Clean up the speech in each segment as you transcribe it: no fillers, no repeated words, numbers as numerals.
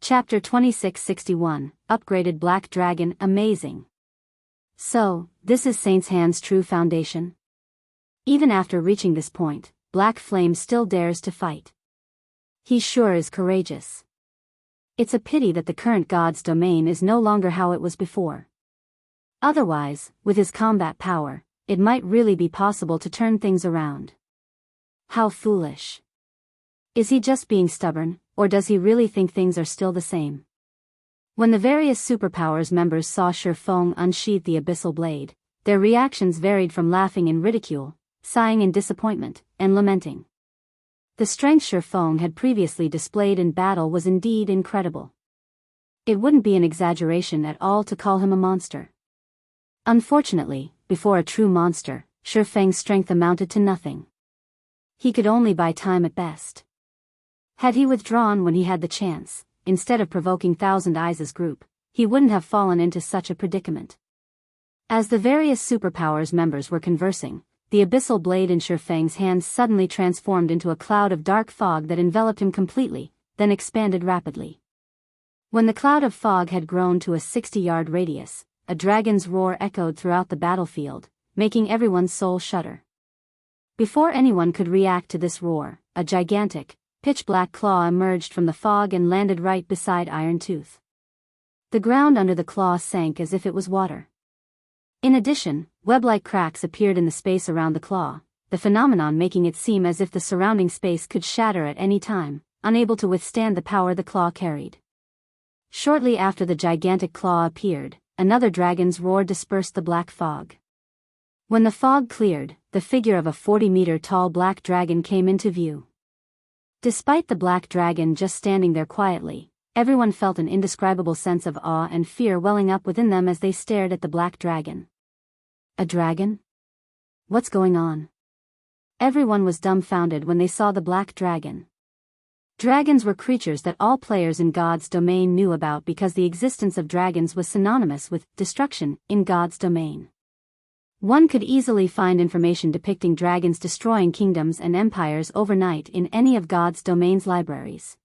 Chapter 2661, Upgraded Black Dragon, Amazing. So, this is Saint's Hand's true foundation? Even after reaching this point, Black Flame still dares to fight. He sure is courageous. It's a pity that the current god's domain is no longer how it was before. Otherwise, with his combat power, it might really be possible to turn things around. How foolish. Is he just being stubborn, or does he really think things are still the same? When the various superpowers members saw Faux unsheath the abyssal blade, their reactions varied from laughing in ridicule, sighing in disappointment, and lamenting. The strength Faux had previously displayed in battle was indeed incredible. It wouldn't be an exaggeration at all to call him a monster. Unfortunately, before a true monster, Faux's strength amounted to nothing. He could only buy time at best. Had he withdrawn when he had the chance, instead of provoking Thousand Eyes' group, he wouldn't have fallen into such a predicament. As the various superpowers members were conversing, the abyssal blade in Faux's hands suddenly transformed into a cloud of dark fog that enveloped him completely, then expanded rapidly. When the cloud of fog had grown to a 60-yard radius, a dragon's roar echoed throughout the battlefield, making everyone's soul shudder. Before anyone could react to this roar, a gigantic, pitch-black claw emerged from the fog and landed right beside Iron Tooth. The ground under the claw sank as if it was water. In addition, web-like cracks appeared in the space around the claw, the phenomenon making it seem as if the surrounding space could shatter at any time, unable to withstand the power the claw carried. Shortly after the gigantic claw appeared, another dragon's roar dispersed the black fog. When the fog cleared, the figure of a 40-meter-tall black dragon came into view. Despite the black dragon just standing there quietly, everyone felt an indescribable sense of awe and fear welling up within them as they stared at the black dragon. A dragon? What's going on? Everyone was dumbfounded when they saw the black dragon. Dragons were creatures that all players in God's domain knew about because the existence of dragons was synonymous with destruction in God's domain. One could easily find information depicting dragons destroying kingdoms and empires overnight in any of God's domain's libraries.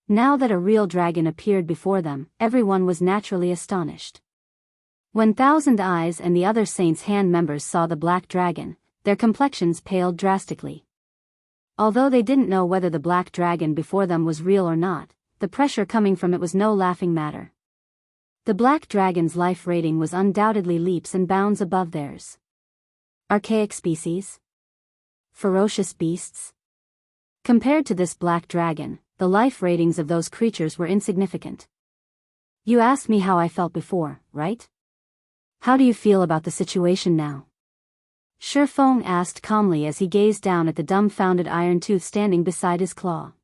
Now that a real dragon appeared before them, everyone was naturally astonished. When Thousand Eyes and the other Saint's Hand members saw the black dragon, their complexions paled drastically. Although they didn't know whether the black dragon before them was real or not, the pressure coming from it was no laughing matter. The black dragon's life rating was undoubtedly leaps and bounds above theirs. Archaic species? Ferocious beasts? Compared to this black dragon, the life ratings of those creatures were insignificant. You asked me how I felt before, right? How do you feel about the situation now? Faux asked calmly as he gazed down at the dumbfounded Iron Tooth standing beside his claw.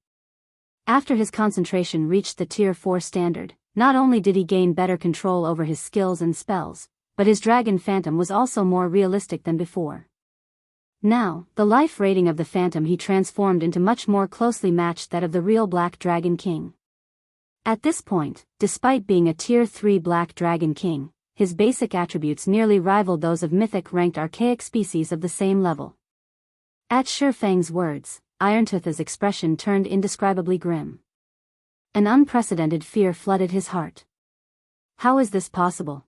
After his concentration reached the Tier 4 standard, not only did he gain better control over his skills and spells, but his dragon phantom was also more realistic than before. Now, the life rating of the phantom he transformed into much more closely matched that of the real Black Dragon King. At this point, despite being a Tier 3 Black Dragon King, his basic attributes nearly rivaled those of mythic-ranked archaic species of the same level. At Faux's words, Irontooth's expression turned indescribably grim. An unprecedented fear flooded his heart. How is this possible?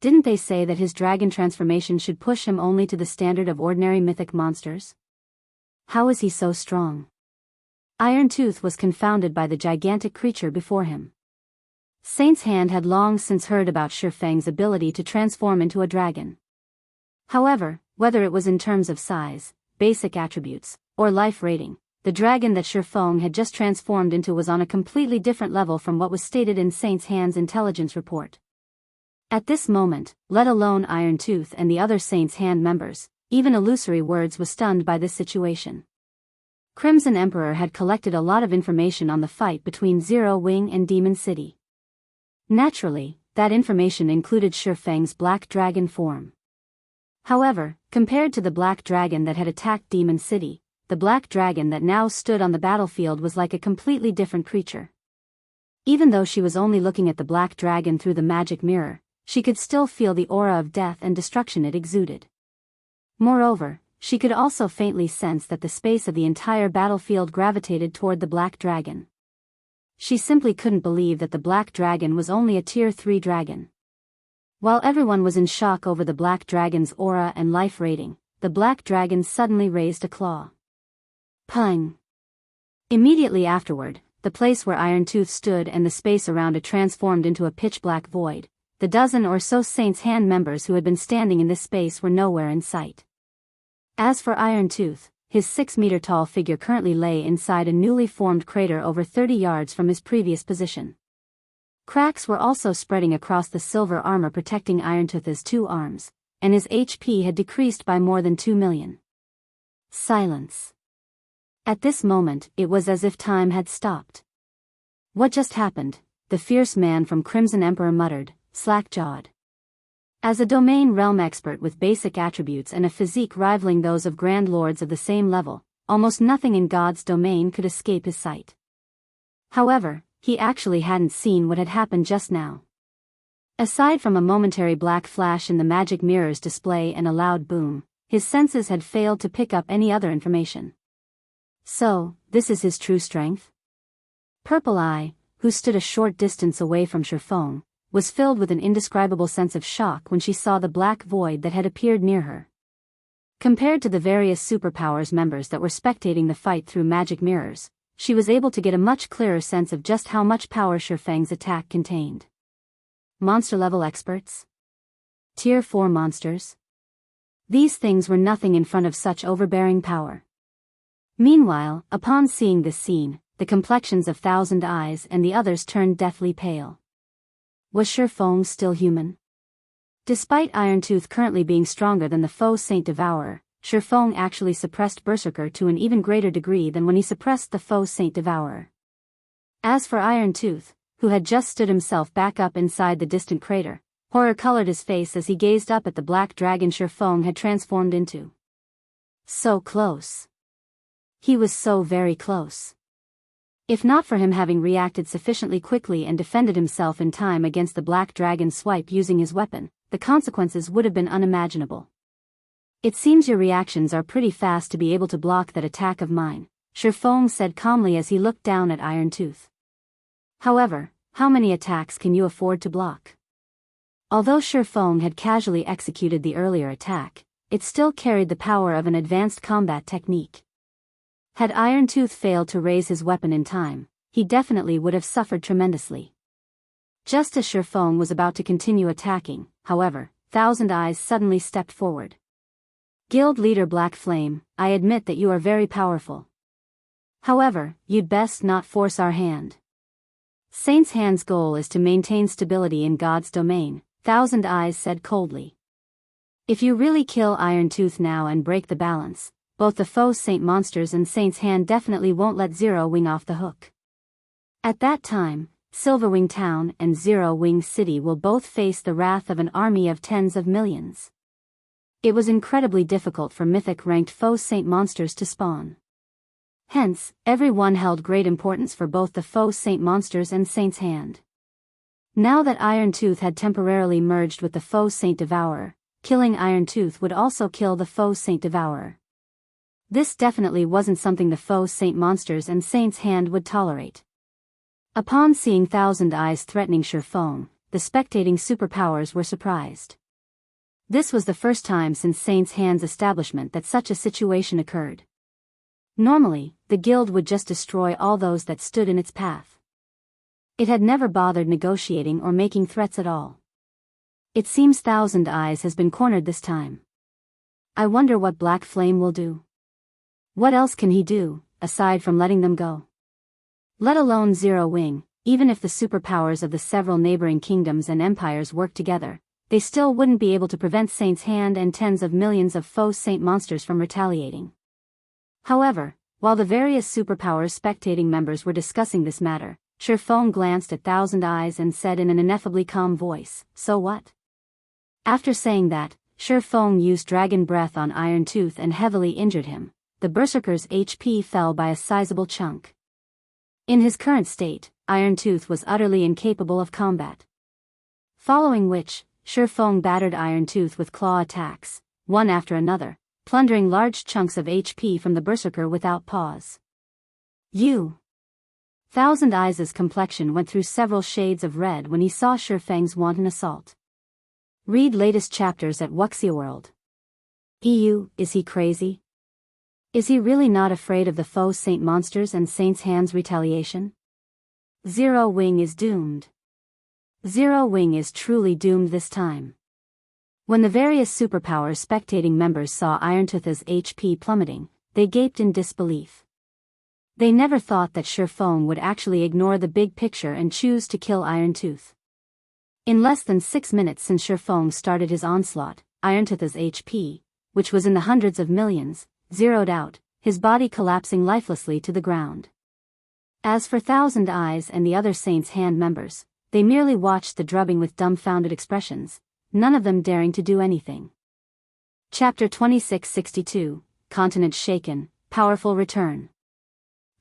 Didn't they say that his dragon transformation should push him only to the standard of ordinary mythic monsters? How is he so strong? Iron Tooth was confounded by the gigantic creature before him. Saint's Hand had long since heard about Faux's ability to transform into a dragon. However, whether it was in terms of size, basic attributes, or life rating, the dragon that Faux had just transformed into was on a completely different level from what was stated in Saint's Hand's intelligence report. At this moment, let alone Iron Tooth and the other Saint's Hand members, even Illusory Words was stunned by this situation. Crimson Emperor had collected a lot of information on the fight between Zero Wing and Demon City. Naturally, that information included Faux's black dragon form. However, compared to the black dragon that had attacked Demon City, the black dragon that now stood on the battlefield was like a completely different creature. Even though she was only looking at the black dragon through the magic mirror, she could still feel the aura of death and destruction it exuded. Moreover, she could also faintly sense that the space of the entire battlefield gravitated toward the black dragon. She simply couldn't believe that the black dragon was only a tier 3 dragon. While everyone was in shock over the black dragon's aura and life rating, the black dragon suddenly raised a claw. Pung! Immediately afterward, the place where Iron Tooth stood and the space around it transformed into a pitch-black void. The dozen or so Saints' Hand members who had been standing in this space were nowhere in sight. As for Iron Tooth, his 6-meter-tall figure currently lay inside a newly formed crater over 30 yards from his previous position. Cracks were also spreading across the silver armor protecting Iron Tooth's 2 arms, and his HP had decreased by more than 2 million. Silence. At this moment, it was as if time had stopped. What just happened? The fierce man from Crimson Emperor muttered, slack-jawed. As a domain realm expert with basic attributes and a physique rivaling those of grand lords of the same level, almost nothing in God's domain could escape his sight. However, he actually hadn't seen what had happened just now. Aside from a momentary black flash in the magic mirror's display and a loud boom, his senses had failed to pick up any other information. So, this is his true strength? Purple Eye, who stood a short distance away from Faux, was filled with an indescribable sense of shock when she saw the black void that had appeared near her. Compared to the various superpowers members that were spectating the fight through magic mirrors, she was able to get a much clearer sense of just how much power Feng's attack contained. Monster-level experts? Tier 4 monsters? These things were nothing in front of such overbearing power. Meanwhile, upon seeing this scene, the complexions of Thousand Eyes and the others turned deathly pale. Was Feng still human? Despite Iron Tooth currently being stronger than the Faux Saint Devourer, Feng actually suppressed Berserker to an even greater degree than when he suppressed the Faux Saint Devourer. As for Iron Tooth, who had just stood himself back up inside the distant crater, horror colored his face as he gazed up at the black dragon Feng had transformed into. So close. He was so very close. If not for him having reacted sufficiently quickly and defended himself in time against the black dragon's swipe using his weapon, the consequences would have been unimaginable. It seems your reactions are pretty fast to be able to block that attack of mine, Feng said calmly as he looked down at Iron Tooth. However, how many attacks can you afford to block? Although Feng had casually executed the earlier attack, it still carried the power of an advanced combat technique. Had Iron Tooth failed to raise his weapon in time, he definitely would have suffered tremendously. Just as Feng was about to continue attacking, however, Thousand Eyes suddenly stepped forward. Guild leader Black Flame, I admit that you are very powerful. However, you'd best not force our hand. Saint's Hand's goal is to maintain stability in God's domain, Thousand Eyes said coldly. If you really kill Iron Tooth now and break the balance, both the Faux Saint monsters and Saint's Hand definitely won't let Zero Wing off the hook. At that time, Silverwing Town and Zero Wing City will both face the wrath of an army of tens of millions. It was incredibly difficult for mythic-ranked Faux Saint monsters to spawn. Hence, every one held great importance for both the Faux Saint monsters and Saint's Hand. Now that Iron Tooth had temporarily merged with the Faux Saint Devourer, killing Iron Tooth would also kill the Faux Saint Devourer. This definitely wasn't something the Faux Saint monsters and Saint's Hand would tolerate. Upon seeing Thousand Eyes threatening Feng, the spectating superpowers were surprised. This was the first time since Saint's Hand's establishment that such a situation occurred. Normally, the guild would just destroy all those that stood in its path. It had never bothered negotiating or making threats at all. It seems Thousand Eyes has been cornered this time. I wonder what Black Flame will do. What else can he do, aside from letting them go? Let alone Zero Wing, even if the superpowers of the several neighboring kingdoms and empires worked together, they still wouldn't be able to prevent Saint's Hand and tens of millions of Faux Saint monsters from retaliating. However, while the various superpowers spectating members were discussing this matter, Feng glanced at Thousand Eyes and said in an ineffably calm voice, "So what?" After saying that, Feng used Dragon Breath on Iron Tooth and heavily injured him. The Berserker's HP fell by a sizable chunk. In his current state, Iron Tooth was utterly incapable of combat. Following which, Feng battered Iron Tooth with claw attacks, one after another, plundering large chunks of HP from the Berserker without pause. You! Thousand Eyes' complexion went through several shades of red when he saw Shifeng's wanton assault. Read latest chapters at Wuxia EU. Is he crazy? Is he really not afraid of the Faux Saint monsters and Saint's Hand's retaliation? Zero Wing is doomed. Zero Wing is truly doomed this time. When the various superpowers spectating members saw Irontooth's HP plummeting, they gaped in disbelief. They never thought that Shifeng would actually ignore the big picture and choose to kill Irontooth. In less than 6 minutes since Shifeng started his onslaught, Irontooth's HP, which was in the hundreds of millions, zeroed out, his body collapsing lifelessly to the ground. As for Thousand Eyes and the other Saint's Hand members, they merely watched the drubbing with dumbfounded expressions, none of them daring to do anything. Chapter 2662, Continent Shaken, Powerful Return.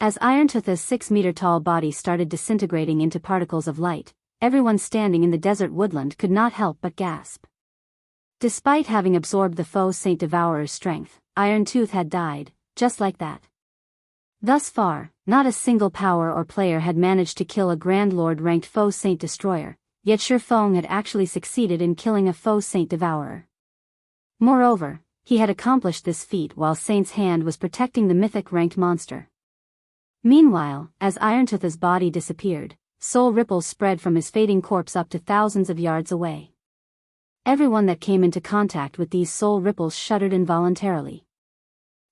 As Irontooth's 6-meter-tall body started disintegrating into particles of light, everyone standing in the desert woodland could not help but gasp. Despite having absorbed the Faux Saint Devourer's strength, Irontooth had died, just like that. Thus far, not a single power or player had managed to kill a Grand Lord-ranked Faux Saint Destroyer, yet Shifeng had actually succeeded in killing a Faux Saint Devourer. Moreover, he had accomplished this feat while Saint's Hand was protecting the mythic-ranked monster. Meanwhile, as Irontooth's body disappeared, soul ripples spread from his fading corpse up to thousands of yards away. Everyone that came into contact with these soul ripples shuddered involuntarily.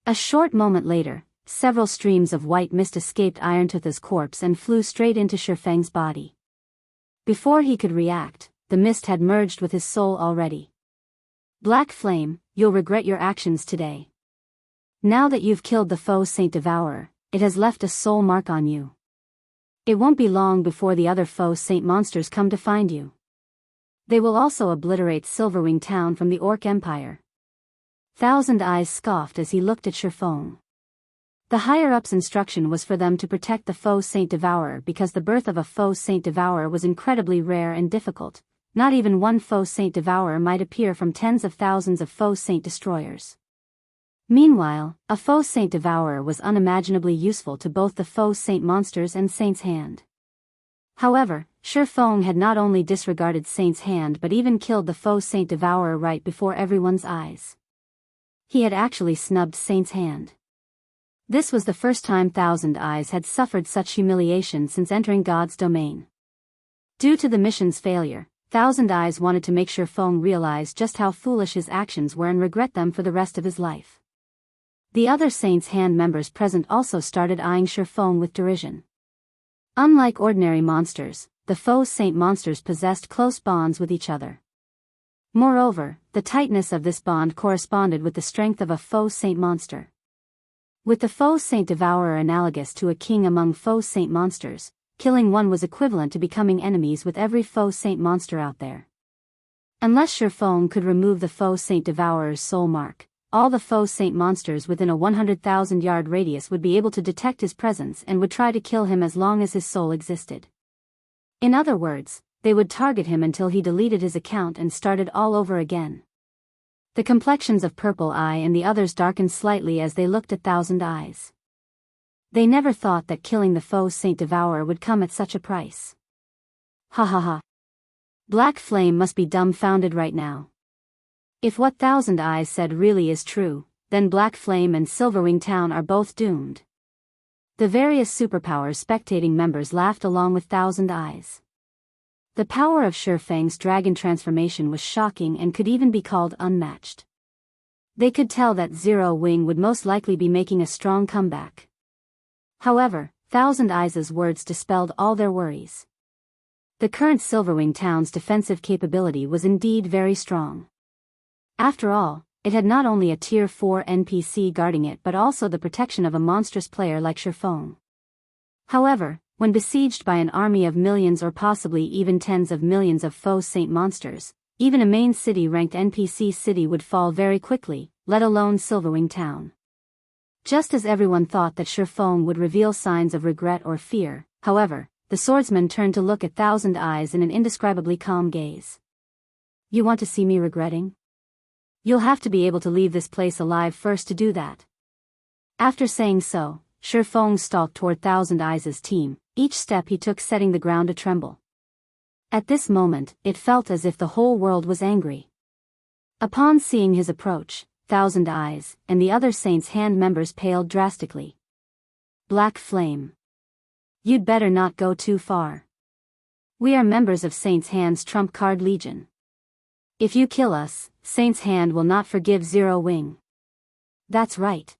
A short moment later, several streams of white mist escaped Irontooth's corpse and flew straight into Shifeng's body. Before he could react, the mist had merged with his soul already. Black Flame, you'll regret your actions today. Now that you've killed the Faux Saint Devourer, it has left a soul mark on you. It won't be long before the other Faux Saint monsters come to find you. They will also obliterate Silverwing town from the Orc Empire. Thousand Eyes scoffed as he looked at Shifeng. The higher-up's instruction was for them to protect the Faux Saint Devourer because the birth of a Faux Saint Devourer was incredibly rare and difficult. Not even one Faux Saint Devourer might appear from tens of thousands of Faux Saint Destroyers. Meanwhile, a Faux Saint Devourer was unimaginably useful to both the Faux Saint monsters and Saint's Hand. However, Shifeng had not only disregarded Saint's Hand but even killed the Faux Saint Devourer right before everyone's eyes. He had actually snubbed Saint's Hand. This was the first time Thousand Eyes had suffered such humiliation since entering God's domain. Due to the mission's failure, Thousand Eyes wanted to make Shifeng realize just how foolish his actions were and regret them for the rest of his life. The other Saint's Hand members present also started eyeing Shifeng with derision. Unlike ordinary monsters, the Faux Saint monsters possessed close bonds with each other. Moreover, the tightness of this bond corresponded with the strength of a Faux Saint monster. With the Faux Saint Devourer analogous to a king among Faux Saint monsters, killing one was equivalent to becoming enemies with every Faux Saint monster out there. Unless Shifeng could remove the Faux Saint Devourer's soul mark, all the Faux Saint monsters within a 100,000-yard radius would be able to detect his presence and would try to kill him as long as his soul existed. In other words, they would target him until he deleted his account and started all over again. The complexions of Purple Eye and the others darkened slightly as they looked at Thousand Eyes. They never thought that killing the Faux Saint Devourer would come at such a price. Ha ha ha. Black Flame must be dumbfounded right now. If what Thousand Eyes said really is true, then Black Flame and Silverwing Town are both doomed. The various superpowers spectating members laughed along with Thousand Eyes. The power of Shifeng's dragon transformation was shocking and could even be called unmatched. They could tell that Zero Wing would most likely be making a strong comeback. However, Thousand Eyes' words dispelled all their worries. The current Silverwing Town's defensive capability was indeed very strong. After all, it had not only a Tier 4 NPC guarding it but also the protection of a monstrous player like Shifeng. However, when besieged by an army of millions or possibly even tens of millions of Faux Saint monsters, even a main city-ranked NPC city would fall very quickly, let alone Silverwing Town. Just as everyone thought that Shifeng would reveal signs of regret or fear, however, the swordsman turned to look at Thousand Eyes in an indescribably calm gaze. You want to see me regretting? You'll have to be able to leave this place alive first to do that. After saying so, Shifeng stalked toward Thousand Eyes' team, each step he took setting the ground a-tremble. At this moment, it felt as if the whole world was angry. Upon seeing his approach, Thousand Eyes and the other Saint's Hand members paled drastically. Black Flame. You'd better not go too far. We are members of Saint's Hand's Trump Card Legion. If you kill us, Saint's Hand will not forgive Zero Wing. That's right.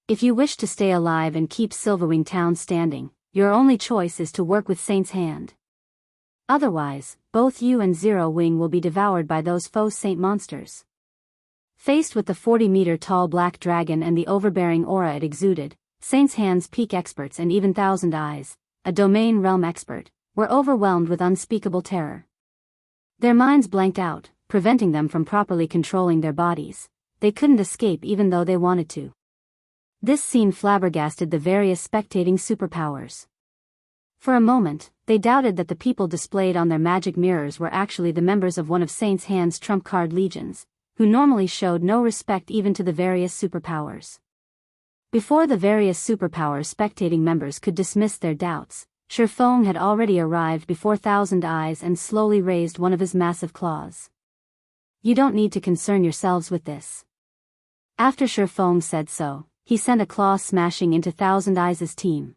If you wish to stay alive and keep Silverwing Town standing, your only choice is to work with Saint's Hand. Otherwise, both you and Zero Wing will be devoured by those Faux Saint monsters. Faced with the 40-meter-tall black dragon and the overbearing aura it exuded, Saint's Hand's peak experts and even Thousand Eyes, a domain realm expert, were overwhelmed with unspeakable terror. Their minds blanked out, preventing them from properly controlling their bodies. They couldn't escape even though they wanted to. This scene flabbergasted the various spectating superpowers. For a moment, they doubted that the people displayed on their magic mirrors were actually the members of one of Saint's Hand's trump card legions, who normally showed no respect even to the various superpowers. Before the various superpowers spectating members could dismiss their doubts, Faux had already arrived before Thousand Eyes and slowly raised one of his massive claws. You don't need to concern yourselves with this. After Faux said so, he sent a claw smashing into Thousand Eyes' team.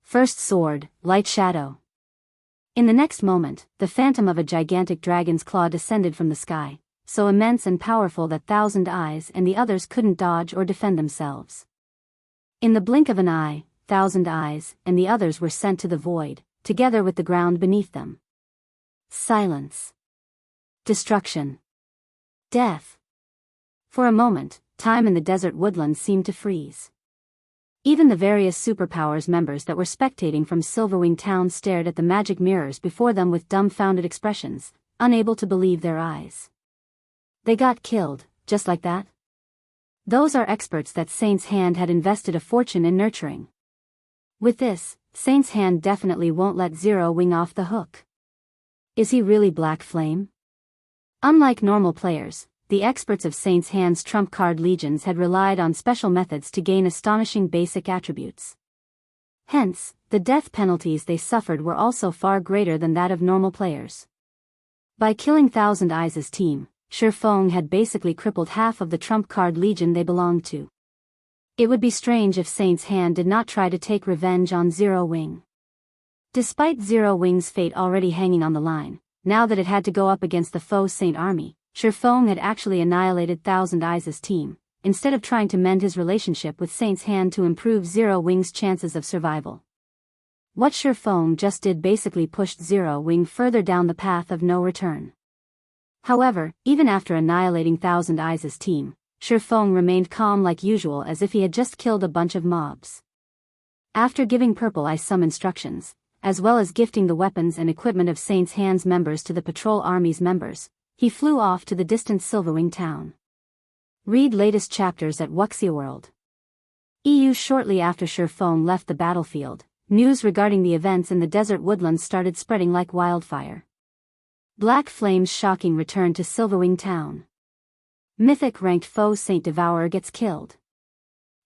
First sword, light shadow. In the next moment, the phantom of a gigantic dragon's claw descended from the sky, so immense and powerful that Thousand Eyes and the others couldn't dodge or defend themselves. In the blink of an eye, Thousand Eyes and the others were sent to the void, together with the ground beneath them. Silence. Destruction. Death. For a moment, time in the desert woodland seemed to freeze. Even the various superpowers members that were spectating from Silverwing Town stared at the magic mirrors before them with dumbfounded expressions, unable to believe their eyes. They got killed, just like that? Those are experts that Saint's Hand had invested a fortune in nurturing. With this, Saint's Hand definitely won't let Zero Wing off the hook. Is he really Black Flame? Unlike normal players, the experts of Saint's Hand's trump card legions had relied on special methods to gain astonishing basic attributes. Hence, the death penalties they suffered were also far greater than that of normal players. By killing Thousand Eyes' team, Faux had basically crippled half of the trump card legion they belonged to. It would be strange if Saint's Hand did not try to take revenge on Zero Wing. Despite Zero Wing's fate already hanging on the line, now that it had to go up against the Faux Saint army, Faux had actually annihilated Thousand Eyes' team, instead of trying to mend his relationship with Saint's Hand to improve Zero Wing's chances of survival. What Faux just did basically pushed Zero Wing further down the path of no return. However, even after annihilating Thousand Eyes' team, Faux remained calm like usual as if he had just killed a bunch of mobs. After giving Purple Eye some instructions, as well as gifting the weapons and equipment of Saint's Hand's members to the patrol army's members, he flew off to the distant Silverwing town. Read latest chapters at Wuxia EU. Shortly after Faux left the battlefield, news regarding the events in the desert woodlands started spreading like wildfire. Black Flame's shocking return to Silverwing Town. Mythic ranked Faux Saint Devourer gets killed.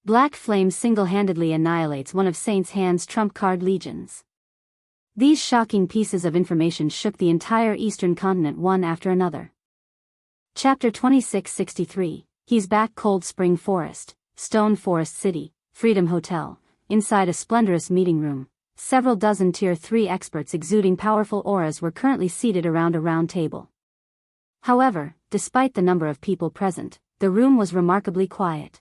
Black Flame single-handedly annihilates one of Saint's Hand's trump card legions. These shocking pieces of information shook the entire eastern continent one after another. Chapter 2663, He's back. Cold Spring Forest, Stone Forest City, Freedom Hotel. Inside a splendorous meeting room, several dozen Tier 3 experts exuding powerful auras were currently seated around a round table. However, despite the number of people present, the room was remarkably quiet.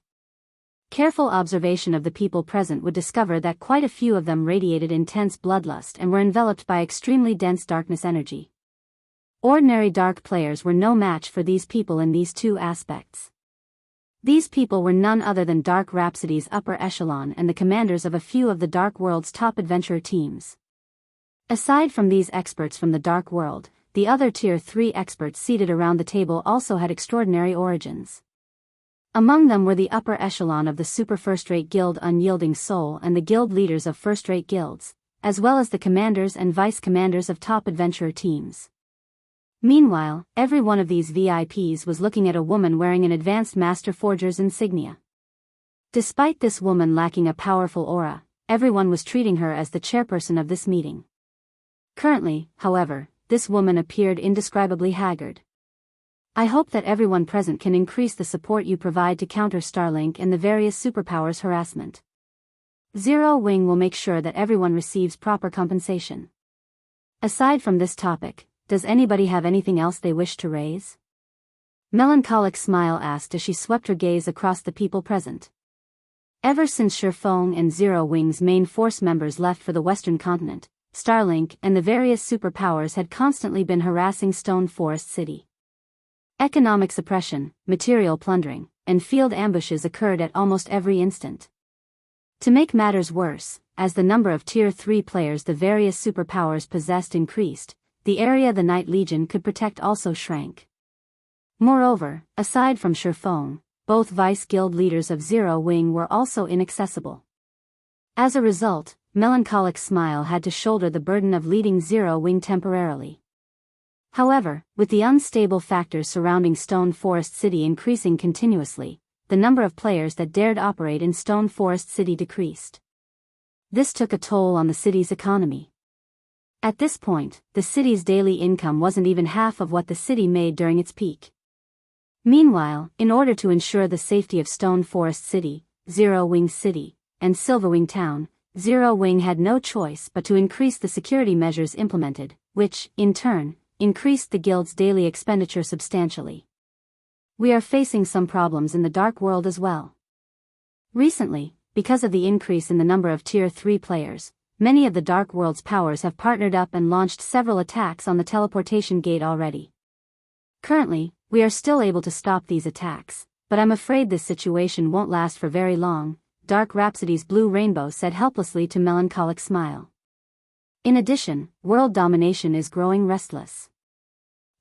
Careful observation of the people present would discover that quite a few of them radiated intense bloodlust and were enveloped by extremely dense darkness energy. Ordinary dark players were no match for these people in these two aspects. These people were none other than Dark Rhapsody's upper echelon and the commanders of a few of the Dark World's top adventurer teams. Aside from these experts from the Dark World, the other Tier 3 experts seated around the table also had extraordinary origins. Among them were the upper echelon of the Super First-Rate Guild Unyielding Soul and the guild leaders of first-rate guilds, as well as the commanders and vice-commanders of top adventurer teams. Meanwhile, every one of these VIPs was looking at a woman wearing an advanced Master Forger's insignia. Despite this woman lacking a powerful aura, everyone was treating her as the chairperson of this meeting. Currently, however, this woman appeared indescribably haggard. I hope that everyone present can increase the support you provide to counter Starlink and the various superpowers' harassment. Zero Wing will make sure that everyone receives proper compensation. Aside from this topic, does anybody have anything else they wish to raise? Melancholic Smile asked as she swept her gaze across the people present. Ever since Faux and Zero Wing's main force members left for the Western continent, Starlink and the various superpowers had constantly been harassing Stone Forest City. Economic suppression, material plundering, and field ambushes occurred at almost every instant. To make matters worse, as the number of Tier 3 players the various superpowers possessed increased, the area the Night Legion could protect also shrank. Moreover, aside from Faux, both vice guild leaders of Zero Wing were also inaccessible. As a result, Melancholic Smile had to shoulder the burden of leading Zero Wing temporarily. However, with the unstable factors surrounding Stone Forest City increasing continuously, the number of players that dared operate in Stone Forest City decreased. This took a toll on the city's economy. At this point, the city's daily income wasn't even half of what the city made during its peak. Meanwhile, in order to ensure the safety of Stone Forest City, Zero Wing City, and Silverwing Town, Zero Wing had no choice but to increase the security measures implemented, which, in turn, increased the guild's daily expenditure substantially. We are facing some problems in the Dark World as well. Recently, because of the increase in the number of Tier 3 players, many of the Dark World's powers have partnered up and launched several attacks on the teleportation gate already. Currently, we are still able to stop these attacks, but I'm afraid this situation won't last for very long, Dark Rhapsody's Blue Rainbow said helplessly to Melancholic Smile. In addition, world domination is growing restless.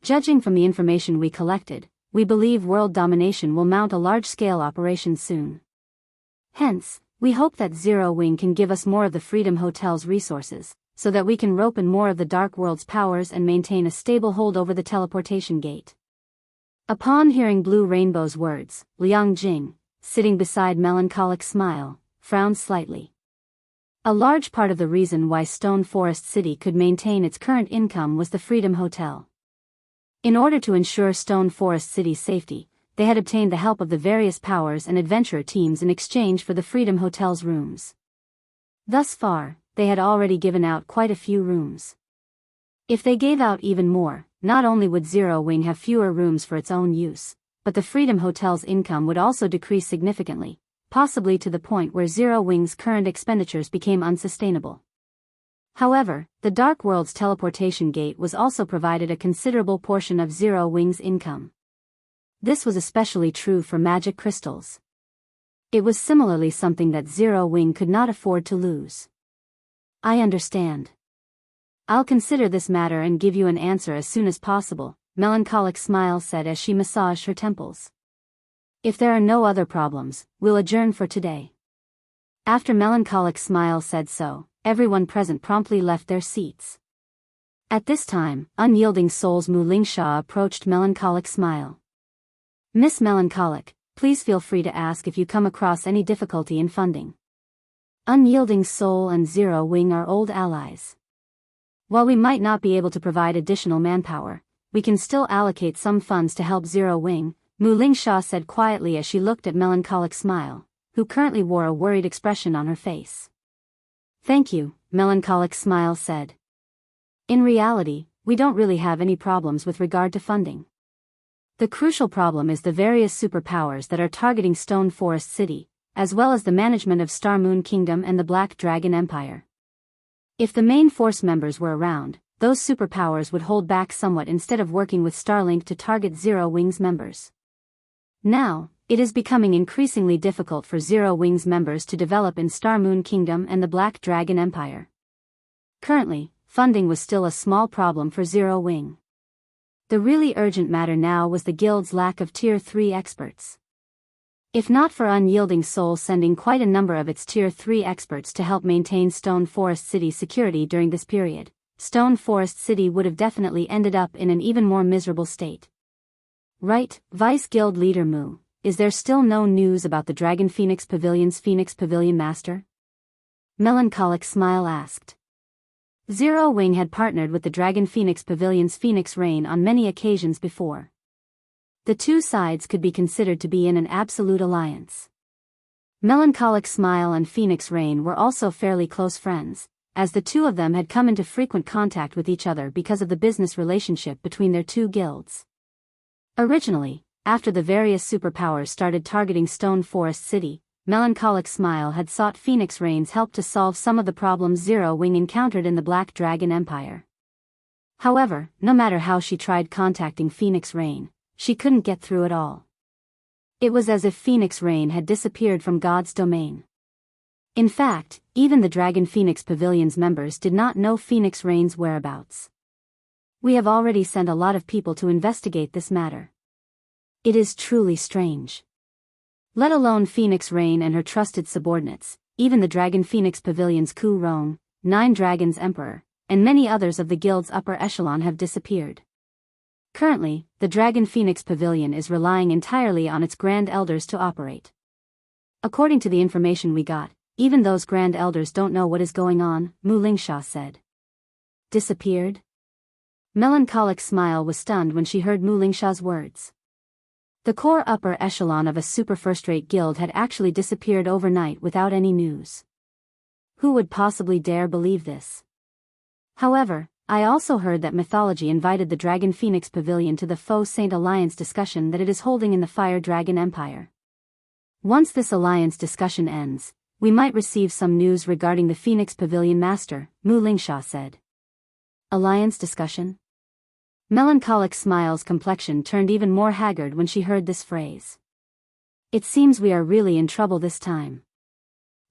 Judging from the information we collected, we believe world domination will mount a large-scale operation soon. Hence, we hope that Zero Wing can give us more of the Freedom Hotel's resources, so that we can rope in more of the Dark World's powers and maintain a stable hold over the teleportation gate. Upon hearing Blue Rainbow's words, Liang Jing, sitting beside Melancholic Smile, frowned slightly. A large part of the reason why Stone Forest City could maintain its current income was the Freedom Hotel. In order to ensure Stone Forest City's safety, they had obtained the help of the various powers and adventurer teams in exchange for the Freedom Hotel's rooms. Thus far, they had already given out quite a few rooms. If they gave out even more, not only would Zero Wing have fewer rooms for its own use, but the Freedom Hotel's income would also decrease significantly, possibly to the point where Zero Wing's current expenditures became unsustainable. However, the Dark World's teleportation gate was also provided a considerable portion of Zero Wing's income. This was especially true for magic crystals. It was similarly something that Zero Wing could not afford to lose. I understand. I'll consider this matter and give you an answer as soon as possible, Melancholic Smile said as she massaged her temples. If there are no other problems, we'll adjourn for today. After Melancholic Smile said so, everyone present promptly left their seats. At this time, Unyielding Soul's Mu Lingsha approached Melancholic Smile. Miss Melancholic, please feel free to ask if you come across any difficulty in funding. Unyielding Soul and Zero Wing are old allies. While we might not be able to provide additional manpower, we can still allocate some funds to help Zero Wing, Mu Lingsha said quietly as she looked at Melancholic Smile, who currently wore a worried expression on her face. Thank you, Melancholic Smile said. In reality, we don't really have any problems with regard to funding. The crucial problem is the various superpowers that are targeting Stone Forest City, as well as the management of Star Moon Kingdom and the Black Dragon Empire. If the main force members were around, those superpowers would hold back somewhat instead of working with Starlink to target Zero Wing's members. Now, it is becoming increasingly difficult for Zero Wing's members to develop in Star Moon Kingdom and the Black Dragon Empire. Currently, funding was still a small problem for Zero Wing. The really urgent matter now was the guild's lack of Tier 3 experts. If not for Unyielding Soul sending quite a number of its Tier 3 experts to help maintain Stone Forest City's security during this period, Stone Forest City would have definitely ended up in an even more miserable state. Right, Vice Guild Leader Mu, is there still no news about the Dragon Phoenix Pavilion's Phoenix Pavilion Master? Melancholic Smile asked. Zero Wing had partnered with the Dragon Phoenix Pavilion's Phoenix Rain on many occasions before. The two sides could be considered to be in an absolute alliance. Melancholic Smile and Phoenix Rain were also fairly close friends, as the two of them had come into frequent contact with each other because of the business relationship between their two guilds. Originally, after the various superpowers started targeting Stone Forest City, Melancholic Smile had sought Phoenix Rain's help to solve some of the problems Zero Wing encountered in the Black Dragon Empire. However, no matter how she tried contacting Phoenix Rain, she couldn't get through at all. It was as if Phoenix Rain had disappeared from God's domain. In fact, even the Dragon Phoenix Pavilion's members did not know Phoenix Rain's whereabouts. We have already sent a lot of people to investigate this matter. It is truly strange. Let alone Phoenix Rain and her trusted subordinates, even the Dragon Phoenix Pavilion's Ku Rong, Nine Dragons Emperor, and many others of the guild's upper echelon have disappeared. Currently, the Dragon Phoenix Pavilion is relying entirely on its Grand Elders to operate. According to the information we got, even those Grand Elders don't know what is going on, Mu Lingsha said. Disappeared? Melancholic Smile was stunned when she heard Mu Lingsha's words. The core upper echelon of a super first-rate guild had actually disappeared overnight without any news. Who would possibly dare believe this? However, I also heard that Mythology invited the Dragon Phoenix Pavilion to the Faux Saint Alliance discussion that it is holding in the Fire Dragon Empire. Once this alliance discussion ends, we might receive some news regarding the Phoenix Pavilion Master, Mu Lingsha said. Alliance discussion? Melancholic Smile's complexion turned even more haggard when she heard this phrase. It seems we are really in trouble this time.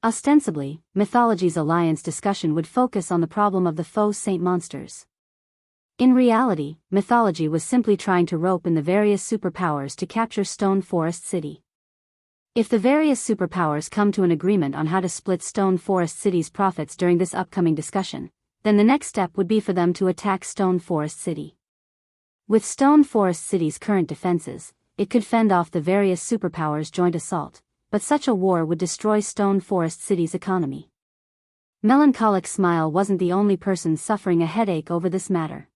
Ostensibly, Mythology's alliance discussion would focus on the problem of the Faux Saint monsters. In reality, Mythology was simply trying to rope in the various superpowers to capture Stone Forest City. If the various superpowers come to an agreement on how to split Stone Forest City's profits during this upcoming discussion, then the next step would be for them to attack Stone Forest City. With Stone Forest City's current defenses, it could fend off the various superpowers' joint assault, but such a war would destroy Stone Forest City's economy. Melancholic Smile wasn't the only person suffering a headache over this matter.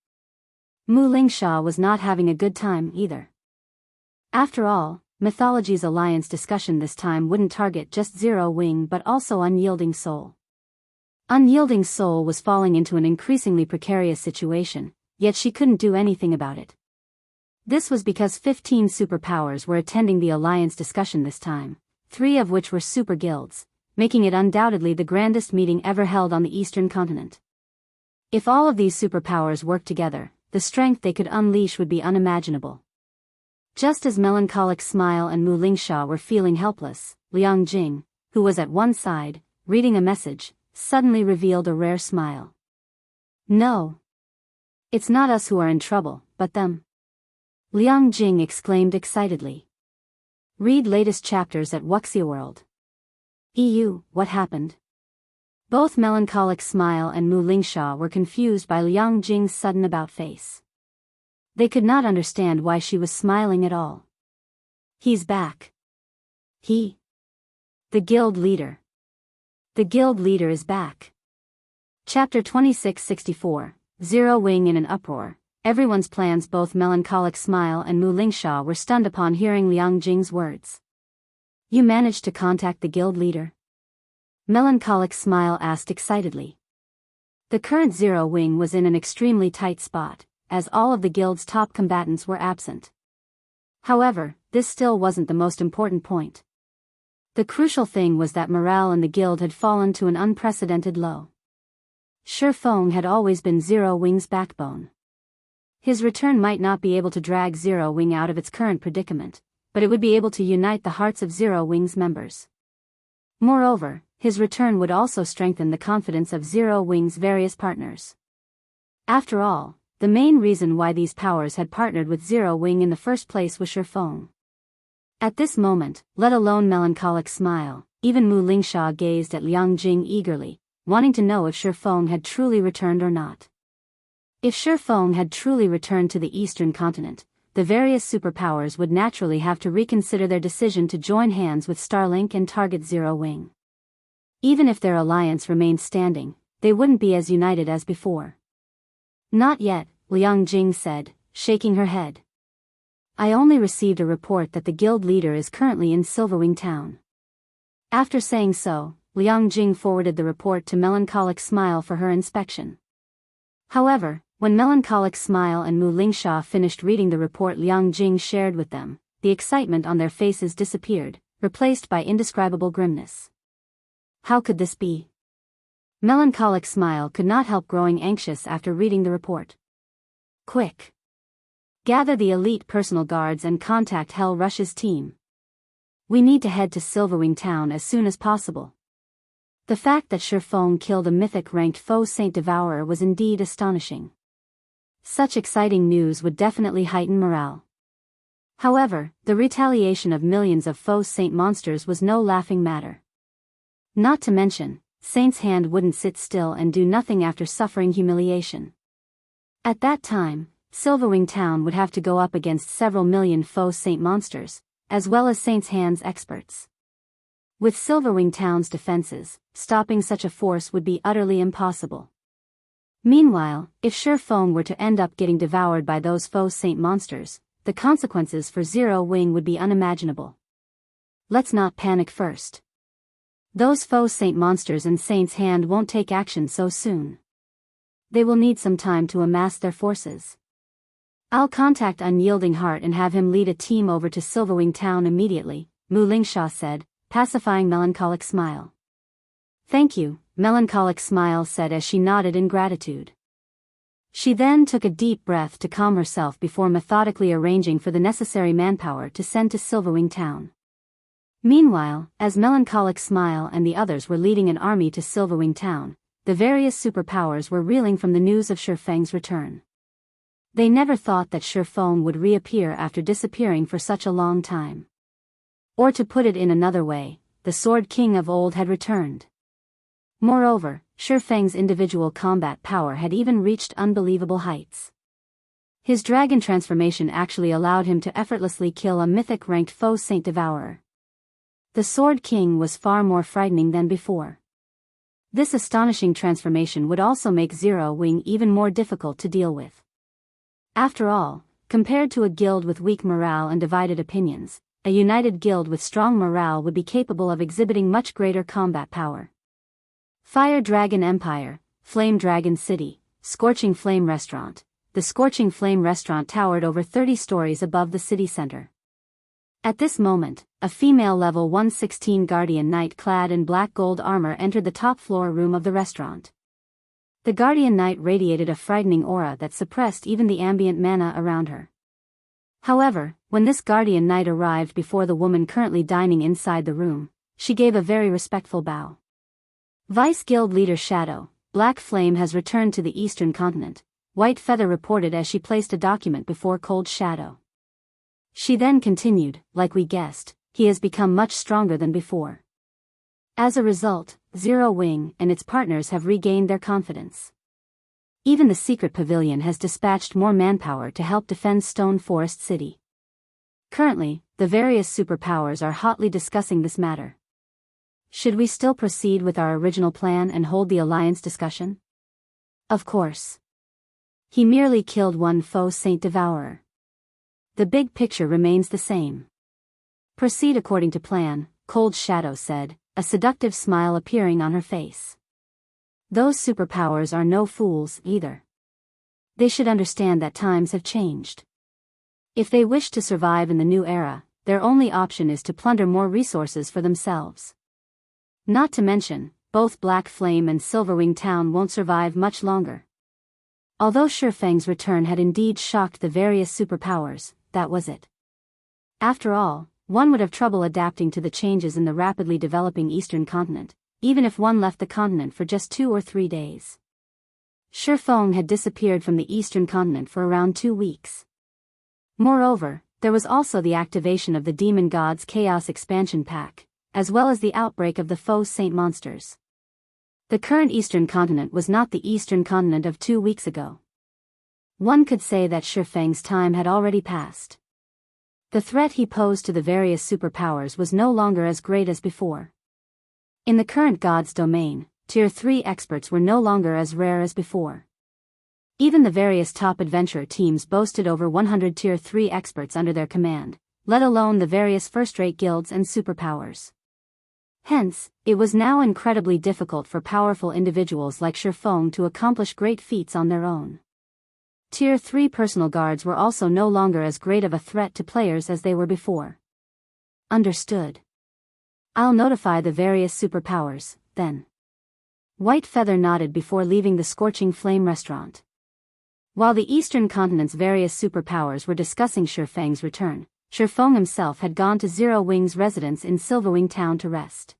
Mu Lingsha was not having a good time either. After all, Mythology's alliance discussion this time wouldn't target just Zero Wing but also Unyielding Soul. Unyielding Soul was falling into an increasingly precarious situation, yet she couldn't do anything about it. This was because 15 superpowers were attending the alliance discussion this time, 3 of which were super guilds, making it undoubtedly the grandest meeting ever held on the Eastern continent. If all of these superpowers worked together, the strength they could unleash would be unimaginable. Just as Melancholic Smile and Mu Lingsha were feeling helpless, Liang Jing, who was at one side, reading a message, suddenly revealed a rare smile. No. It's not us who are in trouble, but them. Liang Jing exclaimed excitedly. Read latest chapters at Wuxia World. EU, what happened? Both Melancholic Smile and Mu Lingsha were confused by Liang Jing's sudden about-face. They could not understand why she was smiling at all. He's back. The guild leader. The guild leader is back. Chapter 2664. Zero Wing in an uproar. Everyone's plans. Both Melancholic Smile and Mu Lingsha were stunned upon hearing Liang Jing's words. You managed to contact the guild leader? Melancholic Smile asked excitedly. The current Zero Wing was in an extremely tight spot, as all of the guild's top combatants were absent. However, this still wasn't the most important point. The crucial thing was that morale in the guild had fallen to an unprecedented low. Faux had always been Zero Wing's backbone. His return might not be able to drag Zero Wing out of its current predicament, but it would be able to unite the hearts of Zero Wing's members. Moreover, his return would also strengthen the confidence of Zero Wing's various partners. After all, the main reason why these powers had partnered with Zero Wing in the first place was Faux. At this moment, let alone Melancholic Smile, even Mu Lingsha gazed at Liang Jing eagerly, wanting to know if Faux had truly returned or not. If Faux had truly returned to the Eastern continent, the various superpowers would naturally have to reconsider their decision to join hands with Starlink and target Zero Wing. Even if their alliance remained standing, they wouldn't be as united as before. Not yet, Liang Jing said, shaking her head. I only received a report that the guild leader is currently in Silverwing town. After saying so, Liang Jing forwarded the report to Melancholic Smile for her inspection. However, when Melancholic Smile and Mu Lingsha finished reading the report Liang Jing shared with them, the excitement on their faces disappeared, replaced by indescribable grimness. How could this be? Melancholic Smile could not help growing anxious after reading the report. Quick! Gather the elite personal guards and contact Hell Rush's team. We need to head to Silverwing town as soon as possible. The fact that Faux killed a mythic-ranked Faux Saint Devourer was indeed astonishing. Such exciting news would definitely heighten morale. However, the retaliation of millions of Faux Saint monsters was no laughing matter. Not to mention, Saint's Hand wouldn't sit still and do nothing after suffering humiliation. At that time, Silverwing town would have to go up against several million Faux Saint monsters, as well as Saint's Hand's experts. With Silverwing town's defenses, stopping such a force would be utterly impossible. Meanwhile, if Faux were to end up getting devoured by those Faux Saint monsters, the consequences for Zero Wing would be unimaginable. Let's not panic first. Those Faux Saint monsters and Saint's Hand won't take action so soon. They will need some time to amass their forces. I'll contact Unyielding Heart and have him lead a team over to Silverwing town immediately, Mu Lingsha said, pacifying Melancholic Smile. Thank you, Melancholic Smile said as she nodded in gratitude. She then took a deep breath to calm herself before methodically arranging for the necessary manpower to send to Silverwing town. Meanwhile, as Melancholic Smile and the others were leading an army to Silverwing town, the various superpowers were reeling from the news of Feng's return. They never thought that Feng would reappear after disappearing for such a long time. Or to put it in another way, the Sword King of old had returned. Moreover, Feng's individual combat power had even reached unbelievable heights. His dragon transformation actually allowed him to effortlessly kill a mythic-ranked Faux Saint Devourer. The Sword King was far more frightening than before. This astonishing transformation would also make Zero Wing even more difficult to deal with. After all, compared to a guild with weak morale and divided opinions, a united guild with strong morale would be capable of exhibiting much greater combat power. Fire Dragon Empire, Flame Dragon City, Scorching Flame Restaurant. The Scorching Flame Restaurant towered over 30 stories above the city center. At this moment, a female level 116 Guardian Knight clad in black gold armor entered the top floor room of the restaurant. The Guardian Knight radiated a frightening aura that suppressed even the ambient mana around her. However, when this Guardian Knight arrived before the woman currently dining inside the room, she gave a very respectful bow. Vice Guild Leader Shadow, Black Flame has returned to the Eastern Continent, White Feather reported as she placed a document before Cold Shadow. She then continued, like we guessed, he has become much stronger than before. As a result, Zero Wing and its partners have regained their confidence. Even the Secret Pavilion has dispatched more manpower to help defend Stone Forest City. Currently, the various superpowers are hotly discussing this matter. Should we still proceed with our original plan and hold the alliance discussion? Of course. He merely killed one Faux Saint Devourer. The big picture remains the same. Proceed according to plan, Cold Shadow said, a seductive smile appearing on her face. Those superpowers are no fools, either. They should understand that times have changed. If they wish to survive in the new era, their only option is to plunder more resources for themselves. Not to mention, both Black Flame and Silverwing Town won't survive much longer. Although Feng's return had indeed shocked the various superpowers, that was it. After all, one would have trouble adapting to the changes in the rapidly developing Eastern Continent, even if one left the continent for just 2 or 3 days. Feng had disappeared from the Eastern Continent for around 2 weeks. Moreover, there was also the activation of the Demon God's Chaos Expansion Pack, as well as the outbreak of the Faux Saint monsters. The current Eastern Continent was not the Eastern Continent of 2 weeks ago. One could say that Feng's time had already passed. The threat he posed to the various superpowers was no longer as great as before. In the current God's domain, Tier 3 experts were no longer as rare as before. Even the various top adventure teams boasted over 100 Tier 3 experts under their command, let alone the various first-rate guilds and superpowers. Hence, it was now incredibly difficult for powerful individuals like Faux to accomplish great feats on their own. Tier 3 personal guards were also no longer as great of a threat to players as they were before. Understood. I'll notify the various superpowers, then. White Feather nodded before leaving the Scorching Flame restaurant. While the Eastern Continent's various superpowers were discussing Feng's return, Feng himself had gone to Zero Wing's residence in Silverwing town to rest.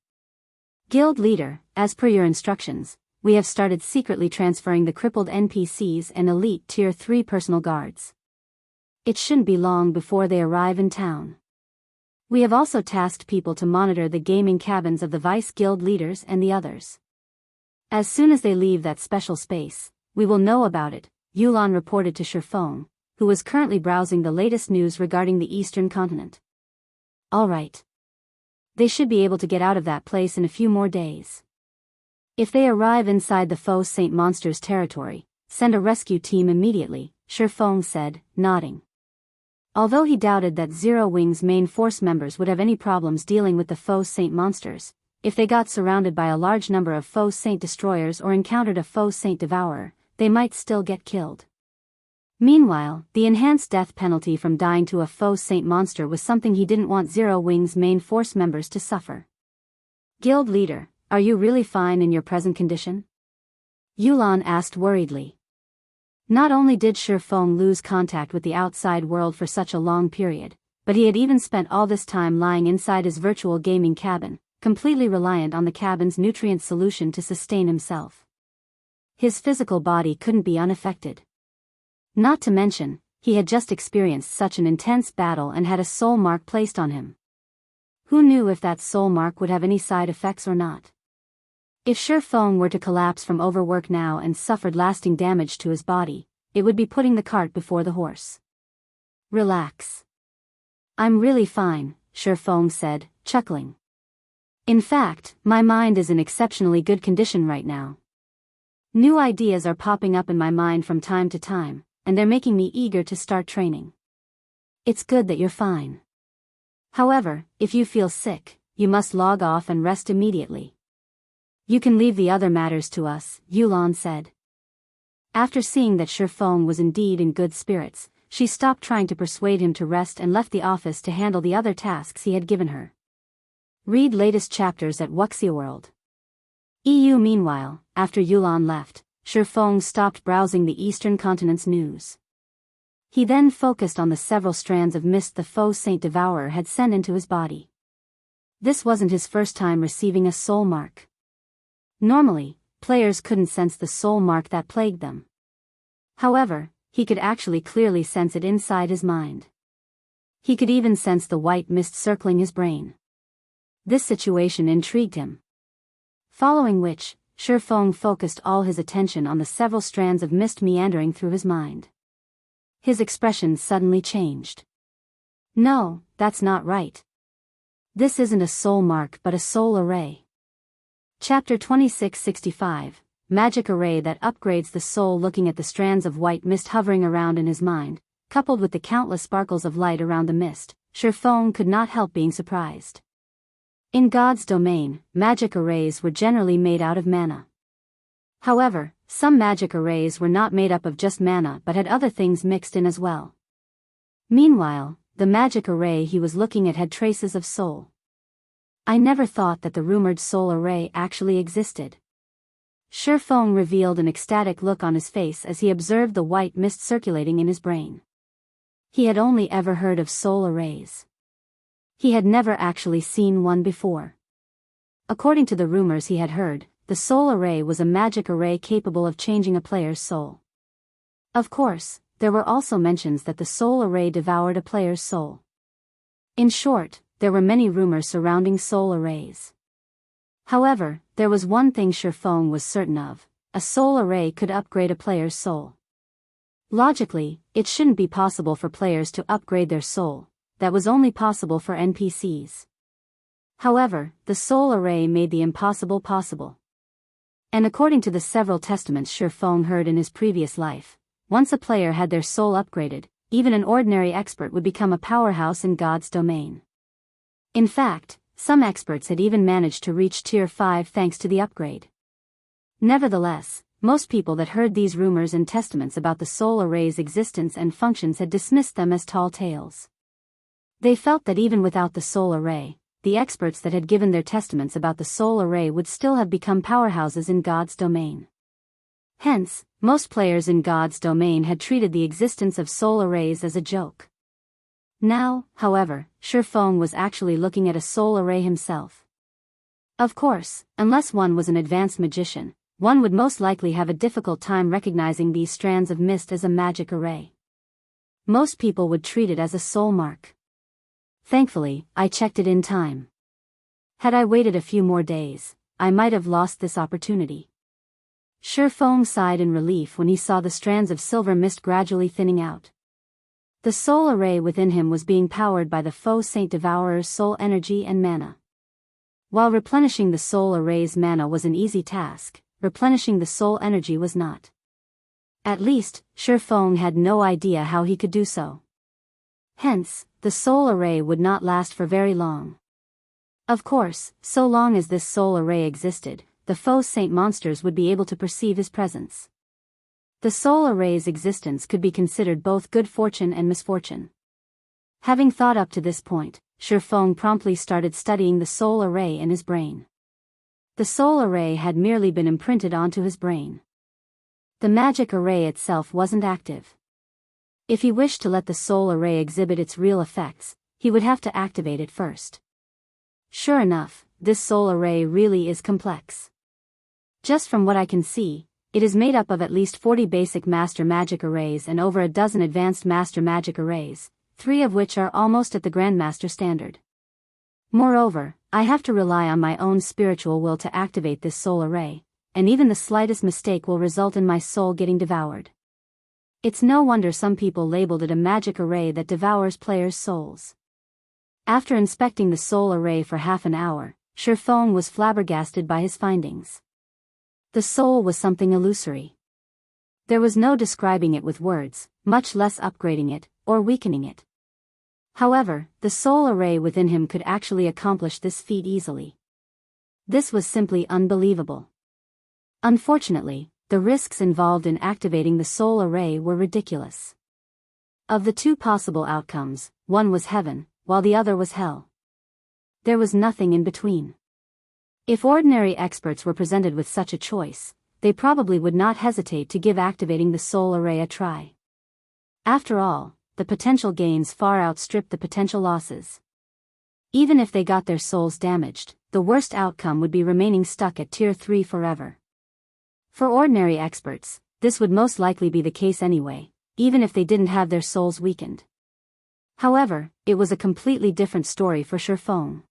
Guild leader, as per your instructions, we have started secretly transferring the crippled NPCs and elite Tier 3 personal guards. It shouldn't be long before they arrive in town. We have also tasked people to monitor the gaming cabins of the Vice Guild leaders and the others. As soon as they leave that special space, we will know about it, Yulan reported to Feng, who was currently browsing the latest news regarding the Eastern Continent. All right. They should be able to get out of that place in a few more days. If they arrive inside the Faux Saint Monster's territory, send a rescue team immediately, Feng said, nodding. Although he doubted that Zero Wing's main force members would have any problems dealing with the Faux Saint Monsters, if they got surrounded by a large number of Faux Saint destroyers or encountered a Faux Saint devourer, they might still get killed. Meanwhile, the enhanced death penalty from dying to a Faux Saint monster was something he didn't want Zero Wing's main force members to suffer. Guild leader, are you really fine in your present condition? Yulan asked worriedly. Not only did Feng lose contact with the outside world for such a long period, but he had even spent all this time lying inside his virtual gaming cabin, completely reliant on the cabin's nutrient solution to sustain himself. His physical body couldn't be unaffected. Not to mention, he had just experienced such an intense battle and had a soul mark placed on him. Who knew if that soul mark would have any side effects or not? If Feng were to collapse from overwork now and suffered lasting damage to his body, it would be putting the cart before the horse. Relax. I'm really fine, Feng said, chuckling. In fact, my mind is in exceptionally good condition right now. New ideas are popping up in my mind from time to time, and they're making me eager to start training. It's good that you're fine. However, if you feel sick, you must log off and rest immediately. You can leave the other matters to us, Yulan said. After seeing that Feng was indeed in good spirits, she stopped trying to persuade him to rest and left the office to handle the other tasks he had given her. Read latest chapters at Wuxia EU. Meanwhile, after Yulan left, Feng stopped browsing the Eastern Continent's news. He then focused on the several strands of mist the Faux Saint Devourer had sent into his body. This wasn't his first time receiving a soul mark. Normally, players couldn't sense the soul mark that plagued them. However, he could actually clearly sense it inside his mind. He could even sense the white mist circling his brain. This situation intrigued him. Following which, Feng focused all his attention on the several strands of mist meandering through his mind. His expression suddenly changed. No, that's not right. This isn't a soul mark but a soul array. Chapter 2665, Magic Array that upgrades the soul. Looking at the strands of white mist hovering around in his mind, coupled with the countless sparkles of light around the mist, Feng could not help being surprised. In God's domain, magic arrays were generally made out of mana. However, some magic arrays were not made up of just mana but had other things mixed in as well. Meanwhile, the magic array he was looking at had traces of soul. I never thought that the rumored soul array actually existed. Feng revealed an ecstatic look on his face as he observed the white mist circulating in his brain. He had only ever heard of soul arrays. He had never actually seen one before. According to the rumors he had heard, the soul array was a magic array capable of changing a player's soul. Of course, there were also mentions that the soul array devoured a player's soul. In short, there were many rumors surrounding soul arrays. However, there was one thing Feng was certain of: a soul array could upgrade a player's soul. Logically, it shouldn't be possible for players to upgrade their soul. That was only possible for NPCs. However, the soul array made the impossible possible. And according to the several testaments Faux heard in his previous life, once a player had their soul upgraded, even an ordinary expert would become a powerhouse in God's domain. In fact, some experts had even managed to reach Tier 5 thanks to the upgrade. Nevertheless, most people that heard these rumors and testaments about the soul array's existence and functions had dismissed them as tall tales. They felt that even without the soul array, the experts that had given their testaments about the soul array would still have become powerhouses in God's domain. Hence, most players in God's domain had treated the existence of soul arrays as a joke. Now, however, Faux was actually looking at a soul array himself. Of course, unless one was an advanced magician, one would most likely have a difficult time recognizing these strands of mist as a magic array. Most people would treat it as a soul mark. Thankfully, I checked it in time. Had I waited a few more days, I might have lost this opportunity. Faux sighed in relief when he saw the strands of silver mist gradually thinning out. The soul array within him was being powered by the Faux Saint Devourer's soul energy and mana. While replenishing the soul array's mana was an easy task, replenishing the soul energy was not. At least, Faux had no idea how he could do so. Hence, the soul array would not last for very long. Of course, so long as this soul array existed, the Faux Saint monsters would be able to perceive his presence. The soul array's existence could be considered both good fortune and misfortune. Having thought up to this point, Faux promptly started studying the soul array in his brain. The soul array had merely been imprinted onto his brain. The magic array itself wasn't active. If he wished to let the soul array exhibit its real effects, he would have to activate it first. Sure enough, this soul array really is complex. Just from what I can see, it is made up of at least 40 basic master magic arrays and over a dozen advanced master magic arrays, 3 of which are almost at the Grandmaster standard. Moreover, I have to rely on my own spiritual will to activate this soul array, and even the slightest mistake will result in my soul getting devoured. It's no wonder some people labeled it a magic array that devours players' souls. After inspecting the soul array for half an hour, Faux was flabbergasted by his findings. The soul was something illusory. There was no describing it with words, much less upgrading it, or weakening it. However, the soul array within him could actually accomplish this feat easily. This was simply unbelievable. Unfortunately, the risks involved in activating the soul array were ridiculous. Of the 2 possible outcomes, one was heaven, while the other was hell. There was nothing in between. If ordinary experts were presented with such a choice, they probably would not hesitate to give activating the soul array a try. After all, the potential gains far outstripped the potential losses. Even if they got their souls damaged, the worst outcome would be remaining stuck at Tier 3 forever. For ordinary experts, this would most likely be the case anyway, even if they didn't have their souls weakened. However, it was a completely different story for Faux.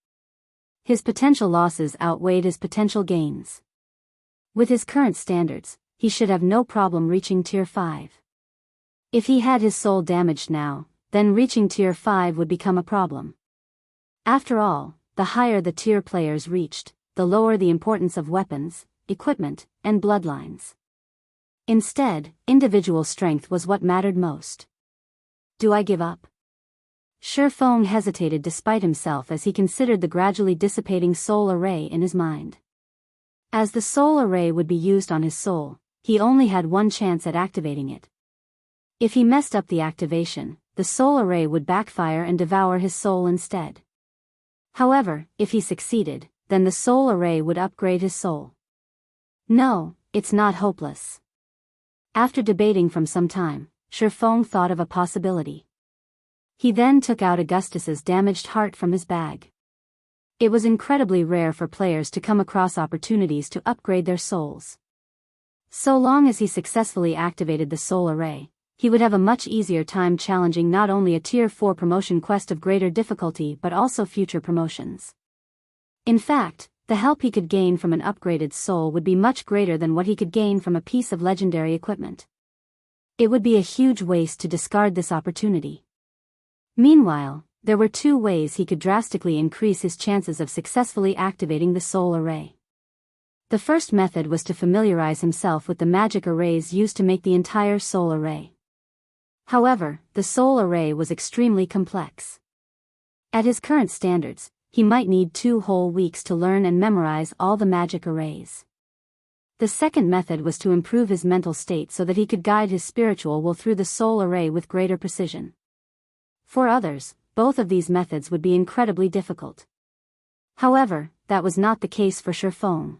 His potential losses outweighed his potential gains. With his current standards, he should have no problem reaching Tier 5. If he had his soul damaged now, then reaching Tier 5 would become a problem. After all, the higher the tier players reached, the lower the importance of weapons, equipment, and bloodlines. Instead, individual strength was what mattered most. Do I give up? Faux hesitated despite himself as he considered the gradually dissipating soul array in his mind. As the soul array would be used on his soul, he only had one chance at activating it. If he messed up the activation, the soul array would backfire and devour his soul instead. However, if he succeeded, then the soul array would upgrade his soul. No, it's not hopeless. After debating for some time, Faux thought of a possibility. He then took out Augustus's damaged heart from his bag. It was incredibly rare for players to come across opportunities to upgrade their souls. So long as he successfully activated the soul array, he would have a much easier time challenging not only a Tier 4 promotion quest of greater difficulty but also future promotions. In fact, the help he could gain from an upgraded soul would be much greater than what he could gain from a piece of legendary equipment. It would be a huge waste to discard this opportunity. Meanwhile, There were two ways he could drastically increase his chances of successfully activating the soul array. The first method was to familiarize himself with the magic arrays used to make the entire soul array. However, the soul array was extremely complex. At his current standards, he might need 2 whole weeks to learn and memorize all the magic arrays. The second method was to improve his mental state so that he could guide his spiritual will through the soul array with greater precision. For others, both of these methods would be incredibly difficult. However, that was not the case for Faux.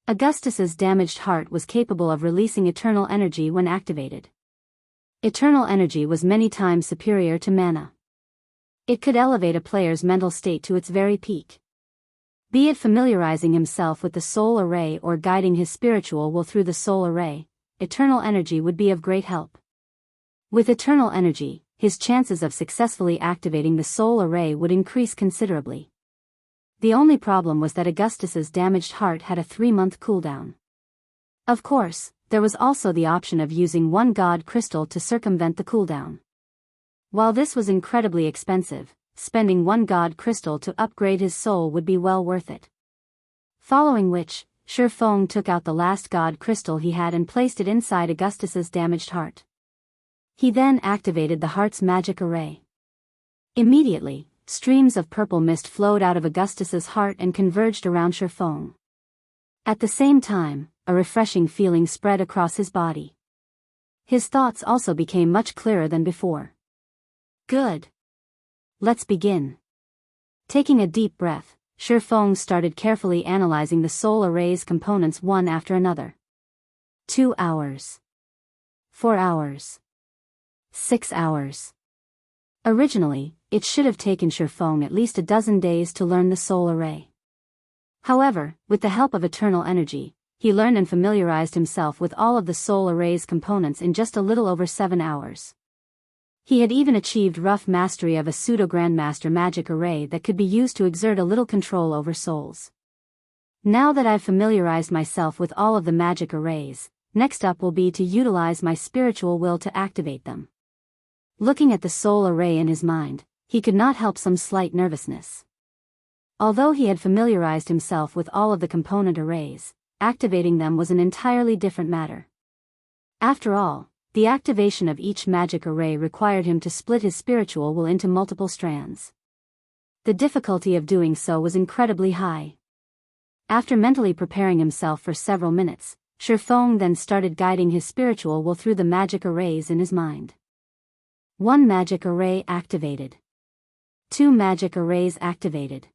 Augustus's damaged heart was capable of releasing eternal energy when activated. Eternal energy was many times superior to mana. It could elevate a player's mental state to its very peak. Be it familiarizing himself with the soul array or guiding his spiritual will through the soul array, eternal energy would be of great help. With eternal energy, his chances of successfully activating the soul array would increase considerably. The only problem was that Augustus's damaged heart had a 3-month cooldown. Of course, there was also the option of using 1 god crystal to circumvent the cooldown. While this was incredibly expensive, spending 1 god crystal to upgrade his soul would be well worth it. Following which, Faux took out the last god crystal he had and placed it inside Augustus's damaged heart. He then activated the heart's magic array. Immediately, streams of purple mist flowed out of Augustus's heart and converged around Faux. At the same time, a refreshing feeling spread across his body. His thoughts also became much clearer than before. Good. Let's begin. Taking a deep breath, Faux started carefully analyzing the soul array's components one after another. 2 hours. 4 hours. 6 hours. Originally, it should have taken Faux at least a dozen days to learn the soul array. However, with the help of eternal energy, he learned and familiarized himself with all of the soul array's components in just a little over 7 hours. He had even achieved rough mastery of a pseudo-grandmaster magic array that could be used to exert a little control over souls. Now that I've familiarized myself with all of the magic arrays, next up will be to utilize my spiritual will to activate them. Looking at the soul array in his mind, he could not help some slight nervousness. Although he had familiarized himself with all of the component arrays, activating them was an entirely different matter. After all, the activation of each magic array required him to split his spiritual will into multiple strands. The difficulty of doing so was incredibly high. After mentally preparing himself for several minutes, Faux then started guiding his spiritual will through the magic arrays in his mind. 1 magic array activated. 2 magic arrays activated.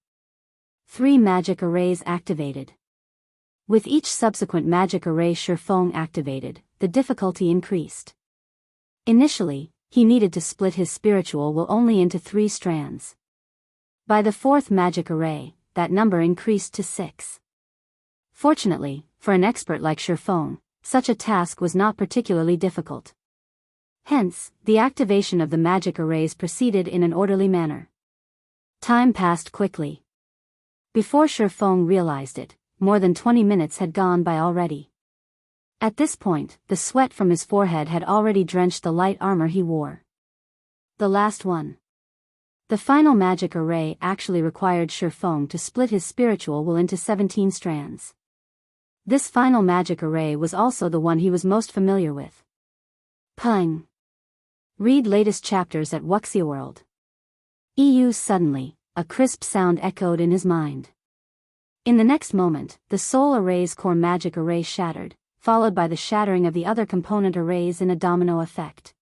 3 magic arrays activated. With each subsequent magic array Faux activated, the difficulty increased. Initially, he needed to split his spiritual will only into 3 strands. By the 4th magic array, that number increased to 6. Fortunately, for an expert like Faux, such a task was not particularly difficult. Hence, the activation of the magic arrays proceeded in an orderly manner. Time passed quickly. Before Faux realized it, more than 20 minutes had gone by already. At this point, the sweat from his forehead had already drenched the light armor he wore. The last one. The final magic array actually required Faux to split his spiritual will into 17 strands. This final magic array was also the one he was most familiar with. Pung. Read latest chapters at Wuxia EU. Suddenly, a crisp sound echoed in his mind. In the next moment, the soul array's core magic array shattered, followed by the shattering of the other component arrays in a domino effect.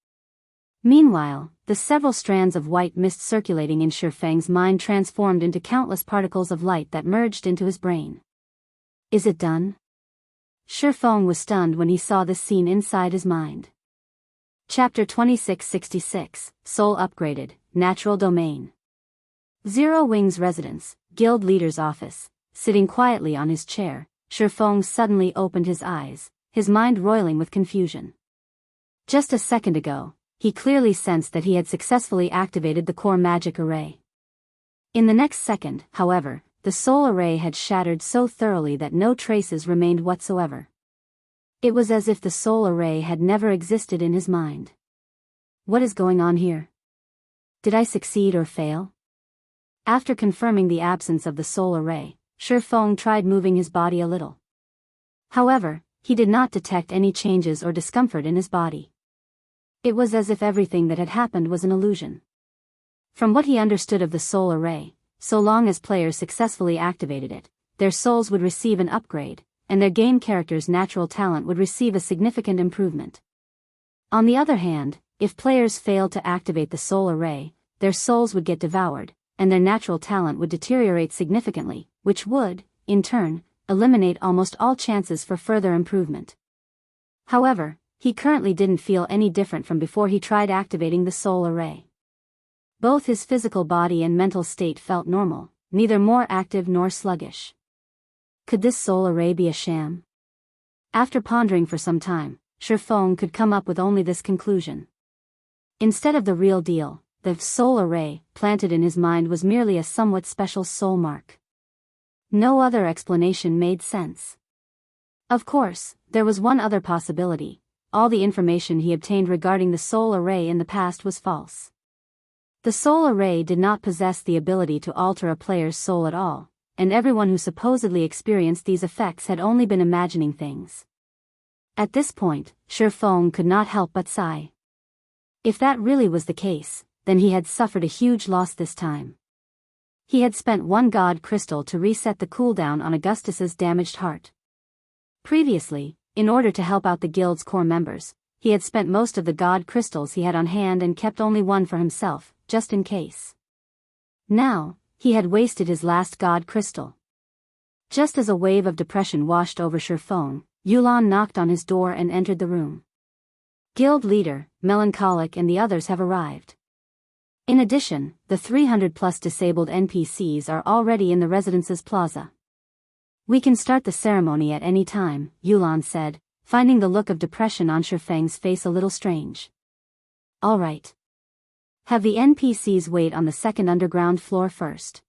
Meanwhile, the several strands of white mist circulating in Feng's mind transformed into countless particles of light that merged into his brain. Is it done? Feng was stunned when he saw this scene inside his mind. Chapter 2666, Soul Upgraded, Natural Domain. Zero Wing's residence, Guild Leader's office. Sitting quietly on his chair, Feng suddenly opened his eyes, his mind roiling with confusion. Just a second ago, he clearly sensed that he had successfully activated the core magic array. In the next second, however, the soul array had shattered so thoroughly that no traces remained whatsoever. It was as if the soul array had never existed in his mind. What is going on here? Did I succeed or fail? After confirming the absence of the soul array, Faux tried moving his body a little. However, he did not detect any changes or discomfort in his body. It was as if everything that had happened was an illusion. From what he understood of the soul array, so long as players successfully activated it, their souls would receive an upgrade, and their game character's natural talent would receive a significant improvement. On the other hand, if players failed to activate the soul array, their souls would get devoured, and their natural talent would deteriorate significantly, which would, in turn, eliminate almost all chances for further improvement. However, he currently didn't feel any different from before he tried activating the soul array. Both his physical body and mental state felt normal, neither more active nor sluggish. Could this soul array be a sham? After pondering for some time, Faux could come up with only this conclusion. Instead of the real deal, the soul array planted in his mind was merely a somewhat special soul mark. No other explanation made sense. Of course, there was one other possibility. All the information he obtained regarding the soul array in the past was false. The soul array did not possess the ability to alter a player's soul at all, and everyone who supposedly experienced these effects had only been imagining things. At this point, Faux could not help but sigh. If that really was the case, then he had suffered a huge loss this time. He had spent one god crystal to reset the cooldown on Augustus's damaged heart. Previously, in order to help out the guild's core members, he had spent most of the god crystals he had on hand and kept only one for himself, just in case. Now, he had wasted his last god crystal. Just as a wave of depression washed over Faux, Yulon knocked on his door and entered the room. Guild leader, Melancholic and the others have arrived. In addition, the 300+ disabled NPCs are already in the residence's plaza. We can start the ceremony at any time, Yulon said, finding the look of depression on Faux's face a little strange. All right. Have the NPCs wait on the second underground floor first.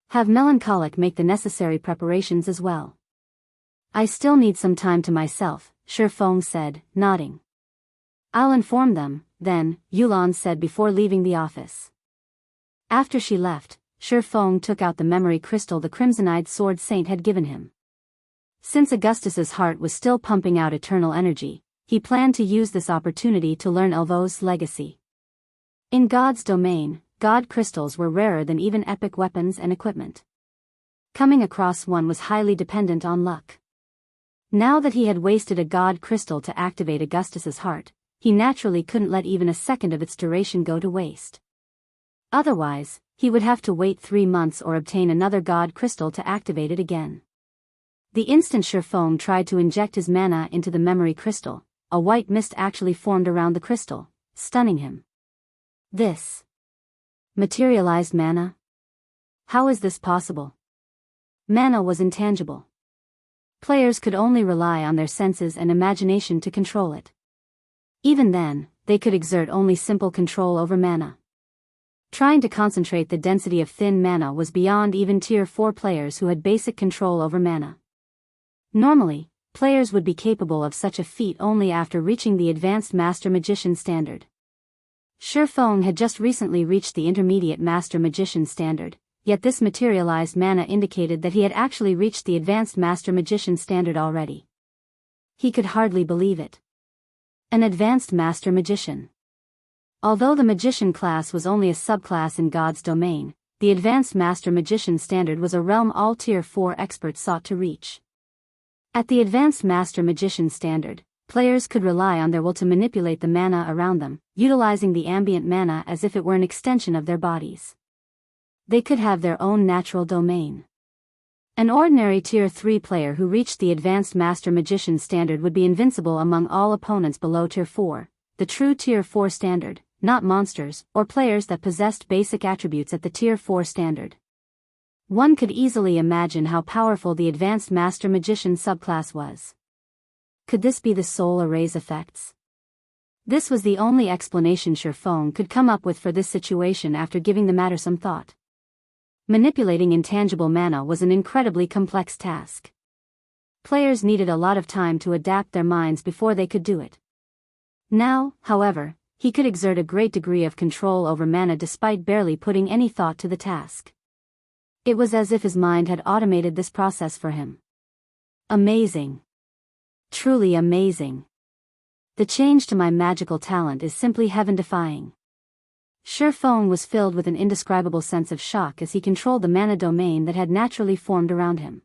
Have Melancholic make the necessary preparations as well. I still need some time to myself, Faux said, nodding. I'll inform them, then, Yulon said before leaving the office. After she left, Faux took out the memory crystal the Crimson-Eyed Sword Saint had given him. Since Augustus's heart was still pumping out eternal energy, he planned to use this opportunity to learn Elvo's legacy. In God's domain, God crystals were rarer than even epic weapons and equipment. Coming across one was highly dependent on luck. Now that he had wasted a God crystal to activate Augustus's heart, he naturally couldn't let even a second of its duration go to waste. Otherwise, he would have to wait 3 months or obtain another God crystal to activate it again. The instant Faux tried to inject his mana into the memory crystal, a white mist actually formed around the crystal, stunning him. This materialized mana? How is this possible? Mana was intangible. Players could only rely on their senses and imagination to control it. Even then, they could exert only simple control over mana. Trying to concentrate the density of thin mana was beyond even Tier 4 players who had basic control over mana. Normally, players would be capable of such a feat only after reaching the Advanced Master Magician standard. Faux had just recently reached the Intermediate Master Magician standard, yet this materialized mana indicated that he had actually reached the Advanced Master Magician standard already. He could hardly believe it. An Advanced Master Magician. Although the Magician class was only a subclass in God's domain, the Advanced Master Magician standard was a realm all Tier 4 experts sought to reach. At the Advanced Master Magician standard, players could rely on their will to manipulate the mana around them, utilizing the ambient mana as if it were an extension of their bodies. They could have their own natural domain. An ordinary Tier 3 player who reached the Advanced Master Magician standard would be invincible among all opponents below Tier 4, the true Tier 4 standard, not monsters or players that possessed basic attributes at the Tier 4 standard. One could easily imagine how powerful the Advanced Master Magician subclass was. Could this be the soul array's effects? This was the only explanation Faux could come up with for this situation after giving the matter some thought. Manipulating intangible mana was an incredibly complex task. Players needed a lot of time to adapt their minds before they could do it. Now, however, he could exert a great degree of control over mana despite barely putting any thought to the task. It was as if his mind had automated this process for him. Amazing. Truly amazing. The change to my magical talent is simply heaven-defying. Faux was filled with an indescribable sense of shock as he controlled the mana domain that had naturally formed around him.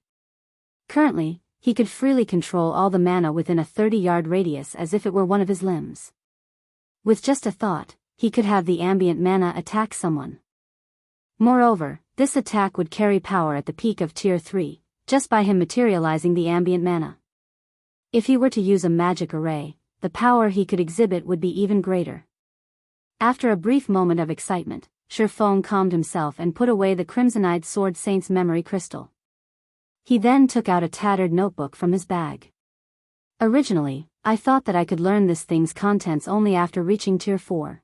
Currently, he could freely control all the mana within a 30-yard radius as if it were one of his limbs. With just a thought, he could have the ambient mana attack someone. Moreover, this attack would carry power at the peak of Tier 3, just by him materializing the ambient mana. If he were to use a magic array, the power he could exhibit would be even greater. After a brief moment of excitement, Faux calmed himself and put away the crimson-eyed Sword Saint's memory crystal. He then took out a tattered notebook from his bag. Originally, I thought that I could learn this thing's contents only after reaching Tier 4.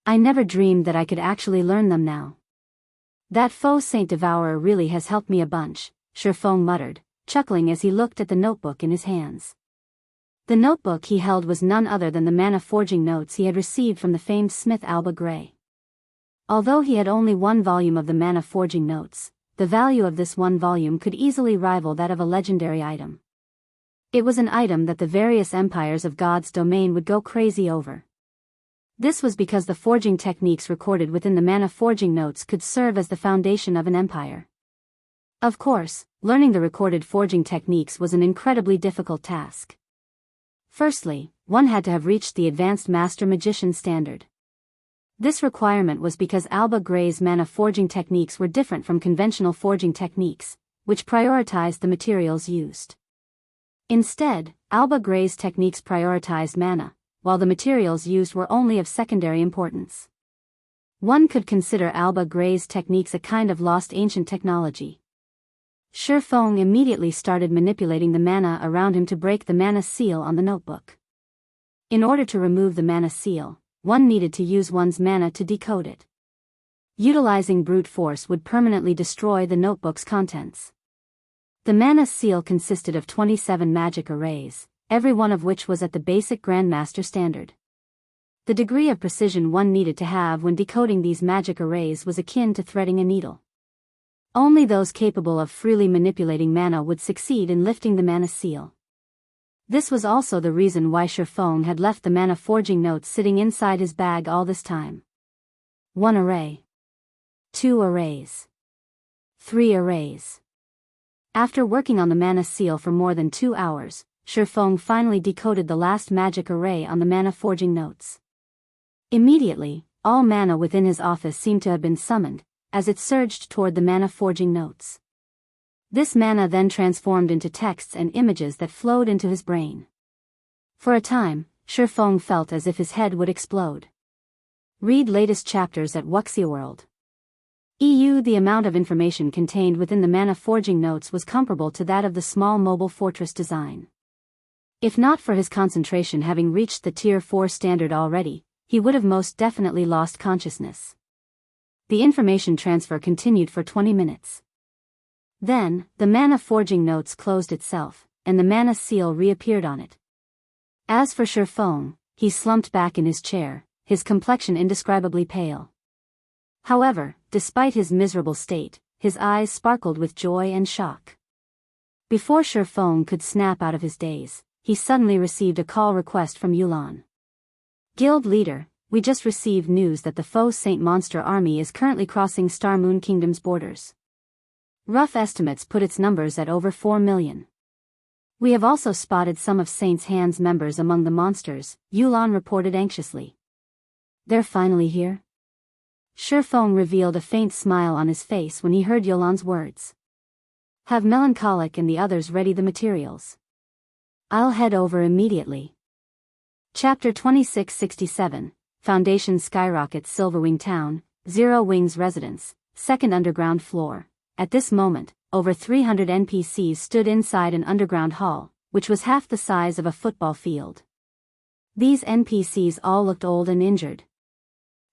I never dreamed that I could actually learn them now. That Faux Saint Devourer really has helped me a bunch, Faux muttered, chuckling as he looked at the notebook in his hands. The notebook he held was none other than the mana forging notes he had received from the famed smith Alba Grey. Although he had only one volume of the mana forging notes, the value of this one volume could easily rival that of a legendary item. It was an item that the various empires of God's domain would go crazy over. This was because the forging techniques recorded within the mana forging notes could serve as the foundation of an empire. Of course, learning the recorded forging techniques was an incredibly difficult task. Firstly, one had to have reached the Advanced Master Magician standard. This requirement was because Alba Grey's mana forging techniques were different from conventional forging techniques, which prioritized the materials used. Instead, Alba Grey's techniques prioritized mana, while the materials used were only of secondary importance. One could consider Alba Grey's techniques a kind of lost ancient technology. Faux immediately started manipulating the mana around him to break the mana seal on the notebook. In order to remove the mana seal, one needed to use one's mana to decode it. Utilizing brute force would permanently destroy the notebook's contents. The mana seal consisted of 27 magic arrays, every one of which was at the basic Grandmaster standard. The degree of precision one needed to have when decoding these magic arrays was akin to threading a needle. Only those capable of freely manipulating mana would succeed in lifting the mana seal. This was also the reason why Faux had left the mana forging notes sitting inside his bag all this time. 1 array. 2 arrays. 3 arrays. After working on the mana seal for more than 2 hours, Faux finally decoded the last magic array on the mana forging notes. Immediately, all mana within his office seemed to have been summoned, as it surged toward the mana forging notes. This mana then transformed into texts and images that flowed into his brain. For a time, Faux felt as if his head would explode. Read latest chapters at Wuxia EU. The amount of information contained within the mana forging notes was comparable to that of the small mobile fortress design. If not for his concentration having reached the Tier 4 standard already, he would have most definitely lost consciousness. The information transfer continued for 20 minutes. Then, the mana forging notes closed itself, and the mana seal reappeared on it. As for Faux, he slumped back in his chair, his complexion indescribably pale. However, despite his miserable state, his eyes sparkled with joy and shock. Before Faux could snap out of his daze, he suddenly received a call request from Yulan. Guild leader, we just received news that the Faux Saint monster army is currently crossing Star Moon Kingdom's borders. Rough estimates put its numbers at over 4 million. We have also spotted some of Saint's Hand's members among the monsters, Yulan reported anxiously. They're finally here? Faux revealed a faint smile on his face when he heard Yulan's words. Have Melancholic and the others ready the materials. I'll head over immediately. Chapter 2667, Foundation Skyrockets Silverwing Town, Zero Wing's residence, second underground floor. At this moment, over 300 NPCs stood inside an underground hall, which was half the size of a football field. These NPCs all looked old and injured.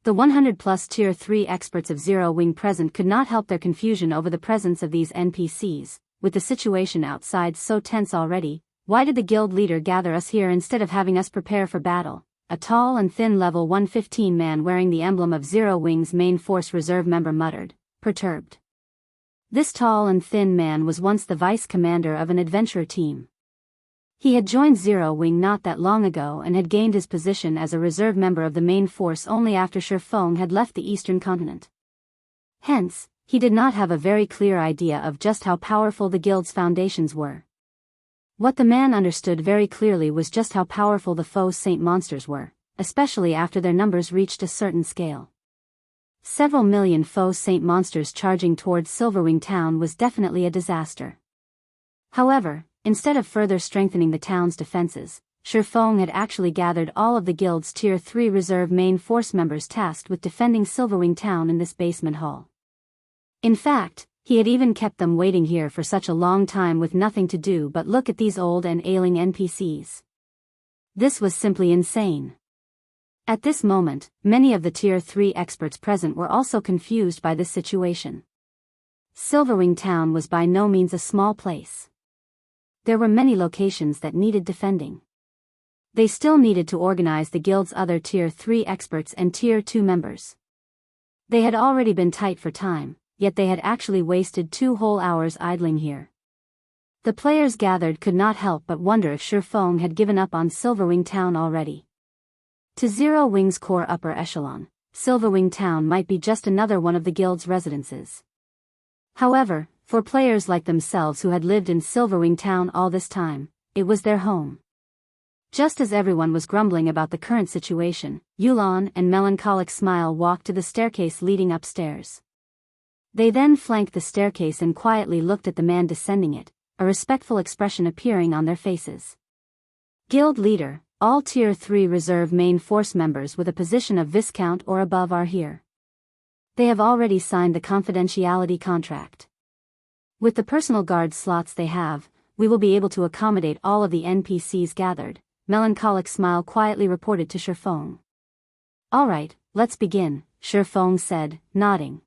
The 100-plus Tier 3 experts of Zero Wing present could not help their confusion over the presence of these NPCs. With the situation outside so tense already, why did the guild leader gather us here instead of having us prepare for battle? a tall and thin level 115 man wearing the emblem of Zero Wing's main force reserve member muttered, perturbed. This tall and thin man was once the vice commander of an adventurer team. He had joined Zero Wing not that long ago and had gained his position as a reserve member of the main force only after Faux had left the eastern continent. Hence, he did not have a very clear idea of just how powerful the guild's foundations were. What the man understood very clearly was just how powerful the Faux Saint monsters were, especially after their numbers reached a certain scale. Several million Faux Saint monsters charging towards Silverwing town was definitely a disaster. However, instead of further strengthening the town's defenses, Faux had actually gathered all of the guild's Tier 3 reserve main force members tasked with defending Silverwing town in this basement hall. In fact, he had even kept them waiting here for such a long time with nothing to do but look at these old and ailing NPCs. This was simply insane. At this moment, many of the Tier 3 experts present were also confused by this situation. Silverwing town was by no means a small place. There were many locations that needed defending. They still needed to organize the guild's other Tier 3 experts and Tier 2 members. They had already been tight for time, yet they had actually wasted 2 whole hours idling here. The players gathered could not help but wonder if Faux had given up on Silverwing town already. To Zero Wing's core upper echelon, Silverwing town might be just another one of the guild's residences. However, for players like themselves who had lived in Silverwing town all this time, it was their home. Just as everyone was grumbling about the current situation, Yulon and Melancholic Smile walked to the staircase leading upstairs. They then flanked the staircase and quietly looked at the man descending it, a respectful expression appearing on their faces. Guild leader, all Tier 3 reserve main force members with a position of Viscount or above are here. They have already signed the confidentiality contract. With the personal guard slots they have, we will be able to accommodate all of the NPCs gathered, Melancholic Smile quietly reported to Faux. Alright, let's begin, Faux said, nodding.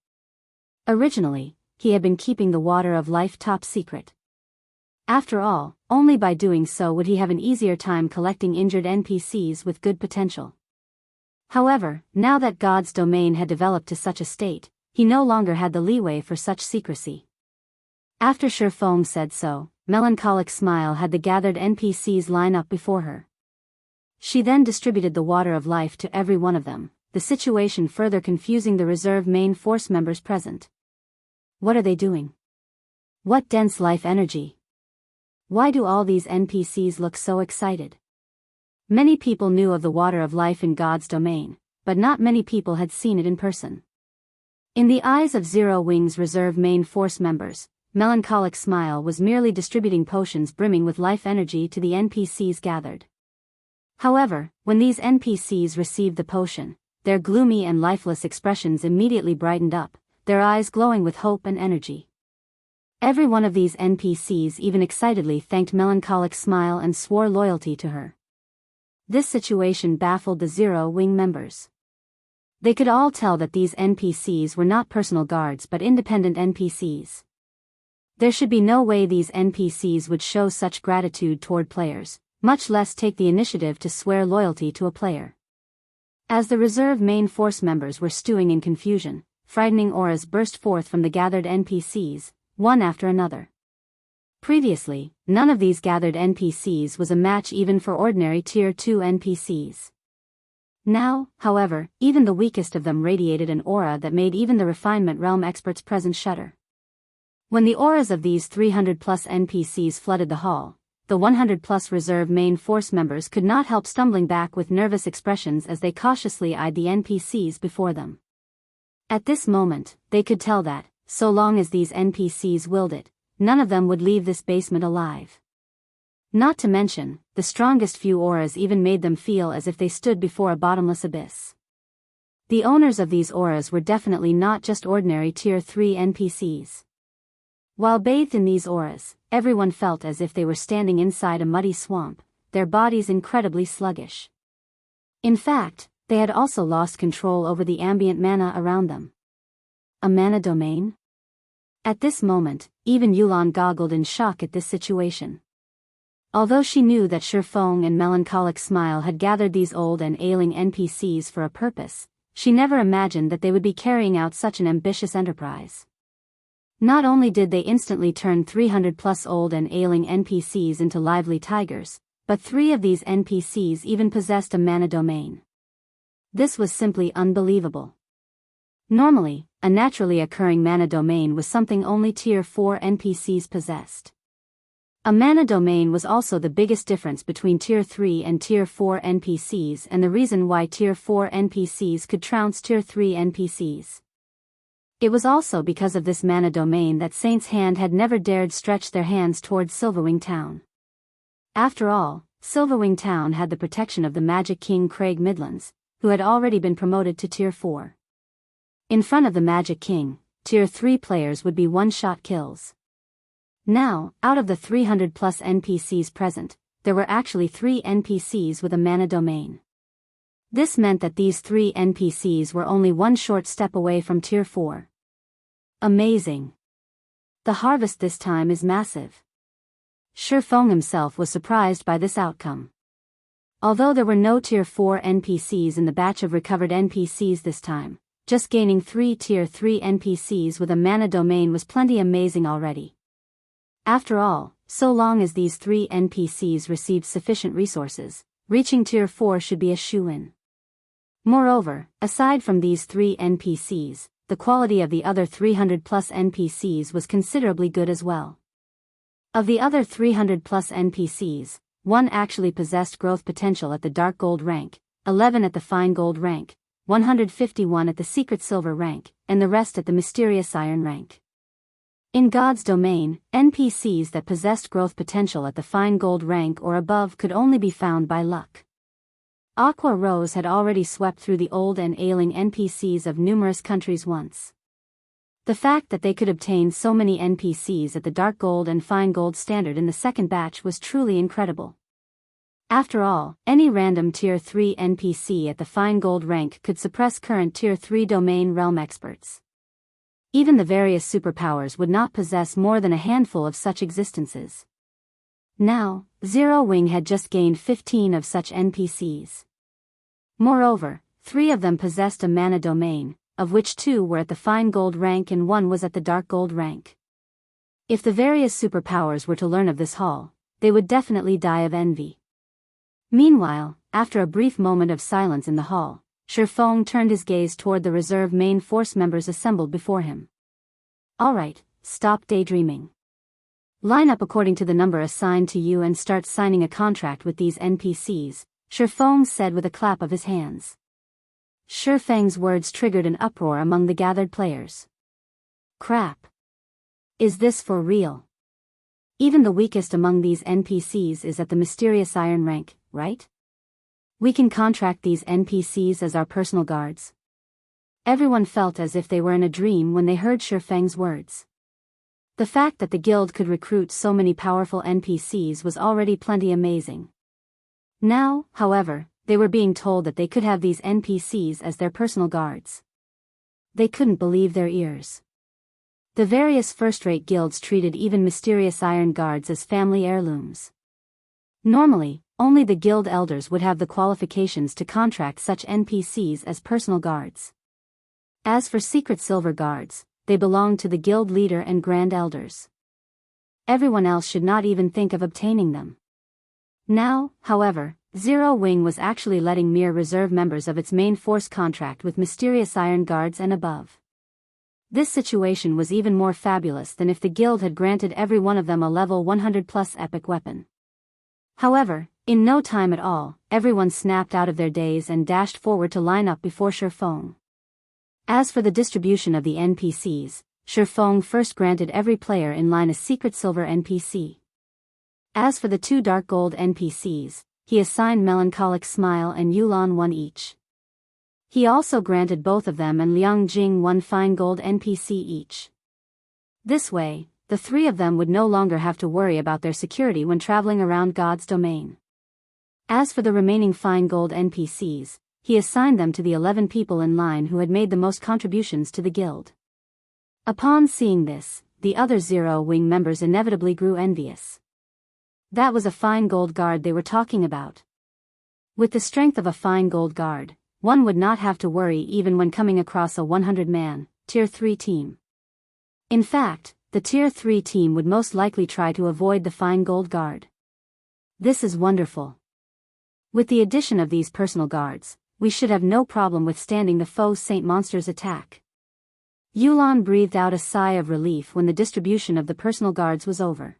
Originally, he had been keeping the water of life top secret. After all, only by doing so would he have an easier time collecting injured NPCs with good potential. However, now that God's domain had developed to such a state, he no longer had the leeway for such secrecy. After Faux said so, Melancholic Smile had the gathered NPCs line up before her. She then distributed the water of life to every one of them, the situation further confusing the reserve main force members present. What are they doing? What dense life energy? Why do all these NPCs look so excited? Many people knew of the water of life in God's domain, but not many people had seen it in person. In the eyes of Zero Wing's reserve main force members, Melancholic Smile was merely distributing potions brimming with life energy to the NPCs gathered. However, when these NPCs received the potion, their gloomy and lifeless expressions immediately brightened up, their eyes glowing with hope and energy. Every one of these NPCs even excitedly thanked Melancholic Smile and swore loyalty to her. This situation baffled the Zero Wing members. They could all tell that these NPCs were not personal guards but independent NPCs. There should be no way these NPCs would show such gratitude toward players, much less take the initiative to swear loyalty to a player. As the reserve main force members were stewing in confusion, frightening auras burst forth from the gathered NPCs, one after another. Previously, none of these gathered NPCs was a match even for ordinary Tier 2 NPCs. Now, however, even the weakest of them radiated an aura that made even the refinement realm experts present shudder. When the auras of these 300-plus NPCs flooded the hall, the 100-plus reserve main force members could not help stumbling back with nervous expressions as they cautiously eyed the NPCs before them. At this moment, they could tell that, so long as these NPCs willed it, none of them would leave this basement alive. Not to mention, the strongest few auras even made them feel as if they stood before a bottomless abyss. The owners of these auras were definitely not just ordinary Tier 3 NPCs. While bathed in these auras, everyone felt as if they were standing inside a muddy swamp, their bodies incredibly sluggish. In fact, they had also lost control over the ambient mana around them. A mana domain? At this moment, even Yulon goggled in shock at this situation. Although she knew that Faux and Melancholic Smile had gathered these old and ailing NPCs for a purpose, she never imagined that they would be carrying out such an ambitious enterprise. Not only did they instantly turn 300+ old and ailing NPCs into lively tigers, but 3 of these NPCs even possessed a mana domain. This was simply unbelievable. Normally, a naturally occurring mana domain was something only Tier 4 NPCs possessed. A mana domain was also the biggest difference between Tier 3 and Tier 4 NPCs and the reason why Tier 4 NPCs could trounce Tier 3 NPCs. It was also because of this mana domain that Saint's Hand had never dared stretch their hands towards Silverwing Town. After all, Silverwing Town had the protection of the Magic King Craig Midlands, who had already been promoted to Tier 4. In front of the Magic King, Tier 3 players would be one-shot kills. Now, out of the 300+ NPCs present, there were actually 3 NPCs with a mana domain. This meant that these 3 NPCs were only one short step away from Tier 4. Amazing. The harvest this time is massive. Faux himself was surprised by this outcome. Although there were no Tier 4 NPCs in the batch of recovered NPCs this time, just gaining 3 Tier 3 NPCs with a mana domain was plenty amazing already. After all, so long as these 3 NPCs received sufficient resources, reaching Tier 4 should be a shoo-in. Moreover, aside from these 3 NPCs, the quality of the other 300+ NPCs was considerably good as well. Of the other 300+ NPCs, 1 actually possessed growth potential at the Dark Gold rank, 11 at the Fine Gold rank, 151 at the Secret Silver rank, and the rest at the Mysterious Iron rank. In God's domain, NPCs that possessed growth potential at the Fine Gold rank or above could only be found by luck. Aqua Rose had already swept through the old and ailing NPCs of numerous countries once. The fact that they could obtain so many NPCs at the Dark Gold and Fine Gold standard in the second batch was truly incredible. After all, any random Tier 3 NPC at the Fine Gold rank could suppress current Tier 3 domain realm experts. Even the various superpowers would not possess more than a handful of such existences. Now, Zero Wing had just gained 15 of such NPCs. Moreover, 3 of them possessed a mana domain, of which 2 were at the Fine Gold rank and 1 was at the Dark Gold rank. If the various superpowers were to learn of this haul, they would definitely die of envy. Meanwhile, after a brief moment of silence in the hall, Faux turned his gaze toward the reserve main force members assembled before him. Alright, stop daydreaming. Line up according to the number assigned to you and start signing a contract with these NPCs, Faux said with a clap of his hands. Feng's words triggered an uproar among the gathered players. Crap. Is this for real? Even the weakest among these NPCs is at the Mysterious Iron rank, right? We can contract these NPCs as our personal guards. Everyone felt as if they were in a dream when they heard Feng's words. The fact that the guild could recruit so many powerful NPCs was already plenty amazing. Now, however, they were being told that they could have these NPCs as their personal guards. They couldn't believe their ears. The various first-rate guilds treated even Mysterious Iron guards as family heirlooms. Normally, only the guild elders would have the qualifications to contract such NPCs as personal guards. As for Secret Silver guards, they belonged to the guild leader and grand elders. Everyone else should not even think of obtaining them. Now, however, Zero Wing was actually letting mere reserve members of its main force contract with Mysterious Iron guards and above. This situation was even more fabulous than if the guild had granted every one of them a level 100+ epic weapon. However, in no time at all, everyone snapped out of their daze and dashed forward to line up before Faux. As for the distribution of the NPCs, Faux first granted every player in line a Secret Silver NPC. As for the 2 Dark Gold NPCs, he assigned Melancholic Smile and Yulan 1 each. He also granted both of them and Liang Jing 1 Fine Gold NPC each. This way, the 3 of them would no longer have to worry about their security when traveling around God's domain. As for the remaining Fine Gold NPCs, he assigned them to the 11 people in line who had made the most contributions to the guild. Upon seeing this, the other Zero Wing members inevitably grew envious. That was a fine gold guard they were talking about. With the strength of a fine gold guard, one would not have to worry even when coming across a 100-man, Tier 3 team. In fact, the Tier 3 team would most likely try to avoid the fine gold guard. This is wonderful. With the addition of these personal guards, we should have no problem withstanding the Faux Saint monster's attack. Yulan breathed out a sigh of relief when the distribution of the personal guards was over.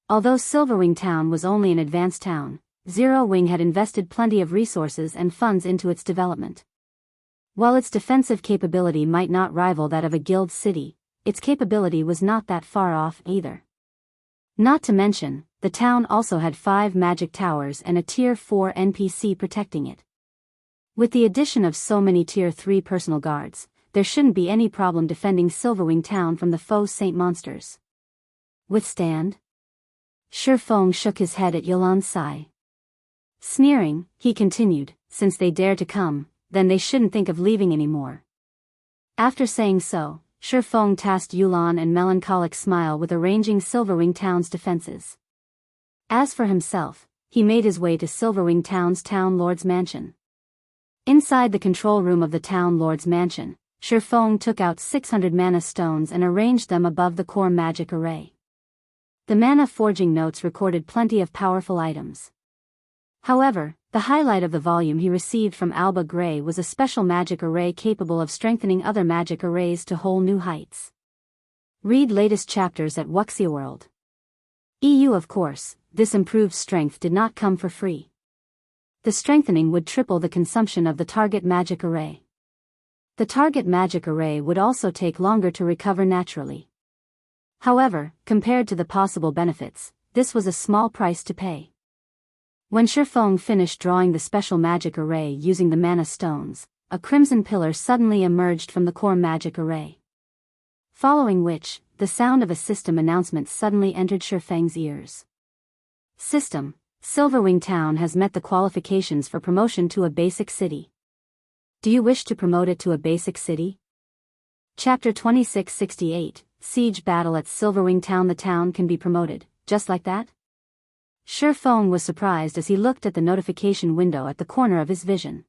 Although Silverwing Town was only an advanced town, Zero Wing had invested plenty of resources and funds into its development. While its defensive capability might not rival that of a guild city, its capability was not that far off either. Not to mention, the town also had 5 magic towers and a Tier 4 NPC protecting it. With the addition of so many Tier 3 personal guards, there shouldn't be any problem defending Silverwing Town from the Faux Saint monsters. Withstand? Fong shook his head at Yulan's sigh. Sneering, he continued, since they dare to come, then they shouldn't think of leaving anymore. After saying so, Fong tasked Yulan and Melancholic Smile with arranging Silverwing Town's defenses. As for himself, he made his way to Silverwing Town's Town Lord's mansion. Inside the control room of the Town Lord's mansion, Fong took out 600 mana stones and arranged them above the core magic array. The mana forging notes recorded plenty of powerful items. However, the highlight of the volume he received from Alba Grey was a special magic array capable of strengthening other magic arrays to whole new heights. Read latest chapters at Wuxia World. EU. Of course, this improved strength did not come for free. The strengthening would triple the consumption of the target magic array. The target magic array would also take longer to recover naturally. However, compared to the possible benefits, this was a small price to pay. When Fong finished drawing the special magic array using the mana stones, a crimson pillar suddenly emerged from the core magic array. Following which, the sound of a system announcement suddenly entered Feng's ears. System: Silverwing Town has met the qualifications for promotion to a basic city. Do you wish to promote it to a basic city? Chapter 2668, Siege Battle at Silverwing Town. The town can be promoted, just like that? Feng was surprised as he looked at the notification window at the corner of his vision.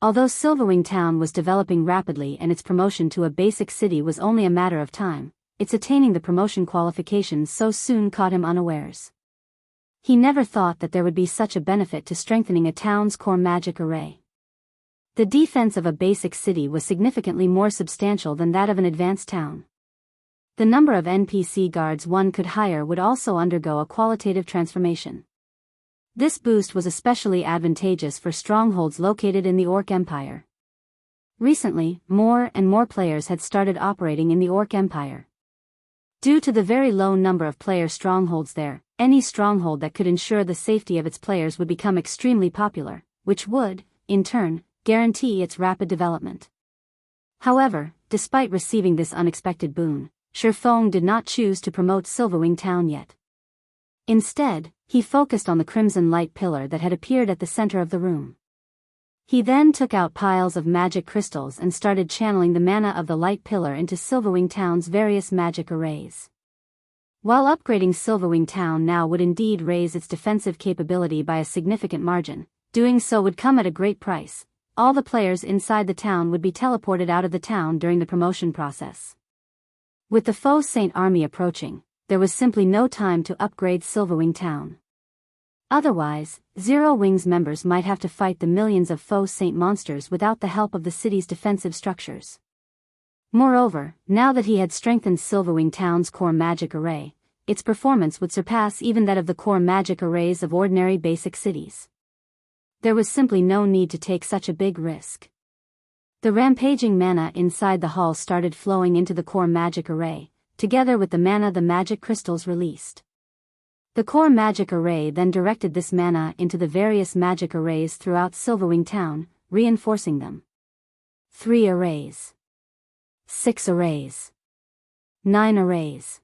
Although Silverwing Town was developing rapidly and its promotion to a basic city was only a matter of time, its attaining the promotion qualifications so soon caught him unawares. He never thought that there would be such a benefit to strengthening a town's core magic array. The defense of a basic city was significantly more substantial than that of an advanced town. The number of NPC guards one could hire would also undergo a qualitative transformation. This boost was especially advantageous for strongholds located in the Orc Empire. Recently, more and more players had started operating in the Orc Empire. Due to the very low number of player strongholds there, any stronghold that could ensure the safety of its players would become extremely popular, which would, in turn, guarantee its rapid development. However, despite receiving this unexpected boon, Feng did not choose to promote Silverwing Town yet. Instead, he focused on the crimson light pillar that had appeared at the center of the room. He then took out piles of magic crystals and started channeling the mana of the light pillar into Silverwing Town's various magic arrays. While upgrading Silverwing Town now would indeed raise its defensive capability by a significant margin, doing so would come at a great price. All the players inside the town would be teleported out of the town during the promotion process. With the Faux Saint army approaching, there was simply no time to upgrade Silverwing Town. Otherwise, Zero Wing's members might have to fight the millions of Faux Saint monsters without the help of the city's defensive structures. Moreover, now that he had strengthened Silverwing Town's core magic array, its performance would surpass even that of the core magic arrays of ordinary basic cities. There was simply no need to take such a big risk. The rampaging mana inside the hall started flowing into the core magic array, together with the mana the magic crystals released. The core magic array then directed this mana into the various magic arrays throughout Silverwing Town, reinforcing them. 3 arrays. 6 arrays. 9 arrays.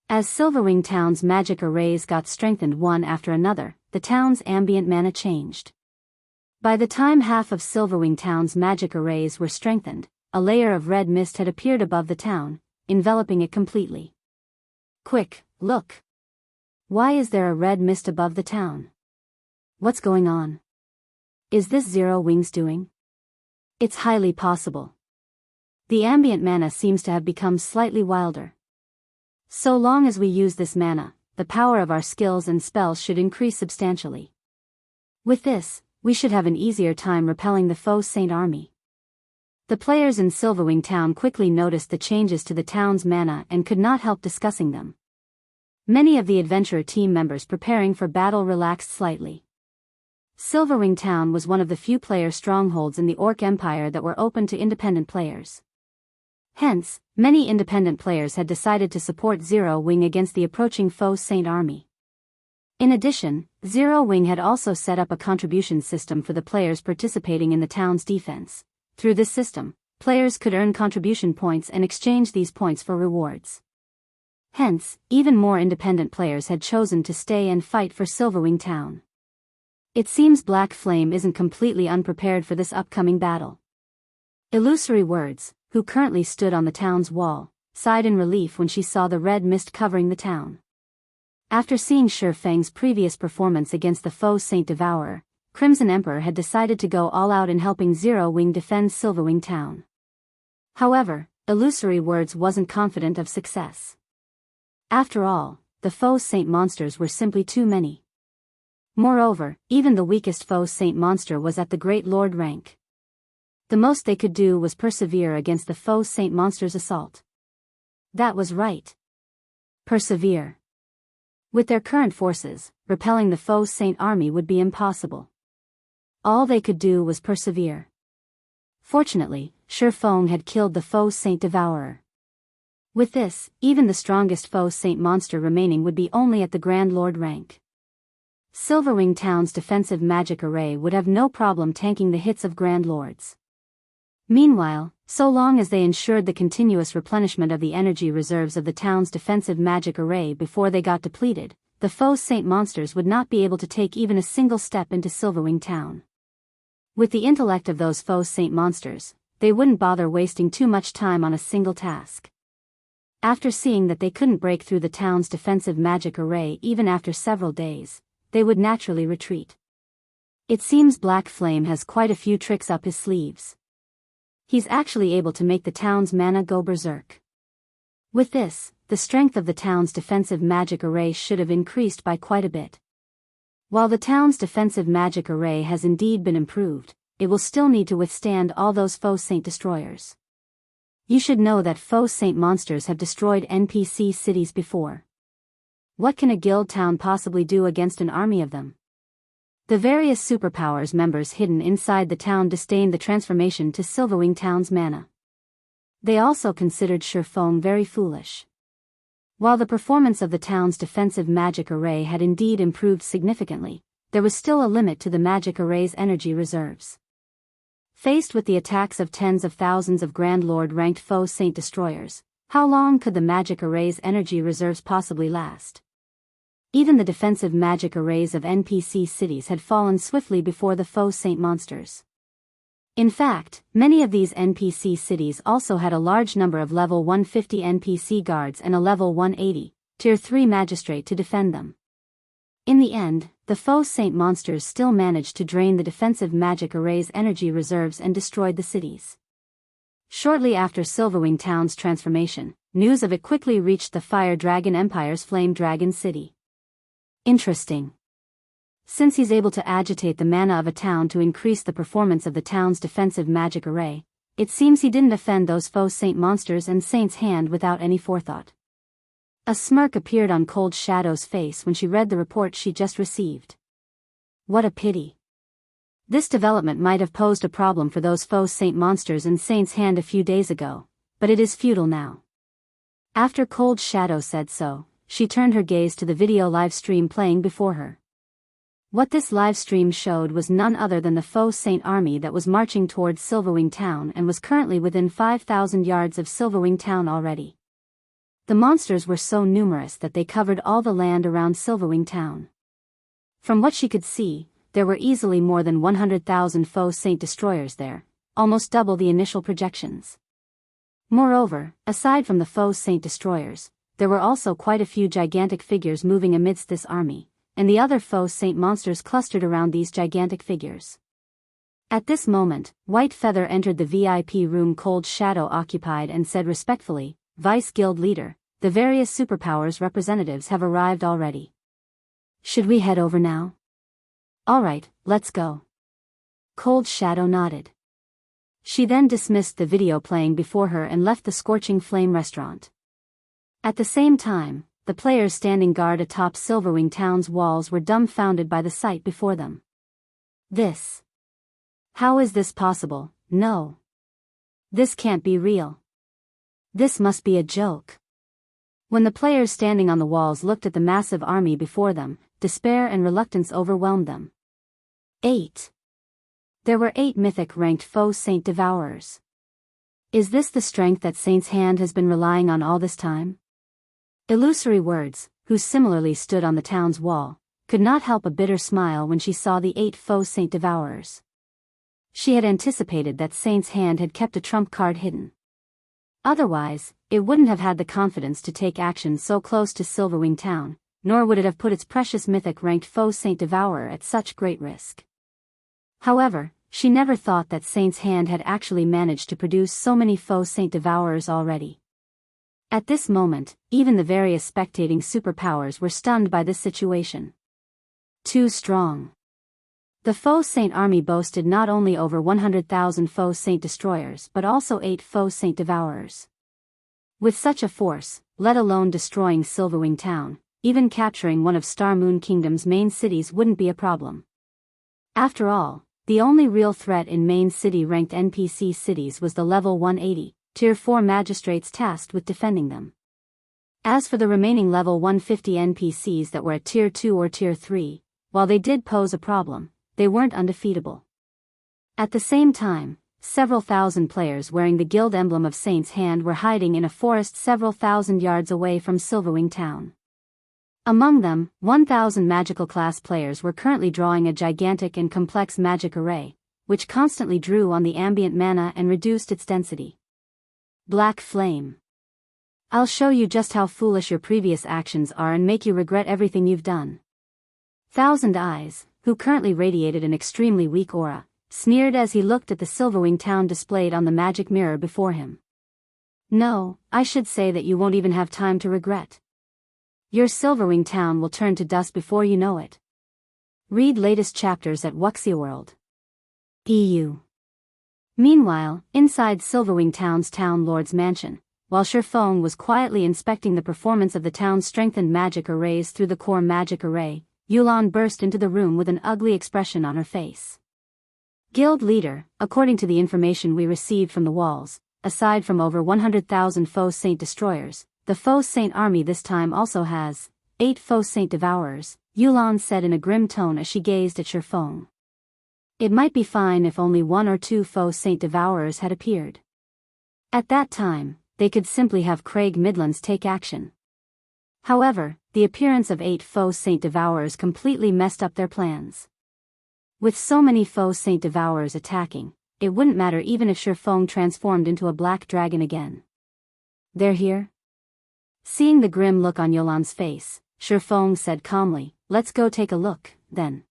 As Silverwing Town's magic arrays got strengthened one after another, the town's ambient mana changed. By the time half of Silverwing Town's magic arrays were strengthened, a layer of red mist had appeared above the town, enveloping it completely. Quick, look! Why is there a red mist above the town? What's going on? Is this Zero Wing's doing? It's highly possible. The ambient mana seems to have become slightly wilder. So long as we use this mana, the power of our skills and spells should increase substantially. With this, we should have an easier time repelling the Faux Saint army. The players in Silverwing Town quickly noticed the changes to the town's mana and could not help discussing them. Many of the adventurer team members preparing for battle relaxed slightly. Silverwing Town was one of the few player strongholds in the Orc Empire that were open to independent players. Hence, many independent players had decided to support Zero Wing against the approaching Faux Saint army. In addition, Zero Wing had also set up a contribution system for the players participating in the town's defense. Through this system, players could earn contribution points and exchange these points for rewards. Hence, even more independent players had chosen to stay and fight for Silverwing Town. It seems Black Flame isn't completely unprepared for this upcoming battle. Illusory Words, who currently stood on the town's wall, sighed in relief when she saw the red mist covering the town. After seeing Shi Feng's previous performance against the Faux Saint Devourer, Crimson Emperor had decided to go all out in helping Zero Wing defend Silverwing Town. However, Illusory Words wasn't confident of success. After all, the Faux Saint monsters were simply too many. Moreover, even the weakest Faux Saint monster was at the Great Lord rank. The most they could do was persevere against the Faux Saint monster's assault. That was right. Persevere. With their current forces, repelling the Faux Saint army would be impossible. All they could do was persevere. Fortunately, Shi Feng had killed the Faux Saint Devourer. With this, even the strongest Faux Saint monster remaining would be only at the Grand Lord rank. Silverwing Town's defensive magic array would have no problem tanking the hits of Grand Lords. Meanwhile, so long as they ensured the continuous replenishment of the energy reserves of the town's defensive magic array before they got depleted, the Faux Saint monsters would not be able to take even a single step into Silverwing Town. With the intellect of those Faux Saint monsters, they wouldn't bother wasting too much time on a single task. After seeing that they couldn't break through the town's defensive magic array even after several days, they would naturally retreat. It seems Black Flame has quite a few tricks up his sleeves. He's actually able to make the town's mana go berserk. With this, the strength of the town's defensive magic array should have increased by quite a bit. While the town's defensive magic array has indeed been improved, it will still need to withstand all those Faux Saint destroyers. You should know that Faux Saint monsters have destroyed NPC cities before. What can a guild town possibly do against an army of them? The various superpowers members hidden inside the town disdained the transformation to Silverwing Town's mana. They also considered Shi Feng very foolish. While the performance of the town's defensive magic array had indeed improved significantly, there was still a limit to the magic array's energy reserves. Faced with the attacks of tens of thousands of Grand Lord-ranked Faux Saint destroyers, how long could the magic array's energy reserves possibly last? Even the defensive magic arrays of NPC cities had fallen swiftly before the Faux Saint monsters. In fact, many of these NPC cities also had a large number of level 150 NPC guards and a level 180, tier 3 magistrate to defend them. In the end, the Faux Saint monsters still managed to drain the defensive magic array's energy reserves and destroyed the cities. Shortly after Silverwing Town's transformation, news of it quickly reached the Fire Dragon Empire's Flame Dragon City. Interesting. Since he's able to agitate the mana of a town to increase the performance of the town's defensive magic array, it seems he didn't offend those Faux Saint monsters and Saint's Hand without any forethought. A smirk appeared on Cold Shadow's face when she read the report she just received. What a pity. This development might have posed a problem for those Faux Saint monsters and Saint's Hand a few days ago, but it is futile now. After Cold Shadow said so, she turned her gaze to the video live stream playing before her. What this live stream showed was none other than the Faux Saint army that was marching towards Silverwing Town and was currently within 5,000 yards of Silverwing Town already. The monsters were so numerous that they covered all the land around Silverwing Town. From what she could see, there were easily more than 100,000 Faux Saint destroyers there, almost double the initial projections. Moreover, aside from the Faux Saint destroyers, there were also quite a few gigantic figures moving amidst this army, and the other Faux Saint monsters clustered around these gigantic figures. At this moment, White Feather entered the VIP room Cold Shadow occupied and said respectfully, "Vice Guild Leader, the various superpowers representatives have arrived already. Should we head over now?" "Alright, let's go." Cold Shadow nodded. She then dismissed the video playing before her and left the Scorching Flame restaurant. At the same time, the players standing guard atop Silverwing Town's walls were dumbfounded by the sight before them. How is this possible? No. This can't be real. This must be a joke. When the players standing on the walls looked at the massive army before them, despair and reluctance overwhelmed them. 8. There were 8 mythic-ranked Faux Saint Devourers. Is this the strength that Saint's hand has been relying on all this time? Illusory Words, who similarly stood on the town's wall, could not help a bitter smile when she saw the 8 Faux Saint Devourers. She had anticipated that Saint's hand had kept a trump card hidden. Otherwise, it wouldn't have had the confidence to take action so close to Silverwing Town, nor would it have put its precious mythic-ranked Faux Saint Devourer at such great risk. However, she never thought that Saint's hand had actually managed to produce so many Faux Saint Devourers already. At this moment, even the various spectating superpowers were stunned by this situation. Too strong. The Faux Saint army boasted not only over 100,000 Faux Saint destroyers but also 8 Faux Saint Devourers. With such a force, let alone destroying Silverwing Town, even capturing one of Star Moon Kingdom's main cities wouldn't be a problem. After all, the only real threat in main city-ranked NPC cities was the level 180, Tier 4 magistrates tasked with defending them. As for the remaining level 150 NPCs that were at Tier 2 or Tier 3, while they did pose a problem, they weren't undefeatable. At the same time, several thousand players wearing the guild emblem of Saint's Hand were hiding in a forest several thousand yards away from Silverwing Town. Among them, 1,000 magical class players were currently drawing a gigantic and complex magic array, which constantly drew on the ambient mana and reduced its density. Black Flame. I'll show you just how foolish your previous actions are and make you regret everything you've done. Thousand Eyes, who currently radiated an extremely weak aura, sneered as he looked at the Silverwing Town displayed on the magic mirror before him. No, I should say that you won't even have time to regret. Your Silverwing Town will turn to dust before you know it. Read latest chapters at Wuxia EU. Meanwhile, inside Silverwing Town's Town Lord's mansion, while Fong was quietly inspecting the performance of the town's strengthened magic arrays through the core magic array, Yulan burst into the room with an ugly expression on her face. Guild Leader, according to the information we received from the walls, aside from over 100,000 Faux Saint destroyers, the Faux Saint army this time also has 8 Faux Saint Devourers, Yulan said in a grim tone as she gazed at Fong. It might be fine if only 1 or 2 Faux Saint Devourers had appeared. At that time, they could simply have Craig Midlands take action. However, the appearance of 8 Faux Saint Devourers completely messed up their plans. With so many Faux Saint Devourers attacking, it wouldn't matter even if Fong transformed into a black dragon again. They're here? Seeing the grim look on Yolan's face, Fong said calmly, "Let's go take a look, then."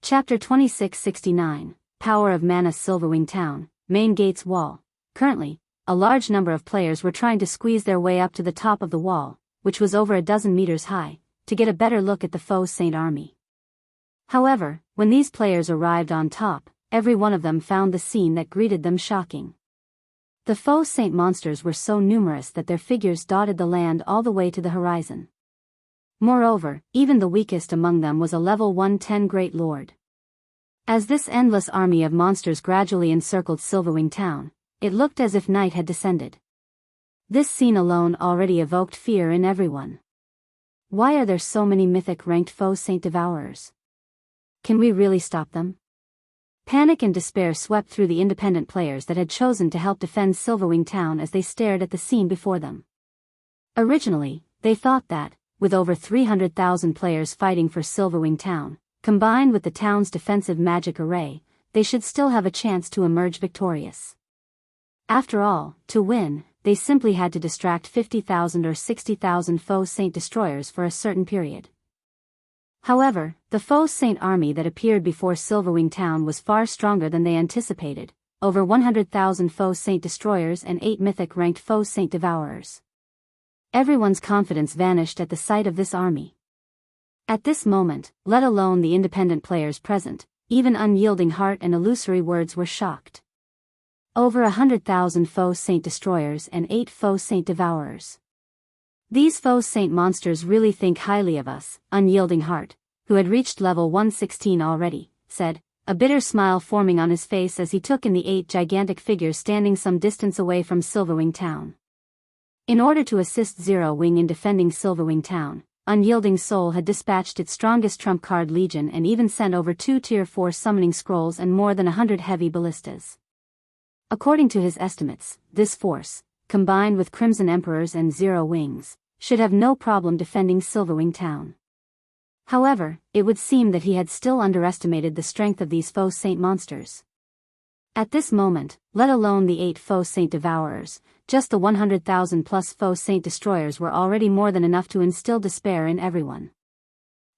Chapter 2669, Power of Mana. Silverwing Town, Main Gates Wall. Currently, a large number of players were trying to squeeze their way up to the top of the wall, which was over a dozen meters high, to get a better look at the Faux Saint army. However, when these players arrived on top, every one of them found the scene that greeted them shocking. The Faux Saint monsters were so numerous that their figures dotted the land all the way to the horizon. Moreover, even the weakest among them was a level 110 Great Lord. As this endless army of monsters gradually encircled Silverwing Town, it looked as if night had descended. This scene alone already evoked fear in everyone. Why are there so many mythic-ranked Faux Saint Devourers? Can we really stop them? Panic and despair swept through the independent players that had chosen to help defend Silverwing Town as they stared at the scene before them. Originally, they thought that, with over 300,000 players fighting for Silverwing Town, combined with the town's defensive magic array, they should still have a chance to emerge victorious. After all, to win, they simply had to distract 50,000 or 60,000 Faux Saint destroyers for a certain period. However, the Faux Saint army that appeared before Silverwing Town was far stronger than they anticipated, over 100,000 Faux Saint destroyers and 8 mythic-ranked Faux Saint devourers. Everyone's confidence vanished at the sight of this army. At this moment, let alone the independent players present, even Unyielding Heart and Illusory Words were shocked. Over 100,000 Faux Saint destroyers and 8 Faux Saint devourers. These Faux Saint monsters really think highly of us, Unyielding Heart, who had reached level 116 already, said, a bitter smile forming on his face as he took in the 8 gigantic figures standing some distance away from Silverwing Town. In order to assist Zero Wing in defending Silverwing Town, Unyielding Soul had dispatched its strongest trump card legion and even sent over 2 tier 4 summoning scrolls and more than 100 heavy ballistas. According to his estimates, this force, combined with Crimson Emperors and Zero Wings, should have no problem defending Silverwing Town. However, it would seem that he had still underestimated the strength of these Faux Saint monsters. At this moment, let alone the 8 Faux Saint devourers, just the 100,000 plus Faux Saint destroyers were already more than enough to instill despair in everyone.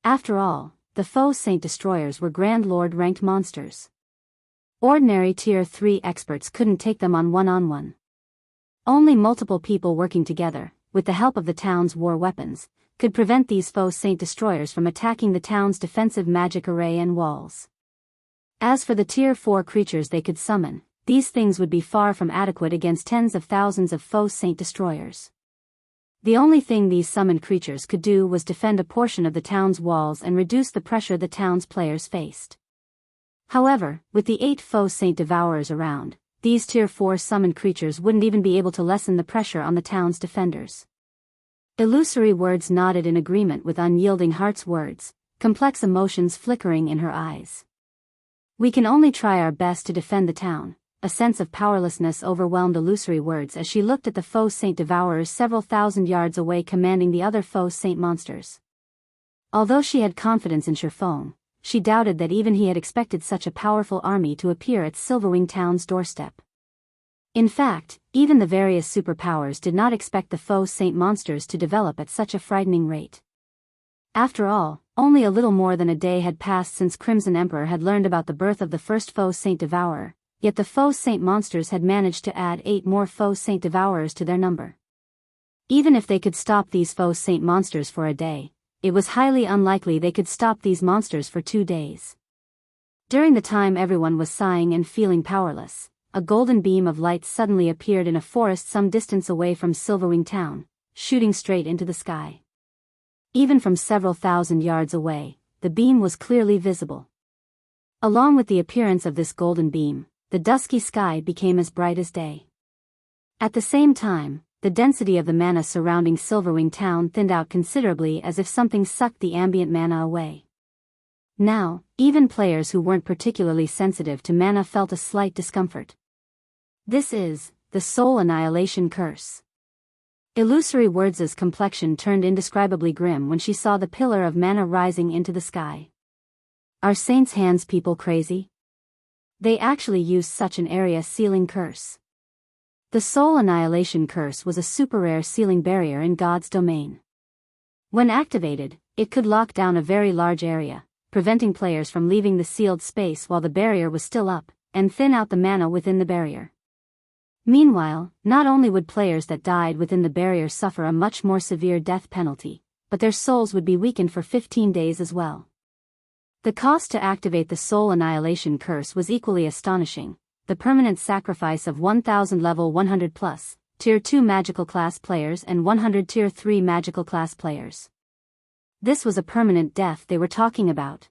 After all, the Faux Saint destroyers were Grand Lord ranked monsters. Ordinary tier 3 experts couldn't take them on one-on-one. Only multiple people working together, with the help of the town's war weapons, could prevent these Faux Saint destroyers from attacking the town's defensive magic array and walls. As for the tier 4 creatures they could summon, these things would be far from adequate against tens of thousands of Faux Saint destroyers. The only thing these summoned creatures could do was defend a portion of the town's walls and reduce the pressure the town's players faced. However, with the 8 Faux Saint devourers around, these tier 4 summoned creatures wouldn't even be able to lessen the pressure on the town's defenders. Illusory Words nodded in agreement with Unyielding Heart's words, complex emotions flickering in her eyes. We can only try our best to defend the town. A sense of powerlessness overwhelmed Illusory Words as she looked at the Faux Saint devourers several thousand yards away commanding the other Faux Saint monsters. Although she had confidence in Faux, she doubted that even he had expected such a powerful army to appear at Silverwing Town's doorstep. In fact, even the various superpowers did not expect the Faux Saint monsters to develop at such a frightening rate. After all, only a little more than a day had passed since Crimson Emperor had learned about the birth of the first Faux Saint Devourer, yet the Faux Saint monsters had managed to add 8 more Faux Saint Devourers to their number. Even if they could stop these Faux Saint monsters for a day, it was highly unlikely they could stop these monsters for 2 days. During the time everyone was sighing and feeling powerless, a golden beam of light suddenly appeared in a forest some distance away from Silverwing Town, shooting straight into the sky. Even from several thousand yards away, the beam was clearly visible. Along with the appearance of this golden beam, the dusky sky became as bright as day. At the same time, the density of the mana surrounding Silverwing Town thinned out considerably as if something sucked the ambient mana away. Now, even players who weren't particularly sensitive to mana felt a slight discomfort. This is the Soul Annihilation Curse. Illusory Words' complexion turned indescribably grim when she saw the pillar of mana rising into the sky. Are Saint's Hands people crazy? They actually used such an area sealing curse. The Soul Annihilation Curse was a super rare sealing barrier in God's domain. When activated, it could lock down a very large area, preventing players from leaving the sealed space while the barrier was still up, and thin out the mana within the barrier. Meanwhile, not only would players that died within the barrier suffer a much more severe death penalty, but their souls would be weakened for 15 days as well. The cost to activate the Soul Annihilation Curse was equally astonishing, the permanent sacrifice of 1000 level 100 plus, tier 2 magical class players and 100 tier 3 magical class players. This was a permanent death they were talking about.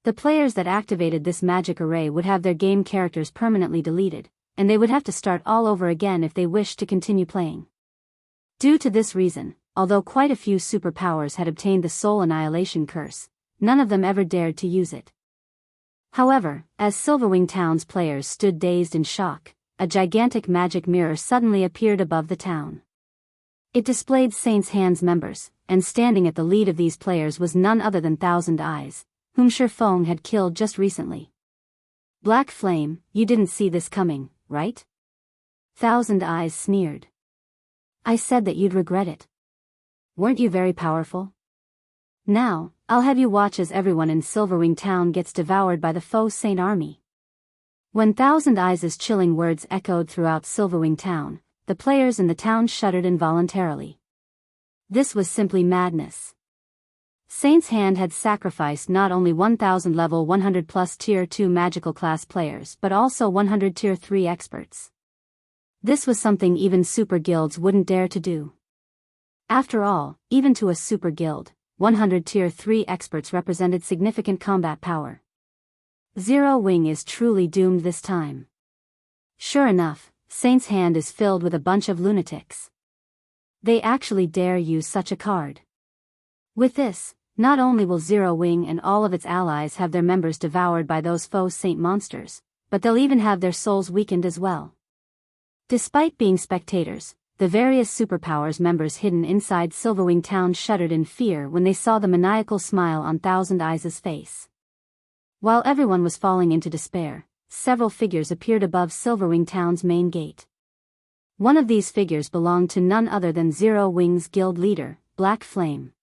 The players that activated this magic array would have their game characters permanently deleted, and they would have to start all over again if they wished to continue playing. Due to this reason, although quite a few superpowers had obtained the Soul Annihilation Curse, none of them ever dared to use it. However, as Silverwing Town's players stood dazed in shock, a gigantic magic mirror suddenly appeared above the town. It displayed Saint's Hands members, and standing at the lead of these players was none other than Thousand Eyes, whom Faux had killed just recently. Black Flame, you didn't see this coming, right? Thousand Eyes sneered. I said that you'd regret it. Weren't you very powerful? Now, I'll have you watch as everyone in Silverwing Town gets devoured by the Faux Saint army. When Thousand Eyes' chilling words echoed throughout Silverwing Town, the players in the town shuddered involuntarily. This was simply madness. Saint's Hand had sacrificed not only 1,000 level 100 plus tier 2 magical class players but also 100 tier 3 experts. This was something even super guilds wouldn't dare to do. After all, even to a super guild, 100 tier 3 experts represented significant combat power. Zero Wing is truly doomed this time. Sure enough, Saint's Hand is filled with a bunch of lunatics. They actually dare use such a card. With this, not only will Zero Wing and all of its allies have their members devoured by those Faux Saint monsters, but they'll even have their souls weakened as well. Despite being spectators, the various superpowers members hidden inside Silverwing Town shuddered in fear when they saw the maniacal smile on Thousand Eyes' face. While everyone was falling into despair, several figures appeared above Silverwing Town's main gate. One of these figures belonged to none other than Zero Wing's guild leader, Black Flame.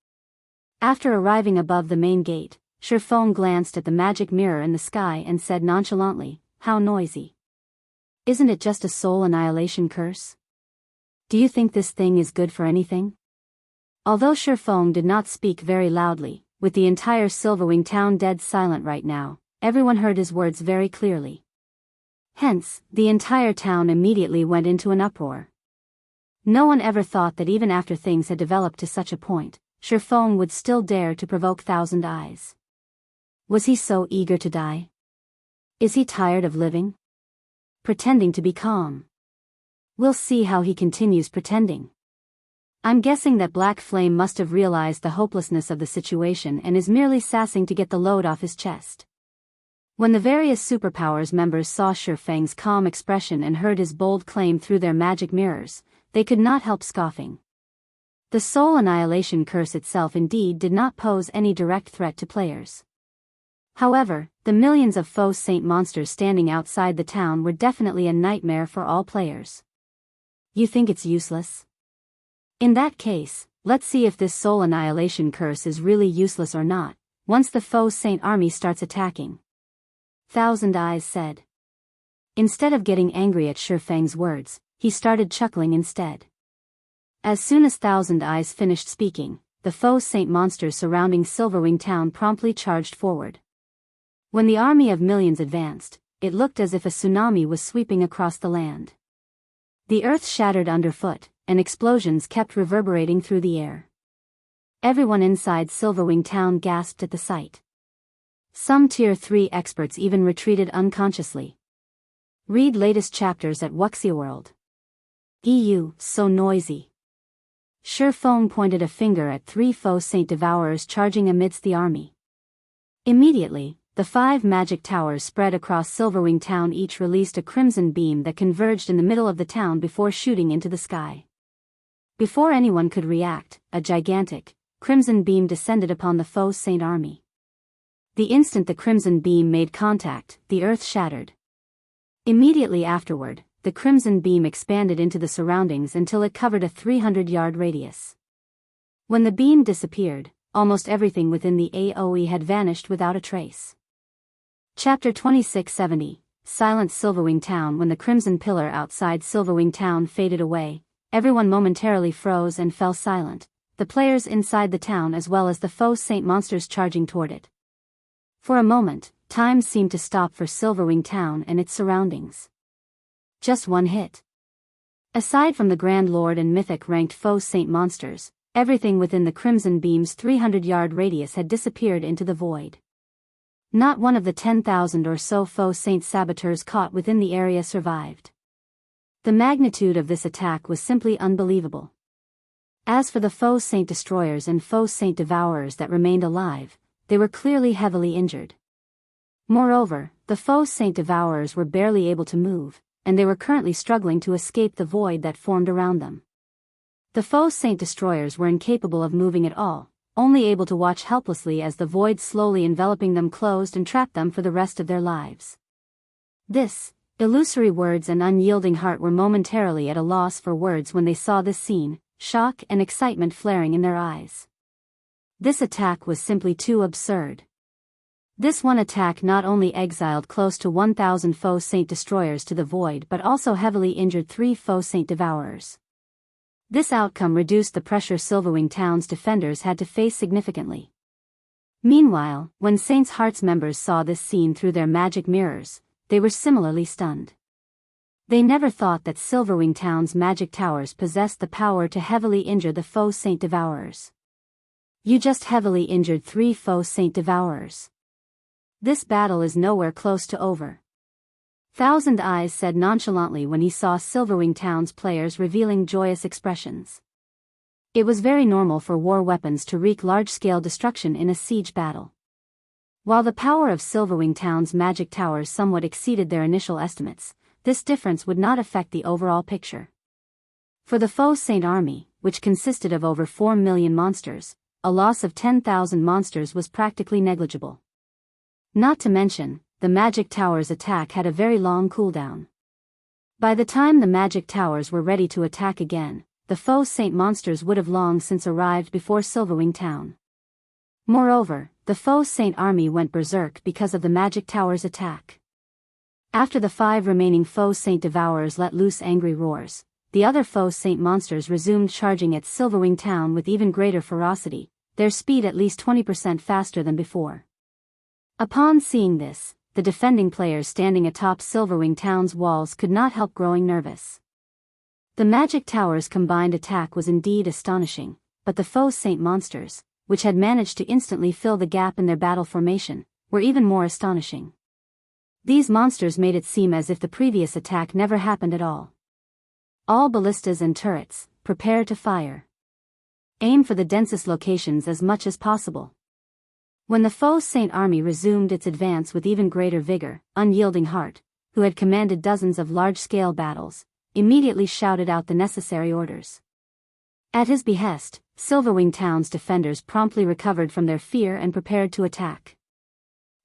After arriving above the main gate, Faux glanced at the magic mirror in the sky and said nonchalantly, "How noisy. Isn't it just a soul annihilation curse? Do you think this thing is good for anything?" Although Faux did not speak very loudly, with the entire Silverwing Town dead silent right now, everyone heard his words very clearly. Hence, the entire town immediately went into an uproar. No one ever thought that even after things had developed to such a point, Faux would still dare to provoke Thousand Eyes. Was he so eager to die? Is he tired of living? Pretending to be calm. We'll see how he continues pretending. I'm guessing that Black Flame must have realized the hopelessness of the situation and is merely sassing to get the load off his chest. When the various superpowers members saw Feng's calm expression and heard his bold claim through their magic mirrors, they could not help scoffing. The soul annihilation curse itself indeed did not pose any direct threat to players. However, the millions of Faux Saint monsters standing outside the town were definitely a nightmare for all players. You think it's useless? In that case, let's see if this soul annihilation curse is really useless or not, once the Faux Saint army starts attacking. Thousand Eyes said. Instead of getting angry at Feng's words, he started chuckling instead. As soon as Thousand Eyes finished speaking, the Faux Saint monsters surrounding Silverwing Town promptly charged forward. When the army of millions advanced, it looked as if a tsunami was sweeping across the land. The earth shattered underfoot, and explosions kept reverberating through the air. Everyone inside Silverwing Town gasped at the sight. Some Tier 3 experts even retreated unconsciously. Read latest chapters at Wuxia EU, so noisy. Feng pointed a finger at 3 Faux Saint Devourers charging amidst the army. Immediately, the 5 magic towers spread across Silverwing Town each released a crimson beam that converged in the middle of the town before shooting into the sky. Before anyone could react, a gigantic, crimson beam descended upon the Faux Saint army. The instant the crimson beam made contact, the earth shattered. Immediately afterward, the crimson beam expanded into the surroundings until it covered a 300-yard radius. When the beam disappeared, almost everything within the AoE had vanished without a trace. Chapter 2670, Silent Silverwing Town. When the crimson pillar outside Silverwing Town faded away, everyone momentarily froze and fell silent, the players inside the town as well as the Faux Saint monsters charging toward it. For a moment, time seemed to stop for Silverwing Town and its surroundings. Just one hit. Aside from the Grand Lord and Mythic-ranked Faux Saint monsters, everything within the Crimson Beam's 300-yard radius had disappeared into the void. Not one of the 10,000 or so Faux Saint saboteurs caught within the area survived. The magnitude of this attack was simply unbelievable. As for the Faux Saint destroyers and Faux Saint devourers that remained alive, they were clearly heavily injured. Moreover, the Faux Saint devourers were barely able to move, and they were currently struggling to escape the void that formed around them. The Faux Saint destroyers were incapable of moving at all, only able to watch helplessly as the void slowly enveloping them closed and trapped them for the rest of their lives. This, Illusory Words and Unyielding Heart were momentarily at a loss for words when they saw this scene, shock and excitement flaring in their eyes. This attack was simply too absurd. This one attack not only exiled close to 1,000 Faux Saint Destroyers to the void but also heavily injured 3 Faux Saint Devourers. This outcome reduced the pressure Silverwing Town's defenders had to face significantly. Meanwhile, when Saint's Heart's members saw this scene through their magic mirrors, they were similarly stunned. They never thought that Silverwing Town's magic towers possessed the power to heavily injure the Faux Saint Devourers. You just heavily injured 3 Faux Saint Devourers. This battle is nowhere close to over. Thousand Eyes said nonchalantly when he saw Silverwing Town's players revealing joyous expressions. It was very normal for war weapons to wreak large-scale destruction in a siege battle. While the power of Silverwing Town's magic towers somewhat exceeded their initial estimates, this difference would not affect the overall picture. For the Faux Saint army, which consisted of over 4 million monsters, a loss of 10,000 monsters was practically negligible. Not to mention, the magic tower's attack had a very long cooldown. By the time the magic towers were ready to attack again, the Faux Saint monsters would have long since arrived before Silverwing Town. Moreover, the Faux Saint army went berserk because of the magic tower's attack. After the 5 remaining Faux Saint Devourers let loose angry roars, the other Faux Saint monsters resumed charging at Silverwing Town with even greater ferocity, their speed at least 20% faster than before. Upon seeing this, the defending players standing atop Silverwing Town's walls could not help growing nervous. The magic tower's combined attack was indeed astonishing, but the Faux Saint monsters, which had managed to instantly fill the gap in their battle formation, were even more astonishing. These monsters made it seem as if the previous attack never happened at all. All ballistas and turrets, prepare to fire. Aim for the densest locations as much as possible. When the Faux Saint army resumed its advance with even greater vigor, Unyielding Heart, who had commanded dozens of large-scale battles, immediately shouted out the necessary orders. At his behest, Silverwing Town's defenders promptly recovered from their fear and prepared to attack.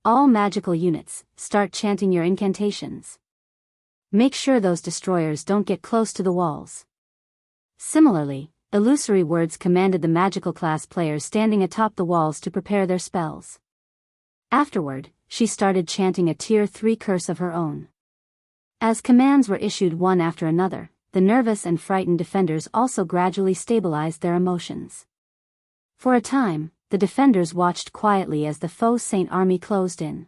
All magical units, start chanting your incantations. Make sure those destroyers don't get close to the walls. Similarly, Illusory Words commanded the magical class players standing atop the walls to prepare their spells. Afterward, she started chanting a Tier 3 curse of her own. As commands were issued one after another, the nervous and frightened defenders also gradually stabilized their emotions. For a time, the defenders watched quietly as the Faux Saint army closed in.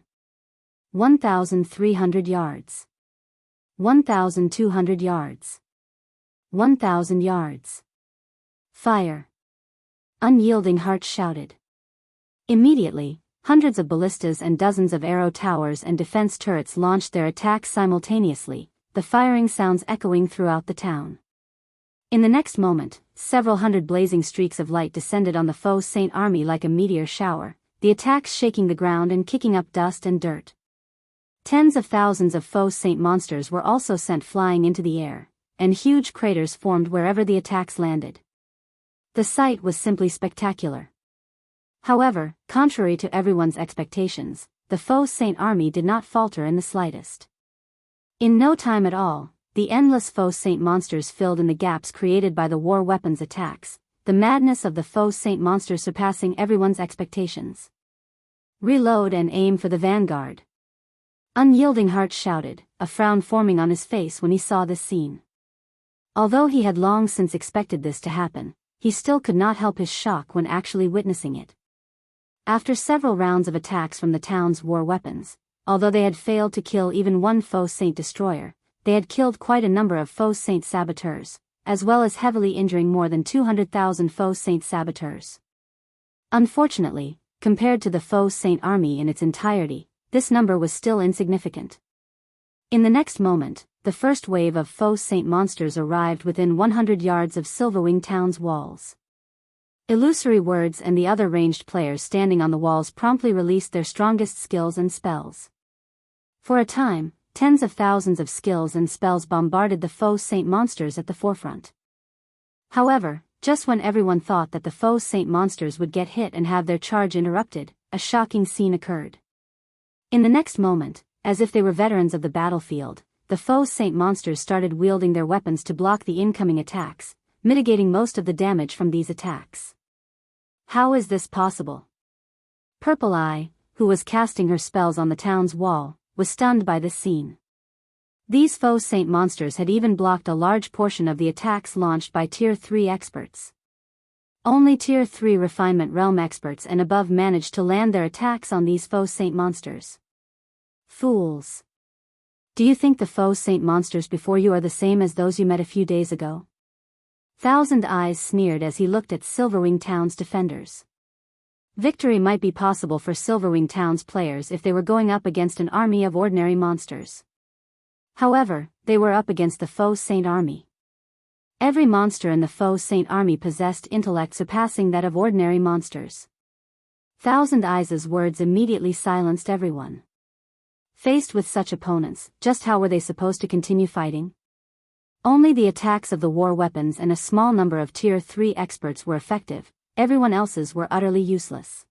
1,300 yards. 1,200 yards. 1,000 yards. Fire! Unyielding Heart shouted. Immediately, hundreds of ballistas and dozens of arrow towers and defense turrets launched their attacks simultaneously, the firing sounds echoing throughout the town. In the next moment, several hundred blazing streaks of light descended on the Faux Saint army like a meteor shower, the attacks shaking the ground and kicking up dust and dirt. Tens of thousands of Faux Saint monsters were also sent flying into the air, and huge craters formed wherever the attacks landed. The sight was simply spectacular. However, contrary to everyone's expectations, the Faux Saint army did not falter in the slightest. In no time at all, the endless Faux Saint monsters filled in the gaps created by the war weapons attacks, the madness of the Faux Saint monsters surpassing everyone's expectations. Reload and aim for the vanguard. Unyielding Heart shouted, a frown forming on his face when he saw this scene. Although he had long since expected this to happen, he still could not help his shock when actually witnessing it. After several rounds of attacks from the town's war weapons, although they had failed to kill even one Faux Saint destroyer, they had killed quite a number of Faux Saint saboteurs, as well as heavily injuring more than 200,000 Faux Saint saboteurs. Unfortunately, compared to the Faux Saint army in its entirety, this number was still insignificant. In the next moment, the first wave of Faux Saint monsters arrived within 100 yards of Silverwing Town's walls. Illusory Words and the other ranged players standing on the walls promptly released their strongest skills and spells. For a time, tens of thousands of skills and spells bombarded the Faux Saint monsters at the forefront. However, just when everyone thought that the Faux Saint monsters would get hit and have their charge interrupted, a shocking scene occurred. In the next moment, as if they were veterans of the battlefield, the Faux Saint monsters started wielding their weapons to block the incoming attacks, mitigating most of the damage from these attacks. How is this possible? Purple Eye, who was casting her spells on the town's wall, was stunned by this scene. These Faux Saint monsters had even blocked a large portion of the attacks launched by Tier 3 experts. Only Tier 3 Refinement Realm experts and above managed to land their attacks on these Faux Saint monsters. Fools! Do you think the Faux Saint monsters before you are the same as those you met a few days ago? Thousand Eyes sneered as he looked at Silverwing Town's defenders. Victory might be possible for Silverwing Town's players if they were going up against an army of ordinary monsters. However, they were up against the Faux Saint army. Every monster in the Faux Saint army possessed intellect surpassing that of ordinary monsters. Thousand Eyes' words immediately silenced everyone. Faced with such opponents, just how were they supposed to continue fighting? Only the attacks of the war weapons and a small number of Tier 3 experts were effective, everyone else's were utterly useless.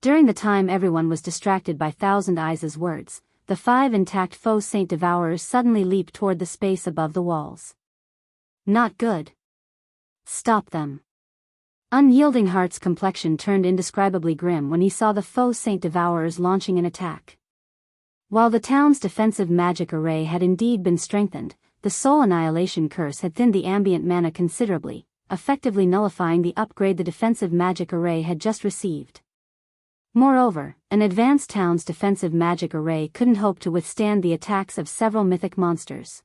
During the time everyone was distracted by Thousand Eyes' words, the 5 intact Faux Saint Devourers suddenly leaped toward the space above the walls. Not good. Stop them. Unyielding Heart's complexion turned indescribably grim when he saw the Faux Saint Devourers launching an attack. While the town's defensive magic array had indeed been strengthened, the Soul Annihilation Curse had thinned the ambient mana considerably, effectively nullifying the upgrade the defensive magic array had just received. Moreover, an advanced town's defensive magic array couldn't hope to withstand the attacks of several mythic monsters.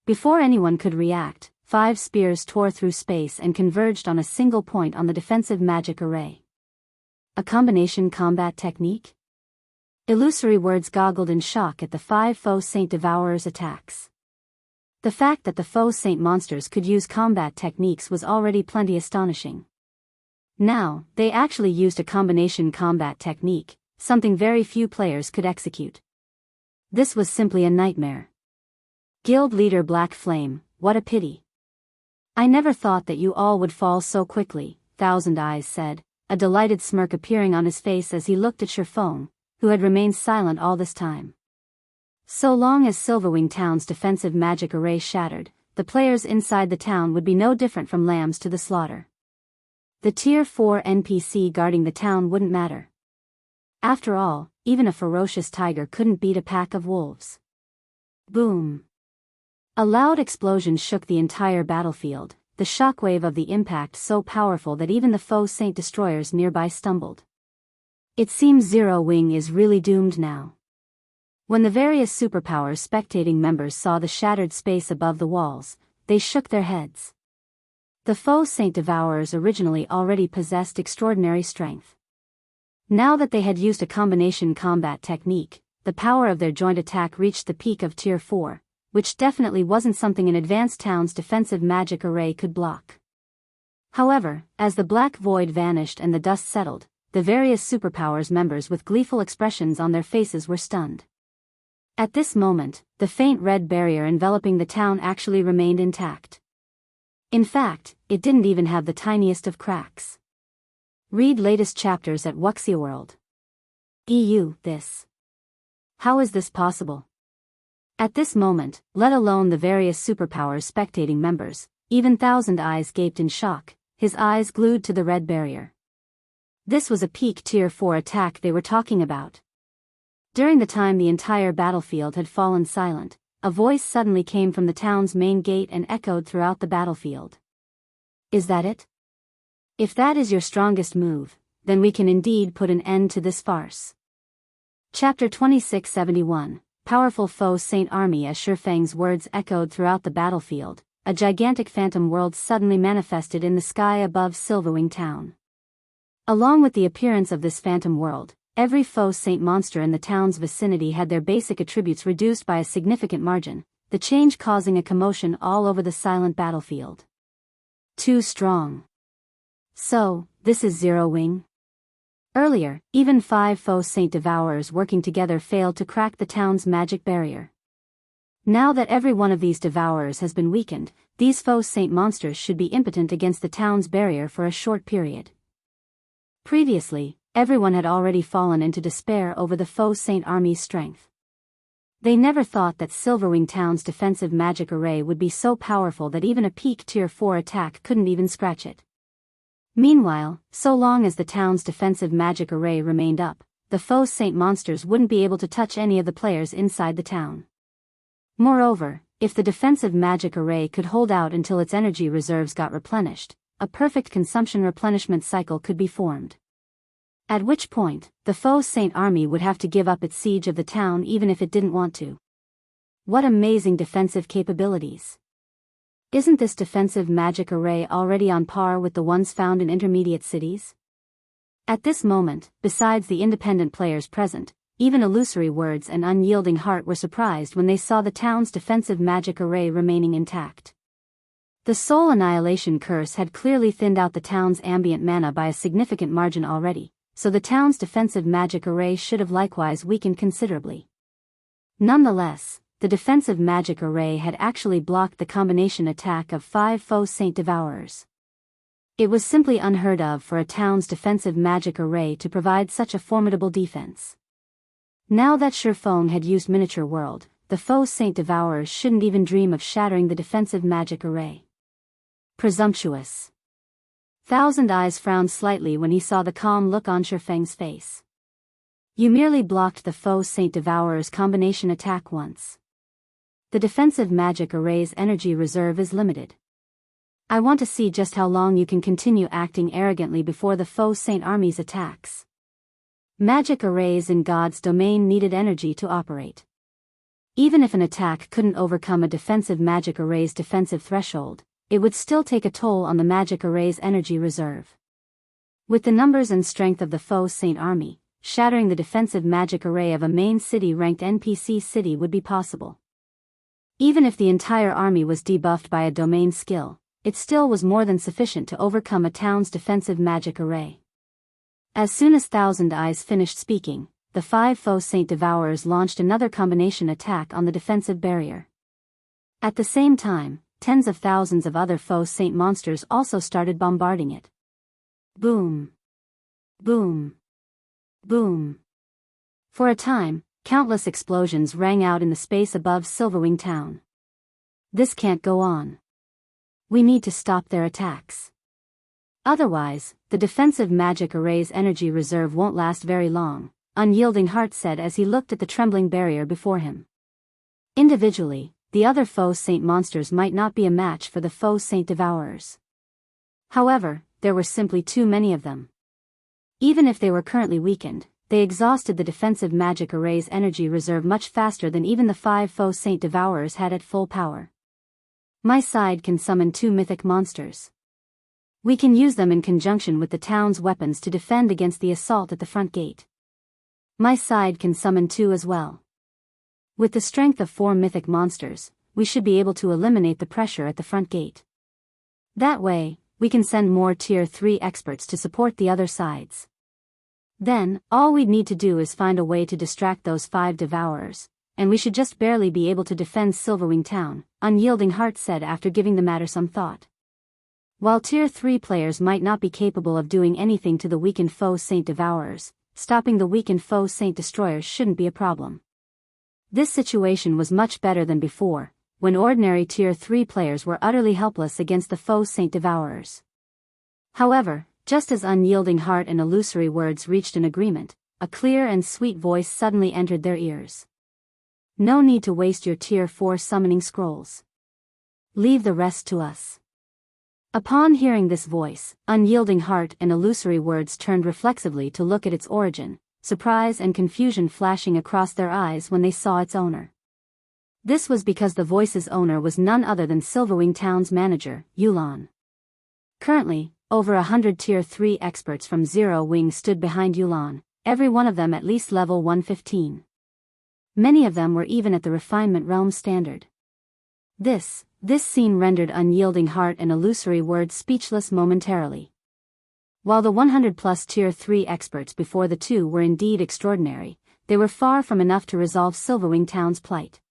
Before anyone could react, 5 spears tore through space and converged on a single point on the defensive magic array. A combination combat technique? Illusory words goggled in shock at the 5 Faux Saint Devourers' attacks. The fact that the Faux Saint monsters could use combat techniques was already plenty astonishing. Now, they actually used a combination combat technique, something very few players could execute. This was simply a nightmare. Guild Leader Black Flame, what a pity. I never thought that you all would fall so quickly, Thousand Eyes said, a delighted smirk appearing on his face as he looked at Sherfone, who had remained silent all this time. So long as Silverwing Town's defensive magic array shattered, the players inside the town would be no different from lambs to the slaughter. The Tier 4 NPC guarding the town wouldn't matter. After all, even a ferocious tiger couldn't beat a pack of wolves. Boom! A loud explosion shook the entire battlefield, the shockwave of the impact so powerful that even the Faux Saint destroyers nearby stumbled. It seems Zero Wing is really doomed now. When the various superpowers spectating members saw the shattered space above the walls, they shook their heads. The Faux Saint Devourers originally already possessed extraordinary strength. Now that they had used a combination combat technique, the power of their joint attack reached the peak of Tier 4, which definitely wasn't something an advanced town's defensive magic array could block. However, as the black void vanished and the dust settled, the various superpowers members with gleeful expressions on their faces were stunned. At this moment, the faint red barrier enveloping the town actually remained intact. In fact, it didn't even have the tiniest of cracks. Read latest chapters at Wuxia EU. This. How is this possible? At this moment, let alone the various superpowers spectating members, even Thousand Eyes gaped in shock, his eyes glued to the red barrier. This was a peak Tier 4 attack they were talking about. During the time the entire battlefield had fallen silent, a voice suddenly came from the town's main gate and echoed throughout the battlefield. Is that it? If that is your strongest move, then we can indeed put an end to this farce. Chapter 2671, Powerful Faux Saint Army. As Shifang's words echoed throughout the battlefield, a gigantic phantom world suddenly manifested in the sky above Silverwing Town. Along with the appearance of this phantom world, every Faux Saint monster in the town's vicinity had their basic attributes reduced by a significant margin, the change causing a commotion all over the silent battlefield. Too strong. So, this is Zero Wing? Earlier, even 5 Faux Saint Devourers working together failed to crack the town's magic barrier. Now that every one of these Devourers has been weakened, these Faux Saint monsters should be impotent against the town's barrier for a short period. Previously, everyone had already fallen into despair over the Faux Saint army's strength. They never thought that Silverwing Town's defensive magic array would be so powerful that even a peak Tier 4 attack couldn't even scratch it. Meanwhile, so long as the town's defensive magic array remained up, the Faux Saint monsters wouldn't be able to touch any of the players inside the town. Moreover, if the defensive magic array could hold out until its energy reserves got replenished, a perfect consumption replenishment cycle could be formed. At which point, the Faux Saint army would have to give up its siege of the town even if it didn't want to. What amazing defensive capabilities! Isn't this defensive magic array already on par with the ones found in intermediate cities? At this moment, besides the independent players present, even Illusory Words and Unyielding Heart were surprised when they saw the town's defensive magic array remaining intact. The Soul Annihilation Curse had clearly thinned out the town's ambient mana by a significant margin already, so the town's defensive magic array should have likewise weakened considerably. Nonetheless, the defensive magic array had actually blocked the combination attack of 5 Faux Saint Devourers. It was simply unheard of for a town's defensive magic array to provide such a formidable defense. Now that Sherphone had used Miniature World, the Faux Saint Devourers shouldn't even dream of shattering the defensive magic array. Presumptuous. Thousand Eyes frowned slightly when he saw the calm look on Sherfeng's face. You merely blocked the Faux Saint Devourer's combination attack once. The defensive magic array's energy reserve is limited. I want to see just how long you can continue acting arrogantly before the Faux Saint army's attacks. Magic arrays in God's domain needed energy to operate. Even if an attack couldn't overcome a defensive magic array's defensive threshold, it would still take a toll on the magic array's energy reserve. With the numbers and strength of the Faux Saint army, shattering the defensive magic array of a main city-ranked NPC city would be possible. Even if the entire army was debuffed by a domain skill, it still was more than sufficient to overcome a town's defensive magic array. As soon as Thousand Eyes finished speaking, the 5 Faux Saint Devourers launched another combination attack on the defensive barrier. At the same time, tens of thousands of other Faux Saint monsters also started bombarding it. Boom! Boom! Boom! For a time, countless explosions rang out in the space above Silverwing Town. This can't go on. We need to stop their attacks. Otherwise, the defensive magic array's energy reserve won't last very long, Unyielding Heart said as he looked at the trembling barrier before him. Individually, the other Faux Saint monsters might not be a match for the Faux Saint Devourers. However, there were simply too many of them. Even if they were currently weakened, they exhausted the defensive magic array's energy reserve much faster than even the 5 Faux Saint Devourers had at full power. My side can summon 2 mythic monsters. We can use them in conjunction with the town's weapons to defend against the assault at the front gate. My side can summon 2 as well. With the strength of 4 mythic monsters, we should be able to eliminate the pressure at the front gate. That way, we can send more Tier 3 experts to support the other sides. Then, all we'd need to do is find a way to distract those 5 Devourers, and we should just barely be able to defend Silverwing Town, Unyielding Heart said after giving the matter some thought. While Tier 3 players might not be capable of doing anything to the weakened Faux Saint Devourers, stopping the weakened Faux Saint Destroyers shouldn't be a problem. This situation was much better than before, when ordinary Tier 3 players were utterly helpless against the Faux Saint Devourers. However, just as Unyielding Heart and Illusory Words reached an agreement, a clear and sweet voice suddenly entered their ears. No need to waste your Tier 4 summoning scrolls. Leave the rest to us. Upon hearing this voice, Unyielding Heart and Illusory Words turned reflexively to look at its origin, surprise and confusion flashing across their eyes when they saw its owner. This was because the voice's owner was none other than Silverwing Town's manager, Yulan. Currently, over 100 Tier 3 experts from Zero Wing stood behind Yulan, every one of them at least level 115. Many of them were even at the refinement realm standard. This scene rendered Unyielding Heart and Illusory Words speechless momentarily. While the 100-plus Tier 3 experts before the two were indeed extraordinary, they were far from enough to resolve Silverwing Town's plight.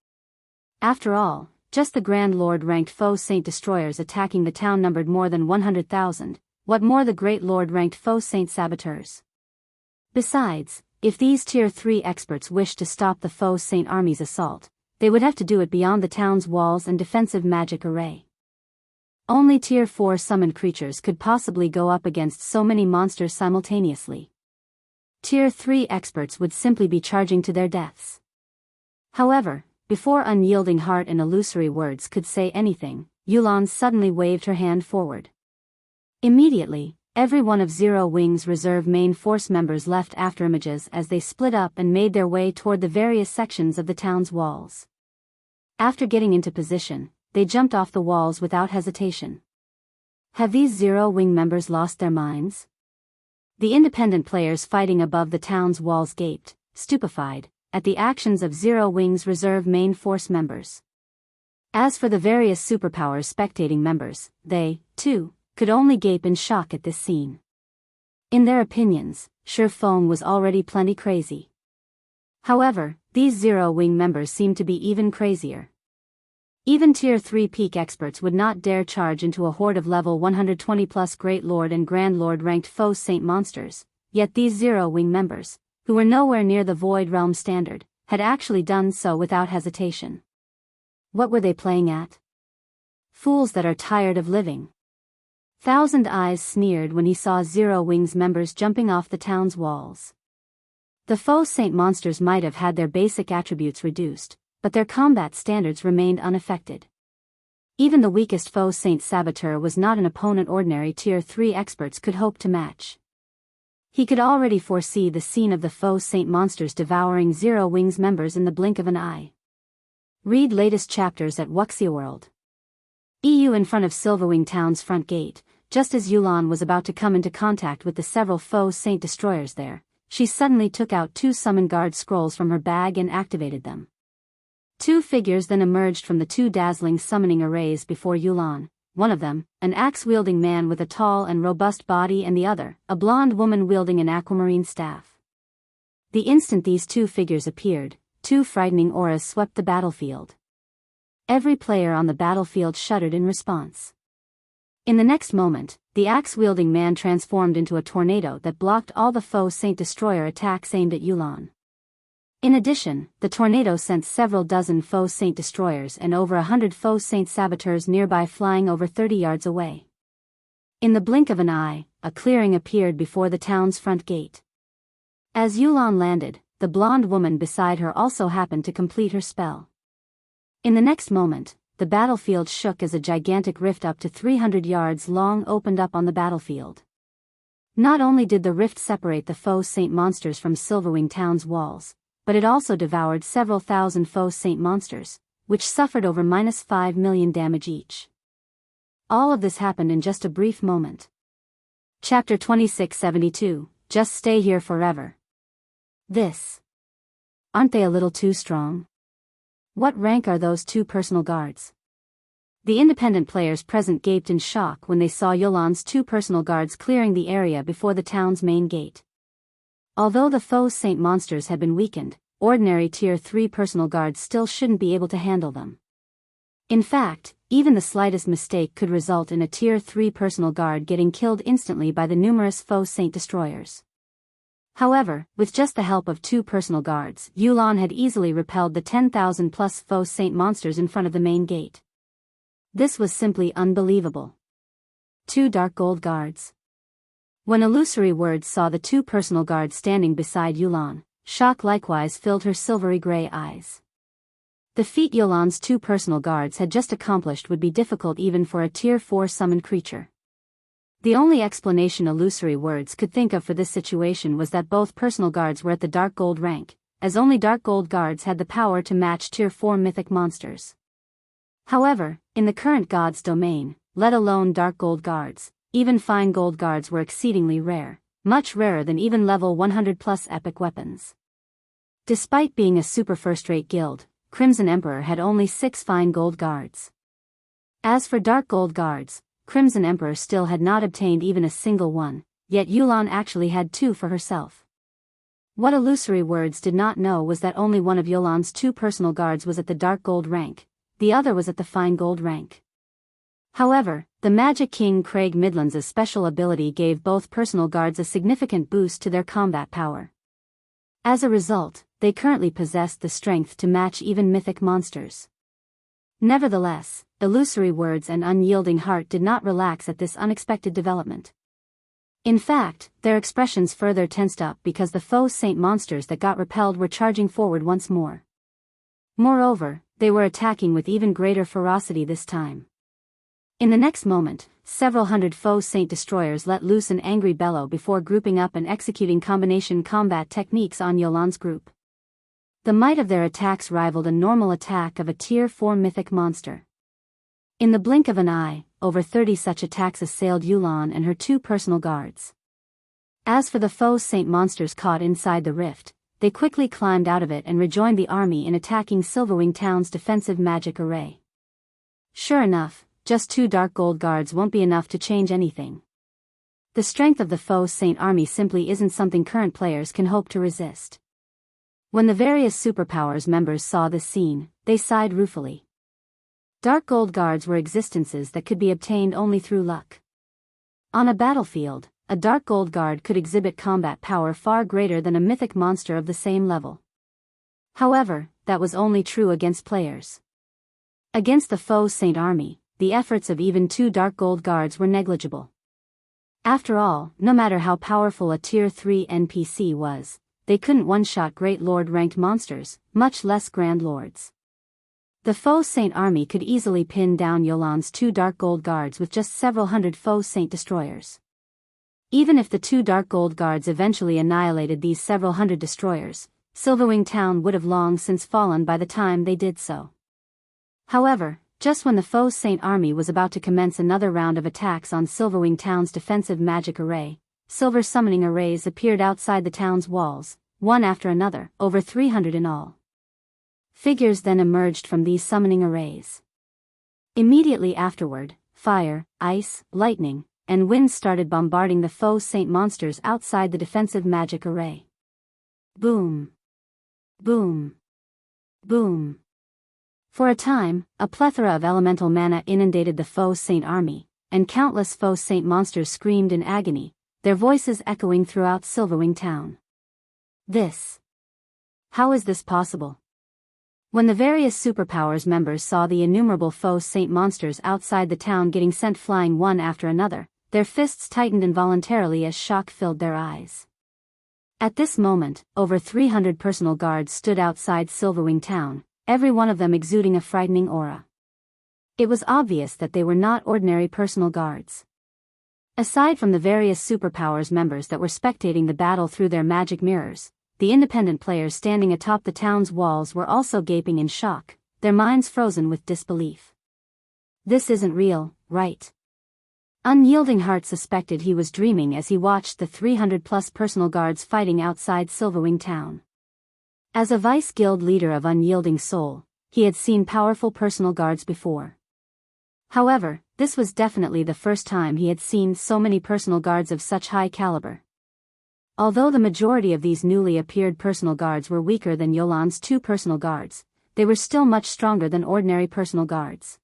After all, just the Grand Lord-ranked Faux Saint Destroyers attacking the town numbered more than 100,000, what more the Great Lord-ranked Faux Saint Saboteurs. Besides, if these Tier 3 experts wished to stop the Faux Saint army's assault, they would have to do it beyond the town's walls and defensive magic array. Only Tier 4 summoned creatures could possibly go up against so many monsters simultaneously. Tier 3 experts would simply be charging to their deaths. However, before Unyielding Heart and Illusory Words could say anything, Yulan suddenly waved her hand forward. Immediately, every one of Zero Wing's reserve main force members left afterimages as they split up and made their way toward the various sections of the town's walls. After getting into position, they jumped off the walls without hesitation. Have these Zero Wing members lost their minds? The independent players fighting above the town's walls gaped, stupefied, at the actions of Zero Wing's reserve main force members. As for the various superpowers spectating members, they, too, could only gape in shock at this scene. In their opinions, Faux was already plenty crazy. However, these Zero Wing members seemed to be even crazier. Even Tier 3 peak experts would not dare charge into a horde of level 120 plus Great Lord and Grand Lord ranked Faux Saint monsters, yet these Zero Wing members, who were nowhere near the Void Realm standard, had actually done so without hesitation. What were they playing at? Fools that are tired of living. Thousand Eyes sneered when he saw Zero Wing's members jumping off the town's walls. The Faux Saint monsters might have had their basic attributes reduced, but their combat standards remained unaffected. Even the weakest Faux Saint saboteur was not an opponent ordinary Tier 3 experts could hope to match. He could already foresee the scene of the Faux Saint monsters devouring Zero Wing's members in the blink of an eye. Read latest chapters at Wuxia EU in front of Silverwing Town's front gate, just as Yulan was about to come into contact with the several Faux Saint destroyers there, she suddenly took out 2 summon guard scrolls from her bag and activated them. 2 figures then emerged from the 2 dazzling summoning arrays before Yulan, one of them, an axe-wielding man with a tall and robust body, and the other, a blonde woman wielding an aquamarine staff. The instant these 2 figures appeared, 2 frightening auras swept the battlefield. Every player on the battlefield shuddered in response. In the next moment, the axe-wielding man transformed into a tornado that blocked all the Faux Saint destroyer attacks aimed at Yulan. In addition, the tornado sent several dozen Faux Saint destroyers and over 100 Faux Saint saboteurs nearby flying over 30 yards away. In the blink of an eye, a clearing appeared before the town's front gate. As Yulan landed, the blonde woman beside her also happened to complete her spell. In the next moment, the battlefield shook as a gigantic rift up to 300 yards long opened up on the battlefield. Not only did the rift separate the Faux Saint monsters from Silverwing Town's walls, but it also devoured several thousand Faux Saint monsters, which suffered over -5 million damage each. All of this happened in just a brief moment. Chapter 2672, Just Stay Here Forever. Aren't they a little too strong? What rank are those 2 personal guards? The independent players present gaped in shock when they saw Yulan's 2 personal guards clearing the area before the town's main gate. Although the Faux Saint monsters had been weakened, ordinary Tier 3 personal guards still shouldn't be able to handle them. In fact, even the slightest mistake could result in a Tier 3 personal guard getting killed instantly by the numerous Faux Saint destroyers. However, with just the help of 2 personal guards, Yulan had easily repelled the 10,000 plus Faux Saint monsters in front of the main gate. This was simply unbelievable. 2 dark gold guards. When Illusory Words saw the 2 personal guards standing beside Yulan, shock likewise filled her silvery gray eyes. The feat Yulan's 2 personal guards had just accomplished would be difficult even for a Tier 4 summoned creature. The only explanation Illusory Words could think of for this situation was that both personal guards were at the Dark Gold rank, as only Dark Gold guards had the power to match Tier 4 mythic monsters. However, in the current God's domain, let alone Dark Gold guards, even fine gold guards were exceedingly rare, much rarer than even level 100 plus epic weapons. Despite being a super first-rate guild, Crimson Emperor had only 6 fine gold guards. As for Dark Gold guards, Crimson Emperor still had not obtained even a single one, yet Yulan actually had 2 for herself. What Illusory Words did not know was that only one of Yulan's 2 personal guards was at the Dark Gold rank, the other was at the fine gold rank. However, the Magic King Craig Midlands' special ability gave both personal guards a significant boost to their combat power. As a result, they currently possessed the strength to match even mythic monsters. Nevertheless, illusory words and unyielding heart did not relax at this unexpected development. In fact, their expressions further tensed up because the faux saint monsters that got repelled were charging forward once more. Moreover, they were attacking with even greater ferocity this time. In the next moment, several hundred faux saint destroyers let loose an angry bellow before grouping up and executing combination combat techniques on Yolan's group. The might of their attacks rivaled a normal attack of a Tier 4 mythic monster. In the blink of an eye, over 30 such attacks assailed Yulan and her 2 personal guards. As for the faux saint monsters caught inside the rift, they quickly climbed out of it and rejoined the army in attacking Silverwing Town's defensive magic array. Sure enough, just 2 dark gold guards won't be enough to change anything. The strength of the faux saint army simply isn't something current players can hope to resist. When the various superpowers members saw this scene, they sighed ruefully. Dark gold guards were existences that could be obtained only through luck. On a battlefield, a dark gold guard could exhibit combat power far greater than a mythic monster of the same level. However, that was only true against players. Against the faux saint army, the efforts of even 2 dark gold guards were negligible. After all, no matter how powerful a Tier 3 NPC was, they couldn't one-shot Great Lord-ranked monsters, much less Grand Lords. The faux saint army could easily pin down Yolan's 2 dark gold guards with just several hundred faux saint destroyers. Even if the 2 dark gold guards eventually annihilated these several hundred destroyers, Silverwing Town would have long since fallen by the time they did so. However, just when the faux saint army was about to commence another round of attacks on Silverwing Town's defensive magic array, silver summoning arrays appeared outside the town's walls, one after another, over 300 in all. Figures then emerged from these summoning arrays. Immediately afterward, fire, ice, lightning, and wind started bombarding the faux saint monsters outside the defensive magic array. Boom. Boom. Boom. For a time, a plethora of elemental mana inundated the faux saint army, and countless faux saint monsters screamed in agony, their voices echoing throughout Silverwing Town. How is this possible? When the various superpowers members saw the innumerable faux saint monsters outside the town getting sent flying one after another, their fists tightened involuntarily as shock filled their eyes. At this moment, over 300 personal guards stood outside Silverwing Town, every one of them exuding a frightening aura. It was obvious that they were not ordinary personal guards. Aside from the various superpowers members that were spectating the battle through their magic mirrors, the independent players standing atop the town's walls were also gaping in shock, their minds frozen with disbelief. This isn't real, right? Unyielding Heart suspected he was dreaming as he watched the 300-plus personal guards fighting outside Silverwing Town. As a vice guild leader of Unyielding Soul, he had seen powerful personal guards before. However, this was definitely the first time he had seen so many personal guards of such high caliber. Although the majority of these newly appeared personal guards were weaker than Yolan's 2 personal guards, they were still much stronger than ordinary personal guards.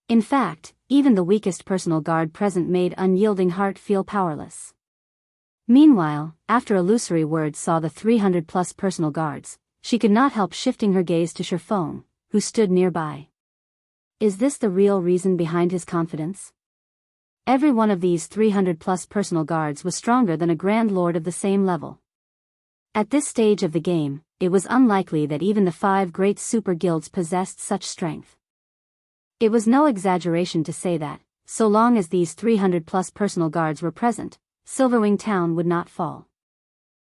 In fact, even the weakest personal guard present made Unyielding Heart feel powerless. Meanwhile, after Illusory Words saw the 300-plus personal guards, she could not help shifting her gaze to Faux, who stood nearby. Is this the real reason behind his confidence? Every one of these 300-plus personal guards was stronger than a Grand Lord of the same level. At this stage of the game, it was unlikely that even the 5 great super guilds possessed such strength. It was no exaggeration to say that, so long as these 300-plus personal guards were present, Silverwing Town would not fall.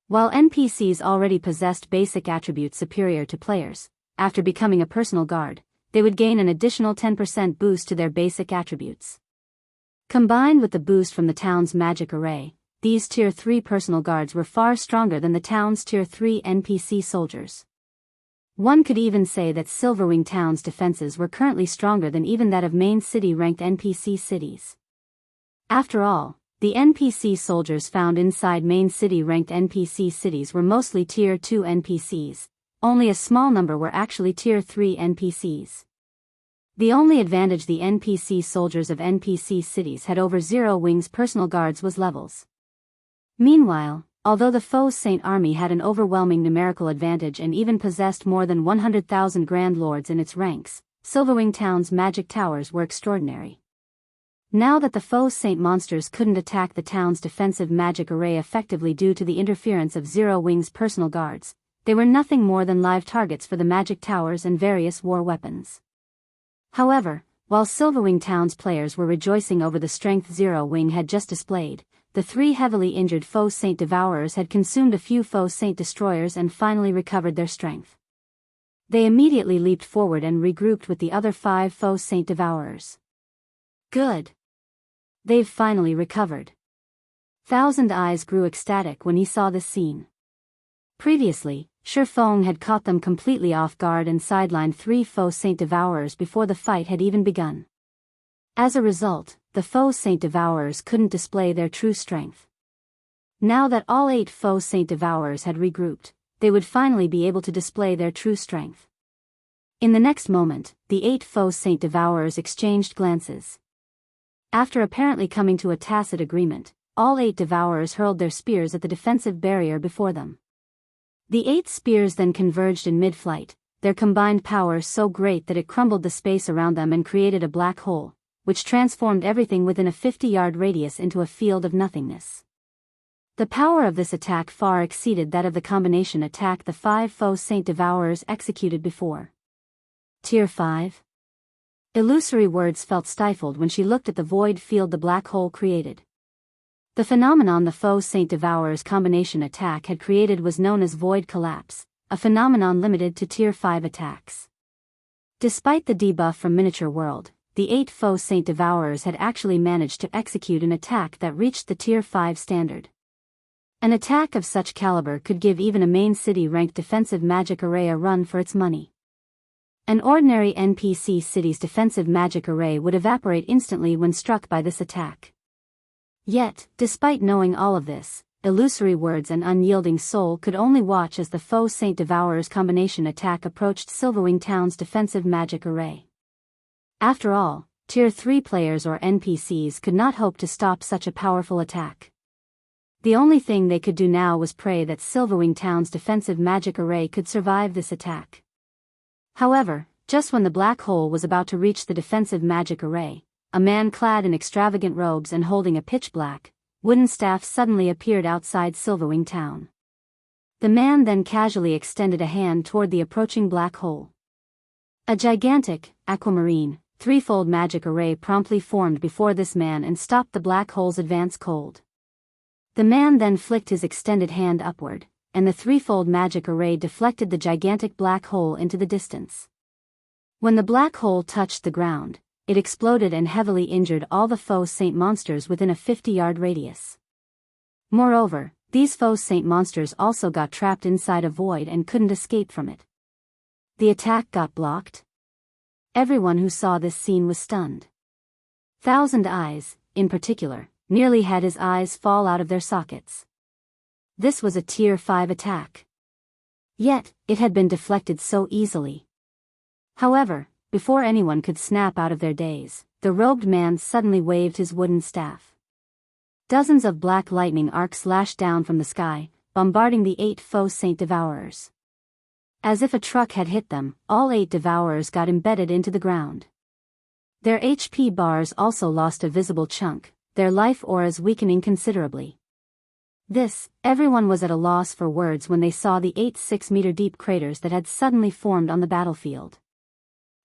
While NPCs already possessed basic attributes superior to players, after becoming a personal guard, they would gain an additional 10% boost to their basic attributes. Combined with the boost from the town's magic array, these Tier 3 personal guards were far stronger than the town's Tier 3 NPC soldiers. One could even say that Silverwing Town's defenses were currently stronger than even that of main city-ranked NPC cities. After all, the NPC soldiers found inside main city-ranked NPC cities were mostly Tier 2 NPCs, only a small number were actually Tier 3 NPCs. The only advantage the NPC soldiers of NPC cities had over Zero Wing's personal guards was levels. Meanwhile, Although the Faux Saint army had an overwhelming numerical advantage and even possessed more than 100,000 Grand Lords in its ranks, Silverwing Town's magic towers were extraordinary. Now that the Faux Saint monsters couldn't attack the town's defensive magic array effectively due to the interference of Zero Wing's personal guards, they were nothing more than live targets for the magic towers and various war weapons. However, while Silverwing Town's players were rejoicing over the strength Zero Wing had just displayed, the 3 heavily injured Faux Saint Devourers had consumed a few Faux Saint Destroyers and finally recovered their strength. They immediately leaped forward and regrouped with the other 5 Faux Saint Devourers. Good. They've finally recovered. Thousand Eyes grew ecstatic when he saw this scene. Previously, Faux had caught them completely off guard and sidelined 3 Faux Saint Devourers before the fight had even begun. As a result, the Faux Saint Devourers couldn't display their true strength. Now that all 8 Faux Saint Devourers had regrouped, they would finally be able to display their true strength. In the next moment, the 8 Faux Saint Devourers exchanged glances. After apparently coming to a tacit agreement, all 8 Devourers hurled their spears at the defensive barrier before them. The 8 spears then converged in mid-flight, their combined power so great that it crumbled the space around them and created a black hole, which transformed everything within a 50-yard radius into a field of nothingness. The power of this attack far exceeded that of the combination attack the 5 Faux Saint Devourers executed before. Tier 5? Illusory words felt stifled when she looked at the void field the black hole created. The phenomenon the Faux Saint Devourer's combination attack had created was known as void collapse, a phenomenon limited to Tier 5 attacks. Despite the debuff from Miniature World, the 8 Faux Saint Devourers had actually managed to execute an attack that reached the Tier 5 standard. An attack of such caliber could give even a main city-ranked defensive magic array a run for its money. An ordinary NPC city's defensive magic array would evaporate instantly when struck by this attack. Yet, despite knowing all of this, Illusory Words and Unyielding Soul could only watch as the Faux Saint Devourer's combination attack approached Silverwing Town's defensive magic array. After all, Tier 3 players or NPCs could not hope to stop such a powerful attack. The only thing they could do now was pray that Silverwing Town's defensive magic array could survive this attack. However, just when the black hole was about to reach the defensive magic array, a man clad in extravagant robes and holding a pitch-black, wooden staff suddenly appeared outside Silverwing Town. The man then casually extended a hand toward the approaching black hole. A gigantic, aquamarine, threefold magic array promptly formed before this man and stopped the black hole's advance cold. The man then flicked his extended hand upward, and the threefold magic array deflected the gigantic black hole into the distance. When the black hole touched the ground, it exploded and heavily injured all the Faux Saint monsters within a 50-yard radius. Moreover, these Faux Saint monsters also got trapped inside a void and couldn't escape from it. The attack got blocked. Everyone who saw this scene was stunned. Thousand Eyes, in particular, nearly had his eyes fall out of their sockets. This was a Tier 5 attack. Yet, it had been deflected so easily. However, before anyone could snap out of their daze, the robed man suddenly waved his wooden staff. Dozens of black lightning arcs lashed down from the sky, bombarding the 8 Faux Saint Devourers. As if a truck had hit them, all 8 Devourers got embedded into the ground. Their HP bars also lost a visible chunk, their life auras weakening considerably. Everyone was at a loss for words when they saw the 8 6-meter-deep craters that had suddenly formed on the battlefield.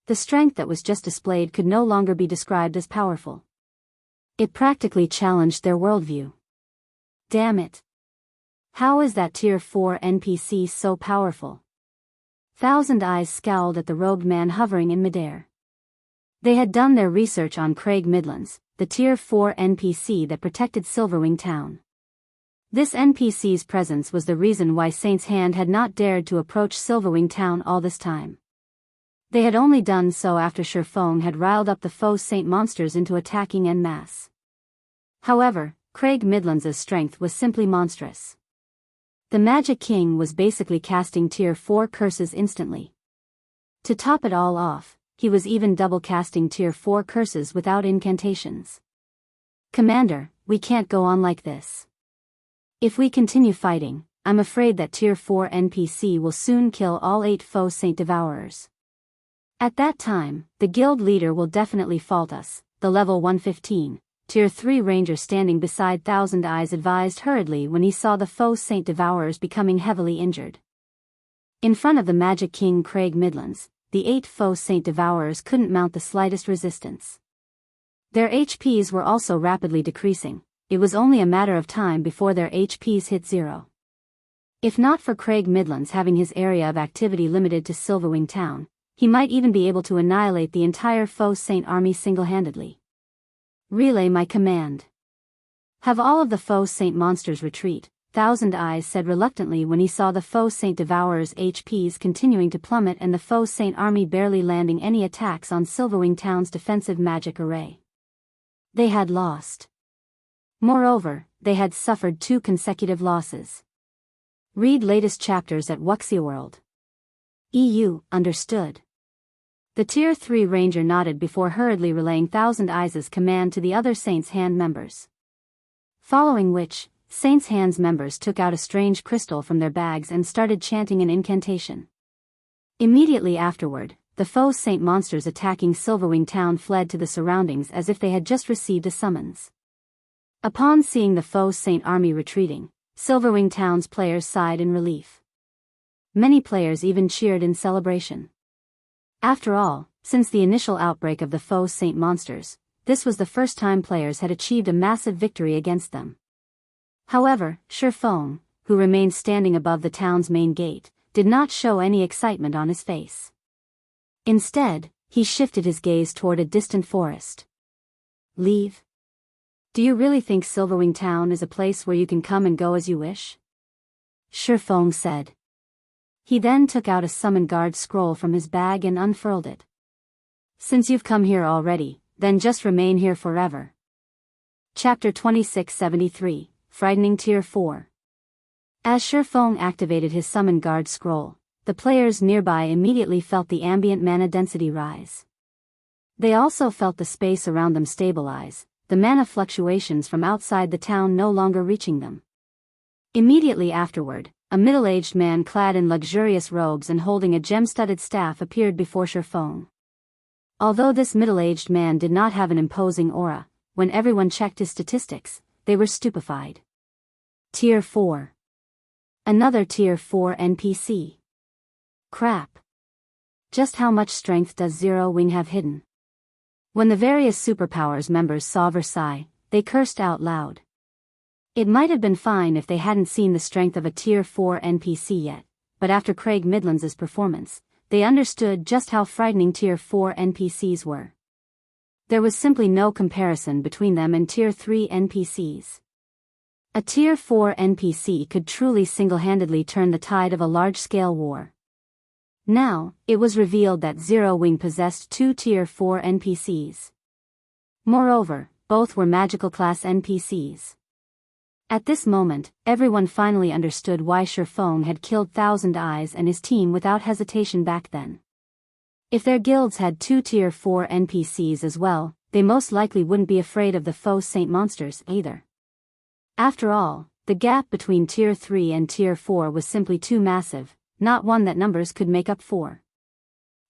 The strength that was just displayed could no longer be described as powerful. It practically challenged their worldview. Damn it! How is that Tier 4 NPC so powerful? Thousand Eyes scowled at the robed man hovering in midair. They had done their research on Craig Midlands, the Tier 4 NPC that protected Silverwing Town. This NPC's presence was the reason why Saint's Hand had not dared to approach Silverwing Town all this time. They had only done so after Faux had riled up the Faux Saint monsters into attacking en masse. However, Craig Midlands' strength was simply monstrous. The Magic King was basically casting Tier 4 curses instantly. To top it all off, he was even double casting Tier 4 curses without incantations. Commander, we can't go on like this. If we continue fighting, I'm afraid that Tier 4 NPC will soon kill all 8 Faux Saint Devourers. At that time, the guild leader will definitely fault us, the level 115, Tier 3 ranger standing beside Thousand Eyes advised hurriedly when he saw the Faux Saint Devourers becoming heavily injured. In front of the Magic King Craig Midlands, the 8 Faux Saint Devourers couldn't mount the slightest resistance. Their HPs were also rapidly decreasing. It was only a matter of time before their HPs hit 0. If not for Craig Midlands having his area of activity limited to Silverwing Town, he might even be able to annihilate the entire Faux Saint army single-handedly. Relay my command. Have all of the Faux Saint monsters retreat, Thousand Eyes said reluctantly when he saw the Faux Saint Devourers' HPs continuing to plummet and the Faux Saint army barely landing any attacks on Silverwing Town's defensive magic array. They had lost. Moreover, they had suffered 2 consecutive losses. Read latest chapters at Wuxieworld. EU, understood. The Tier 3 ranger nodded before hurriedly relaying Thousand Eyes' command to the other Saints' Hand members. Following which, Saints' Hands members took out a strange crystal from their bags and started chanting an incantation. Immediately afterward, the Faux Saint monsters attacking Silverwing Town fled to the surroundings as if they had just received a summons. Upon seeing the Faux Saint army retreating, Silverwing Town's players sighed in relief. Many players even cheered in celebration. After all, since the initial outbreak of the Faux Saint monsters, this was the first time players had achieved a massive victory against them. However, Faux, who remained standing above the town's main gate, did not show any excitement on his face. Instead, he shifted his gaze toward a distant forest. Leave? Do you really think Silverwing Town is a place where you can come and go as you wish? Faux said. He then took out a Summon Guard scroll from his bag and unfurled it. Since you've come here already, then just remain here forever. Chapter 2673, Frightening Tier 4. As Faux activated his Summon Guard scroll, the players nearby immediately felt the ambient mana density rise. They also felt the space around them stabilize, the mana fluctuations from outside the town no longer reaching them. Immediately afterward, a middle-aged man clad in luxurious robes and holding a gem-studded staff appeared before Faux. Although this middle-aged man did not have an imposing aura, when everyone checked his statistics, they were stupefied. Tier 4. Another Tier 4 NPC. Crap. Just how much strength does Zero Wing have hidden? When the various superpowers members saw Versailles, they cursed out loud. It might have been fine if they hadn't seen the strength of a Tier 4 NPC yet, but after Craig Midlands' performance, they understood just how frightening Tier 4 NPCs were. There was simply no comparison between them and Tier 3 NPCs. A Tier 4 NPC could truly single-handedly turn the tide of a large-scale war. Now, it was revealed that Zero Wing possessed 2 Tier 4 NPCs. Moreover, both were magical-class NPCs. At this moment, everyone finally understood why Faux had killed Thousand Eyes and his team without hesitation back then. If their guilds had 2 Tier 4 NPCs as well, they most likely wouldn't be afraid of the Faux Saint monsters either. After all, the gap between Tier 3 and Tier 4 was simply too massive, not one that numbers could make up for.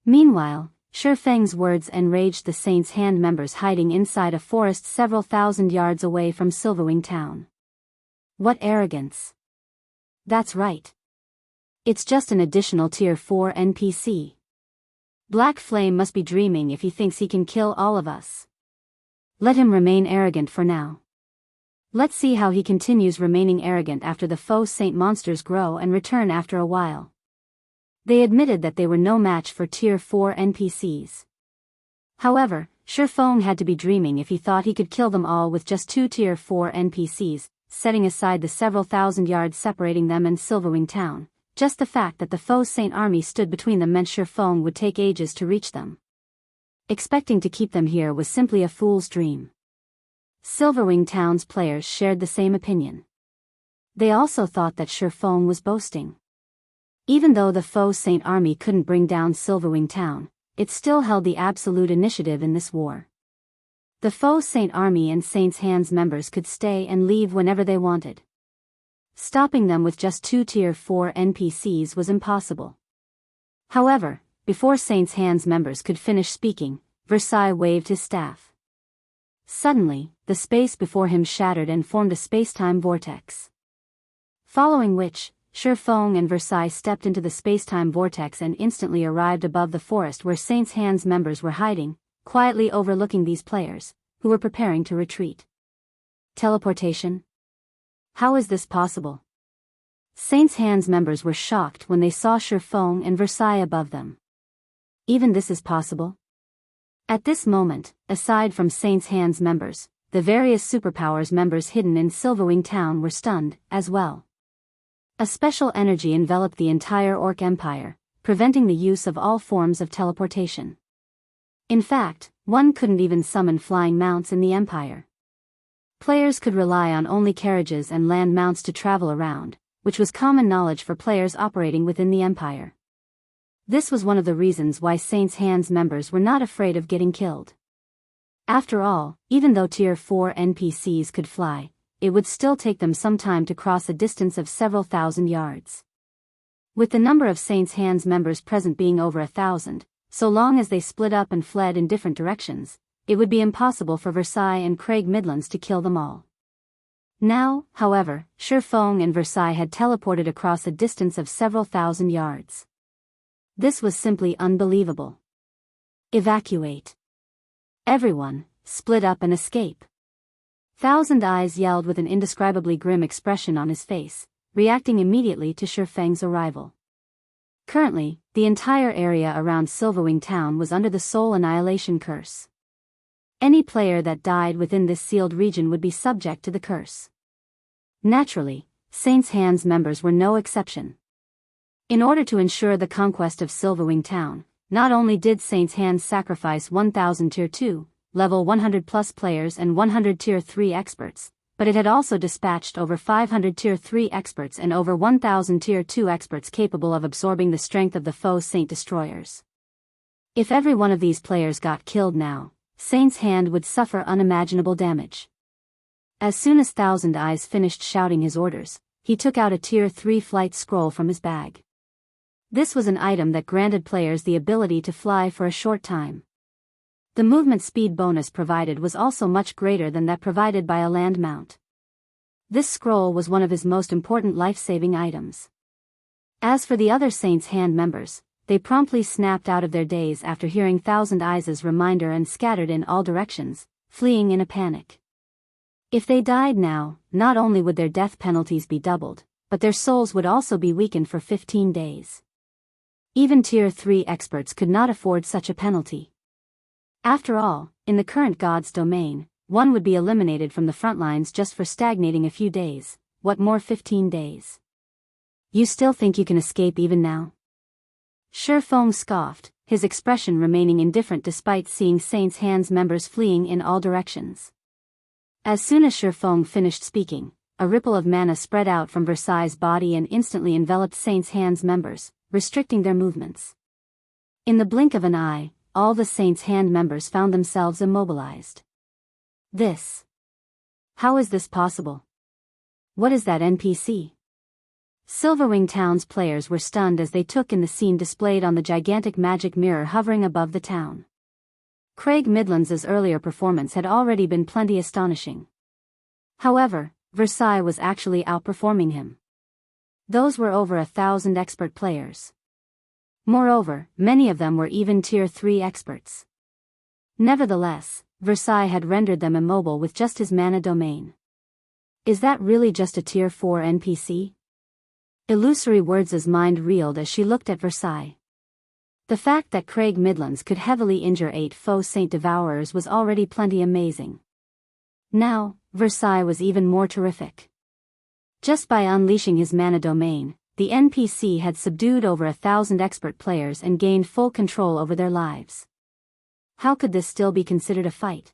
Meanwhile, Feng's words enraged the Saints' Hand members hiding inside a forest several thousand yards away from Silverwing Town. What arrogance! That's right. It's just an additional Tier 4 NPC. Black Flame must be dreaming if he thinks he can kill all of us. Let him remain arrogant for now. Let's see how he continues remaining arrogant after the Faux Saint monsters grow and return after a while. They admitted that they were no match for Tier 4 NPCs. However, Faux had to be dreaming if he thought he could kill them all with just 2 Tier 4 NPCs, setting aside the several thousand yards separating them and Silverwing Town. Just the fact that the Faux Saint army stood between them meant Faux would take ages to reach them. Expecting to keep them here was simply a fool's dream. Silverwing Town's players shared the same opinion. They also thought that Faux was boasting. Even though the Faux Saint army couldn't bring down Silverwing Town, it still held the absolute initiative in this war. The Faux Saint army and Saints' Hands members could stay and leave whenever they wanted. Stopping them with just 2 Tier 4 NPCs was impossible. However, before Saint's Hands members could finish speaking, Versailles waved his staff. Suddenly, the space before him shattered and formed a space-time vortex. Following which, Faux and Versailles stepped into the space-time vortex and instantly arrived above the forest where Saint's Hands members were hiding, quietly overlooking these players, who were preparing to retreat. Teleportation? How is this possible? Saint's Hands members were shocked when they saw Faux and Versailles above them. Even this is possible? At this moment, aside from Saint's Hands members, the various superpowers members hidden in Silverwing town were stunned, as well. A special energy enveloped the entire Orc Empire, preventing the use of all forms of teleportation. In fact, one couldn't even summon flying mounts in the Empire. Players could rely on only carriages and land mounts to travel around, which was common knowledge for players operating within the Empire. This was one of the reasons why Saint's Hands members were not afraid of getting killed. After all, even though Tier 4 NPCs could fly, it would still take them some time to cross a distance of several thousand yards. With the number of Saint's Hands members present being over 1,000, so long as they split up and fled in different directions, it would be impossible for Versailles and Craig Midlands to kill them all. Now, however, Faux and Versailles had teleported across a distance of several thousand yards. This was simply unbelievable. Evacuate. Everyone, split up and escape. Thousand Eyes yelled with an indescribably grim expression on his face, reacting immediately to Feng's arrival. Currently, the entire area around Silverwing town was under the soul annihilation curse. Any player that died within this sealed region would be subject to the curse. Naturally, Saint's Hands members were no exception. In order to ensure the conquest of Silverwing town, not only did Saint's Hands sacrifice 1,000 Tier 2, level 100 plus players and 100 Tier 3 experts, but it had also dispatched over 500 Tier 3 experts and over 1,000 Tier 2 experts capable of absorbing the strength of the Faux Saint destroyers. If every one of these players got killed now, Saint's Hand would suffer unimaginable damage. As soon as Thousand Eyes finished shouting his orders, he took out a Tier 3 flight scroll from his bag. This was an item that granted players the ability to fly for a short time. The movement speed bonus provided was also much greater than that provided by a land mount. This scroll was one of his most important life-saving items. As for the other Saint's Hand members, they promptly snapped out of their daze after hearing Thousand Eyes' reminder and scattered in all directions, fleeing in a panic. If they died now, not only would their death penalties be doubled, but their souls would also be weakened for 15 days. Even Tier 3 experts could not afford such a penalty. After all, in the current God's domain, one would be eliminated from the front lines just for stagnating a few days, what more 15 days? You still think you can escape even now? Faux scoffed, his expression remaining indifferent despite seeing Saint's Hands members fleeing in all directions. As soon as Faux finished speaking, a ripple of mana spread out from Versailles' body and instantly enveloped Saint's Hands members, restricting their movements. In the blink of an eye, all the Saint's Hand members found themselves immobilized. How is this possible? What is that NPC? Silverwing Town's players were stunned as they took in the scene displayed on the gigantic magic mirror hovering above the town. Craig Midlands' earlier performance had already been plenty astonishing. However, Versailles was actually outperforming him. Those were over 1,000 expert players. Moreover, many of them were even Tier 3 experts. Nevertheless, Versailles had rendered them immobile with just his mana domain. Is that really just a Tier 4 NPC? Illusory Words' mind reeled as she looked at Versailles. The fact that Craig Midlands could heavily injure 8 Faux Saint Devourers was already plenty amazing. Now, Versailles was even more terrific. Just by unleashing his mana domain, the NPC had subdued over 1,000 expert players and gained full control over their lives. How could this still be considered a fight?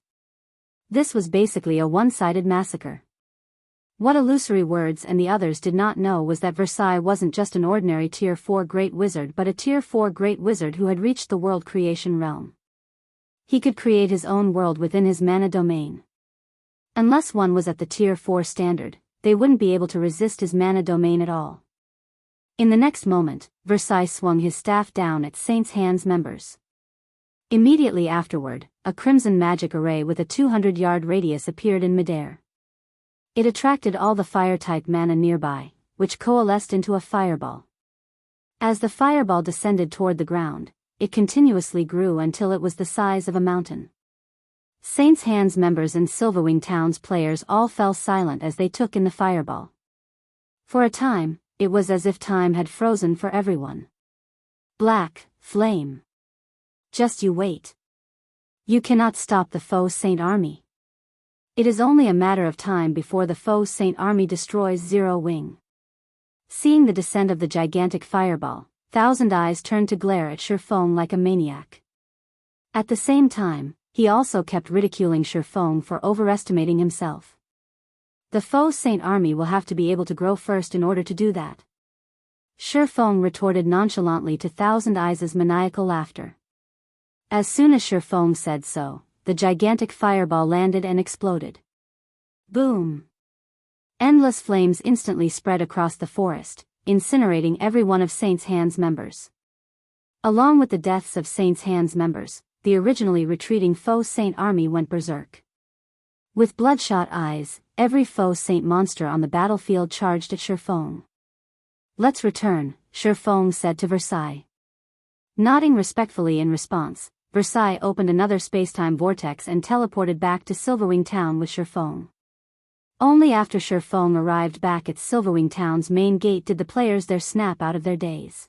This was basically a one-sided massacre. What Illusory Words and the others did not know was that Versailles wasn't just an ordinary Tier 4 Great Wizard but a Tier 4 Great Wizard who had reached the world creation realm. He could create his own world within his mana domain. Unless one was at the Tier 4 standard, they wouldn't be able to resist his mana domain at all. In the next moment, Versailles swung his staff down at Saint's Hand's members. Immediately afterward, a crimson magic array with a 200-yard radius appeared in midair. It attracted all the fire-type mana nearby, which coalesced into a fireball. As the fireball descended toward the ground, it continuously grew until it was the size of a mountain. Saint's Hand's members and Silverwing Town's players all fell silent as they took in the fireball. For a time, it was as if time had frozen for everyone. Black flame. Just you wait. You cannot stop the Faux Saint army. It is only a matter of time before the Faux Saint army destroys Zero Wing. Seeing the descent of the gigantic fireball, Thousand Eyes turned to glare at Faux like a maniac. At the same time, he also kept ridiculing Faux for overestimating himself. The Faux Saint army will have to be able to grow first in order to do that. Faux retorted nonchalantly to Thousand Eyes' maniacal laughter. As soon as Faux said so, the gigantic fireball landed and exploded. Boom! Endless flames instantly spread across the forest, incinerating every one of Saint's Hand's members. Along with the deaths of Saint's Hand's members, the originally retreating Faux Saint army went berserk. With bloodshot eyes, every Faux Saint monster on the battlefield charged at Faux. Let's return, Faux said to Versailles. Nodding respectfully in response, Versailles opened another spacetime vortex and teleported back to Silverwing Town with Faux. Only after Faux arrived back at Silverwing Town's main gate did the players there snap out of their daze.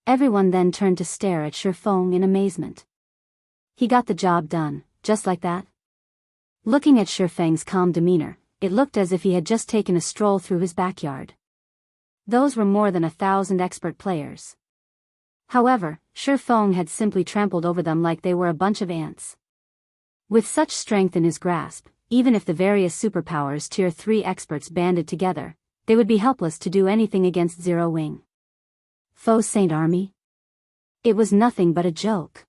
Everyone then turned to stare at Faux in amazement. He got the job done, just like that? Looking at Feng's calm demeanor, it looked as if he had just taken a stroll through his backyard. Those were more than 1,000 expert players. However, Feng had simply trampled over them like they were a bunch of ants. With such strength in his grasp, even if the various superpowers Tier 3 experts banded together, they would be helpless to do anything against Zero Wing. Faux Saint army? It was nothing but a joke.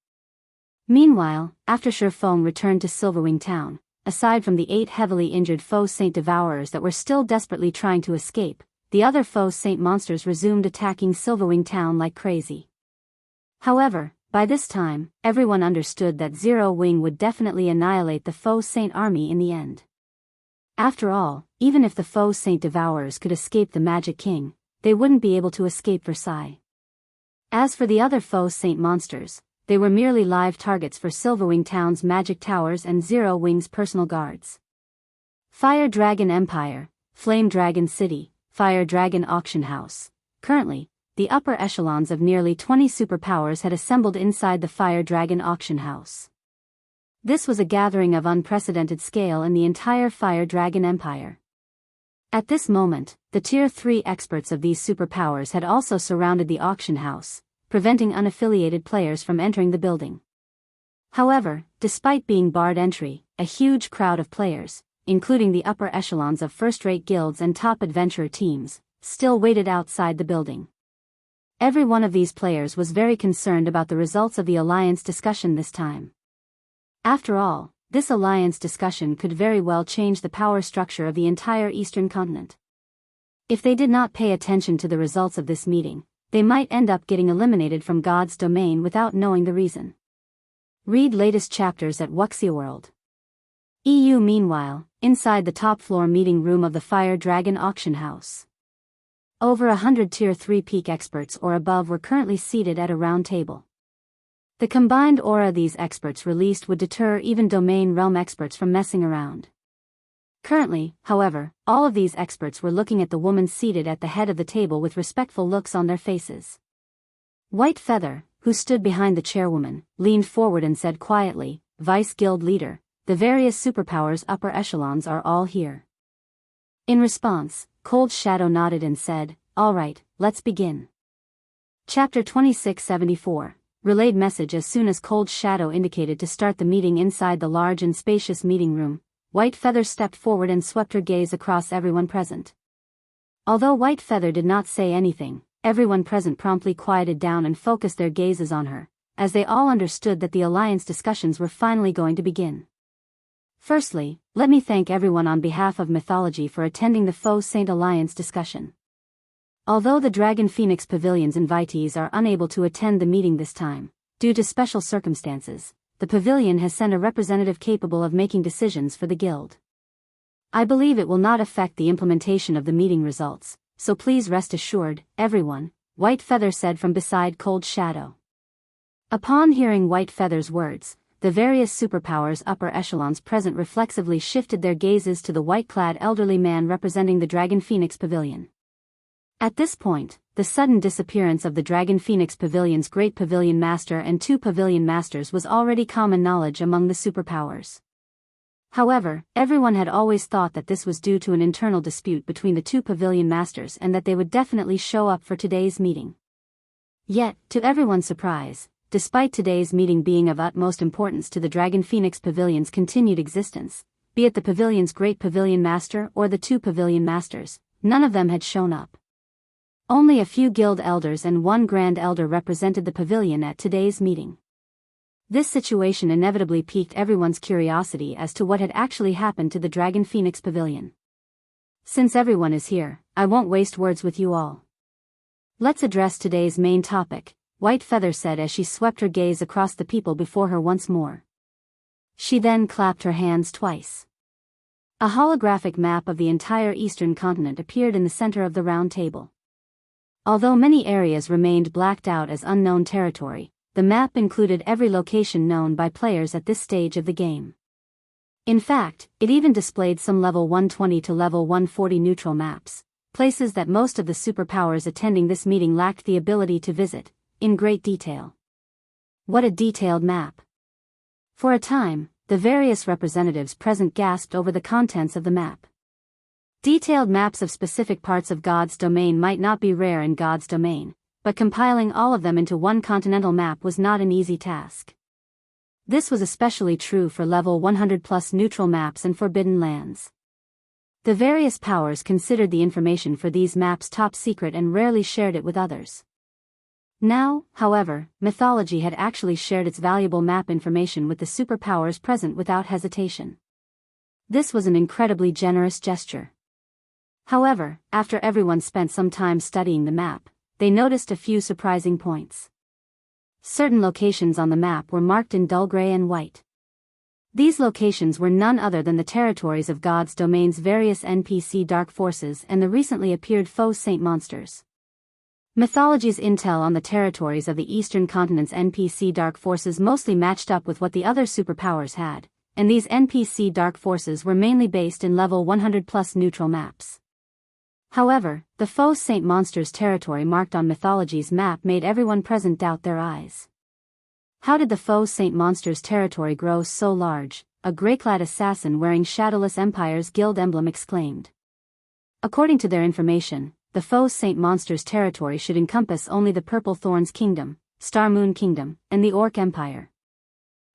Meanwhile, after Feng returned to Silverwing Town, aside from the 8 heavily injured Faux Saint Devourers that were still desperately trying to escape, the other Faux Saint monsters resumed attacking Silverwing Town like crazy. However, by this time, everyone understood that Zero Wing would definitely annihilate the Faux Saint army in the end. After all, even if the Faux Saint Devourers could escape the Magic King, they wouldn't be able to escape Versailles. As for the other Faux Saint monsters, they were merely live targets for Silverwing Town's magic towers and Zero Wing's personal guards. Fire Dragon Empire, Flame Dragon City, Fire Dragon Auction House. Currently, the upper echelons of nearly 20 superpowers had assembled inside the Fire Dragon Auction House. This was a gathering of unprecedented scale in the entire Fire Dragon Empire. At this moment, the Tier 3 experts of these superpowers had also surrounded the auction house, preventing unaffiliated players from entering the building. However, despite being barred entry, a huge crowd of players, including the upper echelons of first-rate guilds and top adventurer teams, still waited outside the building. Every one of these players was very concerned about the results of the alliance discussion this time. After all, this alliance discussion could very well change the power structure of the entire Eastern continent. If they did not pay attention to the results of this meeting, they might end up getting eliminated from God's domain without knowing the reason. Read latest chapters at Wuxia World. EU. Meanwhile, inside the top-floor meeting room of the Fire Dragon Auction House. Over 100 Tier 3 peak experts or above were currently seated at a round table. The combined aura these experts released would deter even domain realm experts from messing around. Currently, however, all of these experts were looking at the woman seated at the head of the table with respectful looks on their faces. White Feather, who stood behind the chairwoman, leaned forward and said quietly, "Vice Guild Leader, the various superpowers upper echelons are all here." In response, Cold Shadow nodded and said, "All right, let's begin." Chapter 2674, relayed message. As soon as Cold Shadow indicated to start the meeting inside the large and spacious meeting room, White Feather stepped forward and swept her gaze across everyone present. Although White Feather did not say anything, everyone present promptly quieted down and focused their gazes on her, as they all understood that the alliance discussions were finally going to begin. Firstly, let me thank everyone on behalf of Mythology for attending the Faux Saint Alliance discussion. Although the Dragon Phoenix Pavilion's invitees are unable to attend the meeting this time, due to special circumstances, the pavilion has sent a representative capable of making decisions for the guild. I believe it will not affect the implementation of the meeting results, so please rest assured, everyone, White Feather said from beside Cold Shadow. Upon hearing White Feather's words, the various superpowers upper echelons present reflexively shifted their gazes to the white-clad elderly man representing the Dragon Phoenix Pavilion. At this point, the sudden disappearance of the Dragon Phoenix Pavilion's Great Pavilion Master and 2 Pavilion Masters was already common knowledge among the superpowers. However, everyone had always thought that this was due to an internal dispute between the 2 Pavilion Masters and that they would definitely show up for today's meeting. Yet, to everyone's surprise, despite today's meeting being of utmost importance to the Dragon Phoenix Pavilion's continued existence, be it the pavilion's Great Pavilion Master or the 2 Pavilion Masters, none of them had shown up. Only a few guild elders and 1 grand elder represented the pavilion at today's meeting. This situation inevitably piqued everyone's curiosity as to what had actually happened to the Dragon Phoenix Pavilion. Since everyone is here, I won't waste words with you all. Let's address today's main topic, White Feather said as she swept her gaze across the people before her once more. She then clapped her hands twice. A holographic map of the entire eastern continent appeared in the center of the round table. Although many areas remained blacked out as unknown territory, the map included every location known by players at this stage of the game. In fact, it even displayed some level 120 to level 140 neutral maps, places that most of the superpowers attending this meeting lacked the ability to visit, in great detail. What a detailed map! For a time, the various representatives present gasped over the contents of the map. Detailed maps of specific parts of God's domain might not be rare in God's domain, but compiling all of them into one continental map was not an easy task. This was especially true for level 100+ neutral maps and forbidden lands. The various powers considered the information for these maps top secret and rarely shared it with others. Now, however, Mythology had actually shared its valuable map information with the superpowers present without hesitation. This was an incredibly generous gesture. However, after everyone spent some time studying the map, they noticed a few surprising points. Certain locations on the map were marked in dull gray and white. These locations were none other than the territories of God's domain's various NPC dark forces and the recently appeared Faux Saint monsters. Mythology's intel on the territories of the eastern continent's NPC dark forces mostly matched up with what the other superpowers had, and these NPC dark forces were mainly based in level 100+ neutral maps. However, the Faux Saint monsters' territory marked on Mythology's map made everyone present doubt their eyes. How did the Faux Saint monsters' territory grow so large? A grey-clad assassin wearing Shadowless Empire's guild emblem exclaimed. According to their information, the Faux Saint monsters' territory should encompass only the Purple Thorns Kingdom, Star Moon Kingdom, and the Orc Empire.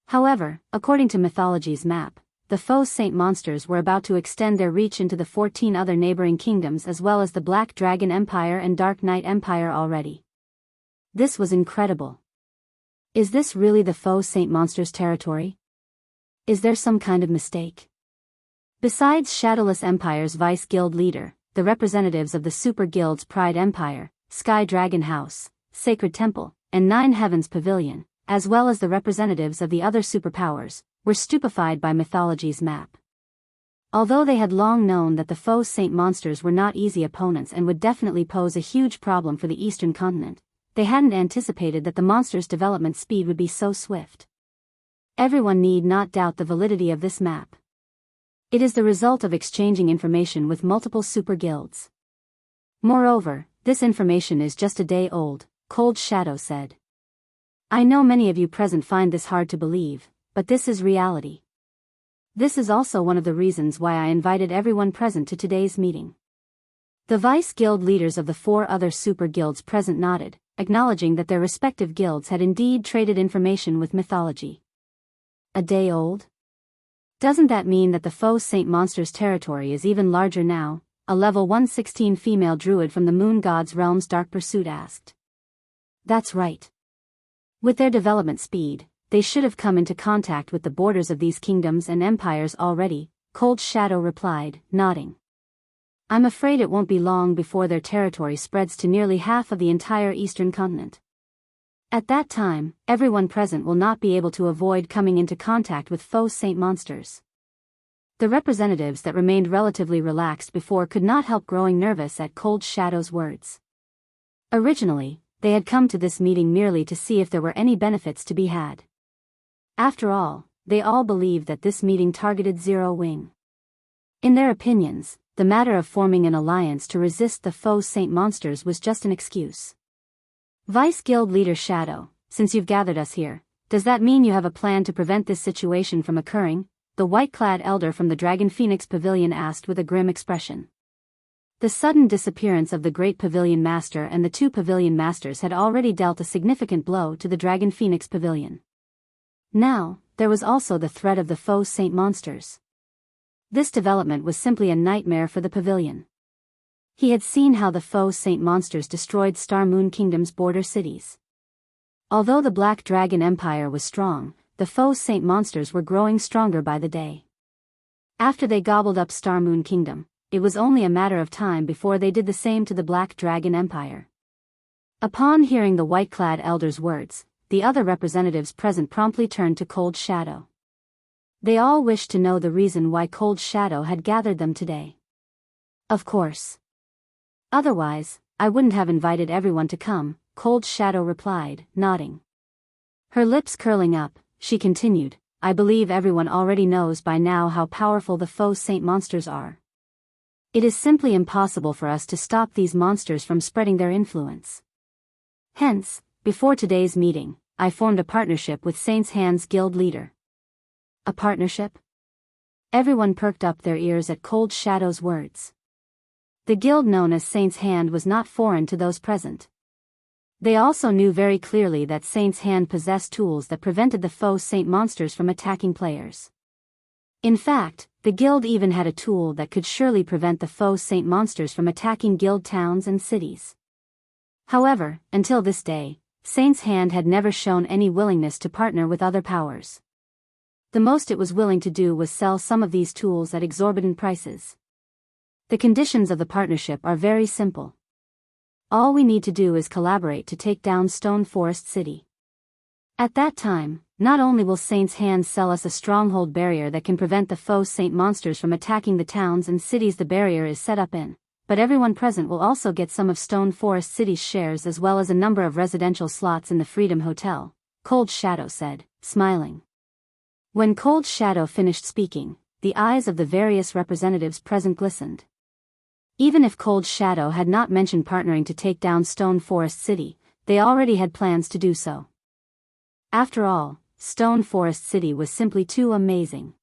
However, according to Mythology's map, the Faux Saint monsters were about to extend their reach into the 14 other neighboring kingdoms as well as the Black Dragon Empire and Dark Knight Empire already. This was incredible. Is this really the Faux Saint monsters' territory? Is there some kind of mistake? Besides Shadowless Empire's vice guild leader, the representatives of the Super Guild's Pride Empire, Sky Dragon House, Sacred Temple, and Nine Heavens Pavilion, as well as the representatives of the other superpowers, were stupefied by Mythology's map. Although they had long known that the Faux Saint monsters were not easy opponents and would definitely pose a huge problem for the eastern continent, they hadn't anticipated that the monsters' development speed would be so swift. Everyone need not doubt the validity of this map. It is the result of exchanging information with multiple super guilds. Moreover, this information is just a day old, Cold Shadow said. I know many of you present find this hard to believe, but this is reality. This is also one of the reasons why I invited everyone present to today's meeting. The vice guild leaders of the 4 other super guilds present nodded, acknowledging that their respective guilds had indeed traded information with Mythology. A day old? Doesn't that mean that the Faux Saint monsters' territory is even larger now? A level 116 female druid from the Moon God's Realm's Dark Pursuit asked. That's right. With their development speed, they should have come into contact with the borders of these kingdoms and empires already, Cold Shadow replied, nodding. I'm afraid it won't be long before their territory spreads to nearly half of the entire eastern continent. At that time, everyone present will not be able to avoid coming into contact with Faux Saint monsters. The representatives that remained relatively relaxed before could not help growing nervous at Cold Shadow's words. Originally, they had come to this meeting merely to see if there were any benefits to be had. After all, they all believed that this meeting targeted Zero Wing. In their opinions, the matter of forming an alliance to resist the Faux Saint monsters was just an excuse. Vice Guild Leader Shadow, since you've gathered us here, does that mean you have a plan to prevent this situation from occurring? The white-clad elder from the Dragon Phoenix Pavilion asked with a grim expression. The sudden disappearance of the Great Pavilion Master and the two Pavilion Masters had already dealt a significant blow to the Dragon Phoenix Pavilion. Now, there was also the threat of the Faux Saint monsters. This development was simply a nightmare for the pavilion. He had seen how the Faux Saint monsters destroyed Star Moon Kingdom's border cities. Although the Black Dragon Empire was strong, the Faux Saint monsters were growing stronger by the day. After they gobbled up Star Moon Kingdom, it was only a matter of time before they did the same to the Black Dragon Empire. Upon hearing the white-clad elder's words, the other representatives present promptly turned to Cold Shadow. They all wished to know the reason why Cold Shadow had gathered them today. Of course. Otherwise, I wouldn't have invited everyone to come, Cold Shadow replied, nodding. Her lips curling up, she continued, I believe everyone already knows by now how powerful the Faux Saint monsters are. It is simply impossible for us to stop these monsters from spreading their influence. Hence, before today's meeting, I formed a partnership with Saint's Hand's guild leader. A partnership? Everyone perked up their ears at Cold Shadow's words. The guild known as Saint's Hand was not foreign to those present. They also knew very clearly that Saint's Hand possessed tools that prevented the Faux Saint monsters from attacking players. In fact, the guild even had a tool that could surely prevent the Faux Saint monsters from attacking guild towns and cities. However, until this day, Saint's Hand had never shown any willingness to partner with other powers. The most it was willing to do was sell some of these tools at exorbitant prices. The conditions of the partnership are very simple. All we need to do is collaborate to take down Stone Forest City. At that time, not only will Saint's Hand sell us a stronghold barrier that can prevent the Faux Saint monsters from attacking the towns and cities the barrier is set up in, but everyone present will also get some of Stone Forest City's shares as well as a number of residential slots in the Freedom Hotel, Cold Shadow said, smiling. When Cold Shadow finished speaking, the eyes of the various representatives present glistened. Even if Cold Shadow had not mentioned partnering to take down Stone Forest City, they already had plans to do so. After all, Stone Forest City was simply too amazing.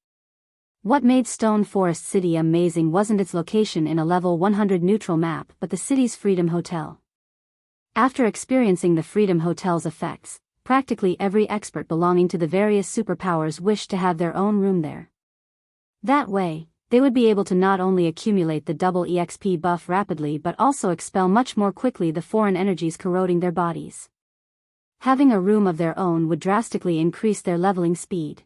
What made Stone Forest City amazing wasn't its location in a level 100 neutral map but the city's Freedom Hotel. After experiencing the Freedom Hotel's effects, practically every expert belonging to the various superpowers wished to have their own room there. That way, they would be able to not only accumulate the double EXP buff rapidly but also expel much more quickly the foreign energies corroding their bodies. Having a room of their own would drastically increase their leveling speed.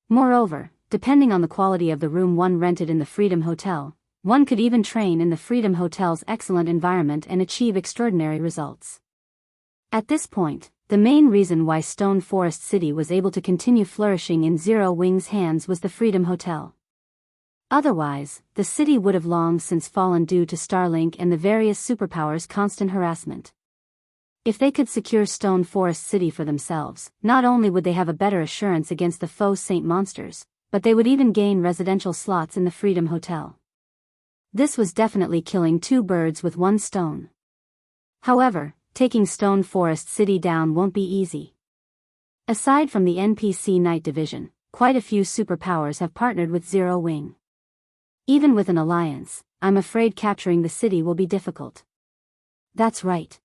Moreover, depending on the quality of the room one rented in the Freedom Hotel, one could even train in the Freedom Hotel's excellent environment and achieve extraordinary results. At this point, the main reason why Stone Forest City was able to continue flourishing in Zero Wing's hands was the Freedom Hotel. Otherwise, the city would have long since fallen due to Starlink and the various superpowers' constant harassment. If they could secure Stone Forest City for themselves, not only would they have a better assurance against the Faux Saint monsters, but they would even gain residential slots in the Freedom Hotel. This was definitely killing two birds with one stone. However, taking Stone Forest City down won't be easy. Aside from the NPC Night Division, quite a few superpowers have partnered with Zero Wing. Even with an alliance, I'm afraid capturing the city will be difficult. That's right.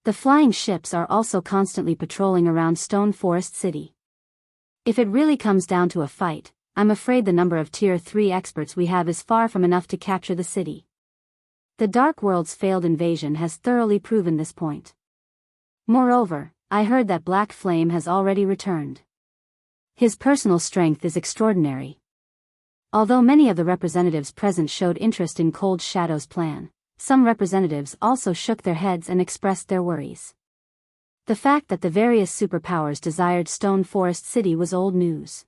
The flying ships are also constantly patrolling around Stone Forest City. If it really comes down to a fight, I'm afraid the number of Tier 3 experts we have is far from enough to capture the city. The Dark World's failed invasion has thoroughly proven this point. Moreover, I heard that Black Flame has already returned. His personal strength is extraordinary. Although many of the representatives present showed interest in Cold Shadow's plan, some representatives also shook their heads and expressed their worries. The fact that the various superpowers desired Stone Forest City was old news.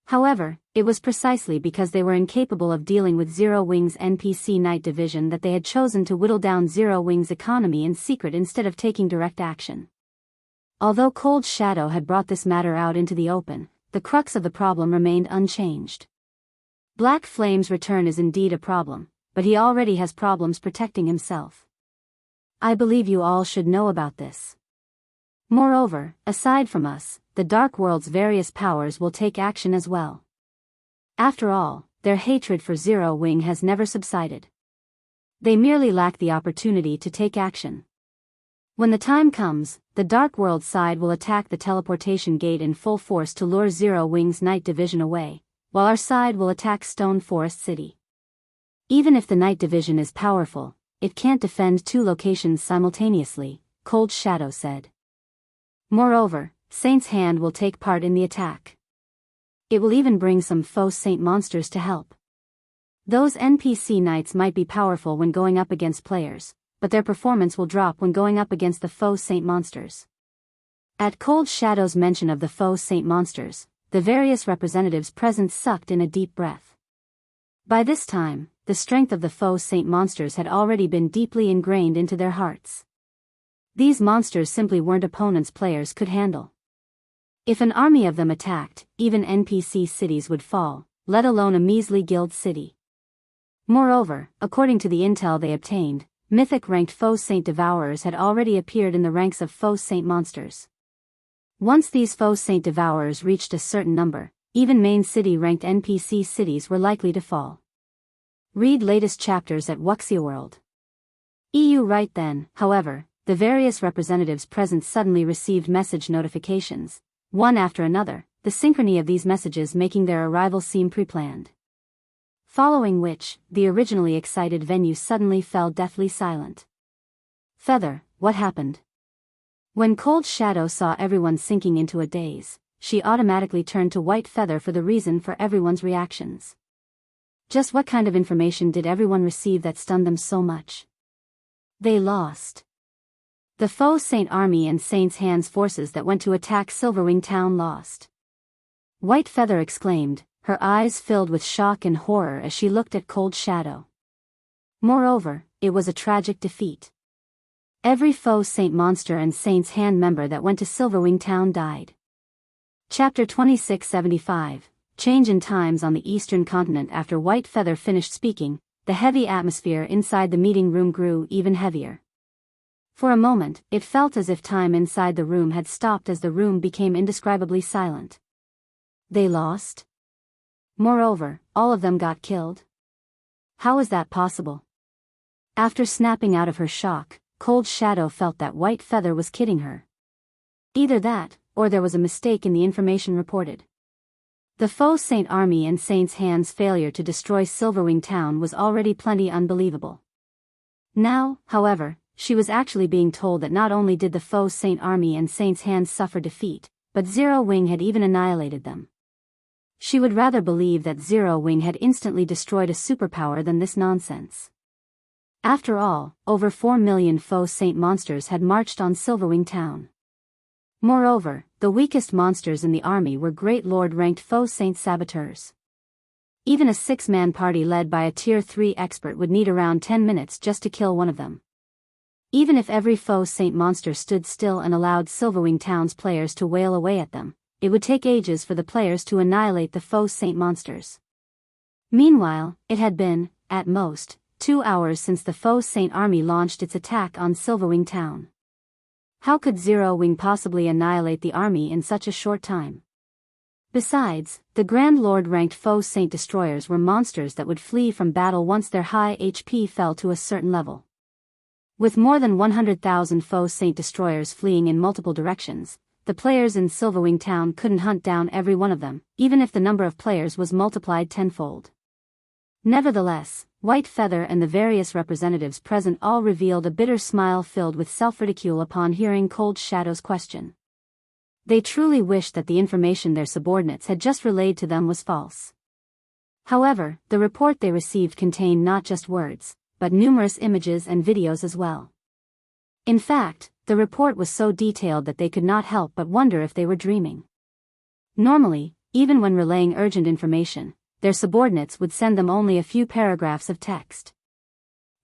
However, it was precisely because they were incapable of dealing with Zero Wing's NPC Night Division that they had chosen to whittle down Zero Wing's economy in secret instead of taking direct action. Although Cold Shadow had brought this matter out into the open, the crux of the problem remained unchanged. Black Flame's return is indeed a problem, but he already has problems protecting himself. I believe you all should know about this. Moreover, aside from us, the Dark World's various powers will take action as well. After all, their hatred for Zero Wing has never subsided. They merely lack the opportunity to take action. When the time comes, the Dark World side will attack the teleportation gate in full force to lure Zero Wing's Night Division away, while our side will attack Stone Forest City. Even if the Night Division is powerful, it can't defend two locations simultaneously, Cold Shadow said. Moreover, Saint's Hand will take part in the attack. It will even bring some Faux Saint monsters to help. Those NPC knights might be powerful when going up against players, but their performance will drop when going up against the Faux Saint monsters. At Cold Shadow's mention of the Faux Saint monsters, the various representatives present sucked in a deep breath. By this time, the strength of the Faux Saint monsters had already been deeply ingrained into their hearts. These monsters simply weren't opponents players could handle. If an army of them attacked, even NPC cities would fall, let alone a measly guild city. Moreover, according to the intel they obtained, mythic-ranked Faux Saint Devourers had already appeared in the ranks of Faux Saint monsters. Once these Faux Saint Devourers reached a certain number, even main city-ranked NPC cities were likely to fall. Read latest chapters at Wuxia EU. Right then, however, the various representatives present suddenly received message notifications, one after another, the synchrony of these messages making their arrival seem pre-planned. Following which, the originally excited venue suddenly fell deathly silent. Feather, what happened? When Cold Shadow saw everyone sinking into a daze, she automatically turned to White Feather for the reason for everyone's reactions. Just what kind of information did everyone receive that stunned them so much? They lost. The Faux Saint Army and Saint's Hand's forces that went to attack Silverwing Town lost. White Feather exclaimed, her eyes filled with shock and horror as she looked at Cold Shadow. Moreover, it was a tragic defeat. Every Faux Saint monster and Saint's Hand member that went to Silverwing Town died. Chapter 2675, Change in Times on the Eastern Continent. After White Feather finished speaking, the heavy atmosphere inside the meeting room grew even heavier. For a moment, it felt as if time inside the room had stopped as the room became indescribably silent. They lost? Moreover, all of them got killed? How is that possible? After snapping out of her shock, Cold Shadow felt that White Feather was kidding her. Either that, or there was a mistake in the information reported. The Faux Saint Army and Saint's Hand's failure to destroy Silverwing Town was already plenty unbelievable. Now, however, she was actually being told that not only did the Faux Saint Army and Saint's Hand suffer defeat, but Zero Wing had even annihilated them. She would rather believe that Zero Wing had instantly destroyed a superpower than this nonsense. After all, over 4 million Faux Saint monsters had marched on Silverwing Town. Moreover, the weakest monsters in the army were Great Lord-ranked Faux Saint saboteurs. Even a 6-man party led by a Tier 3 expert would need around 10 minutes just to kill one of them. Even if every Faux Saint monster stood still and allowed Silverwing Town's players to wail away at them, it would take ages for the players to annihilate the Faux Saint monsters. Meanwhile, it had been, at most, 2 hours since the Faux Saint Army launched its attack on Silverwing Town. How could Zero Wing possibly annihilate the army in such a short time? Besides, the Grand Lord-ranked Faux Saint destroyers were monsters that would flee from battle once their high HP fell to a certain level. With more than 100,000 Faux Saint destroyers fleeing in multiple directions, the players in Silverwing Town couldn't hunt down every one of them, even if the number of players was multiplied tenfold. Nevertheless, White Feather and the various representatives present all revealed a bitter smile filled with self-ridicule upon hearing Cold Shadow's question. They truly wished that the information their subordinates had just relayed to them was false. However, the report they received contained not just words, but numerous images and videos as well. In fact, the report was so detailed that they could not help but wonder if they were dreaming. Normally, even when relaying urgent information, their subordinates would send them only a few paragraphs of text.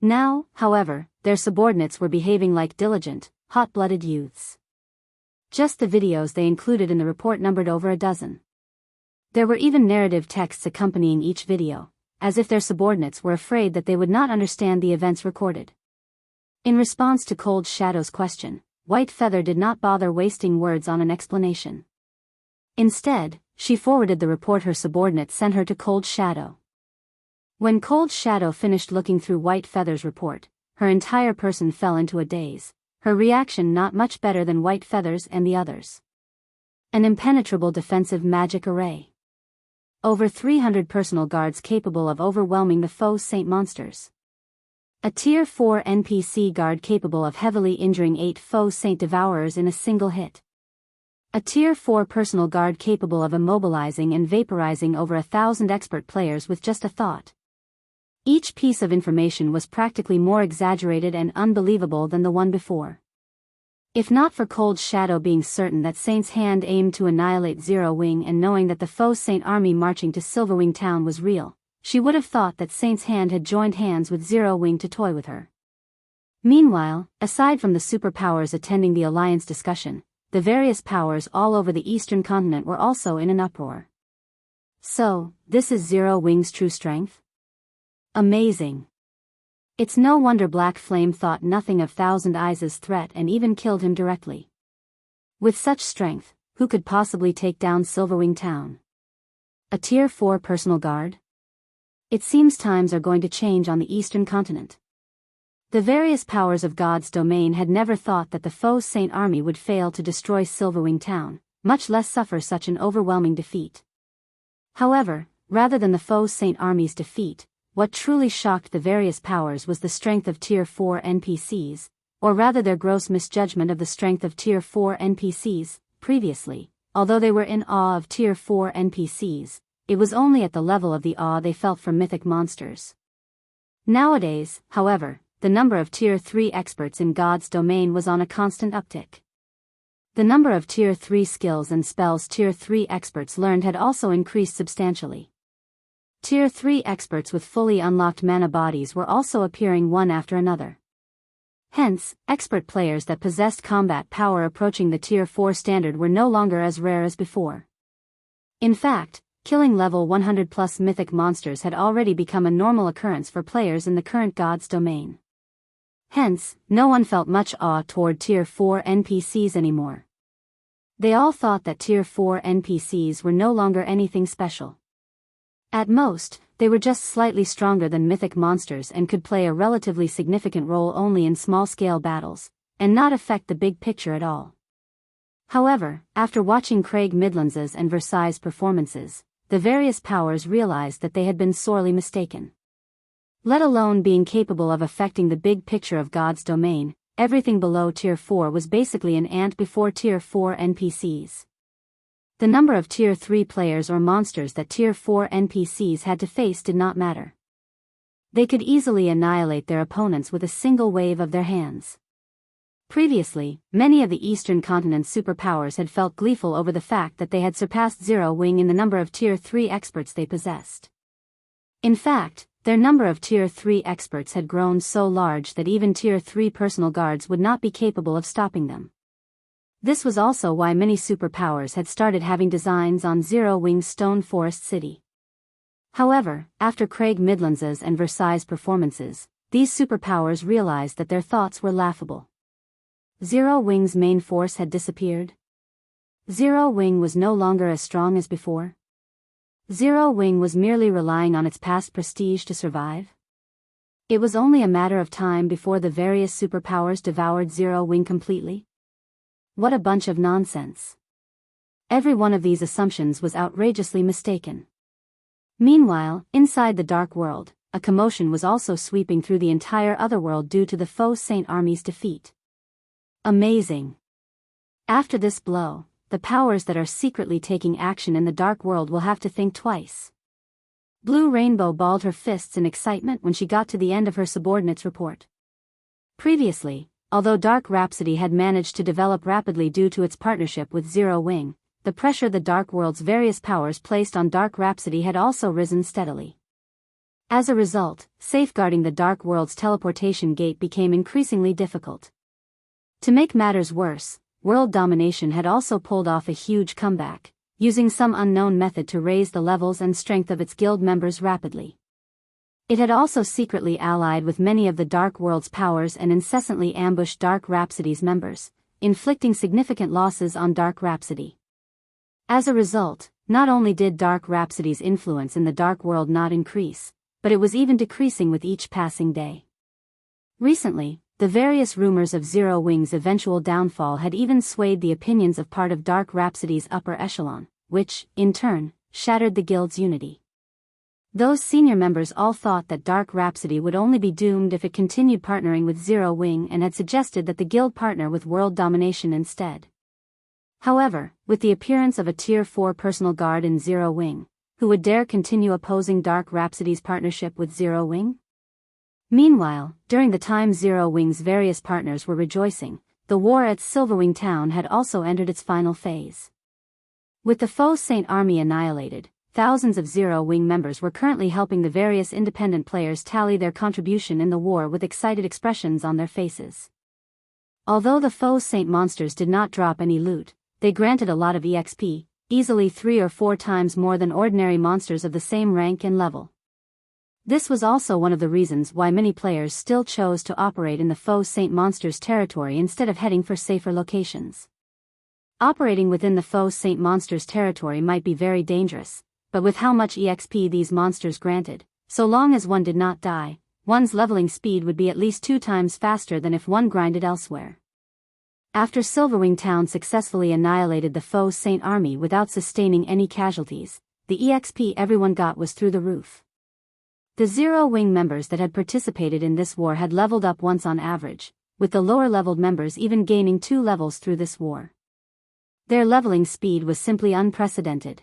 Now, however, their subordinates were behaving like diligent, hot-blooded youths. Just the videos they included in the report numbered over a dozen. There were even narrative texts accompanying each video, as if their subordinates were afraid that they would not understand the events recorded. In response to Cold Shadow's question, White Feather did not bother wasting words on an explanation. Instead, she forwarded the report her subordinates sent her to Cold Shadow. When Cold Shadow finished looking through White Feather's report, her entire person fell into a daze, her reaction not much better than White Feather's and the others. An impenetrable defensive magic array. Over 300 personal guards capable of overwhelming the Faux Saint monsters. A Tier 4 NPC guard capable of heavily injuring 8 Faux Saint Devourers in a single hit. A Tier 4 personal guard capable of immobilizing and vaporizing over 1,000 expert players with just a thought. Each piece of information was practically more exaggerated and unbelievable than the one before. If not for Cold Shadow being certain that Saint's hand aimed to annihilate Zero Wing and knowing that the Faux Saint army marching to Silverwing town was real, she would have thought that Saint's hand had joined hands with Zero Wing to toy with her. Meanwhile, aside from the superpowers attending the Alliance discussion, the various powers all over the eastern continent were also in an uproar. So, this is Zero Wing's true strength? Amazing. It's no wonder Black Flame thought nothing of Thousand Eyes' threat and even killed him directly. With such strength, who could possibly take down Silverwing town? A Tier 4 personal guard? It seems times are going to change on the eastern continent. The various powers of God's domain had never thought that the Faux Saint army would fail to destroy Silverwing town, much less suffer such an overwhelming defeat. However, rather than the Faux Saint army's defeat, what truly shocked the various powers was the strength of Tier 4 NPCs, or rather their gross misjudgment of the strength of Tier 4 NPCs. Previously, although they were in awe of Tier 4 NPCs, it was only at the level of the awe they felt for mythic monsters. Nowadays, however, the number of Tier 3 experts in God's domain was on a constant uptick. The number of Tier 3 skills and spells Tier 3 experts learned had also increased substantially. Tier 3 experts with fully unlocked mana bodies were also appearing one after another. Hence, expert players that possessed combat power approaching the Tier 4 standard were no longer as rare as before. In fact, killing level 100+ mythic monsters had already become a normal occurrence for players in the current God's domain. Hence, no one felt much awe toward Tier 4 NPCs anymore. They all thought that Tier 4 NPCs were no longer anything special. At most, they were just slightly stronger than mythic monsters and could play a relatively significant role only in small-scale battles, and not affect the big picture at all. However, after watching Craig Midlands's and Versailles' performances, the various powers realized that they had been sorely mistaken. Let alone being capable of affecting the big picture of God's domain, everything below Tier 4 was basically an ant before Tier 4 NPCs. The number of Tier 3 players or monsters that Tier 4 NPCs had to face did not matter. They could easily annihilate their opponents with a single wave of their hands. Previously, many of the Eastern Continent's superpowers had felt gleeful over the fact that they had surpassed Zero Wing in the number of Tier 3 experts they possessed. In fact, their number of Tier 3 experts had grown so large that even Tier 3 personal guards would not be capable of stopping them. This was also why many superpowers had started having designs on Zero Wing's Stone Forest City. However, after Craig Midlands's and Versailles' performances, these superpowers realized that their thoughts were laughable. Zero Wing's main force had disappeared. Zero Wing was no longer as strong as before. Zero Wing was merely relying on its past prestige to survive. It was only a matter of time before the various superpowers devoured Zero Wing completely. What a bunch of nonsense. Every one of these assumptions was outrageously mistaken. Meanwhile, inside the Dark World, a commotion was also sweeping through the entire Otherworld due to the Faux Saint army's defeat. Amazing. After this blow, the powers that are secretly taking action in the Dark World will have to think twice. Blue Rainbow balled her fists in excitement when she got to the end of her subordinate's report. Previously, although Dark Rhapsody had managed to develop rapidly due to its partnership with Zero Wing, the pressure the Dark World's various powers placed on Dark Rhapsody had also risen steadily. As a result, safeguarding the Dark World's teleportation gate became increasingly difficult. To make matters worse, World Domination had also pulled off a huge comeback, using some unknown method to raise the levels and strength of its guild members rapidly. It had also secretly allied with many of the Dark World's powers and incessantly ambushed Dark Rhapsody's members, inflicting significant losses on Dark Rhapsody. As a result, not only did Dark Rhapsody's influence in the Dark World not increase, but it was even decreasing with each passing day. Recently, the various rumors of Zero Wing's eventual downfall had even swayed the opinions of part of Dark Rhapsody's upper echelon, which, in turn, shattered the guild's unity. Those senior members all thought that Dark Rhapsody would only be doomed if it continued partnering with Zero Wing and had suggested that the guild partner with World Domination instead. However, with the appearance of a Tier 4 personal guard in Zero Wing, who would dare continue opposing Dark Rhapsody's partnership with Zero Wing? Meanwhile, during the time Zero Wing's various partners were rejoicing, the war at Silverwing Town had also entered its final phase. With the Faux Saint army annihilated, thousands of Zero Wing members were currently helping the various independent players tally their contribution in the war with excited expressions on their faces. Although the Faux Saint monsters did not drop any loot, they granted a lot of EXP, easily 3 or 4 times more than ordinary monsters of the same rank and level. This was also one of the reasons why many players still chose to operate in the Faux Saint monsters' territory instead of heading for safer locations. Operating within the Faux Saint monsters' territory might be very dangerous, but with how much EXP these monsters granted, so long as one did not die, one's leveling speed would be at least 2 times faster than if one grinded elsewhere. After Silverwing Town successfully annihilated the Faux Saint army without sustaining any casualties, the EXP everyone got was through the roof. The Zero Wing members that had participated in this war had leveled up once on average, with the lower-leveled members even gaining 2 levels through this war. Their leveling speed was simply unprecedented.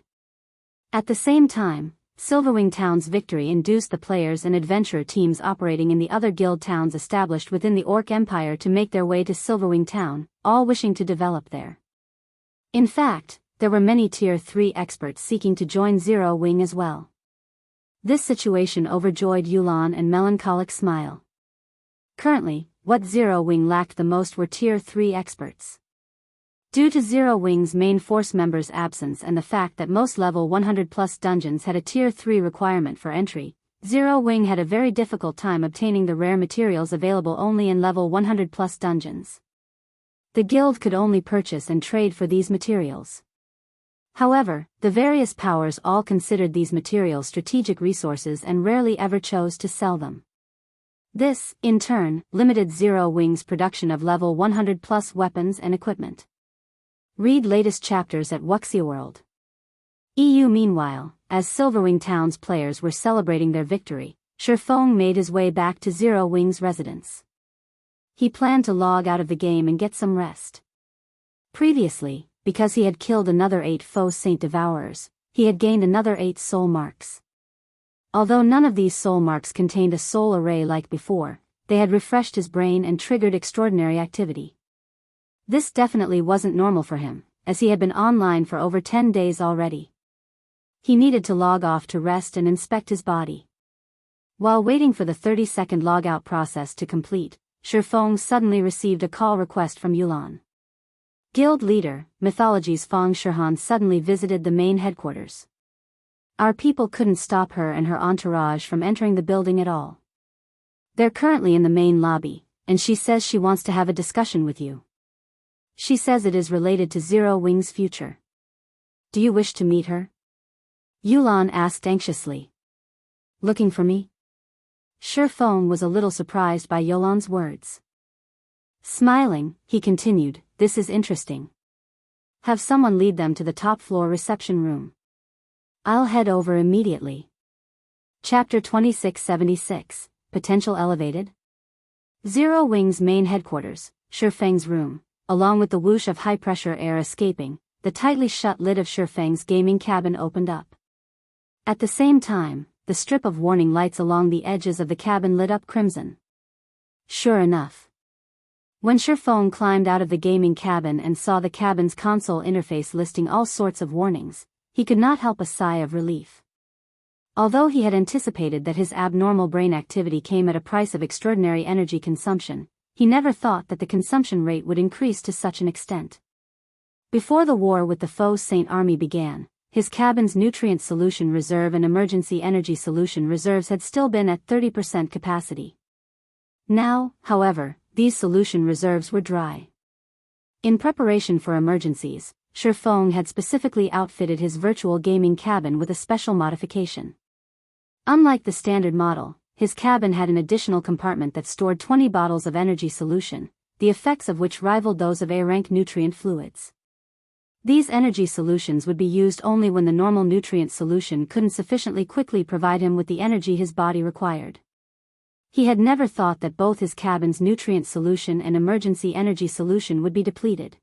At the same time, Silverwing Town's victory induced the players and adventurer teams operating in the other guild towns established within the Orc Empire to make their way to Silverwing Town, all wishing to develop there. In fact, there were many Tier 3 experts seeking to join Zero Wing as well. This situation overjoyed Yulan and Melancholic Smile. Currently, what Zero Wing lacked the most were Tier 3 experts. Due to Zero Wing's main force members' absence and the fact that most level 100+ dungeons had a Tier 3 requirement for entry, Zero Wing had a very difficult time obtaining the rare materials available only in level 100+ dungeons. The guild could only purchase and trade for these materials. However, the various powers all considered these materials strategic resources and rarely ever chose to sell them. This, in turn, limited Zero Wing's production of level 100+ weapons and equipment. Read latest chapters at Wuxia EU. Meanwhile, as Silverwing Town's players were celebrating their victory, Faux made his way back to Zero Wing's residence. He planned to log out of the game and get some rest. Previously, because he had killed another 8 Faux Saint Devourers, he had gained another 8 soul marks. Although none of these soul marks contained a soul array like before, they had refreshed his brain and triggered extraordinary activity. This definitely wasn't normal for him, as he had been online for over 10 days already. He needed to log off to rest and inspect his body. While waiting for the 30-second logout process to complete, Faux suddenly received a call request from Yulan. Guild leader, Mythology's Fong Shihan suddenly visited the main headquarters. Our people couldn't stop her and her entourage from entering the building at all. They're currently in the main lobby, and she says she wants to have a discussion with you. She says it is related to Zero Wing's future. Do you wish to meet her? Yulan asked anxiously. Looking for me? Faux was a little surprised by Yulan's words. Smiling, he continued, this is interesting. Have someone lead them to the top floor reception room. I'll head over immediately. Chapter 2676, Potential Elevated. Zero Wing's main headquarters, Shifeng's room, along with the whoosh of high-pressure air escaping, the tightly shut lid of Shifeng's gaming cabin opened up. At the same time, the strip of warning lights along the edges of the cabin lit up crimson. Sure enough. When Shifeng climbed out of the gaming cabin and saw the cabin's console interface listing all sorts of warnings, he could not help a sigh of relief. Although he had anticipated that his abnormal brain activity came at a price of extraordinary energy consumption, he never thought that the consumption rate would increase to such an extent. Before the war with the Faux Saint Army began, his cabin's nutrient solution reserve and emergency energy solution reserves had still been at 30% capacity. Now, however, these solution reserves were dry. In preparation for emergencies, Shifeng had specifically outfitted his virtual gaming cabin with a special modification. Unlike the standard model, his cabin had an additional compartment that stored 20 bottles of energy solution, the effects of which rivaled those of A-rank nutrient fluids. These energy solutions would be used only when the normal nutrient solution couldn't sufficiently quickly provide him with the energy his body required. He had never thought that both his cabin's nutrient solution and emergency energy solution would be depleted.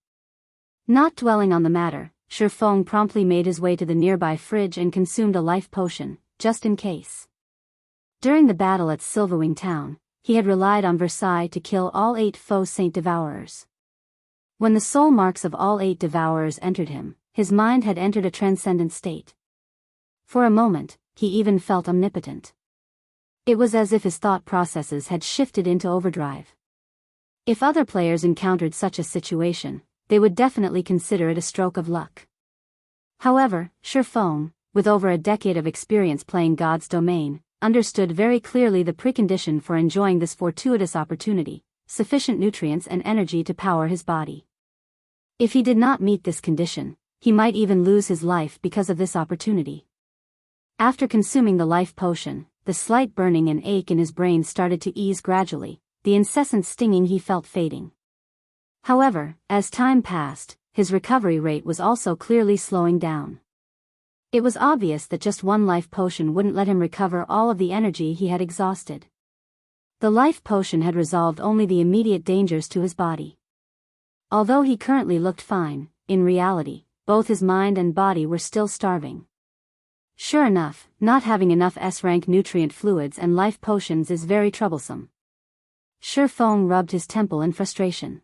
Not dwelling on the matter, Shifeng promptly made his way to the nearby fridge and consumed a life potion, just in case. During the battle at Silverwing town, he had relied on Versailles to kill all 8 Faux Saint Devourers. When the soul marks of all 8 Devourers entered him, his mind had entered a transcendent state. For a moment, he even felt omnipotent. It was as if his thought processes had shifted into overdrive. If other players encountered such a situation, they would definitely consider it a stroke of luck. However, Shifeng, with over a decade of experience playing God's domain, understood very clearly the precondition for enjoying this fortuitous opportunity: sufficient nutrients and energy to power his body. If he did not meet this condition, he might even lose his life because of this opportunity. After consuming the life potion, the slight burning and ache in his brain started to ease gradually, the incessant stinging he felt fading. However, as time passed, his recovery rate was also clearly slowing down. It was obvious that just one life potion wouldn't let him recover all of the energy he had exhausted. The life potion had resolved only the immediate dangers to his body. Although he currently looked fine, in reality, both his mind and body were still starving. Sure enough, not having enough S-rank nutrient fluids and life potions is very troublesome. Shifeng rubbed his temple in frustration.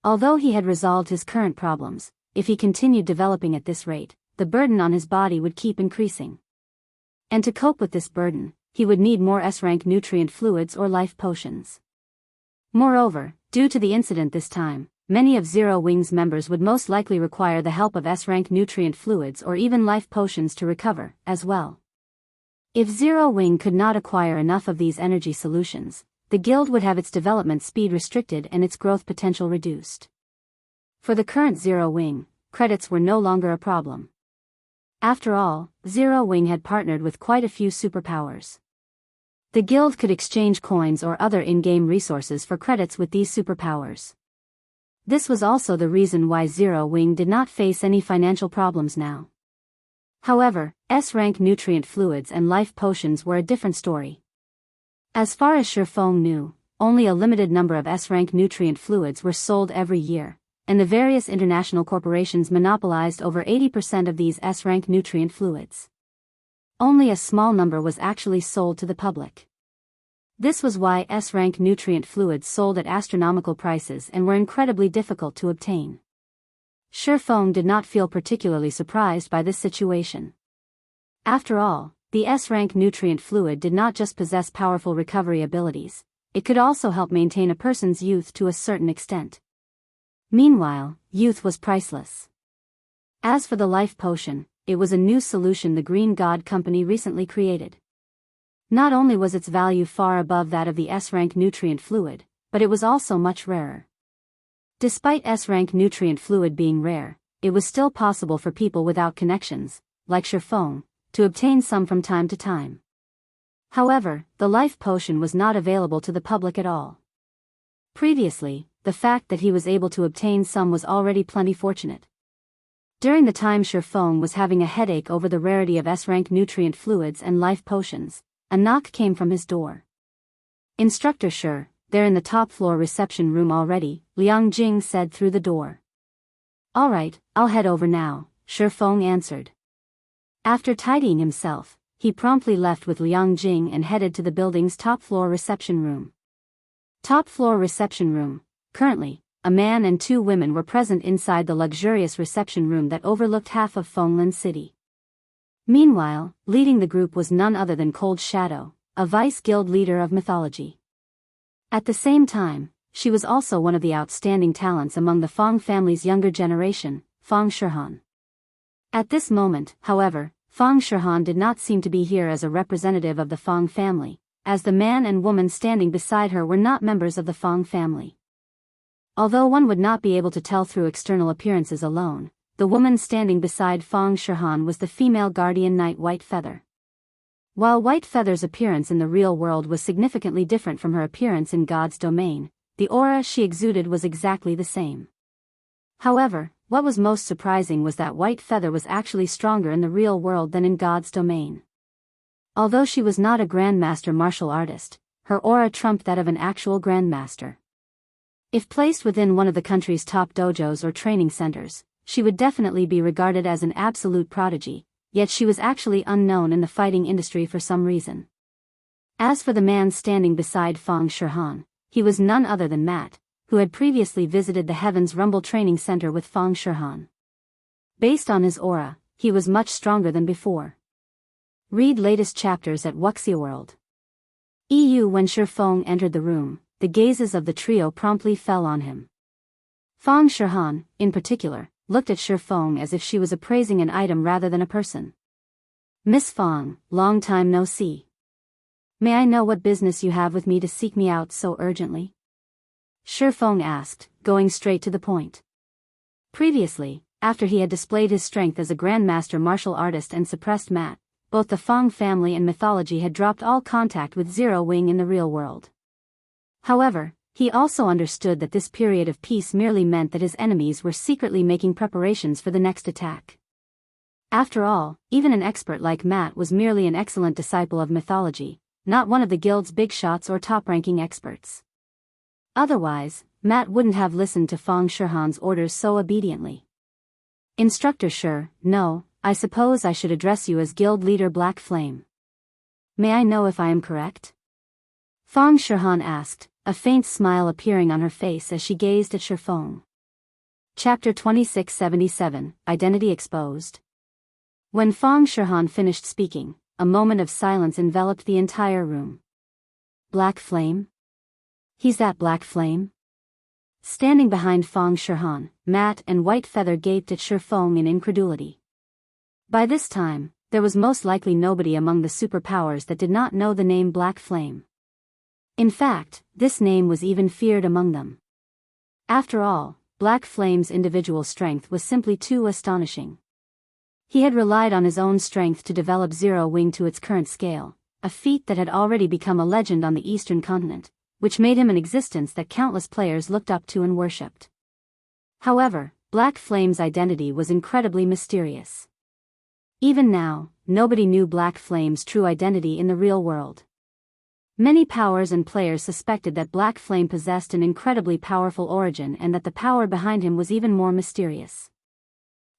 Although he had resolved his current problems, if he continued developing at this rate, the burden on his body would keep increasing. And to cope with this burden, he would need more S-rank nutrient fluids or life potions. Moreover, due to the incident this time, many of Zero Wing's members would most likely require the help of S-rank nutrient fluids or even life potions to recover, as well. If Zero Wing could not acquire enough of these energy solutions, the guild would have its development speed restricted and its growth potential reduced. For the current Zero Wing, credits were no longer a problem. After all, Zero Wing had partnered with quite a few superpowers. The guild could exchange coins or other in-game resources for credits with these superpowers. This was also the reason why Zero Wing did not face any financial problems now. However, S-rank nutrient fluids and life potions were a different story. As far as Shifeng knew, only a limited number of S-rank nutrient fluids were sold every year, and the various international corporations monopolized over 80% of these S-rank nutrient fluids. Only a small number was actually sold to the public. This was why S-rank nutrient fluids sold at astronomical prices and were incredibly difficult to obtain. Shifeng did not feel particularly surprised by this situation. After all, the S-rank nutrient fluid did not just possess powerful recovery abilities, it could also help maintain a person's youth to a certain extent. Meanwhile, youth was priceless. As for the life potion, it was a new solution the Green God Company recently created. Not only was its value far above that of the S-rank nutrient fluid, but it was also much rarer. Despite S-rank nutrient fluid being rare, it was still possible for people without connections, like Shifeng, to obtain some from time to time. However, the life potion was not available to the public at all. Previously, the fact that he was able to obtain some was already plenty fortunate. During the time Faux was having a headache over the rarity of S-rank nutrient fluids and life potions, a knock came from his door. Instructor Shi, they're in the top floor reception room already, Liang Jing said through the door. Alright, I'll head over now, Faux answered. After tidying himself, he promptly left with Liang Jing and headed to the building's top floor reception room. Top floor reception room. Currently, a man and two women were present inside the luxurious reception room that overlooked half of Fenglin City. Meanwhile, leading the group was none other than Cold Shadow, a vice-guild leader of mythology. At the same time, she was also one of the outstanding talents among the Fang family's younger generation, Fang Shihan. At this moment, however, Fang Shihan did not seem to be here as a representative of the Fang family, as the man and woman standing beside her were not members of the Fang family. Although one would not be able to tell through external appearances alone, the woman standing beside Fang Shihan was the female guardian knight White Feather. While White Feather's appearance in the real world was significantly different from her appearance in God's domain, the aura she exuded was exactly the same. However, what was most surprising was that White Feather was actually stronger in the real world than in God's domain. Although she was not a grandmaster martial artist, her aura trumped that of an actual grandmaster. If placed within one of the country's top dojos or training centers, she would definitely be regarded as an absolute prodigy, yet she was actually unknown in the fighting industry for some reason. As for the man standing beside Fang Shihan, he was none other than Matt, who had previously visited the Heaven's Rumble Training Center with Fang Shihan. Based on his aura, he was much stronger than before. Read latest chapters at Wuxia World. When Feng entered the room, the gazes of the trio promptly fell on him. Fang Shihan, in particular, looked at Feng as if she was appraising an item rather than a person. Miss Fang, long time no see. May I know what business you have with me to seek me out so urgently? Feng asked, going straight to the point. Previously, after he had displayed his strength as a grandmaster martial artist and suppressed Matt, both the Fang family and mythology had dropped all contact with Zero Wing in the real world. However, he also understood that this period of peace merely meant that his enemies were secretly making preparations for the next attack. After all, even an expert like Matt was merely an excellent disciple of mythology, not one of the guild's big shots or top-ranking experts. Otherwise, Matt wouldn't have listened to Fang Shihan's orders so obediently. Instructor Shi, no, I suppose I should address you as Guild Leader Black Flame. May I know if I am correct? Fang Shihan asked, a faint smile appearing on her face as she gazed at Feng. Chapter 2677, Identity Exposed. When Fang Shihan finished speaking, a moment of silence enveloped the entire room. Black Flame? He's that Black Flame? Standing behind Fang Shihan, Matt and White Feather gaped at Feng in incredulity. By this time, there was most likely nobody among the superpowers that did not know the name Black Flame. In fact, this name was even feared among them. After all, Black Flame's individual strength was simply too astonishing. He had relied on his own strength to develop Zero Wing to its current scale, a feat that had already become a legend on the eastern continent, which made him an existence that countless players looked up to and worshipped. However, Black Flame's identity was incredibly mysterious. Even now, nobody knew Black Flame's true identity in the real world. Many powers and players suspected that Black Flame possessed an incredibly powerful origin and that the power behind him was even more mysterious.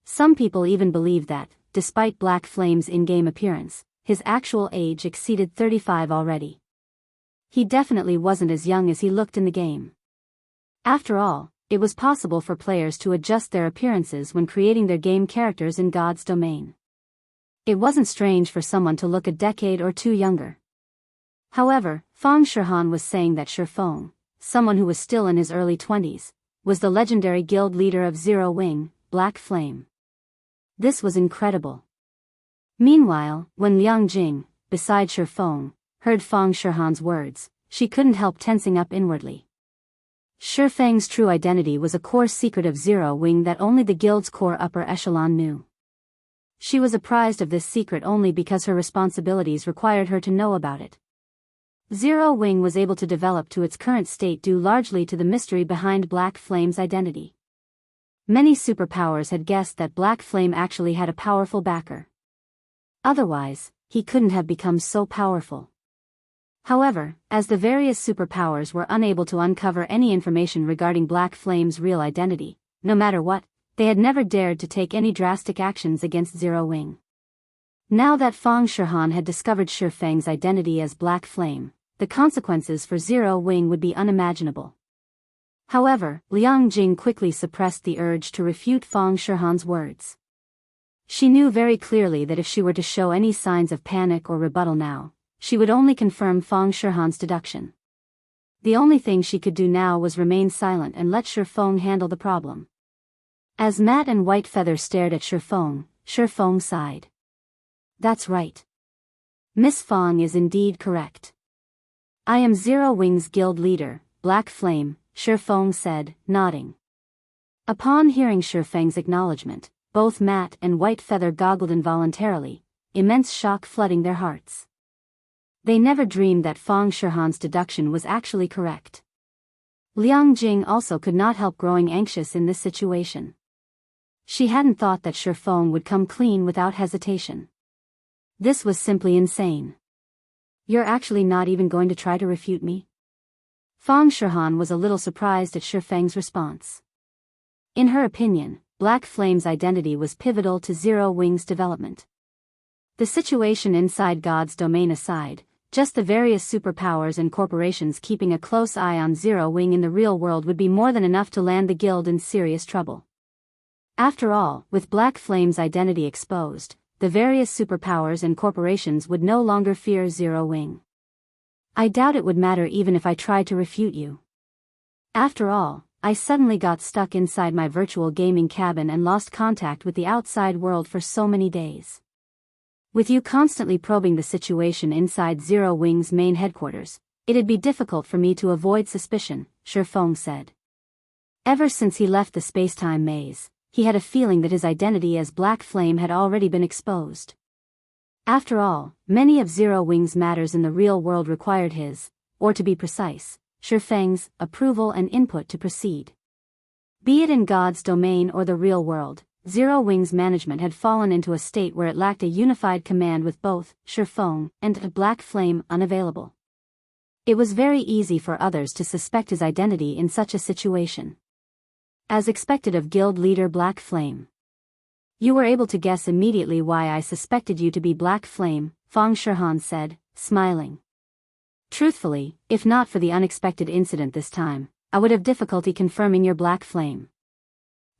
Some people even believed that, despite Black Flame's in-game appearance, his actual age exceeded 35 already. He definitely wasn't as young as he looked in the game. After all, it was possible for players to adjust their appearances when creating their game characters in God's domain. It wasn't strange for someone to look a decade or two younger. However, Fang Shihan was saying that Feng, someone who was still in his early 20s, was the legendary guild leader of Zero Wing, Black Flame. This was incredible. Meanwhile, when Liang Jing, beside Feng, heard Fang Shihan's words, she couldn't help tensing up inwardly. Feng's true identity was a core secret of Zero Wing that only the guild's core upper echelon knew. She was apprised of this secret only because her responsibilities required her to know about it. Zero Wing was able to develop to its current state due largely to the mystery behind Black Flame's identity. Many superpowers had guessed that Black Flame actually had a powerful backer. Otherwise, he couldn't have become so powerful. However, as the various superpowers were unable to uncover any information regarding Black Flame's real identity, no matter what, they had never dared to take any drastic actions against Zero Wing. Now that Fang Shihan had discovered Shi Feng's identity as Black Flame, the consequences for Zero Wing would be unimaginable. However, Liang Jing quickly suppressed the urge to refute Fang Shihan's words. She knew very clearly that if she were to show any signs of panic or rebuttal now, she would only confirm Fang Shihan's deduction. The only thing she could do now was remain silent and let Shi Feng handle the problem. As Matt and White Feather stared at Shi Feng sighed. That's right. Miss Fang is indeed correct. I am Zero Wing's guild leader, Black Flame, Shi Feng said, nodding. Upon hearing Shi Feng's acknowledgement, both Matt and White Feather goggled involuntarily, immense shock flooding their hearts. They never dreamed that Fang Shihan's deduction was actually correct. Liang Jing also could not help growing anxious in this situation. She hadn't thought that Shi Feng would come clean without hesitation. This was simply insane. You're actually not even going to try to refute me? Fang Shihan was a little surprised at Shi Feng's response. In her opinion, Black Flame's identity was pivotal to Zero Wing's development. The situation inside God's domain aside, just the various superpowers and corporations keeping a close eye on Zero Wing in the real world would be more than enough to land the guild in serious trouble. After all, with Black Flame's identity exposed, the various superpowers and corporations would no longer fear Zero Wing. I doubt it would matter even if I tried to refute you. After all, I suddenly got stuck inside my virtual gaming cabin and lost contact with the outside world for so many days. With you constantly probing the situation inside Zero Wing's main headquarters, it'd be difficult for me to avoid suspicion, Shi Feng said. Ever since he left the space-time maze, he had a feeling that his identity as Black Flame had already been exposed. After all, many of Zero Wing's matters in the real world required his, or to be precise, Shi Feng's, approval and input to proceed. Be it in God's domain or the real world, Zero Wing's management had fallen into a state where it lacked a unified command with both Shi Feng and Black Flame unavailable. It was very easy for others to suspect his identity in such a situation. As expected of guild leader Black Flame. You were able to guess immediately why I suspected you to be Black Flame, Fang Shihan said, smiling. Truthfully, if not for the unexpected incident this time, I would have difficulty confirming your Black Flame.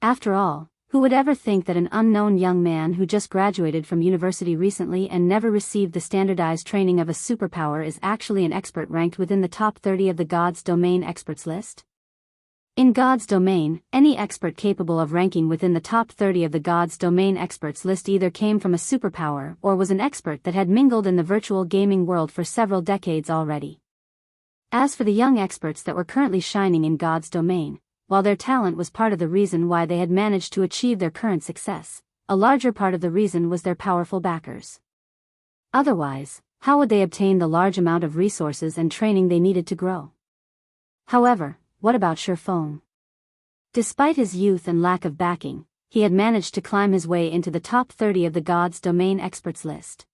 After all, who would ever think that an unknown young man who just graduated from university recently and never received the standardized training of a superpower is actually an expert ranked within the top 30 of the God's Domain experts list? In God's Domain, any expert capable of ranking within the top 30 of the God's Domain experts list either came from a superpower or was an expert that had mingled in the virtual gaming world for several decades already. As for the young experts that were currently shining in God's Domain, while their talent was part of the reason why they had managed to achieve their current success, a larger part of the reason was their powerful backers. Otherwise, how would they obtain the large amount of resources and training they needed to grow? However, what about Shi Feng? Despite his youth and lack of backing, he had managed to climb his way into the top 30 of the God's Domain experts list.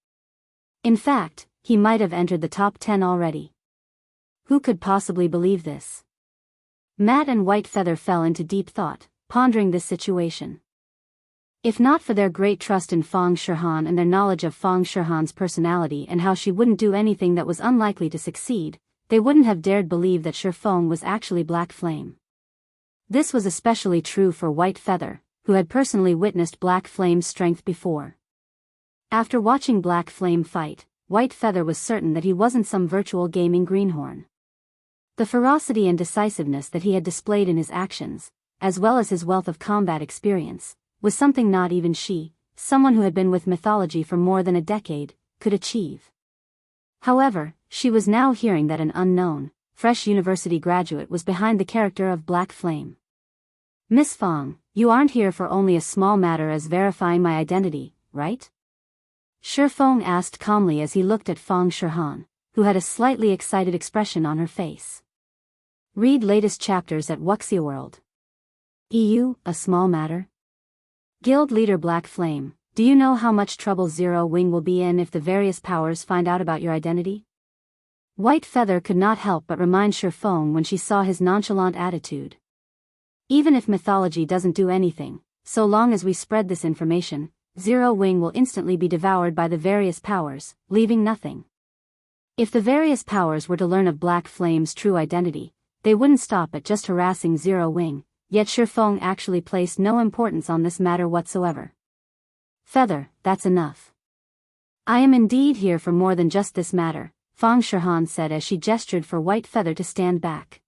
In fact, he might have entered the top 10 already. Who could possibly believe this? Matt and White Feather fell into deep thought, pondering this situation. If not for their great trust in Fang Shihan and their knowledge of Fang Shihan's personality and how she wouldn't do anything that was unlikely to succeed, they wouldn't have dared believe that Shi Feng was actually Black Flame. This was especially true for White Feather, who had personally witnessed Black Flame's strength before. After watching Black Flame fight, White Feather was certain that he wasn't some virtual gaming greenhorn. The ferocity and decisiveness that he had displayed in his actions, as well as his wealth of combat experience, was something not even she, someone who had been with mythology for more than a decade, could achieve. However, she was now hearing that an unknown, fresh university graduate was behind the character of Black Flame. Miss Fang, you aren't here for only a small matter as verifying my identity, right? Shi Feng asked calmly as he looked at Fang Shihan, who had a slightly excited expression on her face. Read latest chapters at Wuxia World. A small matter? Guild leader Black Flame, do you know how much trouble Zero Wing will be in if the various powers find out about your identity? White Feather could not help but remind Faux when she saw his nonchalant attitude. Even if mythology doesn't do anything, so long as we spread this information, Zero Wing will instantly be devoured by the various powers, leaving nothing. If the various powers were to learn of Black Flame's true identity, they wouldn't stop at just harassing Zero Wing, yet Faux actually placed no importance on this matter whatsoever. Feather, that's enough. I am indeed here for more than just this matter, Fang Shihan said as she gestured for White Feather to stand back.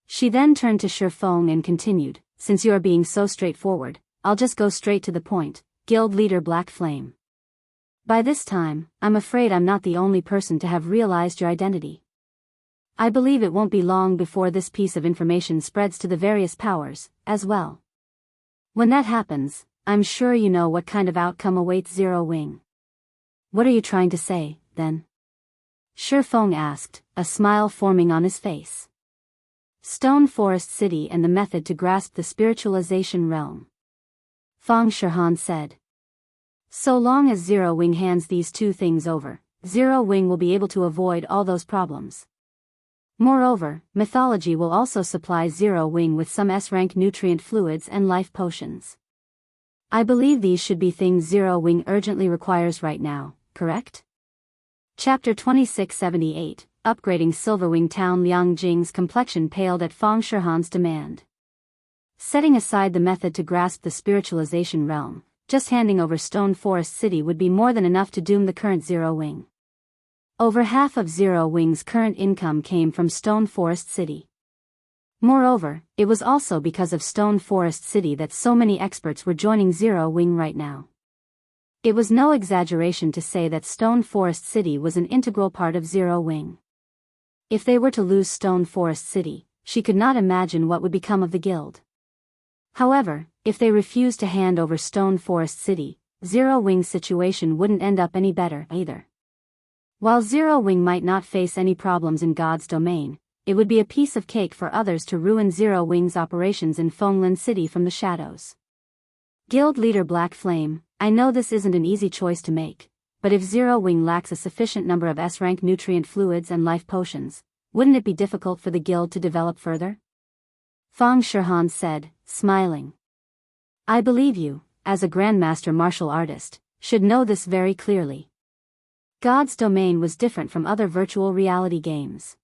She then turned to Faux and continued, since you are being so straightforward, I'll just go straight to the point, Guild leader Black Flame. By this time, I'm afraid I'm not the only person to have realized your identity. I believe it won't be long before this piece of information spreads to the various powers, as well. When that happens, I'm sure you know what kind of outcome awaits Zero Wing. What are you trying to say, then? Faux asked, a smile forming on his face. Stone Forest City and the method to grasp the spiritualization realm. Fang Shihan said. So long as Zero Wing hands these two things over, Zero Wing will be able to avoid all those problems. Moreover, mythology will also supply Zero Wing with some S-rank nutrient fluids and life potions. I believe these should be things Zero Wing urgently requires right now, correct? Chapter 2678, Upgrading Silverwing Town. Liang Jing's complexion paled at Fang Shihan's demand. Setting aside the method to grasp the spiritualization realm, just handing over Stone Forest City would be more than enough to doom the current Zero Wing. Over half of Zero Wing's current income came from Stone Forest City. Moreover, it was also because of Stone Forest City that so many experts were joining Zero Wing right now. It was no exaggeration to say that Stone Forest City was an integral part of Zero Wing. If they were to lose Stone Forest City, she could not imagine what would become of the guild. However, if they refused to hand over Stone Forest City, Zero Wing's situation wouldn't end up any better either. While Zero Wing might not face any problems in God's domain, it would be a piece of cake for others to ruin Zero Wing's operations in Fenglin City from the shadows. Guild leader Black Flame, I know this isn't an easy choice to make, but if Zero Wing lacks a sufficient number of S-rank nutrient fluids and life potions, wouldn't it be difficult for the guild to develop further? Fang Shihan said, smiling. I believe you, as a grandmaster martial artist, should know this very clearly. God's Domain was different from other virtual reality games.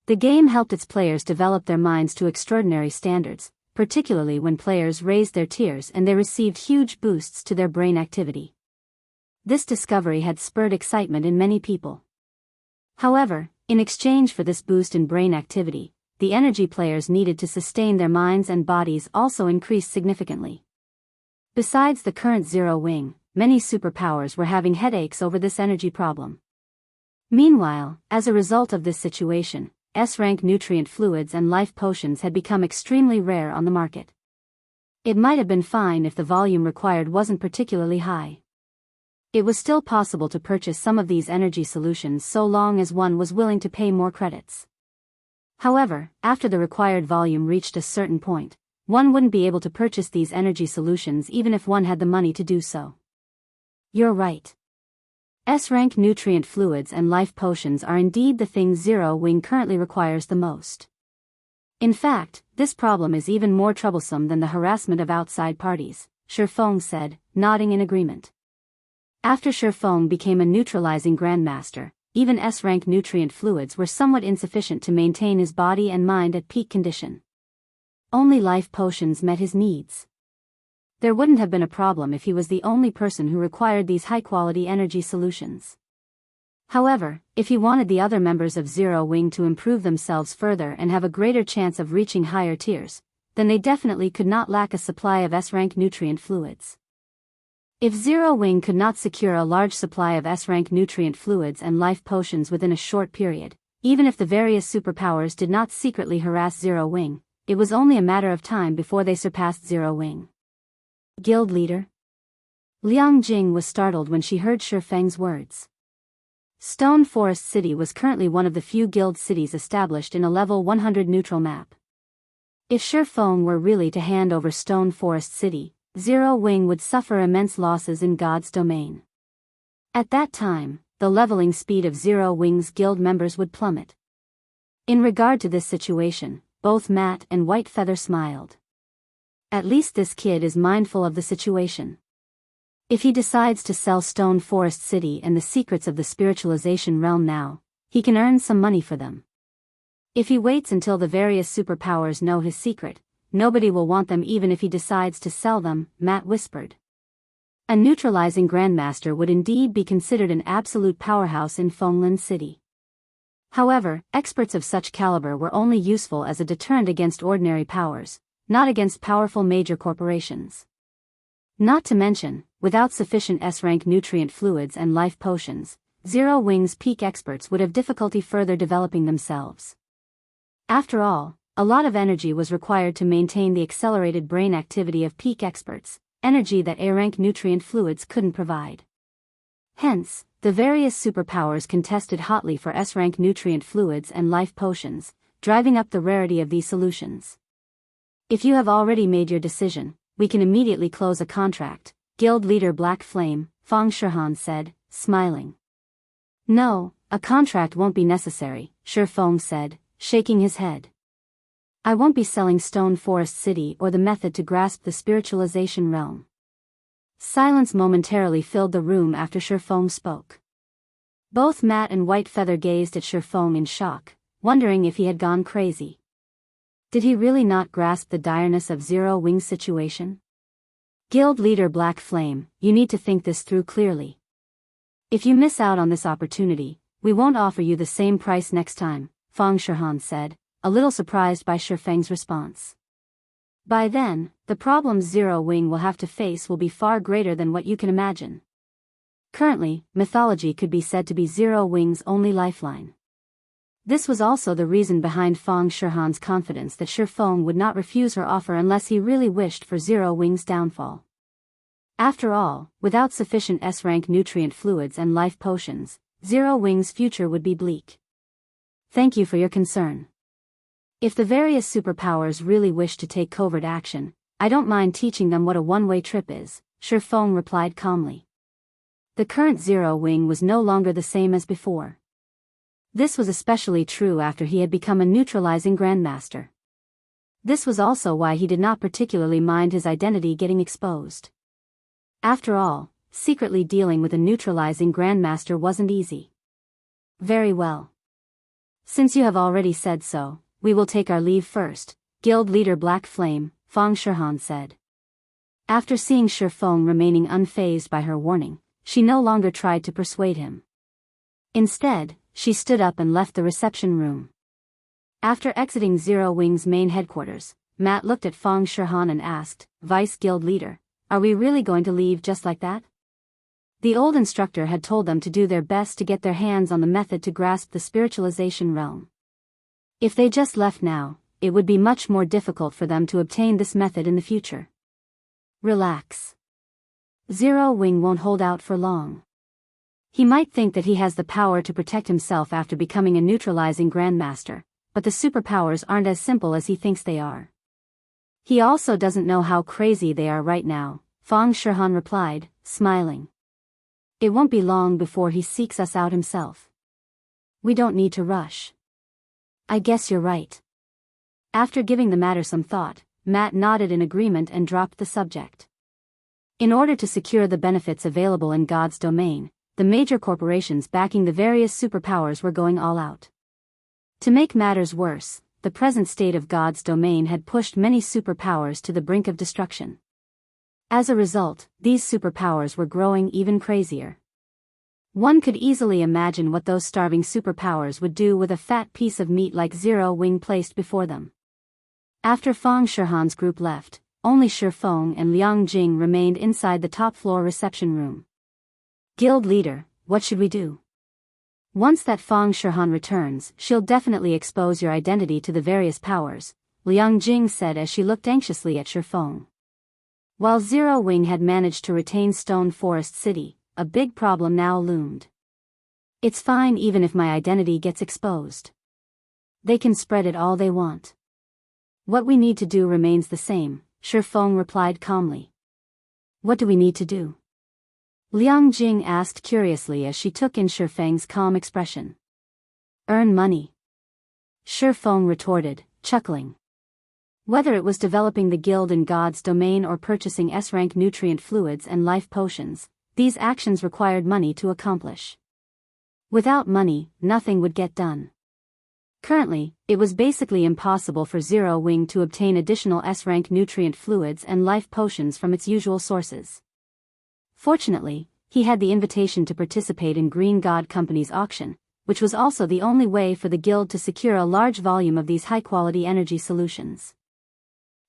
The game helped its players develop their minds to extraordinary standards, particularly when players raised their tiers and they received huge boosts to their brain activity. This discovery had spurred excitement in many people. However, in exchange for this boost in brain activity, the energy players needed to sustain their minds and bodies also increased significantly. Besides the current Zero Wing, many superpowers were having headaches over this energy problem. Meanwhile, as a result of this situation, S-rank nutrient fluids and life potions had become extremely rare on the market. It might have been fine if the volume required wasn't particularly high. It was still possible to purchase some of these energy solutions so long as one was willing to pay more credits. However, after the required volume reached a certain point, one wouldn't be able to purchase these energy solutions even if one had the money to do so. You're right. S-rank nutrient fluids and life potions are indeed the things Zero Wing currently requires the most. In fact, this problem is even more troublesome than the harassment of outside parties, Faux said, nodding in agreement. After Faux became a neutralizing grandmaster, even S-rank nutrient fluids were somewhat insufficient to maintain his body and mind at peak condition. Only life potions met his needs. There wouldn't have been a problem if he was the only person who required these high-quality energy solutions. However, if he wanted the other members of Zero Wing to improve themselves further and have a greater chance of reaching higher tiers, then they definitely could not lack a supply of S-rank nutrient fluids. If Zero Wing could not secure a large supply of S-rank nutrient fluids and life potions within a short period, even if the various superpowers did not secretly harass Zero Wing, it was only a matter of time before they surpassed Zero Wing. Guild leader? Liang Jing was startled when she heard Feng's words. Stone Forest City was currently one of the few guild cities established in a level 100 neutral map. If Faux were really to hand over Stone Forest City, Zero Wing would suffer immense losses in God's domain. At that time, the leveling speed of Zero Wing's guild members would plummet. In regard to this situation, both Matt and White Feather smiled. At least this kid is mindful of the situation. If he decides to sell Stone Forest City and the secrets of the spiritualization realm now, he can earn some money for them. If he waits until the various superpowers know his secret, nobody will want them even if he decides to sell them, Matt whispered. A neutralizing Grandmaster would indeed be considered an absolute powerhouse in Fenglin City. However, experts of such caliber were only useful as a deterrent against ordinary powers, not against powerful major corporations. Not to mention, without sufficient S-rank nutrient fluids and life potions, Zero Wing's peak experts would have difficulty further developing themselves. After all, a lot of energy was required to maintain the accelerated brain activity of peak experts, energy that A-rank nutrient fluids couldn't provide. Hence, the various superpowers contested hotly for S-rank nutrient fluids and life potions, driving up the rarity of these solutions. If you have already made your decision, we can immediately close a contract, Guild Leader Black Flame, Fang Shihan said, smiling. No, a contract won't be necessary, Feng said, shaking his head. I won't be selling Stone Forest City or the method to grasp the spiritualization realm. Silence momentarily filled the room after Feng spoke. Both Matt and White Feather gazed at Feng in shock, wondering if he had gone crazy. Did he really not grasp the direness of Zero Wing's situation? Guild Leader Black Flame, you need to think this through clearly. If you miss out on this opportunity, we won't offer you the same price next time, Fang Shihan said, a little surprised by Feng's response. By then, the problems Zero Wing will have to face will be far greater than what you can imagine. Currently, mythology could be said to be Zero Wing's only lifeline. This was also the reason behind Fang Shihan's confidence that Feng would not refuse her offer unless he really wished for Zero Wing's downfall. After all, without sufficient S-rank nutrient fluids and life potions, Zero Wing's future would be bleak. Thank you for your concern. If the various superpowers really wish to take covert action, I don't mind teaching them what a one-way trip is, Feng replied calmly. The current Zero Wing was no longer the same as before. This was especially true after he had become a neutralizing Grandmaster. This was also why he did not particularly mind his identity getting exposed. After all, secretly dealing with a neutralizing Grandmaster wasn't easy. Very well. Since you have already said so, we will take our leave first, Guild Leader Black Flame, Fang Shihan said. After seeing Feng remaining unfazed by her warning, she no longer tried to persuade him. Instead, she stood up and left the reception room. After exiting Zero Wing's main headquarters, Matt looked at Fang Shihan and asked, Vice Guild Leader, are we really going to leave just like that? The old instructor had told them to do their best to get their hands on the method to grasp the spiritualization realm. If they just left now, it would be much more difficult for them to obtain this method in the future. Relax. Zero Wing won't hold out for long. He might think that he has the power to protect himself after becoming a neutralizing Grandmaster, but the superpowers aren't as simple as he thinks they are. He also doesn't know how crazy they are right now, Fang Shihan replied, smiling. It won't be long before he seeks us out himself. We don't need to rush. I guess you're right. After giving the matter some thought, Matt nodded in agreement and dropped the subject. In order to secure the benefits available in God's domain, the major corporations backing the various superpowers were going all out. To make matters worse, the present state of God's domain had pushed many superpowers to the brink of destruction. As a result, these superpowers were growing even crazier. One could easily imagine what those starving superpowers would do with a fat piece of meat like Zero Wing placed before them. After Fang Shihan's group left, only Feng and Liang Jing remained inside the top-floor reception room. Guild Leader, what should we do? Once that Fang Shihan returns, she'll definitely expose your identity to the various powers, Liang Jing said as she looked anxiously at Feng. While Zero Wing had managed to retain Stone Forest City, a big problem now loomed. It's fine even if my identity gets exposed. They can spread it all they want. What we need to do remains the same, Feng replied calmly. What do we need to do? Liang Jing asked curiously as she took in Feng's calm expression. Earn money. Feng retorted, chuckling. Whether it was developing the guild in God's domain or purchasing S-rank nutrient fluids and life potions, these actions required money to accomplish. Without money, nothing would get done. Currently, it was basically impossible for Zero Wing to obtain additional S-rank nutrient fluids and life potions from its usual sources. Fortunately, he had the invitation to participate in Green God Company's auction, which was also the only way for the guild to secure a large volume of these high-quality energy solutions.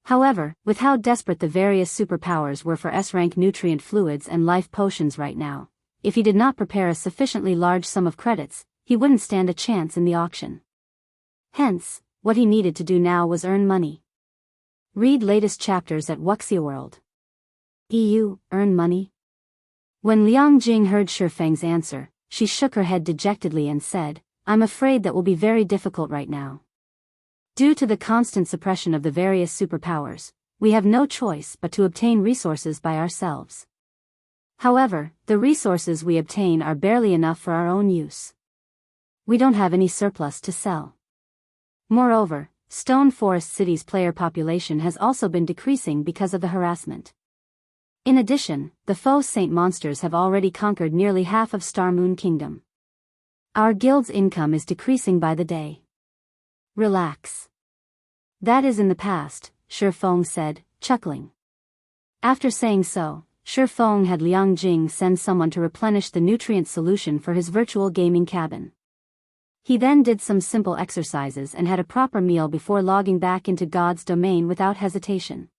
However, with how desperate the various superpowers were for S-rank nutrient fluids and life potions right now, if he did not prepare a sufficiently large sum of credits, he wouldn't stand a chance in the auction. Hence, what he needed to do now was earn money. Read latest chapters at Wuxia earn money? When Liang Jing heard Feng's answer, she shook her head dejectedly and said, I'm afraid that will be very difficult right now. Due to the constant suppression of the various superpowers, we have no choice but to obtain resources by ourselves. However, the resources we obtain are barely enough for our own use. We don't have any surplus to sell. Moreover, Stone Forest City's player population has also been decreasing because of the harassment. In addition, the Faux Saint monsters have already conquered nearly half of Star Moon Kingdom. Our guild's income is decreasing by the day. Relax. That is in the past, Feng said, chuckling. After saying so, Feng had Liang Jing send someone to replenish the nutrient solution for his virtual gaming cabin. He then did some simple exercises and had a proper meal before logging back into God's domain without hesitation.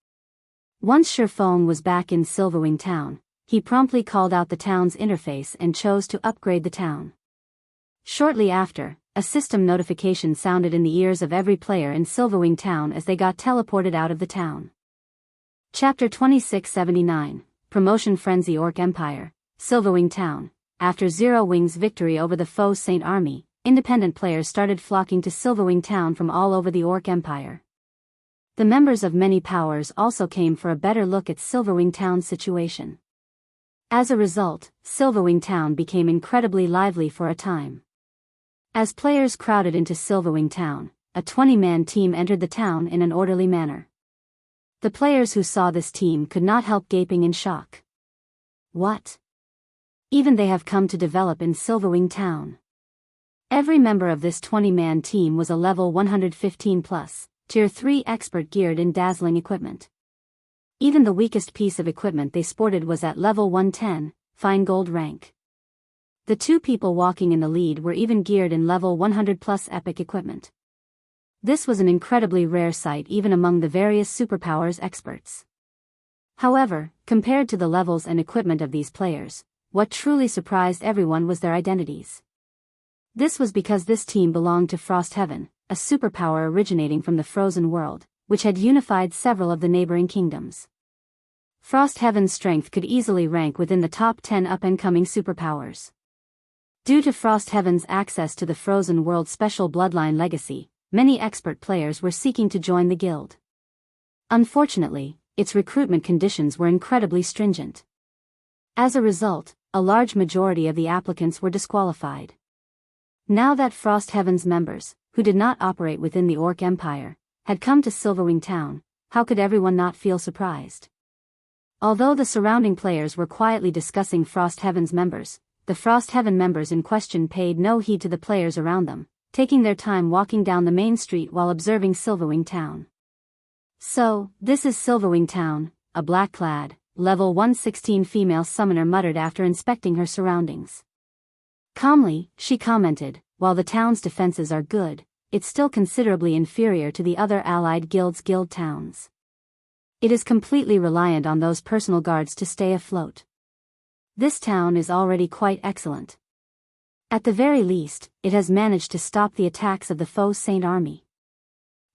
Once Feng was back in Silverwing town, he promptly called out the town's interface and chose to upgrade the town. Shortly after, a system notification sounded in the ears of every player in Silverwing town as they got teleported out of the town. Chapter 2679, Promotion Frenzy Orc Empire, Silverwing Town. After Zero Wing's victory over the Faux Saint army, independent players started flocking to Silverwing Town from all over the Orc Empire. The members of many powers also came for a better look at Silverwing Town's situation. As a result, Silverwing Town became incredibly lively for a time. As players crowded into Silverwing Town, a 20-man team entered the town in an orderly manner. The players who saw this team could not help gaping in shock. What? Even they have come to develop in Silverwing Town. Every member of this 20-man team was a level 115+, Tier 3 expert geared in dazzling equipment. Even the weakest piece of equipment they sported was at level 110, fine gold rank. The two people walking in the lead were even geared in level 100+ epic equipment. This was an incredibly rare sight even among the various superpowers experts. However, compared to the levels and equipment of these players, what truly surprised everyone was their identities. This was because this team belonged to Frost Heaven, a superpower originating from the frozen world, which had unified several of the neighboring kingdoms. Frost Heaven's strength could easily rank within the top 10 up-and-coming superpowers. Due to Frost Heaven's access to the frozen world's special bloodline legacy, many expert players were seeking to join the guild. Unfortunately, its recruitment conditions were incredibly stringent. As a result, a large majority of the applicants were disqualified. Now that Frost Heaven's members, who did not operate within the Orc Empire, had come to Silverwing Town, how could everyone not feel surprised? Although the surrounding players were quietly discussing Frost Heaven's members, the Frost Heaven members in question paid no heed to the players around them, taking their time walking down the main street while observing Silverwing Town. So, this is Silverwing Town, a black-clad, level 116 female summoner muttered after inspecting her surroundings. Calmly, she commented, while the town's defenses are good, it's still considerably inferior to the other allied guilds' guild towns. It is completely reliant on those personal guards to stay afloat. This town is already quite excellent. At the very least, it has managed to stop the attacks of the Faux Saint army.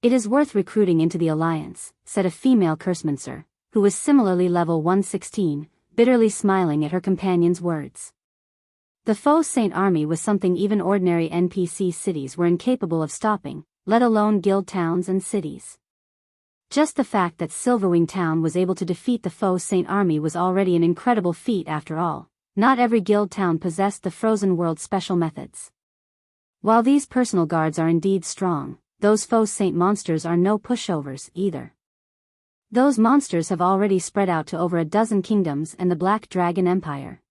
It is worth recruiting into the alliance, said a female cursemancer, who was similarly level 116, bitterly smiling at her companion's words. The Faux Saint army was something even ordinary NPC cities were incapable of stopping, let alone guild towns and cities. Just the fact that Silverwing Town was able to defeat the Faux Saint army was already an incredible feat after all. Not every guild town possessed the Frozen World special methods. While these personal guards are indeed strong, those Faux Saint monsters are no pushovers either. Those monsters have already spread out to over a dozen kingdoms and the Black Dragon Empire.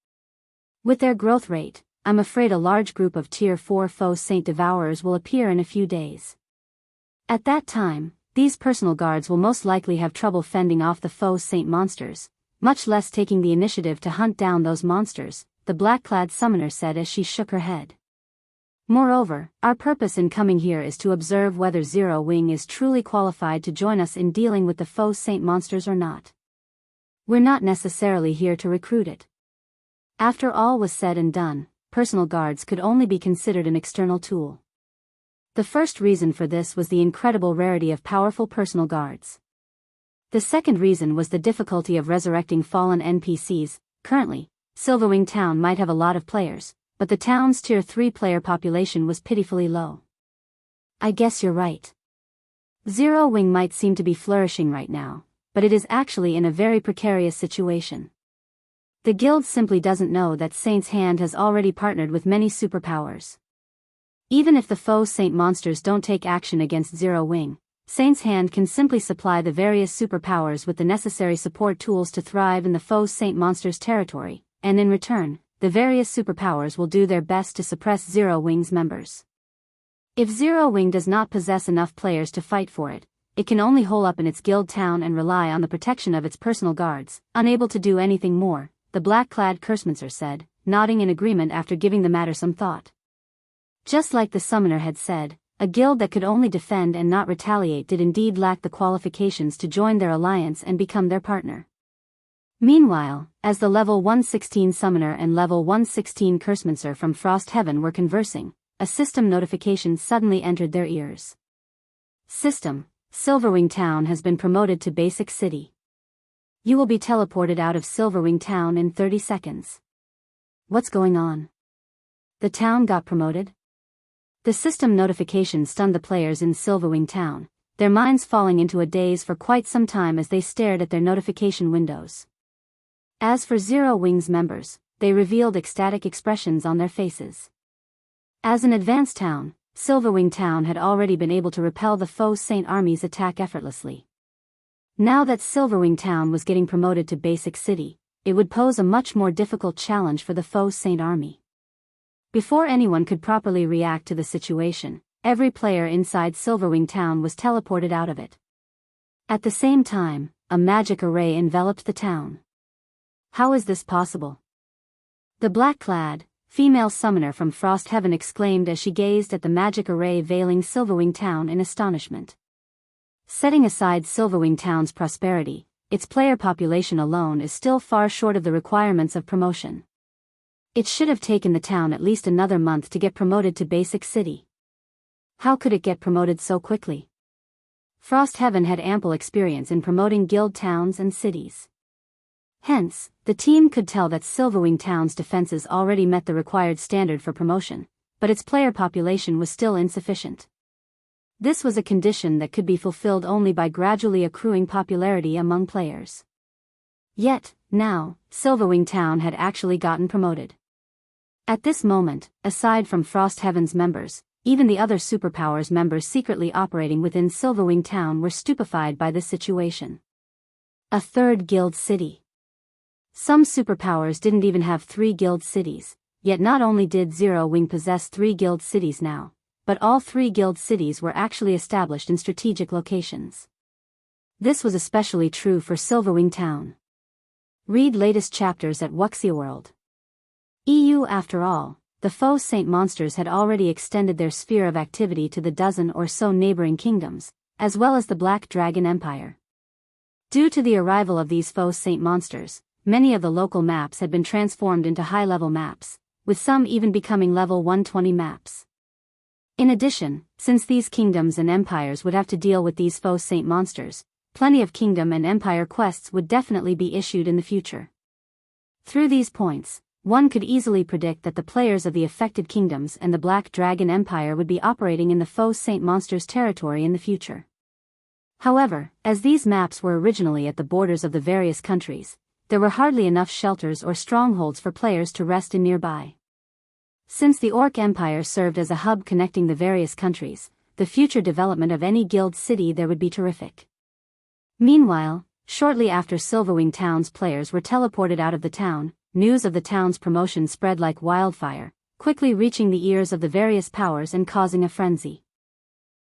With their growth rate, I'm afraid a large group of Tier 4 Faux Saint Devourers will appear in a few days. At that time, these personal guards will most likely have trouble fending off the Faux Saint monsters, much less taking the initiative to hunt down those monsters, the black-clad summoner said as she shook her head. Moreover, our purpose in coming here is to observe whether Zero Wing is truly qualified to join us in dealing with the Faux Saint monsters or not. We're not necessarily here to recruit it. After all was said and done, personal guards could only be considered an external tool. The first reason for this was the incredible rarity of powerful personal guards. The second reason was the difficulty of resurrecting fallen NPCs. Currently, Silverwing Town might have a lot of players, but the town's Tier 3 player population was pitifully low. I guess you're right. Zero Wing might seem to be flourishing right now, but it is actually in a very precarious situation. The guild simply doesn't know that Saint's Hand has already partnered with many superpowers. Even if the Faux Saint monsters don't take action against Zero Wing, Saint's Hand can simply supply the various superpowers with the necessary support tools to thrive in the Faux Saint monsters' territory, and in return, the various superpowers will do their best to suppress Zero Wing's members. If Zero Wing does not possess enough players to fight for it, it can only hole up in its guild town and rely on the protection of its personal guards, unable to do anything more, the black-clad Cursemancer said, nodding in agreement after giving the matter some thought. Just like the summoner had said, a guild that could only defend and not retaliate did indeed lack the qualifications to join their alliance and become their partner. Meanwhile, as the level 116 summoner and level 116 Cursemancer from Frost Heaven were conversing, a system notification suddenly entered their ears. System: Silverwing Town has been promoted to Basic City. You will be teleported out of Silverwing Town in 30 seconds. What's going on? The town got promoted? The system notification stunned the players in Silverwing Town, their minds falling into a daze for quite some time as they stared at their notification windows. As for Zero Wing's members, they revealed ecstatic expressions on their faces. As an advanced town, Silverwing Town had already been able to repel the Faux Saint army's attack effortlessly. Now that Silverwing Town was getting promoted to Basic City, it would pose a much more difficult challenge for the Faux Saint army. Before anyone could properly react to the situation, every player inside Silverwing Town was teleported out of it. At the same time, a magic array enveloped the town. How is this possible? The black-clad, female summoner from Frost Heaven exclaimed as she gazed at the magic array veiling Silverwing Town in astonishment. Setting aside Silverwing Town's prosperity, its player population alone is still far short of the requirements of promotion. It should have taken the town at least another month to get promoted to Basic City. How could it get promoted so quickly? Frost Heaven had ample experience in promoting guild towns and cities. Hence, the team could tell that Silverwing Town's defenses already met the required standard for promotion, but its player population was still insufficient. This was a condition that could be fulfilled only by gradually accruing popularity among players. Yet, now, Silverwing Town had actually gotten promoted. At this moment, aside from Frost Heaven's members, even the other superpowers members secretly operating within Silverwing Town were stupefied by this situation. A third guild city. Some superpowers didn't even have 3 guild cities, yet not only did Zero Wing possess 3 guild cities now, but all 3 guild cities were actually established in strategic locations. This was especially true for Silverwing Town. Read latest chapters at Wuxia EU. After all, the Faux Saint monsters had already extended their sphere of activity to the dozen or so neighboring kingdoms, as well as the Black Dragon Empire. Due to the arrival of these Faux Saint monsters, many of the local maps had been transformed into high-level maps, with some even becoming level 120 maps. In addition, since these kingdoms and empires would have to deal with these Faux Saint monsters, plenty of kingdom and empire quests would definitely be issued in the future. Through these points, one could easily predict that the players of the affected kingdoms and the Black Dragon Empire would be operating in the Faux Saint monsters' territory in the future. However, as these maps were originally at the borders of the various countries, there were hardly enough shelters or strongholds for players to rest in nearby. Since the Orc Empire served as a hub connecting the various countries, the future development of any guild city there would be terrific. Meanwhile, shortly after Silverwing Town's players were teleported out of the town, news of the town's promotion spread like wildfire, quickly reaching the ears of the various powers and causing a frenzy.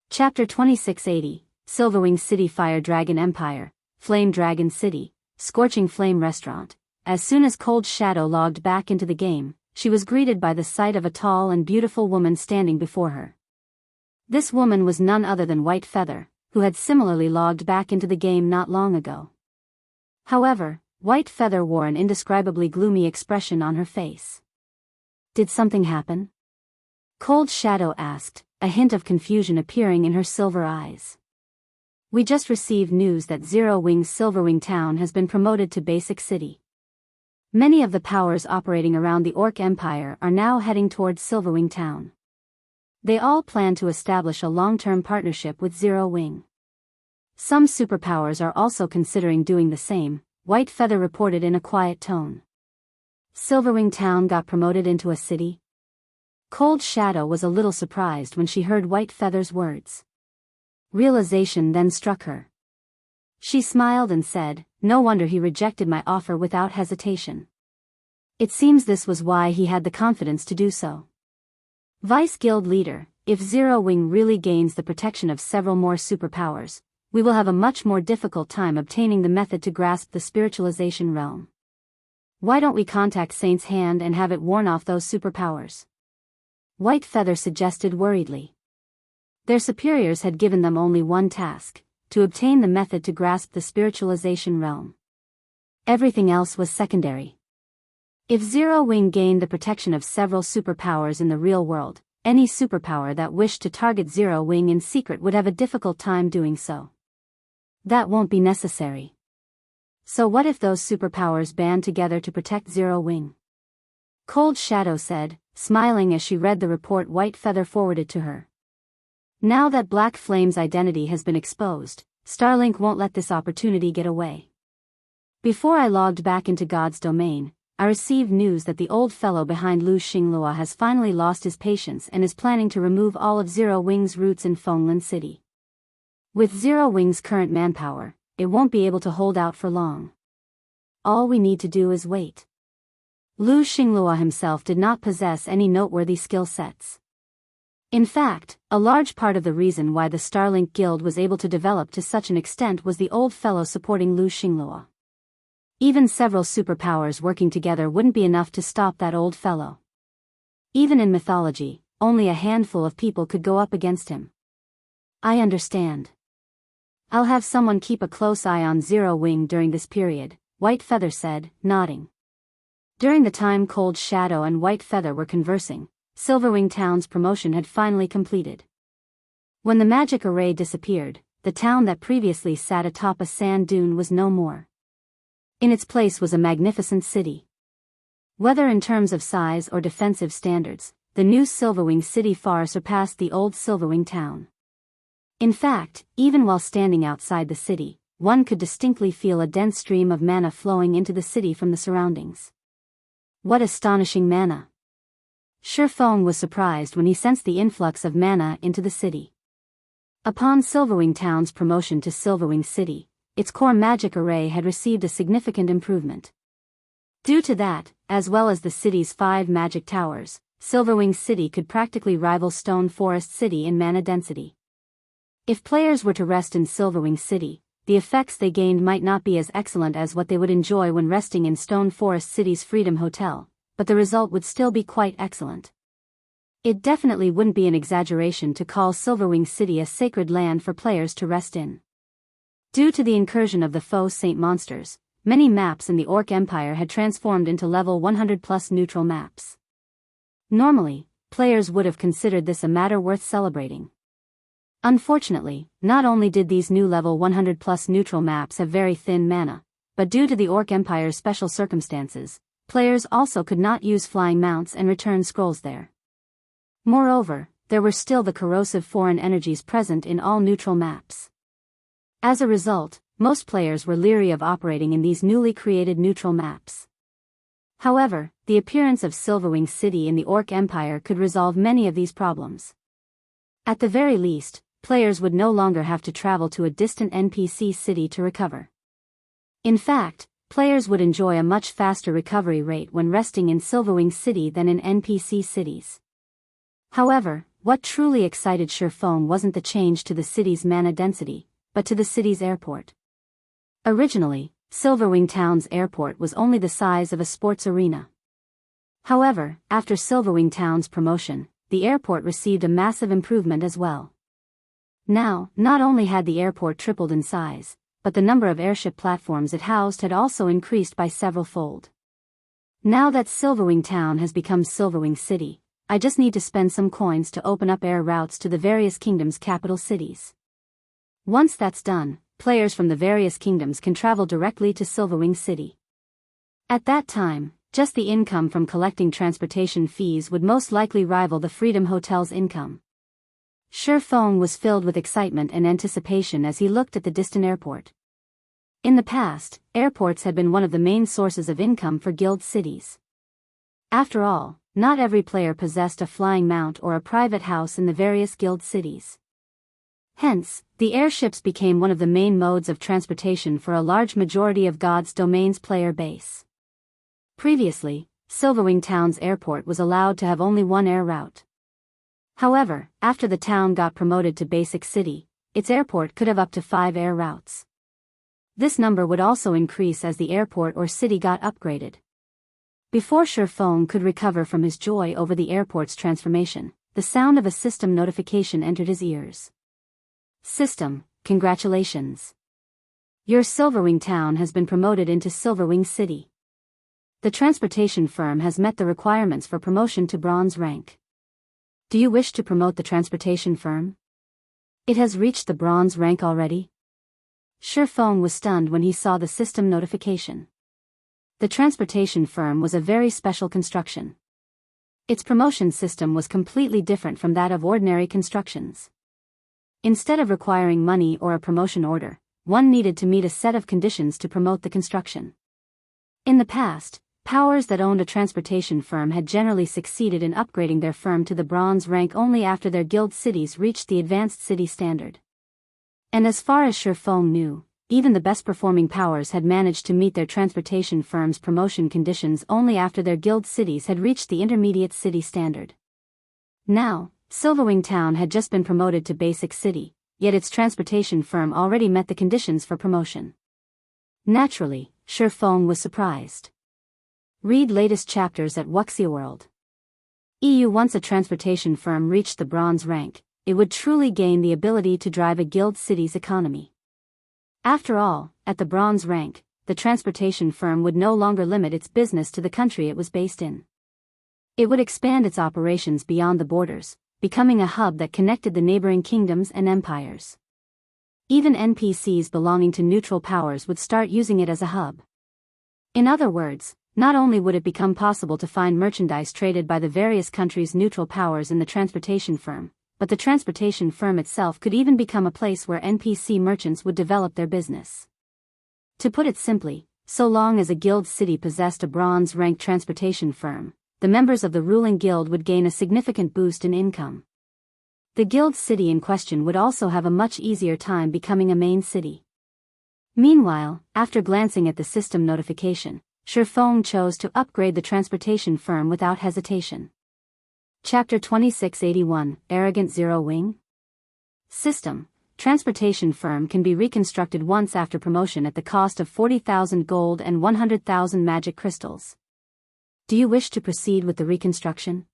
Chapter 2680, Silverwing City Fire Dragon Empire, Flame Dragon City, Scorching Flame Restaurant. As soon as Cold Shadow logged back into the game, she was greeted by the sight of a tall and beautiful woman standing before her. This woman was none other than White Feather, who had similarly logged back into the game not long ago. However, White Feather wore an indescribably gloomy expression on her face. Did something happen? Cold Shadow asked, a hint of confusion appearing in her silver eyes. We just received news that Zero Wing's Silverwing Town has been promoted to Basic City. Many of the powers operating around the Orc Empire are now heading towards Silverwing Town. They all plan to establish a long-term partnership with Zero Wing. Some superpowers are also considering doing the same, White Feather reported in a quiet tone. Silverwing Town got promoted into a city? Cold Shadow was a little surprised when she heard White Feather's words. Realization then struck her. She smiled and said, "No wonder he rejected my offer without hesitation. It seems this was why he had the confidence to do so." Vice Guild Leader, if Zero Wing really gains the protection of several more superpowers, we will have a much more difficult time obtaining the method to grasp the spiritualization realm. Why don't we contact Saint's Hand and have it warn off those superpowers? White Feather suggested worriedly. Their superiors had given them only one task, to obtain the method to grasp the spiritualization realm. Everything else was secondary. If Zero Wing gained the protection of several superpowers in the real world, any superpower that wished to target Zero Wing in secret would have a difficult time doing so. That won't be necessary. So what if those superpowers band together to protect Zero Wing? Cold Shadow said, smiling as she read the report White Feather forwarded to her. Now that Black Flame's identity has been exposed, Starlink won't let this opportunity get away. Before I logged back into God's domain, I received news that the old fellow behind Lu Xinglua has finally lost his patience and is planning to remove all of Zero Wing's roots in Fenglan City. With Zero Wing's current manpower, it won't be able to hold out for long. All we need to do is wait. Lu Xinglua himself did not possess any noteworthy skill sets. In fact, a large part of the reason why the Starlink Guild was able to develop to such an extent was the old fellow supporting Lu Xinglua. Even several superpowers working together wouldn't be enough to stop that old fellow. Even in mythology, only a handful of people could go up against him. I understand. I'll have someone keep a close eye on Zero Wing during this period, White Feather said, nodding. During the time Cold Shadow and White Feather were conversing, Silverwing Town's promotion had finally completed. When the magic array disappeared, the town that previously sat atop a sand dune was no more. In its place was a magnificent city. Whether in terms of size or defensive standards, the new Silverwing city far surpassed the old Silverwing town. In fact, even while standing outside the city, one could distinctly feel a dense stream of mana flowing into the city from the surroundings. What astonishing mana! Faux was surprised when he sensed the influx of mana into the city. Upon Silverwing Town's promotion to Silverwing City, its core magic array had received a significant improvement. Due to that, as well as the city's 5 magic towers, Silverwing City could practically rival Stone Forest City in mana density. If players were to rest in Silverwing City, the effects they gained might not be as excellent as what they would enjoy when resting in Stone Forest City's Freedom Hotel, but the result would still be quite excellent. It definitely wouldn't be an exaggeration to call Silverwing City a sacred land for players to rest in. Due to the incursion of the Faux Saint monsters, many maps in the Orc Empire had transformed into level 100+ neutral maps. Normally, players would have considered this a matter worth celebrating. Unfortunately, not only did these new level 100+ neutral maps have very thin mana, but due to the Orc Empire's special circumstances, players also could not use flying mounts and return scrolls there. Moreover, there were still the corrosive foreign energies present in all neutral maps. As a result, most players were leery of operating in these newly created neutral maps. However, the appearance of Silverwing City in the Orc Empire could resolve many of these problems. At the very least, players would no longer have to travel to a distant NPC city to recover. In fact, players would enjoy a much faster recovery rate when resting in Silverwing City than in NPC cities. However, what truly excited Faux wasn't the change to the city's mana density, but to the city's airport. Originally, Silverwing Town's airport was only the size of a sports arena. However, after Silverwing Town's promotion, the airport received a massive improvement as well. Now, not only had the airport tripled in size, but the number of airship platforms it housed had also increased by several-fold. Now that Silverwing Town has become Silverwing City, I just need to spend some coins to open up air routes to the various kingdoms' capital cities. Once that's done, players from the various kingdoms can travel directly to Silverwing City. At that time, just the income from collecting transportation fees would most likely rival the Freedom Hotel's income. Faux was filled with excitement and anticipation as he looked at the distant airport. In the past, airports had been one of the main sources of income for guild cities. After all, not every player possessed a flying mount or a private house in the various guild cities. Hence, the airships became one of the main modes of transportation for a large majority of God's Domain's player base. Previously, Silverwing Town's airport was allowed to have only one air route. However, after the town got promoted to Basic City, its airport could have up to 5 air routes. This number would also increase as the airport or city got upgraded. Before Faux could recover from his joy over the airport's transformation, the sound of a system notification entered his ears. System, congratulations. Your Silverwing Town has been promoted into Silverwing City. The transportation firm has met the requirements for promotion to bronze rank. Do you wish to promote the transportation firm? It has reached the bronze rank already? Faux was stunned when he saw the system notification. The transportation firm was a very special construction. Its promotion system was completely different from that of ordinary constructions. Instead of requiring money or a promotion order, one needed to meet a set of conditions to promote the construction. In the past, powers that owned a transportation firm had generally succeeded in upgrading their firm to the bronze rank only after their guild cities reached the advanced city standard. And as far as Faux knew, even the best-performing powers had managed to meet their transportation firm's promotion conditions only after their guild cities had reached the intermediate city standard. Now, Silverwing Town had just been promoted to Basic City, yet its transportation firm already met the conditions for promotion. Naturally, Faux was surprised. Read latest chapters at Wuxia EU. Once a transportation firm reached the bronze rank, it would truly gain the ability to drive a guild city's economy. After all, at the bronze rank, the transportation firm would no longer limit its business to the country it was based in. It would expand its operations beyond the borders, becoming a hub that connected the neighboring kingdoms and empires. Even NPCs belonging to neutral powers would start using it as a hub. In other words, not only would it become possible to find merchandise traded by the various countries' neutral powers in the transportation firm, but the transportation firm itself could even become a place where NPC merchants would develop their business. To put it simply, so long as a guild city possessed a bronze-ranked transportation firm, the members of the ruling guild would gain a significant boost in income. The guild city in question would also have a much easier time becoming a main city. Meanwhile, after glancing at the system notification, Faux chose to upgrade the transportation firm without hesitation. Chapter 2681, Arrogant Zero Wing. System: transportation firm can be reconstructed once after promotion at the cost of 40,000 gold and 100,000 magic crystals. Do you wish to proceed with the reconstruction?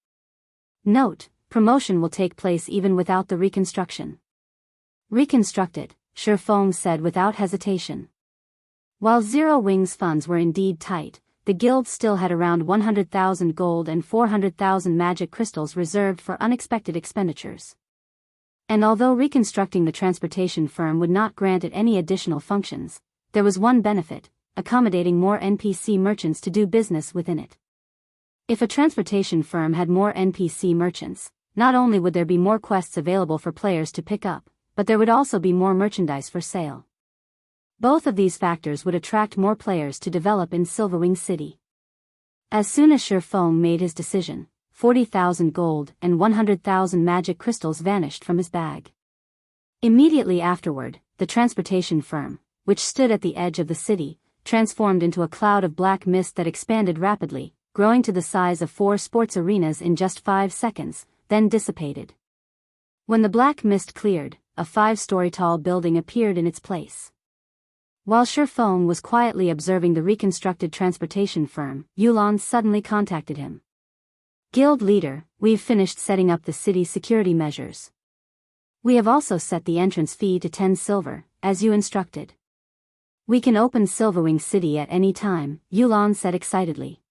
Note: promotion will take place even without the reconstruction. Reconstructed, Faux said without hesitation. While Zero Wing's funds were indeed tight, the guild still had around 100,000 gold and 400,000 magic crystals reserved for unexpected expenditures. And although reconstructing the transportation firm would not grant it any additional functions, there was one benefit: accommodating more NPC merchants to do business within it. If a transportation firm had more NPC merchants, not only would there be more quests available for players to pick up, but there would also be more merchandise for sale. Both of these factors would attract more players to develop in Silverwing City. As soon as Faux made his decision, 40,000 gold and 100,000 magic crystals vanished from his bag. Immediately afterward, the transportation firm, which stood at the edge of the city, transformed into a cloud of black mist that expanded rapidly, growing to the size of 4 sports arenas in just 5 seconds, then dissipated. When the black mist cleared, a 5-story tall building appeared in its place. While Faux was quietly observing the reconstructed transportation firm, Yulan suddenly contacted him. Guild leader, we've finished setting up the city's security measures. We have also set the entrance fee to 10 silver, as you instructed. We can open Silverwing City at any time, Yulan said excitedly.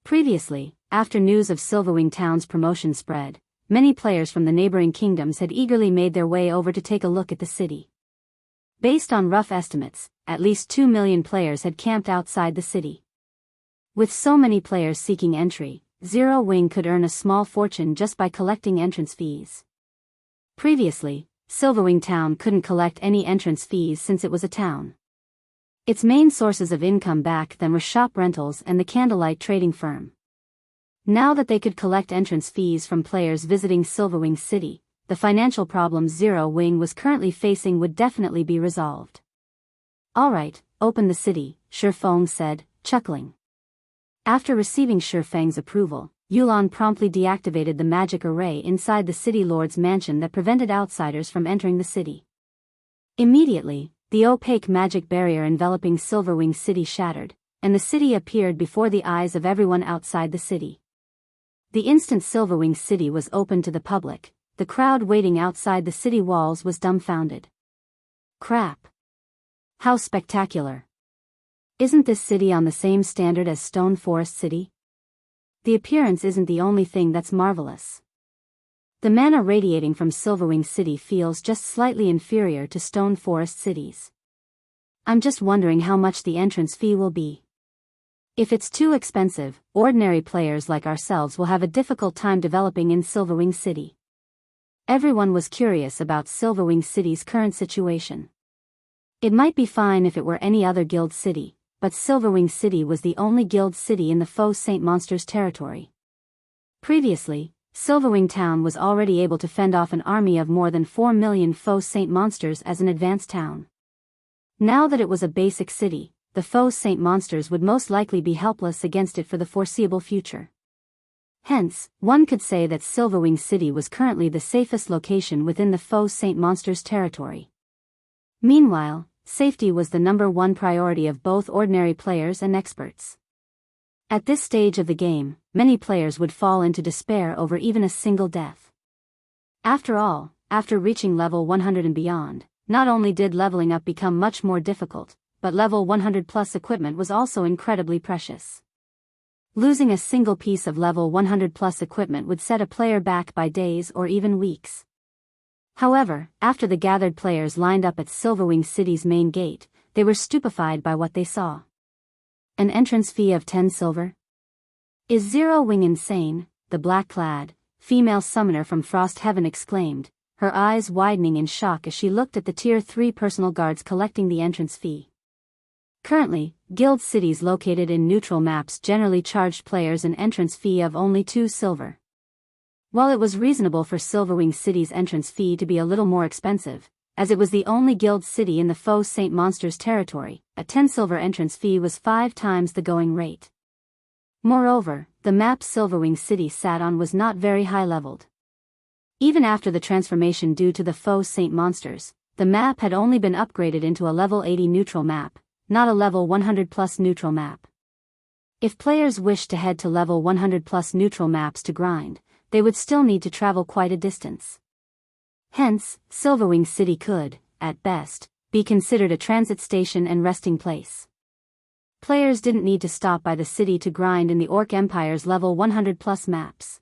Previously, after news of Silverwing Town's promotion spread, many players from the neighboring kingdoms had eagerly made their way over to take a look at the city. Based on rough estimates, at least 2 million players had camped outside the city. With so many players seeking entry, Zero Wing could earn a small fortune just by collecting entrance fees. Previously, Silverwing Town couldn't collect any entrance fees since it was a town. Its main sources of income back then were shop rentals and the candlelight trading firm. Now that they could collect entrance fees from players visiting Silverwing City, the financial problems Zero Wing was currently facing would definitely be resolved. Alright, open the city, Faux said, chuckling. After receiving Feng's approval, Yulan promptly deactivated the magic array inside the city lord's mansion that prevented outsiders from entering the city. Immediately, the opaque magic barrier enveloping Silverwing City shattered, and the city appeared before the eyes of everyone outside the city. The instant Silverwing City was open to the public, the crowd waiting outside the city walls was dumbfounded. Crap! How spectacular! Isn't this city on the same standard as Stone Forest City? The appearance isn't the only thing that's marvelous. The mana radiating from Silverwing City feels just slightly inferior to Stone Forest cities. I'm just wondering how much the entrance fee will be. If it's too expensive, ordinary players like ourselves will have a difficult time developing in Silverwing City. Everyone was curious about Silverwing City's current situation. It might be fine if it were any other guild city, but Silverwing City was the only guild city in the Faux Saint Monsters territory. Previously, Silverwing Town was already able to fend off an army of more than 4 million Faux Saint Monsters as an advanced town. Now that it was a basic city, the Faux Saint Monsters would most likely be helpless against it for the foreseeable future. Hence, one could say that Silverwing City was currently the safest location within the Faux Saint Monsters territory. Meanwhile, safety was the #1 priority of both ordinary players and experts. At this stage of the game, many players would fall into despair over even a single death. After all, after reaching level 100 and beyond, not only did leveling up become much more difficult, but level 100 plus equipment was also incredibly precious. Losing a single piece of level 100 plus equipment would set a player back by days or even weeks. However, after the gathered players lined up at Silverwing City's main gate, they were stupefied by what they saw. An entrance fee of 10 silver? Is Zero Wing insane? The black-clad, female summoner from Frost Heaven exclaimed, her eyes widening in shock as she looked at the Tier 3 personal guards collecting the entrance fee. Currently, guild cities located in neutral maps generally charged players an entrance fee of only 2 silver. While it was reasonable for Silverwing City's entrance fee to be a little more expensive, as it was the only guild city in the Faux Saint Monsters territory, a 10 silver entrance fee was 5 times the going rate. Moreover, the map Silverwing City sat on was not very high-leveled. Even after the transformation due to the Faux Saint Monsters, the map had only been upgraded into a level 80 neutral map, not a level 100 plus neutral map. If players wished to head to level 100 plus neutral maps to grind, they would still need to travel quite a distance. Hence, Silverwing City could, at best, be considered a transit station and resting place. Players didn't need to stop by the city to grind in the Orc Empire's level 100 plus maps.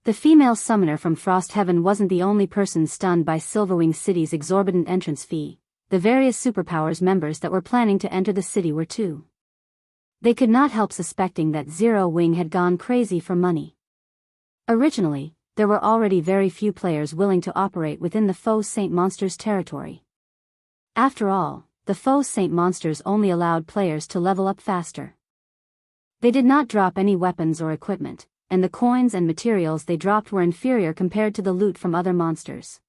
The female summoner from Frost Heaven wasn't the only person stunned by Silverwing City's exorbitant entrance fee. The various superpowers members that were planning to enter the city were too. They could not help suspecting that Zero Wing had gone crazy for money. Originally, there were already very few players willing to operate within the Faux Saint Monsters territory. After all, the Faux Saint monsters only allowed players to level up faster. They did not drop any weapons or equipment, and the coins and materials they dropped were inferior compared to the loot from other monsters.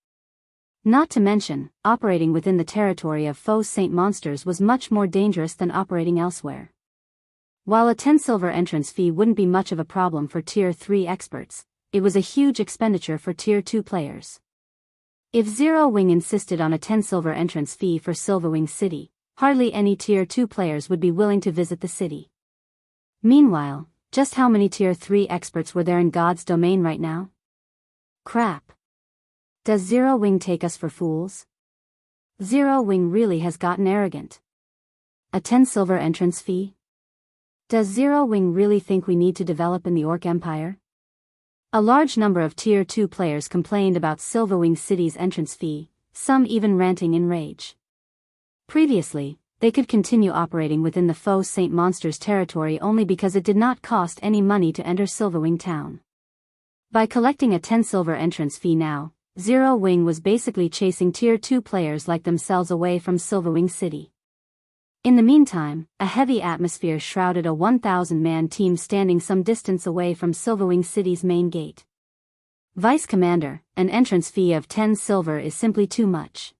Not to mention, operating within the territory of Faux Saint monsters was much more dangerous than operating elsewhere. While a 10 silver entrance fee wouldn't be much of a problem for Tier 3 experts, it was a huge expenditure for Tier 2 players. If Zero Wing insisted on a 10 silver entrance fee for Silverwing City, hardly any Tier 2 players would be willing to visit the city. Meanwhile, just how many Tier 3 experts were there in God's domain right now? Crap. Does Zero Wing take us for fools? Zero Wing really has gotten arrogant. A 10 silver entrance fee? Does Zero Wing really think we need to develop in the Orc Empire? A large number of Tier 2 players complained about Silverwing City's entrance fee, some even ranting in rage. Previously, they could continue operating within the Faux Saint monster's territory only because it did not cost any money to enter Silverwing Town. By collecting a 10 silver entrance fee now, Zero Wing was basically chasing Tier 2 players like themselves away from Silverwing City. In the meantime, a heavy atmosphere shrouded a 1,000-man team standing some distance away from Silverwing City's main gate. Vice Commander, an entrance fee of 10 silver is simply too much.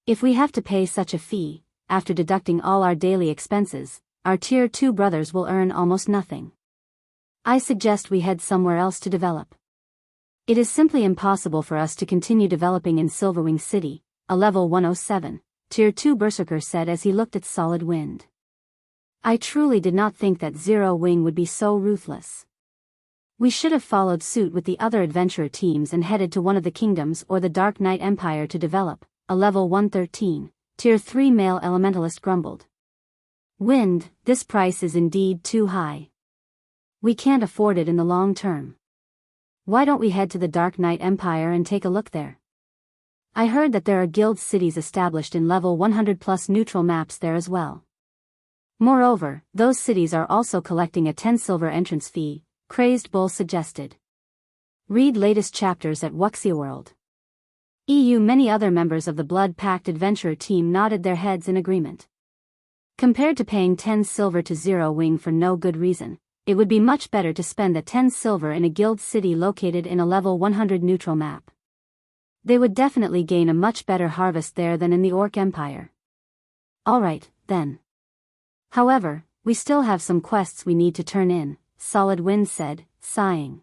If we have to pay such a fee, after deducting all our daily expenses, our Tier 2 brothers will earn almost nothing. I suggest we head somewhere else to develop. It is simply impossible for us to continue developing in Silverwing City, a level 107, Tier 2 Berserker said as he looked at Solid Wind. I truly did not think that Zero Wing would be so ruthless. We should have followed suit with the other adventurer teams and headed to one of the kingdoms or the Dark Knight Empire to develop, a level 113, Tier 3 male elementalist grumbled. Wind, this price is indeed too high. We can't afford it in the long term. Why don't we head to the Dark Knight Empire and take a look there? I heard that there are guild cities established in level 100 plus neutral maps there as well. Moreover, those cities are also collecting a 10 silver entrance fee, Crazed Bull suggested. Read latest chapters at Wuxia World. Many other members of the Blood Pact adventurer team nodded their heads in agreement. Compared to paying 10 silver to Zero Wing for no good reason, it would be much better to spend the 10 silver in a guild city located in a level 100 neutral map. They would definitely gain a much better harvest there than in the Orc Empire. Alright, then. However, we still have some quests we need to turn in, Solid Wind said, sighing.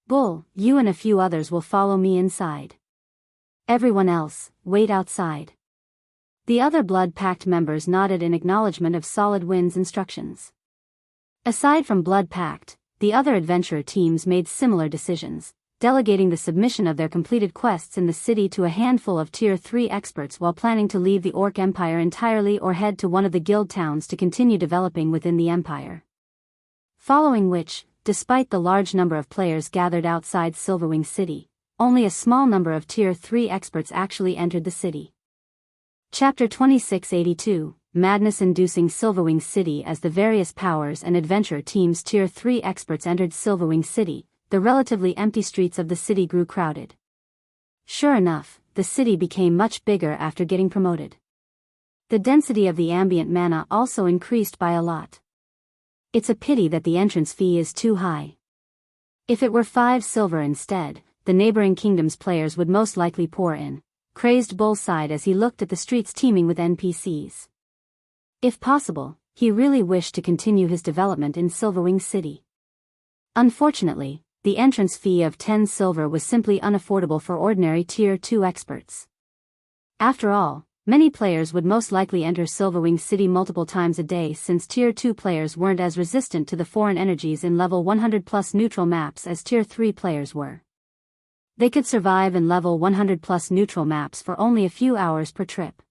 Bull, you and a few others will follow me inside. Everyone else, wait outside. The other Blood Pact members nodded in acknowledgement of Solid Wind's instructions. Aside from Blood Pact, the other adventurer teams made similar decisions, delegating the submission of their completed quests in the city to a handful of Tier 3 experts while planning to leave the Orc Empire entirely or head to one of the guild towns to continue developing within the Empire. Following which, despite the large number of players gathered outside Silverwing City, only a small number of Tier 3 experts actually entered the city. Chapter 2682, Madness-inducing Silverwing City. As the various powers and adventure teams Tier 3 experts entered Silverwing City, the relatively empty streets of the city grew crowded. Sure enough, the city became much bigger after getting promoted. The density of the ambient mana also increased by a lot. It's a pity that the entrance fee is too high. If it were 5 silver instead, the neighboring kingdom's players would most likely pour in. Crazed Bull sighed as he looked at the streets teeming with NPCs. If possible, he really wished to continue his development in Silverwing City. Unfortunately, the entrance fee of 10 silver was simply unaffordable for ordinary Tier 2 experts. After all, many players would most likely enter Silverwing City multiple times a day since Tier 2 players weren't as resistant to the foreign energies in level 100 plus neutral maps as Tier 3 players were. They could survive in level 100 plus neutral maps for only a few hours per trip.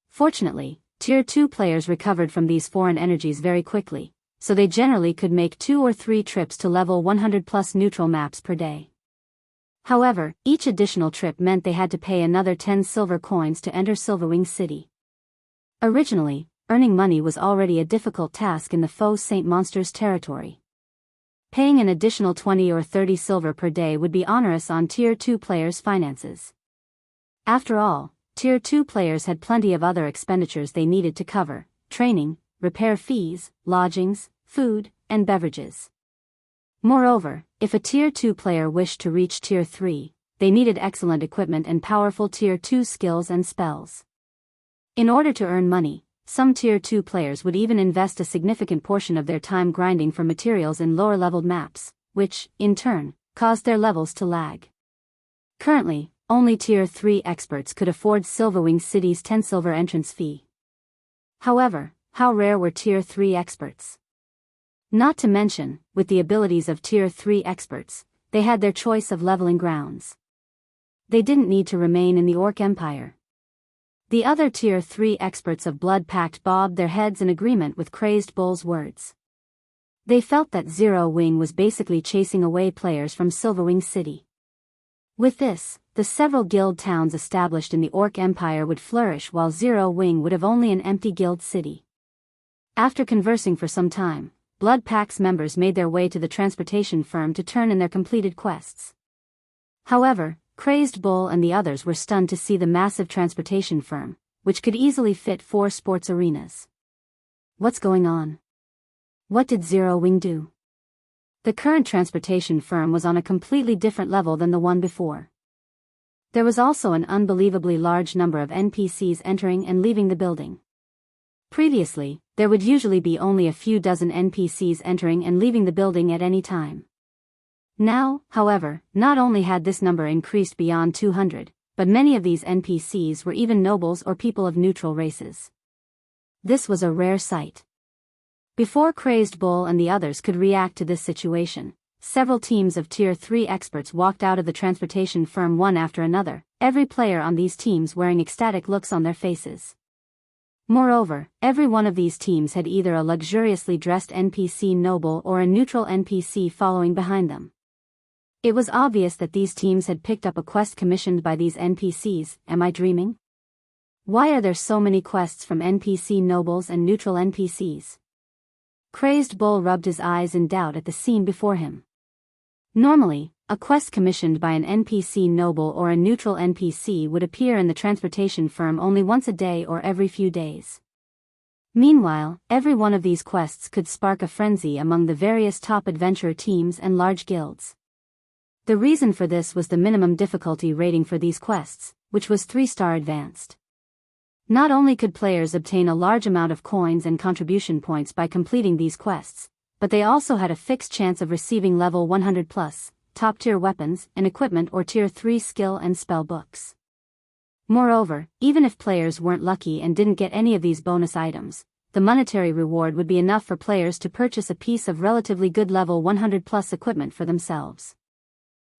Fortunately, Tier 2 players recovered from these foreign energies very quickly, so they generally could make 2 or 3 trips to level 100 plus neutral maps per day. However, each additional trip meant they had to pay another 10 silver coins to enter Silverwing City. Originally, earning money was already a difficult task in the Faux Saint monster's territory. Paying an additional 20 or 30 silver per day would be onerous on Tier 2 players' finances. After all, Tier 2 players had plenty of other expenditures they needed to cover: training, repair fees, lodgings, food, and beverages. Moreover, if a Tier 2 player wished to reach Tier 3, they needed excellent equipment and powerful Tier 2 skills and spells. In order to earn money, some Tier 2 players would even invest a significant portion of their time grinding for materials in lower-leveled maps, which, in turn, caused their levels to lag. Currently, only Tier 3 experts could afford Silverwing City's 10 silver entrance fee. However, how rare were Tier 3 experts? Not to mention, with the abilities of Tier 3 experts, they had their choice of leveling grounds. They didn't need to remain in the Orc Empire. The other Tier 3 experts of Blood Pact bobbed their heads in agreement with Crazed Bull's words. They felt that Zero Wing was basically chasing away players from Silverwing City. With this, the several guild towns established in the Orc Empire would flourish while Zero Wing would have only an empty guild city. After conversing for some time, Blood Pact's members made their way to the transportation firm to turn in their completed quests. However, Crazed Bull and the others were stunned to see the massive transportation firm, which could easily fit 4 sports arenas. What's going on? What did Zero Wing do? The current transportation firm was on a completely different level than the one before. There was also an unbelievably large number of NPCs entering and leaving the building. Previously, there would usually be only a few dozen NPCs entering and leaving the building at any time. Now, however, not only had this number increased beyond 200, but many of these NPCs were even nobles or people of neutral races. This was a rare sight. Before Crazed Bull and the others could react to this situation, several teams of Tier 3 experts walked out of the transportation firm one after another, every player on these teams wearing ecstatic looks on their faces. Moreover, every one of these teams had either a luxuriously dressed NPC noble or a neutral NPC following behind them. It was obvious that these teams had picked up a quest commissioned by these NPCs. Am I dreaming? Why are there so many quests from NPC nobles and neutral NPCs? Crazed Bull rubbed his eyes in doubt at the scene before him. Normally, a quest commissioned by an NPC noble or a neutral NPC would appear in the transportation firm only once a day or every few days. Meanwhile, every one of these quests could spark a frenzy among the various top adventurer teams and large guilds. The reason for this was the minimum difficulty rating for these quests, which was 3-star advanced. Not only could players obtain a large amount of coins and contribution points by completing these quests, but they also had a fixed chance of receiving level 100+, top-tier weapons and equipment or Tier 3 skill and spell books. Moreover, even if players weren't lucky and didn't get any of these bonus items, the monetary reward would be enough for players to purchase a piece of relatively good level 100+ equipment for themselves.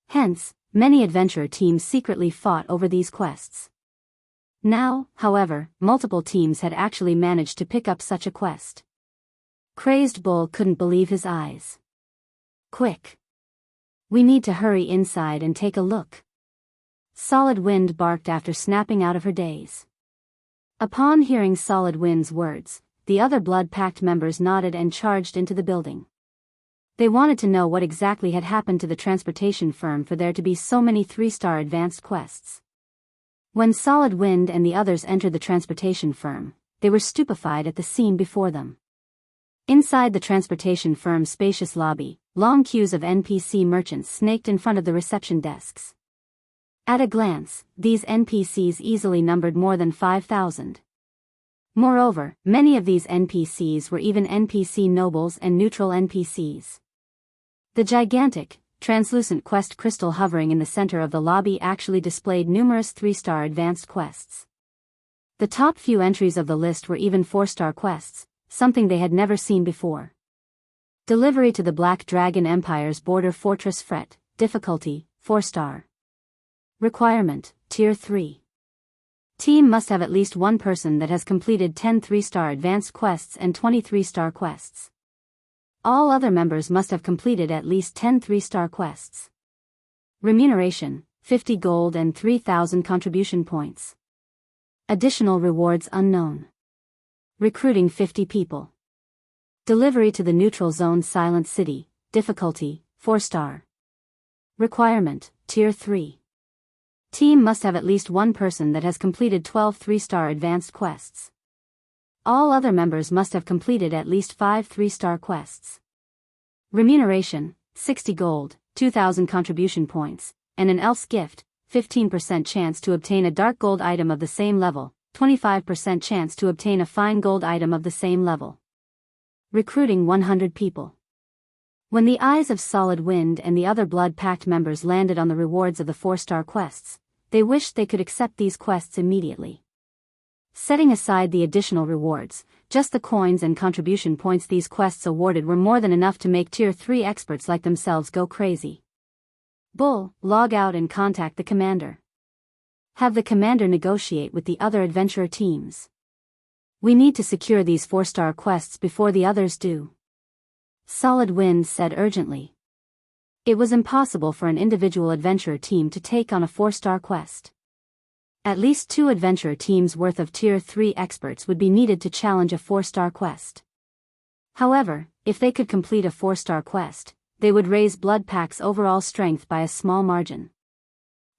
Hence, many adventurer teams secretly fought over these quests. Now, however, multiple teams had actually managed to pick up such a quest. Crazed Bull couldn't believe his eyes. Quick! We need to hurry inside and take a look. Solid Wind barked after snapping out of her daze. Upon hearing Solid Wind's words, the other Blood Pact members nodded and charged into the building. They wanted to know what exactly had happened to the transportation firm for there to be so many 3-star advanced quests. When Solid Wind and the others entered the transportation firm, they were stupefied at the scene before them. Inside the transportation firm's spacious lobby, long queues of NPC merchants snaked in front of the reception desks. At a glance, these NPCs easily numbered more than 5,000. Moreover, many of these NPCs were even NPC nobles and neutral NPCs. The gigantic, translucent quest crystal hovering in the center of the lobby actually displayed numerous 3-star advanced quests. The top few entries of the list were even 4-star quests, something they had never seen before. Delivery to the Black Dragon Empire's border fortress Fret, difficulty, 4-star. Requirement, Tier 3. Team must have at least one person that has completed 10 3-star advanced quests and 20 3-star quests. All other members must have completed at least 10 3-star quests. Remuneration, 50 gold and 3,000 contribution points. Additional rewards unknown. Recruiting 50 people. Delivery to the neutral zone Silent City, difficulty, 4-star. Requirement, Tier 3. Team must have at least one person that has completed 12 3-star advanced quests. All other members must have completed at least 5 3-star quests. Remuneration, 60 gold, 2,000 contribution points, and an elf's gift, 15% chance to obtain a dark gold item of the same level, 25% chance to obtain a fine gold item of the same level. Recruiting 100 people. When the eyes of Solid Wind and the other Blood Pact members landed on the rewards of the 4-star quests, they wished they could accept these quests immediately. Setting aside the additional rewards, just the coins and contribution points these quests awarded were more than enough to make Tier 3 experts like themselves go crazy. Bull, log out and contact the commander. Have the commander negotiate with the other adventurer teams. We need to secure these 4-star quests before the others do. Solid Wind said urgently. It was impossible for an individual adventurer team to take on a 4-star quest. At least 2 adventurer teams worth of Tier 3 experts would be needed to challenge a 4-star quest. However, if they could complete a 4-star quest, they would raise Blood Pact's overall strength by a small margin.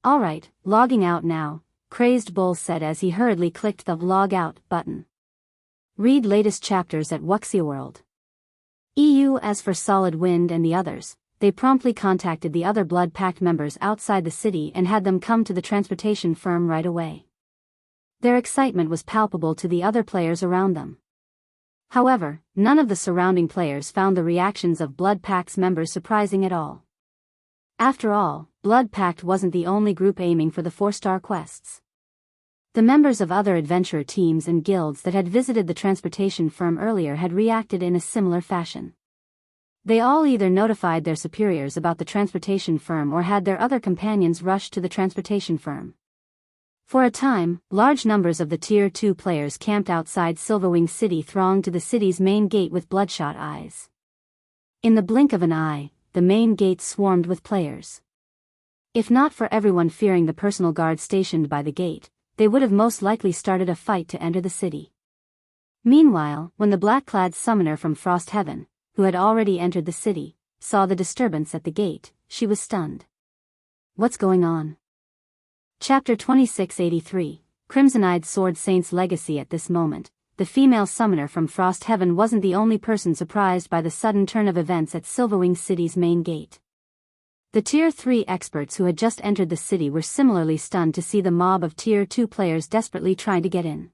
Alright, logging out now, Crazed Bull said as he hurriedly clicked the Log Out button. Read latest chapters at Wuxia EU. As for Solid Wind and the others, they promptly contacted the other Blood Pact members outside the city and had them come to the transportation firm right away. Their excitement was palpable to the other players around them. However, none of the surrounding players found the reactions of Blood Pact's members surprising at all. After all, Blood Pact wasn't the only group aiming for the 4-star quests. The members of other adventurer teams and guilds that had visited the transportation firm earlier had reacted in a similar fashion. They all either notified their superiors about the transportation firm or had their other companions rush to the transportation firm. For a time, large numbers of the Tier 2 players camped outside Silverwing City thronged to the city's main gate with bloodshot eyes. In the blink of an eye, the main gate swarmed with players. If not for everyone fearing the personal guard stationed by the gate, they would have most likely started a fight to enter the city. Meanwhile, when the black-clad summoner from Frost Heaven, who had already entered the city, saw the disturbance at the gate, she was stunned. What's going on? Chapter 2683, Crimson-Eyed Sword Saint's Legacy. At this moment, the female summoner from Frost Heaven wasn't the only person surprised by the sudden turn of events at Silverwing City's main gate. The Tier 3 experts who had just entered the city were similarly stunned to see the mob of Tier 2 players desperately trying to get in.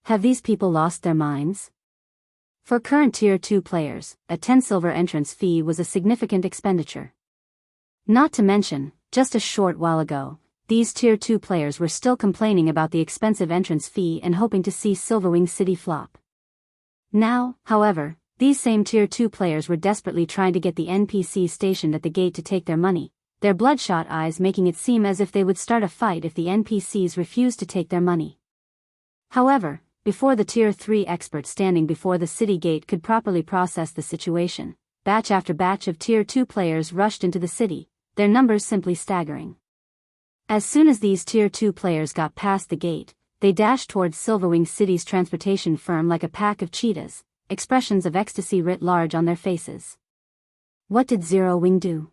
Have these people lost their minds? For current Tier 2 players, a 10 silver entrance fee was a significant expenditure. Not to mention, just a short while ago, these Tier 2 players were still complaining about the expensive entrance fee and hoping to see Silverwing City flop. Now, however, these same Tier 2 players were desperately trying to get the NPCs stationed at the gate to take their money, their bloodshot eyes making it seem as if they would start a fight if the NPCs refused to take their money. However, before the Tier 3 experts standing before the city gate could properly process the situation, batch after batch of Tier 2 players rushed into the city, their numbers simply staggering. As soon as these Tier 2 players got past the gate, they dashed towards Silverwing City's transportation firm like a pack of cheetahs, expressions of ecstasy writ large on their faces. What did Zero Wing do?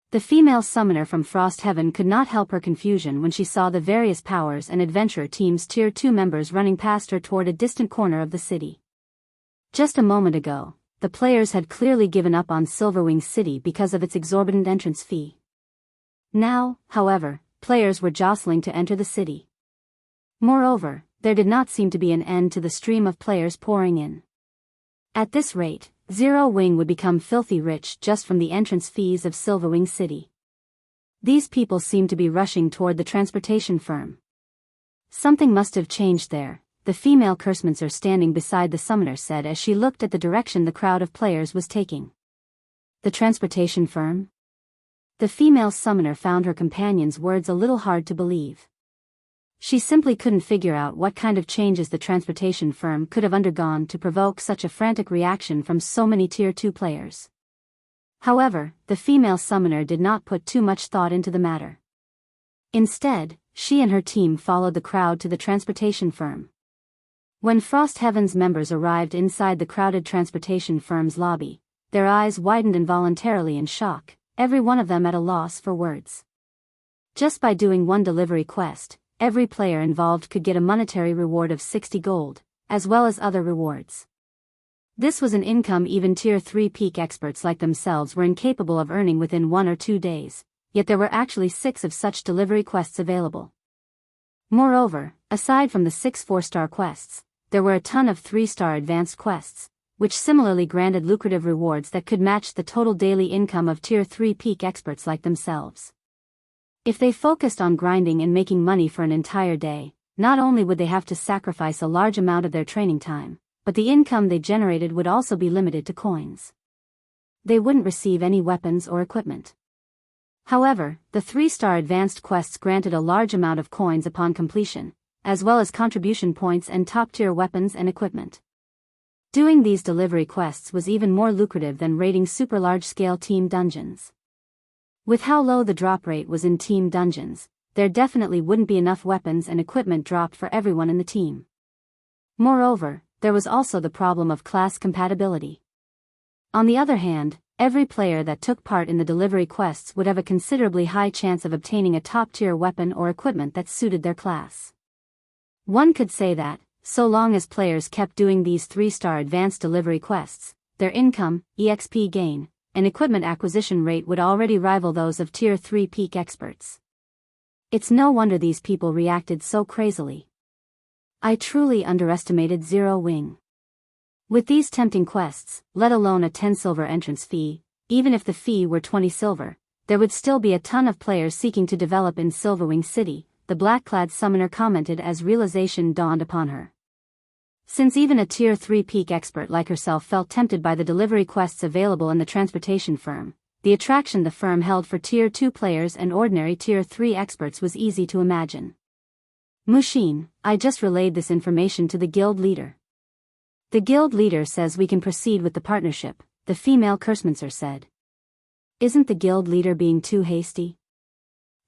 The female summoner from Frost Heaven could not help her confusion when she saw the various powers and adventurer teams' Tier 2 members running past her toward a distant corner of the city. Just a moment ago, the players had clearly given up on Silverwing City because of its exorbitant entrance fee. Now, however, players were jostling to enter the city. Moreover, there did not seem to be an end to the stream of players pouring in. At this rate, Zero Wing would become filthy rich just from the entrance fees of Silverwing City. These people seemed to be rushing toward the transportation firm. Something must have changed there, the female cursemancer standing beside the summoner said as she looked at the direction the crowd of players was taking. The transportation firm? The female summoner found her companion's words a little hard to believe. She simply couldn't figure out what kind of changes the transportation firm could have undergone to provoke such a frantic reaction from so many Tier 2 players. However, the female summoner did not put too much thought into the matter. Instead, she and her team followed the crowd to the transportation firm. When Frost Heaven's members arrived inside the crowded transportation firm's lobby, their eyes widened involuntarily in shock, every one of them at a loss for words. Just by doing one delivery quest, every player involved could get a monetary reward of 60 gold, as well as other rewards. This was an income even Tier 3 peak experts like themselves were incapable of earning within 1 or 2 days, yet there were actually 6 of such delivery quests available. Moreover, aside from the 6 4-star quests, there were a ton of 3-star advanced quests, which similarly granted lucrative rewards that could match the total daily income of Tier 3 peak experts like themselves. If they focused on grinding and making money for an entire day, not only would they have to sacrifice a large amount of their training time, but the income they generated would also be limited to coins. They wouldn't receive any weapons or equipment. However, the 3-star advanced quests granted a large amount of coins upon completion, as well as contribution points and top-tier weapons and equipment. Doing these delivery quests was even more lucrative than raiding super large-scale team dungeons. With how low the drop rate was in team dungeons, there definitely wouldn't be enough weapons and equipment dropped for everyone in the team. Moreover, there was also the problem of class compatibility. On the other hand, every player that took part in the delivery quests would have a considerably high chance of obtaining a top-tier weapon or equipment that suited their class. One could say that, so long as players kept doing these 3-star advanced delivery quests, their income, EXP gain, and equipment acquisition rate would already rival those of Tier 3 peak experts. It's no wonder these people reacted so crazily. I truly underestimated Zero Wing. With these tempting quests, let alone a 10 silver entrance fee, even if the fee were 20 silver, there would still be a ton of players seeking to develop in Silverwing City, the black-clad summoner commented as realization dawned upon her. Since even a Tier 3 peak expert like herself felt tempted by the delivery quests available in the transportation firm, the attraction the firm held for Tier 2 players and ordinary Tier 3 experts was easy to imagine. Mushin, I just relayed this information to the guild leader. The guild leader says we can proceed with the partnership, the female Kursmancer said. Isn't the guild leader being too hasty?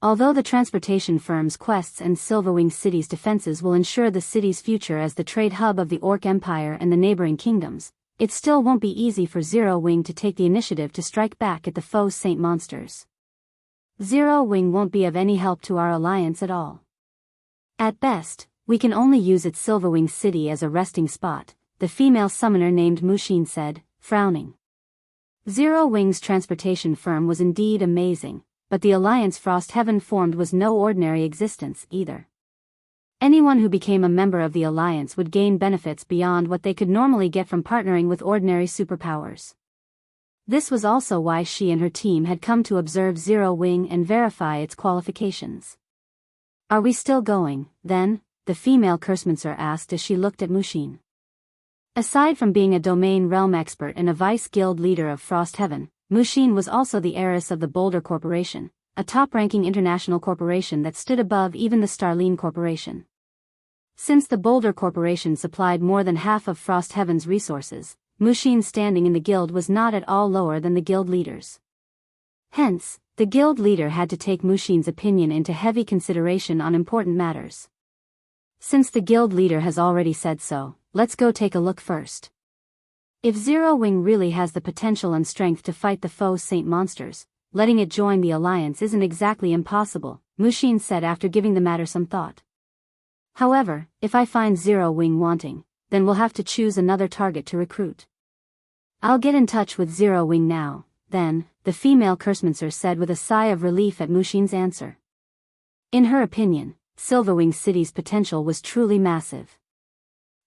Although the transportation firm's quests and Silverwing City's defenses will ensure the city's future as the trade hub of the Orc Empire and the neighboring kingdoms, it still won't be easy for Zero Wing to take the initiative to strike back at the Faux Saint monsters. Zero Wing won't be of any help to our alliance at all. At best, we can only use its Silverwing City as a resting spot, the female summoner named Mushin said, frowning. Zero Wing's transportation firm was indeed amazing, but the alliance Frost Heaven formed was no ordinary existence either. Anyone who became a member of the alliance would gain benefits beyond what they could normally get from partnering with ordinary superpowers. This was also why she and her team had come to observe Zero Wing and verify its qualifications. Are we still going, then? The female Kursmancer asked as she looked at Mushin. Aside from being a domain realm expert and a vice guild leader of Frost Heaven, Mushin was also the heiress of the Boulder Corporation, a top-ranking international corporation that stood above even the Starline Corporation. Since the Boulder Corporation supplied more than half of Frost Heaven's resources, Mushin's standing in the guild was not at all lower than the guild leader's. Hence, the guild leader had to take Mushin's opinion into heavy consideration on important matters. Since the guild leader has already said so, let's go take a look first. If Zero Wing really has the potential and strength to fight the Faux Saint monsters, letting it join the alliance isn't exactly impossible, Mushin said after giving the matter some thought. However, if I find Zero Wing wanting, then we'll have to choose another target to recruit. I'll get in touch with Zero Wing now, then, the female Kursmancer said with a sigh of relief at Mushin's answer. In her opinion, Silverwing City's potential was truly massive.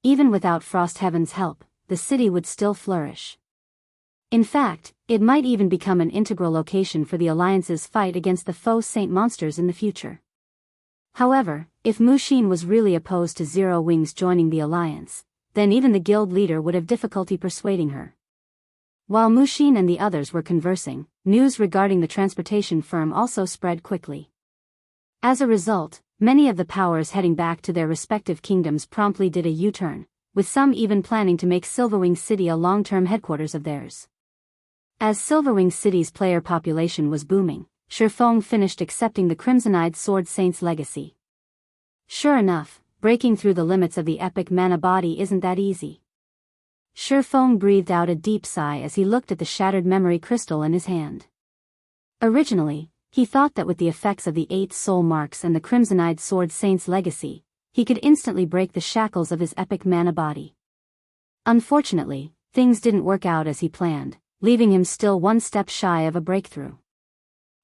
Even without Frost Heaven's help, the city would still flourish. In fact, it might even become an integral location for the Alliance's fight against the Faux Saint monsters in the future. However, if Mushin was really opposed to Zero Wing's joining the Alliance, then even the guild leader would have difficulty persuading her. While Mushin and the others were conversing, news regarding the transportation firm also spread quickly. As a result, many of the powers heading back to their respective kingdoms promptly did a U-turn, with some even planning to make Silverwing City a long-term headquarters of theirs. As Silverwing City's player population was booming, Faux finished accepting the Crimson-Eyed Sword Saint's legacy. Sure enough, breaking through the limits of the epic mana body isn't that easy. Faux breathed out a deep sigh as he looked at the shattered memory crystal in his hand. Originally, He thought that with the effects of the 8 soul marks and the Crimsonide Sword Saint's legacy, he could instantly break the shackles of his epic mana body. Unfortunately, things didn't work out as he planned, leaving him still one step shy of a breakthrough.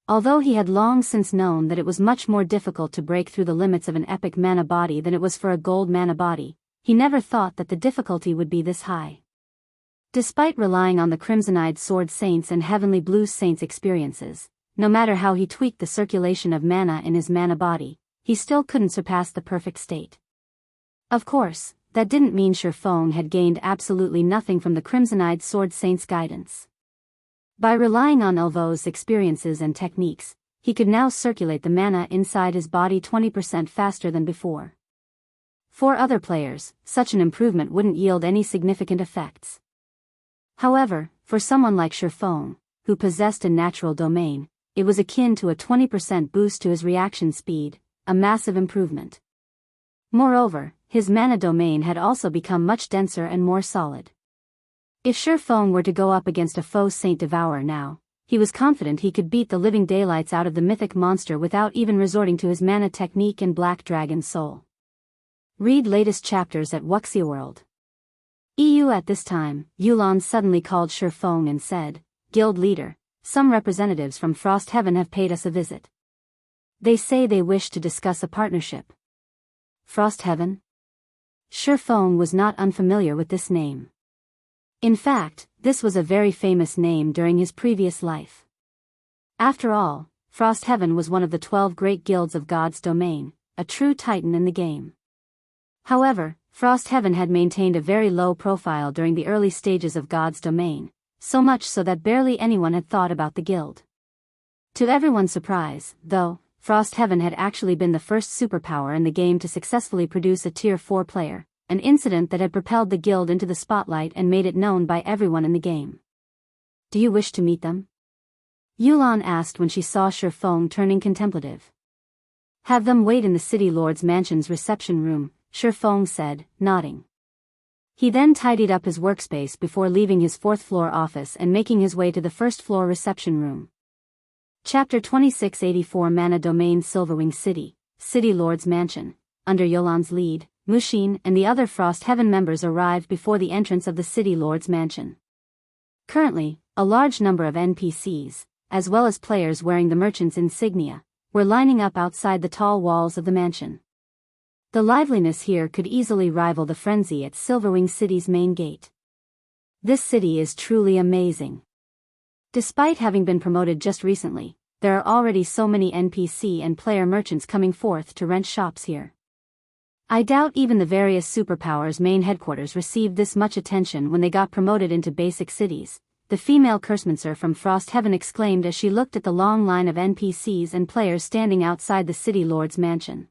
Although he had long since known that it was much more difficult to break through the limits of an epic mana body than it was for a gold mana body, he never thought that the difficulty would be this high. Despite relying on the Crimsonide Sword Saints and Heavenly Blue Saints' experiences, no matter how he tweaked the circulation of mana in his mana body, he still couldn't surpass the perfect state. Of course, that didn't mean Faux had gained absolutely nothing from the Crimsonide Sword Saints' guidance. By relying on Elvo's experiences and techniques, he could now circulate the mana inside his body 20% faster than before. For other players, such an improvement wouldn't yield any significant effects. However, for someone like Faux, who possessed a natural domain, it was akin to a 20% boost to his reaction speed, a massive improvement. Moreover, his mana domain had also become much denser and more solid. If Faux were to go up against a Faux Saint Devourer now, he was confident he could beat the living daylights out of the mythic monster without even resorting to his mana technique and Black Dragon Soul. Read latest chapters at Wuxia EU. At this time, Yulan suddenly called Faux and said, "Guild leader, some representatives from Frost Heaven have paid us a visit. They say they wish to discuss a partnership." Frost Heaven? Faux was not unfamiliar with this name. In fact, this was a very famous name during his previous life. After all, Frost Heaven was one of the 12 great guilds of God's domain, a true titan in the game. However, Frost Heaven had maintained a very low profile during the early stages of God's domain, so much so that barely anyone had thought about the guild. To everyone's surprise, though, Frost Heaven had actually been the first superpower in the game to successfully produce a Tier 4 player, an incident that had propelled the guild into the spotlight and made it known by everyone in the game. "Do you wish to meet them?" Yulan asked when she saw Faux turning contemplative. "Have them wait in the City Lord's mansion's reception room," Faux said, nodding. He then tidied up his workspace before leaving his 4th-floor office and making his way to the 1st-floor reception room. Chapter 2684 Mana Domain Silverwing City, City Lord's Mansion. Under Yulan's lead, Mushin and the other Frost Heaven members arrived before the entrance of the City Lord's Mansion. Currently, a large number of NPCs, as well as players wearing the merchant's insignia, were lining up outside the tall walls of the mansion. The liveliness here could easily rival the frenzy at Silverwing City's main gate. This city is truly amazing. Despite having been promoted just recently, there are already so many NPC and player merchants coming forth to rent shops here. I doubt even the various superpowers' main headquarters received this much attention when they got promoted into basic cities, the female Cursemancer from Frost Heaven exclaimed as she looked at the long line of NPCs and players standing outside the City Lord's mansion.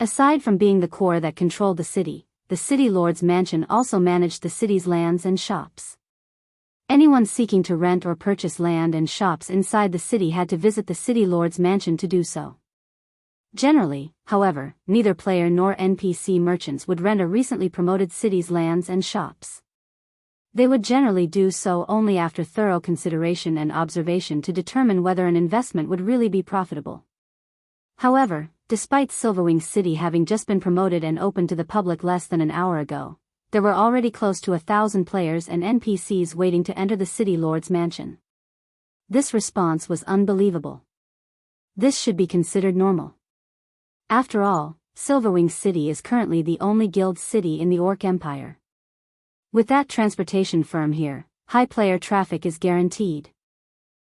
Aside from being the core that controlled the City Lord's mansion also managed the city's lands and shops. Anyone seeking to rent or purchase land and shops inside the city had to visit the City Lord's mansion to do so. Generally, however, neither player nor NPC merchants would rent a recently promoted city's lands and shops. They would generally do so only after thorough consideration and observation to determine whether an investment would really be profitable. However, despite Silverwing City having just been promoted and opened to the public less than an hour ago, there were already close to 1,000 players and NPCs waiting to enter the City Lord's mansion. This response was unbelievable. This should be considered normal. After all, Silverwing City is currently the only guild city in the Orc Empire. With that transportation firm here, high player traffic is guaranteed.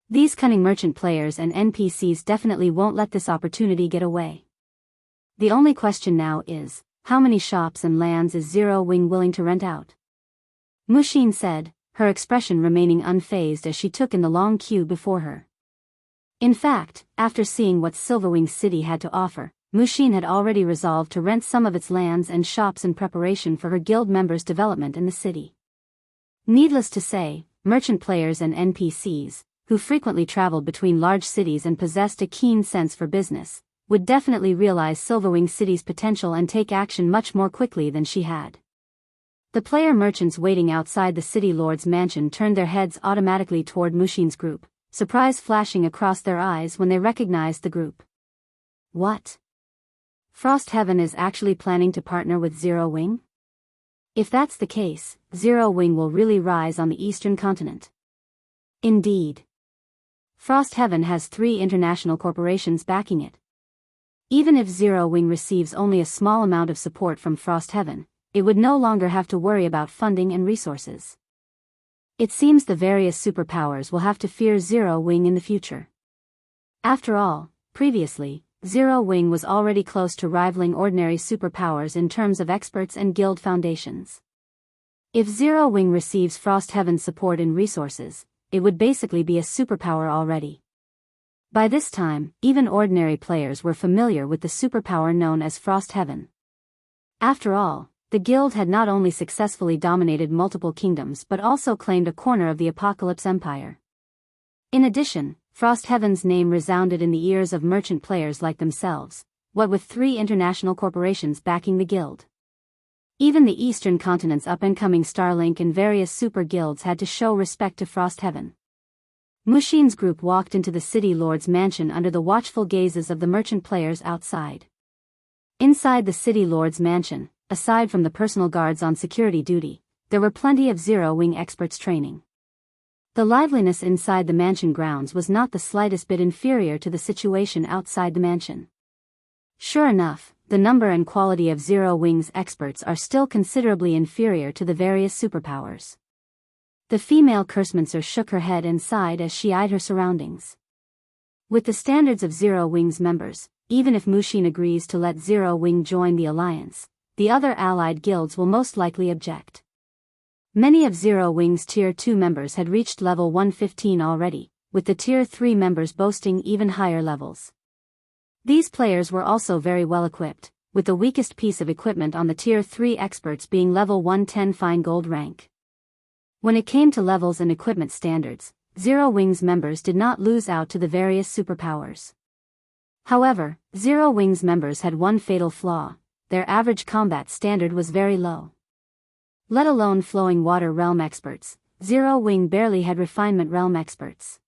These cunning merchant players and NPCs definitely won't let this opportunity get away. The only question now is, how many shops and lands is Zero Wing willing to rent out? Mushin said, her expression remaining unfazed as she took in the long queue before her. In fact, after seeing what Silverwing City had to offer, Mushin had already resolved to rent some of its lands and shops in preparation for her guild members' development in the city. Needless to say, merchant players and NPCs, who frequently traveled between large cities and possessed a keen sense for business, would definitely realize Silverwing City's potential and take action much more quickly than she had. The player merchants waiting outside the City Lord's mansion turned their heads automatically toward Mushin's group, surprise flashing across their eyes when they recognized the group. What? Frost Heaven is actually planning to partner with Zero Wing? If that's the case, Zero Wing will really rise on the eastern continent. Indeed. Frost Heaven has 3 international corporations backing it. Even if Zero Wing receives only a small amount of support from Frost Heaven, it would no longer have to worry about funding and resources. It seems the various superpowers will have to fear Zero Wing in the future. After all, previously, Zero Wing was already close to rivaling ordinary superpowers in terms of experts and guild foundations. If Zero Wing receives Frost Heaven's support and resources, it would basically be a superpower already. By this time, even ordinary players were familiar with the superpower known as Frost Heaven. After all, the guild had not only successfully dominated multiple kingdoms but also claimed a corner of the Apocalypse Empire. In addition, Frost Heaven's name resounded in the ears of merchant players like themselves, what with 3 international corporations backing the guild. Even the eastern continent's up-and-coming Starlink and various super guilds had to show respect to Frost Heaven. Mushin's group walked into the City Lord's mansion under the watchful gazes of the merchant players outside. Inside the City Lord's mansion, aside from the personal guards on security duty, there were plenty of Zero Wing experts training. The liveliness inside the mansion grounds was not the slightest bit inferior to the situation outside the mansion. Sure enough, the number and quality of Zero Wing's experts are still considerably inferior to the various superpowers. The female Cursemancer shook her head and sighed as she eyed her surroundings. With the standards of Zero Wing's members, even if Mushin agrees to let Zero Wing join the alliance, the other allied guilds will most likely object. Many of Zero Wing's Tier 2 members had reached level 115 already, with the Tier 3 members boasting even higher levels. These players were also very well equipped, with the weakest piece of equipment on the Tier 3 experts being level 110 Fine Gold rank. When it came to levels and equipment standards, Zero Wing's members did not lose out to the various superpowers. However, Zero Wing's members had one fatal flaw: their average combat standard was very low. Let alone Flowing Water Realm experts, Zero Wing barely had Refinement Realm experts.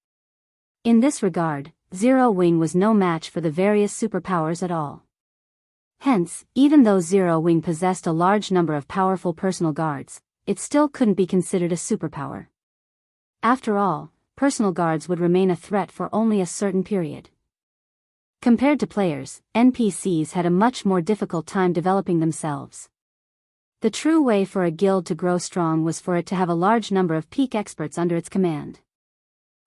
In this regard, Zero Wing was no match for the various superpowers at all. Hence, even though Zero Wing possessed a large number of powerful personal guards, it still couldn't be considered a superpower. After all, personal guards would remain a threat for only a certain period. Compared to players, NPCs had a much more difficult time developing themselves. The true way for a guild to grow strong was for it to have a large number of peak experts under its command.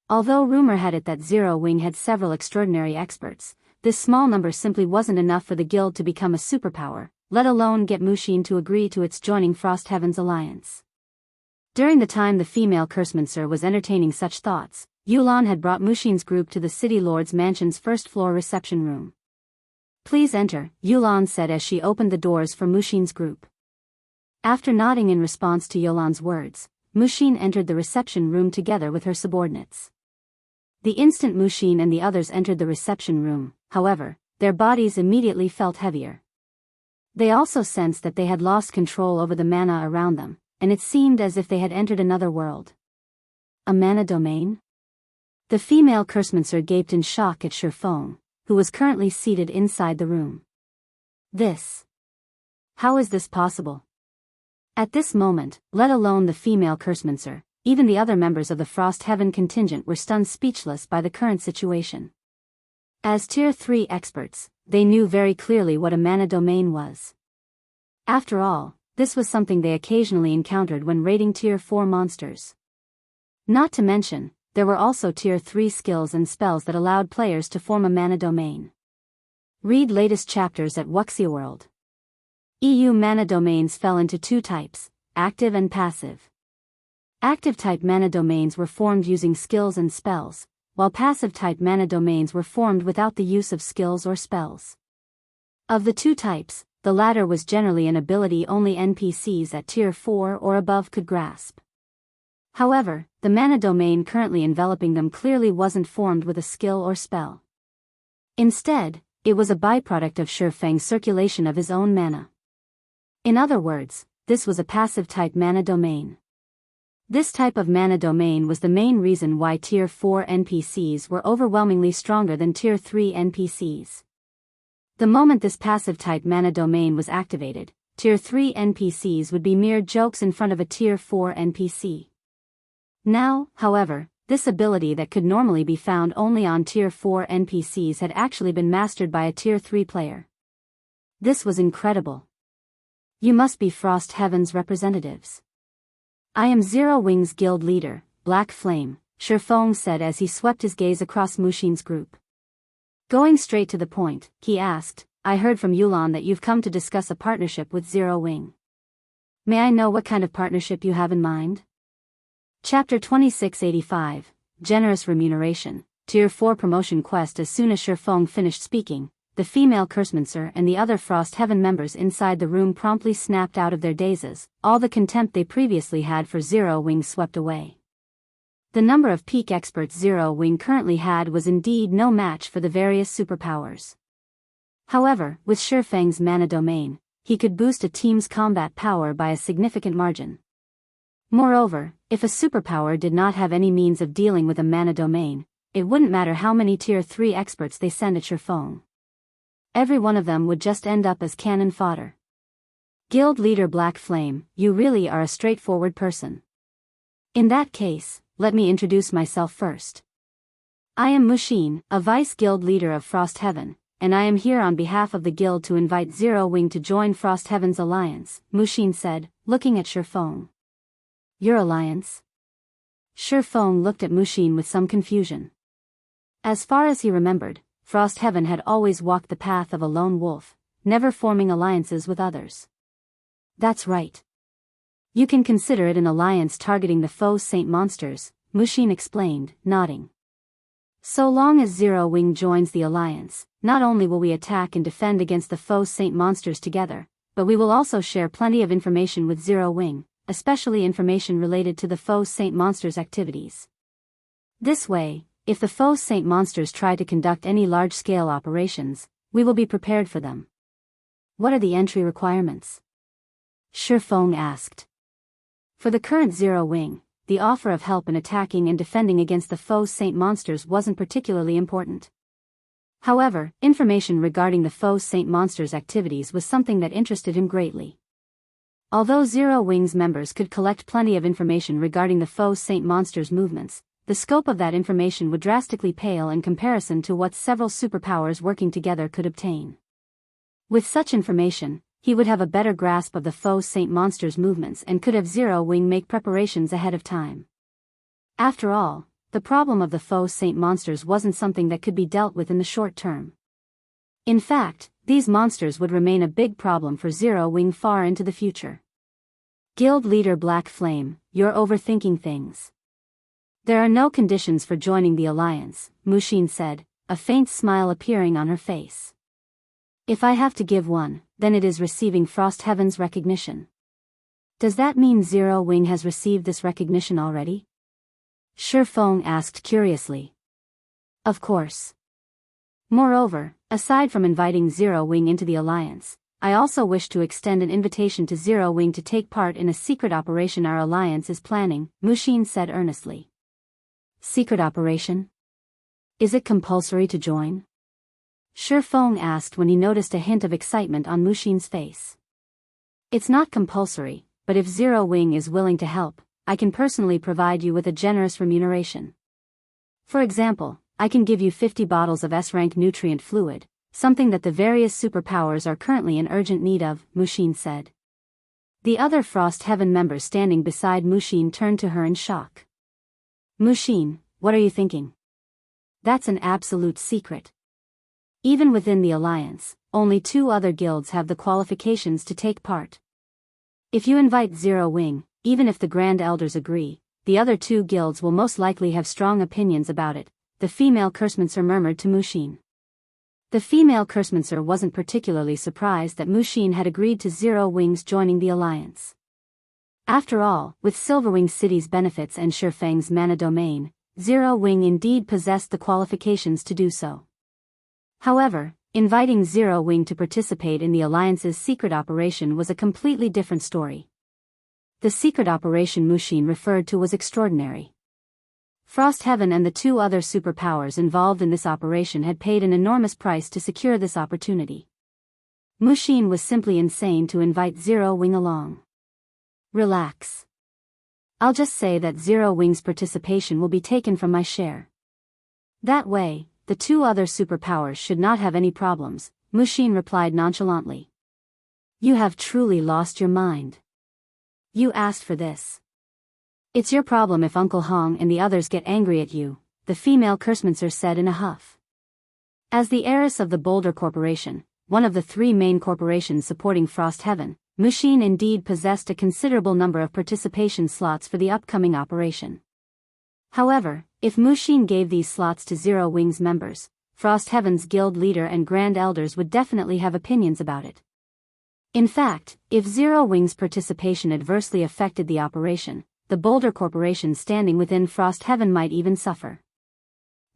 Although rumor had it that Zero Wing had several extraordinary experts, this small number simply wasn't enough for the guild to become a superpower, let alone get Mushin to agree to its joining Frost Heaven's alliance. During the time the female Cursemancer was entertaining such thoughts, Yulan had brought Mushin's group to the City Lord's mansion's first-floor reception room. "Please enter," Yulan said as she opened the doors for Mushin's group. After nodding in response to Yulan's words, Mushin entered the reception room together with her subordinates. The instant Mushin and the others entered the reception room, however, their bodies immediately felt heavier. They also sensed that they had lost control over the mana around them, and it seemed as if they had entered another world. A mana domain? The female Cursemancer gaped in shock at Faux, who was currently seated inside the room. How is this possible? At this moment, let alone the female Cursemancer, even the other members of the Frost Heaven contingent were stunned speechless by the current situation. As Tier 3 experts, they knew very clearly what a mana domain was. After all, this was something they occasionally encountered when raiding Tier 4 monsters. Not to mention, there were also Tier 3 skills and spells that allowed players to form a mana domain. Read latest chapters at Wuxia EU mana domains fell into 2 types, active and passive. Active-type mana domains were formed using skills and spells, while passive-type mana domains were formed without the use of skills or spells. Of the 2 types, the latter was generally an ability only NPCs at Tier 4 or above could grasp. However, the mana domain currently enveloping them clearly wasn't formed with a skill or spell. Instead, it was a byproduct of Feng's circulation of his own mana. In other words, this was a passive-type mana domain. This type of mana domain was the main reason why Tier 4 NPCs were overwhelmingly stronger than Tier 3 NPCs. The moment this passive type mana domain was activated, Tier 3 NPCs would be mere jokes in front of a Tier 4 NPC. Now, however, this ability that could normally be found only on Tier 4 NPCs had actually been mastered by a Tier 3 player. This was incredible. You must be Frost Heaven's representatives. I am Zero Wing's guild leader, Black Flame, Faux said as he swept his gaze across Mushin's group. Going straight to the point, he asked, I heard from Yulan that you've come to discuss a partnership with Zero Wing. May I know what kind of partnership you have in mind? Chapter 2685, Generous Remuneration, Tier 4 Promotion Quest. As soon as Faux finished speaking, the female Cursemancer and the other Frost Heaven members inside the room promptly snapped out of their dazes. All the contempt they previously had for Zero Wing swept away. The number of peak experts Zero Wing currently had was indeed no match for the various superpowers. However, with Feng's mana domain, he could boost a team's combat power by a significant margin. Moreover, if a superpower did not have any means of dealing with a mana domain, it wouldn't matter how many Tier 3 experts they send at Feng. Every one of them would just end up as cannon fodder. Guild leader Black Flame, you really are a straightforward person. In that case, let me introduce myself first. I am Mushin, a vice guild leader of Frost Heaven, and I am here on behalf of the guild to invite Zero Wing to join Frost Heaven's alliance, Mushin said, looking at Feng. Your alliance? Feng looked at Mushin with some confusion. As far as he remembered, Frost Heaven had always walked the path of a lone wolf, never forming alliances with others. That's right. You can consider it an alliance targeting the Faux Saint monsters, Mushin explained, nodding. So long as Zero Wing joins the alliance, not only will we attack and defend against the Faux Saint monsters together, but we will also share plenty of information with Zero Wing, especially information related to the Faux Saint monsters' activities. This way, if the Faux Saint monsters try to conduct any large-scale operations, we will be prepared for them. What are the entry requirements? Feng asked. For the current Zero Wing, the offer of help in attacking and defending against the Faux Saint monsters wasn't particularly important. However, information regarding the Faux Saint monsters' activities was something that interested him greatly. Although Zero Wing's members could collect plenty of information regarding the Faux Saint monsters' movements, the scope of that information would drastically pale in comparison to what several superpowers working together could obtain. With such information, he would have a better grasp of the Faux Saint monsters' movements and could have Zero Wing make preparations ahead of time. After all, the problem of the Faux Saint monsters wasn't something that could be dealt with in the short term. In fact, these monsters would remain a big problem for Zero Wing far into the future. Guild leader Black Flame, you're overthinking things. There are no conditions for joining the alliance, Mushin said, a faint smile appearing on her face. If I have to give one, then it is receiving Frost Heaven's recognition. Does that mean Zero Wing has received this recognition already? Feng asked curiously. Of course. Moreover, aside from inviting Zero Wing into the alliance, I also wish to extend an invitation to Zero Wing to take part in a secret operation our alliance is planning, Mushin said earnestly. Secret operation? Is it compulsory to join? Feng asked when he noticed a hint of excitement on Mushin's face. It's not compulsory, but if Zero Wing is willing to help, I can personally provide you with a generous remuneration. For example, I can give you 50 bottles of S-rank nutrient fluid, something that the various superpowers are currently in urgent need of, Mushin said. The other Frost Heaven members standing beside Mushin turned to her in shock. Mushin, what are you thinking? That's an absolute secret. Even within the alliance, only 2 other guilds have the qualifications to take part. If you invite Zero Wing, even if the Grand Elders agree, the other 2 guilds will most likely have strong opinions about it, the female Cursemancer murmured to Mushin. The female Cursemancer wasn't particularly surprised that Mushin had agreed to Zero Wing's joining the alliance. After all, with Silverwing City's benefits and Feng's mana domain, Zero Wing indeed possessed the qualifications to do so. However, inviting Zero Wing to participate in the alliance's secret operation was a completely different story. The secret operation Mushin referred to was extraordinary. Frost Heaven and the two other superpowers involved in this operation had paid an enormous price to secure this opportunity. Mushin was simply insane to invite Zero Wing along. Relax. I'll just say that Zero Wing's participation will be taken from my share. That way, the two other superpowers should not have any problems, Mushin replied nonchalantly. You have truly lost your mind. You asked for this. It's your problem if Uncle Hong and the others get angry at you, the female Kursmancer said in a huff. As the heiress of the Boulder Corporation, one of the three main corporations supporting Frost Heaven, Mushin indeed possessed a considerable number of participation slots for the upcoming operation. However, if Mushin gave these slots to Zero Wing's members, Frost Heaven's guild leader and grand elders would definitely have opinions about it. In fact, if Zero Wing's participation adversely affected the operation, the Boulder Corporation standing within Frost Heaven might even suffer.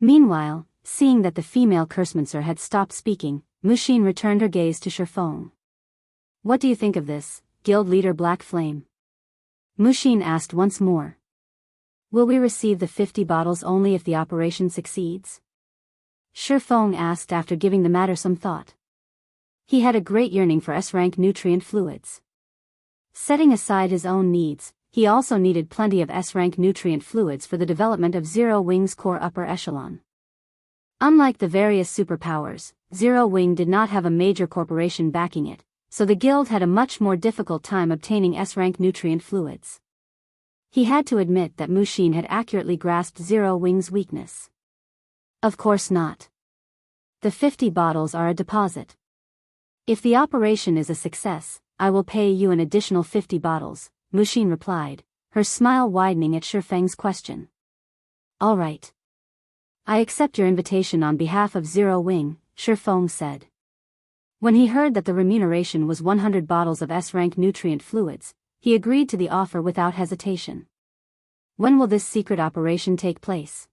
Meanwhile, seeing that the female Kursmancer had stopped speaking, Mushin returned her gaze to Faux. What do you think of this, guild leader Black Flame? Mushin asked once more. Will we receive the 50 bottles only if the operation succeeds? Faux asked after giving the matter some thought. He had a great yearning for S-rank nutrient fluids. Setting aside his own needs, he also needed plenty of S-rank nutrient fluids for the development of Zero Wing's core upper echelon. Unlike the various superpowers, Zero Wing did not have a major corporation backing it, so the guild had a much more difficult time obtaining S-rank nutrient fluids. He had to admit that Mushin had accurately grasped Zero Wing's weakness. Of course not. The 50 bottles are a deposit. If the operation is a success, I will pay you an additional 50 bottles, Mushin replied, her smile widening at Feng's question. All right. I accept your invitation on behalf of Zero Wing, Feng said. When he heard that the remuneration was 100 bottles of S-rank nutrient fluids, he agreed to the offer without hesitation. When will this secret operation take place?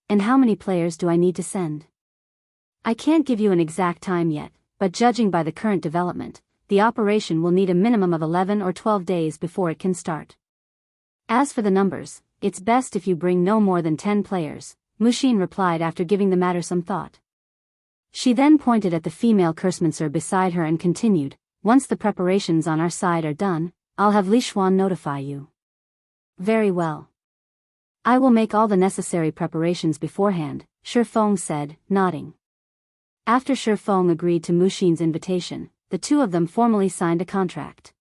And how many players do I need to send? I can't give you an exact time yet, but judging by the current development, the operation will need a minimum of 11 or 12 days before it can start. As for the numbers, it's best if you bring no more than 10 players, Mushin replied after giving the matter some thought. She then pointed at the female Kursmancer beside her and continued, once the preparations on our side are done, I'll have Li Xuan notify you. Very well. I will make all the necessary preparations beforehand, Feng said, nodding. After Feng agreed to Mushin's invitation, the two of them formally signed a contract.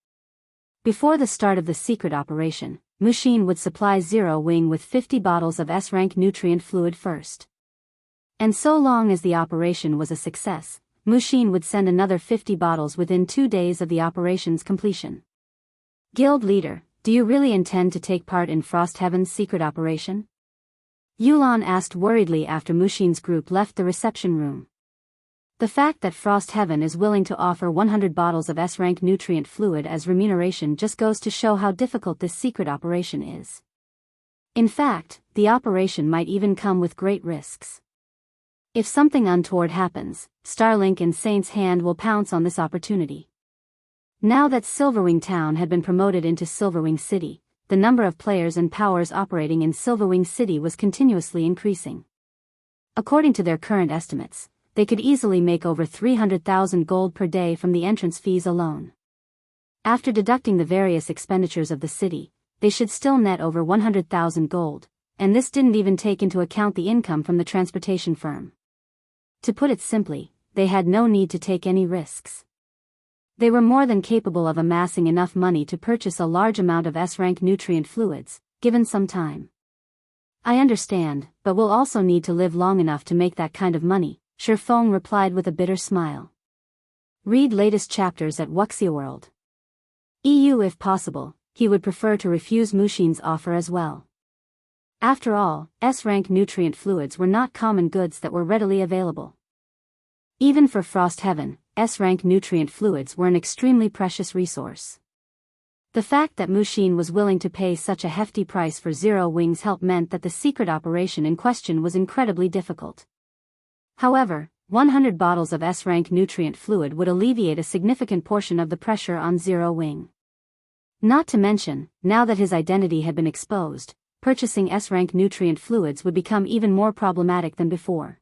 Before the start of the secret operation, Mushin would supply Zero Wing with 50 bottles of S-rank nutrient fluid first. And so long as the operation was a success, Mushin would send another 50 bottles within 2 days of the operation's completion. Guild leader, do you really intend to take part in Frost Heaven's secret operation? Yulan asked worriedly after Mushin's group left the reception room. The fact that Frost Heaven is willing to offer 100 bottles of S-rank nutrient fluid as remuneration just goes to show how difficult this secret operation is. In fact, the operation might even come with great risks. If something untoward happens, Starlink and Saint's Hand will pounce on this opportunity. Now that Silverwing Town had been promoted into Silverwing City, the number of players and powers operating in Silverwing City was continuously increasing. According to their current estimates, they could easily make over 300,000 gold per day from the entrance fees alone. After deducting the various expenditures of the city, they should still net over 100,000 gold, and this didn't even take into account the income from the transportation firm. To put it simply, they had no need to take any risks. They were more than capable of amassing enough money to purchase a large amount of S-rank nutrient fluids, given some time. I understand, but we'll also need to live long enough to make that kind of money, Feng replied with a bitter smile. Read latest chapters at Wuxia World. EU if possible, he would prefer to refuse Mushin's offer as well. After all, S-rank nutrient fluids were not common goods that were readily available. Even for Frost Heaven, S-rank nutrient fluids were an extremely precious resource. The fact that Mushin was willing to pay such a hefty price for Zero Wing's help meant that the secret operation in question was incredibly difficult. However, 100 bottles of S-rank nutrient fluid would alleviate a significant portion of the pressure on Zero Wing. Not to mention, now that his identity had been exposed, purchasing S-rank nutrient fluids would become even more problematic than before.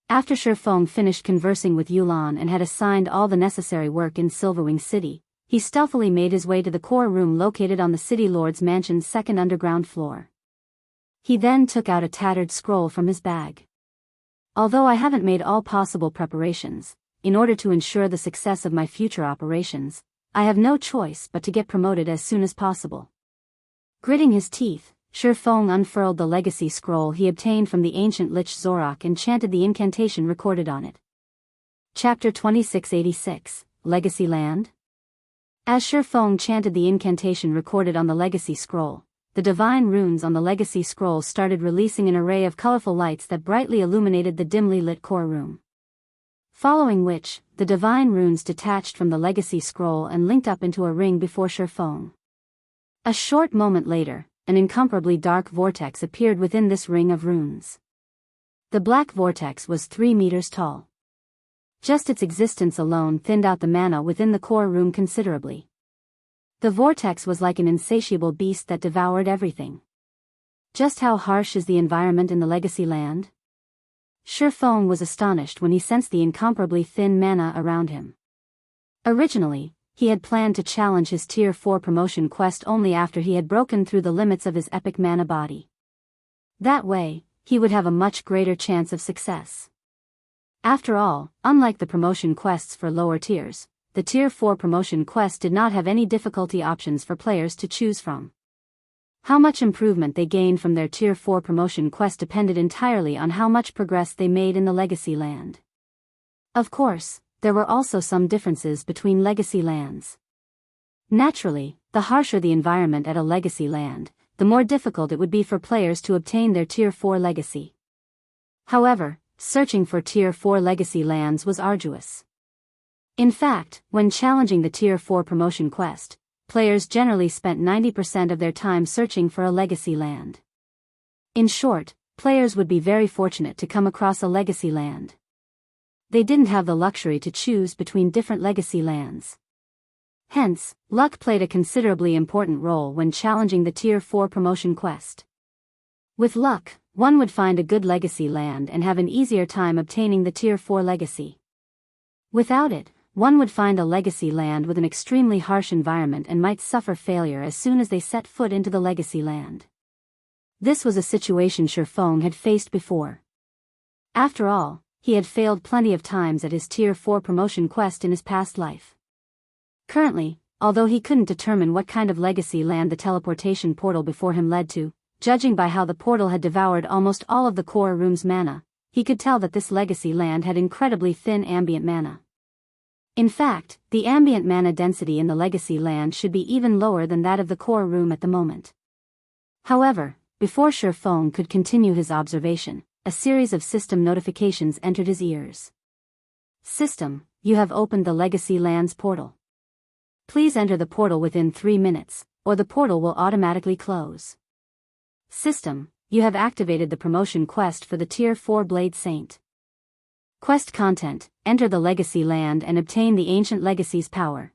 After Faux finished conversing with Yulan and had assigned all the necessary work in Silverwing City, he stealthily made his way to the core room located on the City Lord's mansion's second underground floor. He then took out a tattered scroll from his bag. Although I haven't made all possible preparations, in order to ensure the success of my future operations, I have no choice but to get promoted as soon as possible. Gritting his teeth, Faux unfurled the legacy scroll he obtained from the ancient Lich Zorak and chanted the incantation recorded on it. Chapter 2686, Legacy Land? As Faux chanted the incantation recorded on the legacy scroll, the divine runes on the legacy scroll started releasing an array of colorful lights that brightly illuminated the dimly lit core room. Following which, the divine runes detached from the legacy scroll and linked up into a ring before Faux. A short moment later, an incomparably dark vortex appeared within this ring of runes. The black vortex was 3 meters tall. Just its existence alone thinned out the mana within the core room considerably. The vortex was like an insatiable beast that devoured everything. Just how harsh is the environment in the Legacy Land? Faux was astonished when he sensed the incomparably thin mana around him. Originally, he had planned to challenge his Tier 4 promotion quest only after he had broken through the limits of his epic mana body. That way, he would have a much greater chance of success. After all, unlike the promotion quests for lower tiers, the Tier 4 promotion quest did not have any difficulty options for players to choose from. How much improvement they gained from their Tier 4 promotion quest depended entirely on how much progress they made in the Legacy Land. Of course, there were also some differences between Legacy Lands. Naturally, the harsher the environment at a Legacy Land, the more difficult it would be for players to obtain their Tier 4 Legacy. However, searching for Tier 4 Legacy Lands was arduous. In fact, when challenging the Tier 4 promotion quest, players generally spent 90% of their time searching for a Legacy Land. In short, players would be very fortunate to come across a Legacy Land. They didn't have the luxury to choose between different Legacy Lands. Hence, luck played a considerably important role when challenging the Tier 4 promotion quest. With luck, one would find a good Legacy Land and have an easier time obtaining the Tier 4 Legacy. Without it, one would find a Legacy Land with an extremely harsh environment and might suffer failure as soon as they set foot into the Legacy Land. This was a situation Faux had faced before. After all, he had failed plenty of times at his Tier 4 promotion quest in his past life. Currently, although he couldn't determine what kind of Legacy Land the teleportation portal before him led to, judging by how the portal had devoured almost all of the core room's mana, he could tell that this Legacy Land had incredibly thin ambient mana. In fact, the ambient mana density in the Legacy Land should be even lower than that of the core room at the moment. However, before Faux could continue his observation, a series of system notifications entered his ears. System, you have opened the Legacy Lands portal. Please enter the portal within 3 minutes, or the portal will automatically close. System, you have activated the promotion quest for the Tier 4 Blade Saint. Quest content, enter the Legacy Land and obtain the Ancient Legacy's power.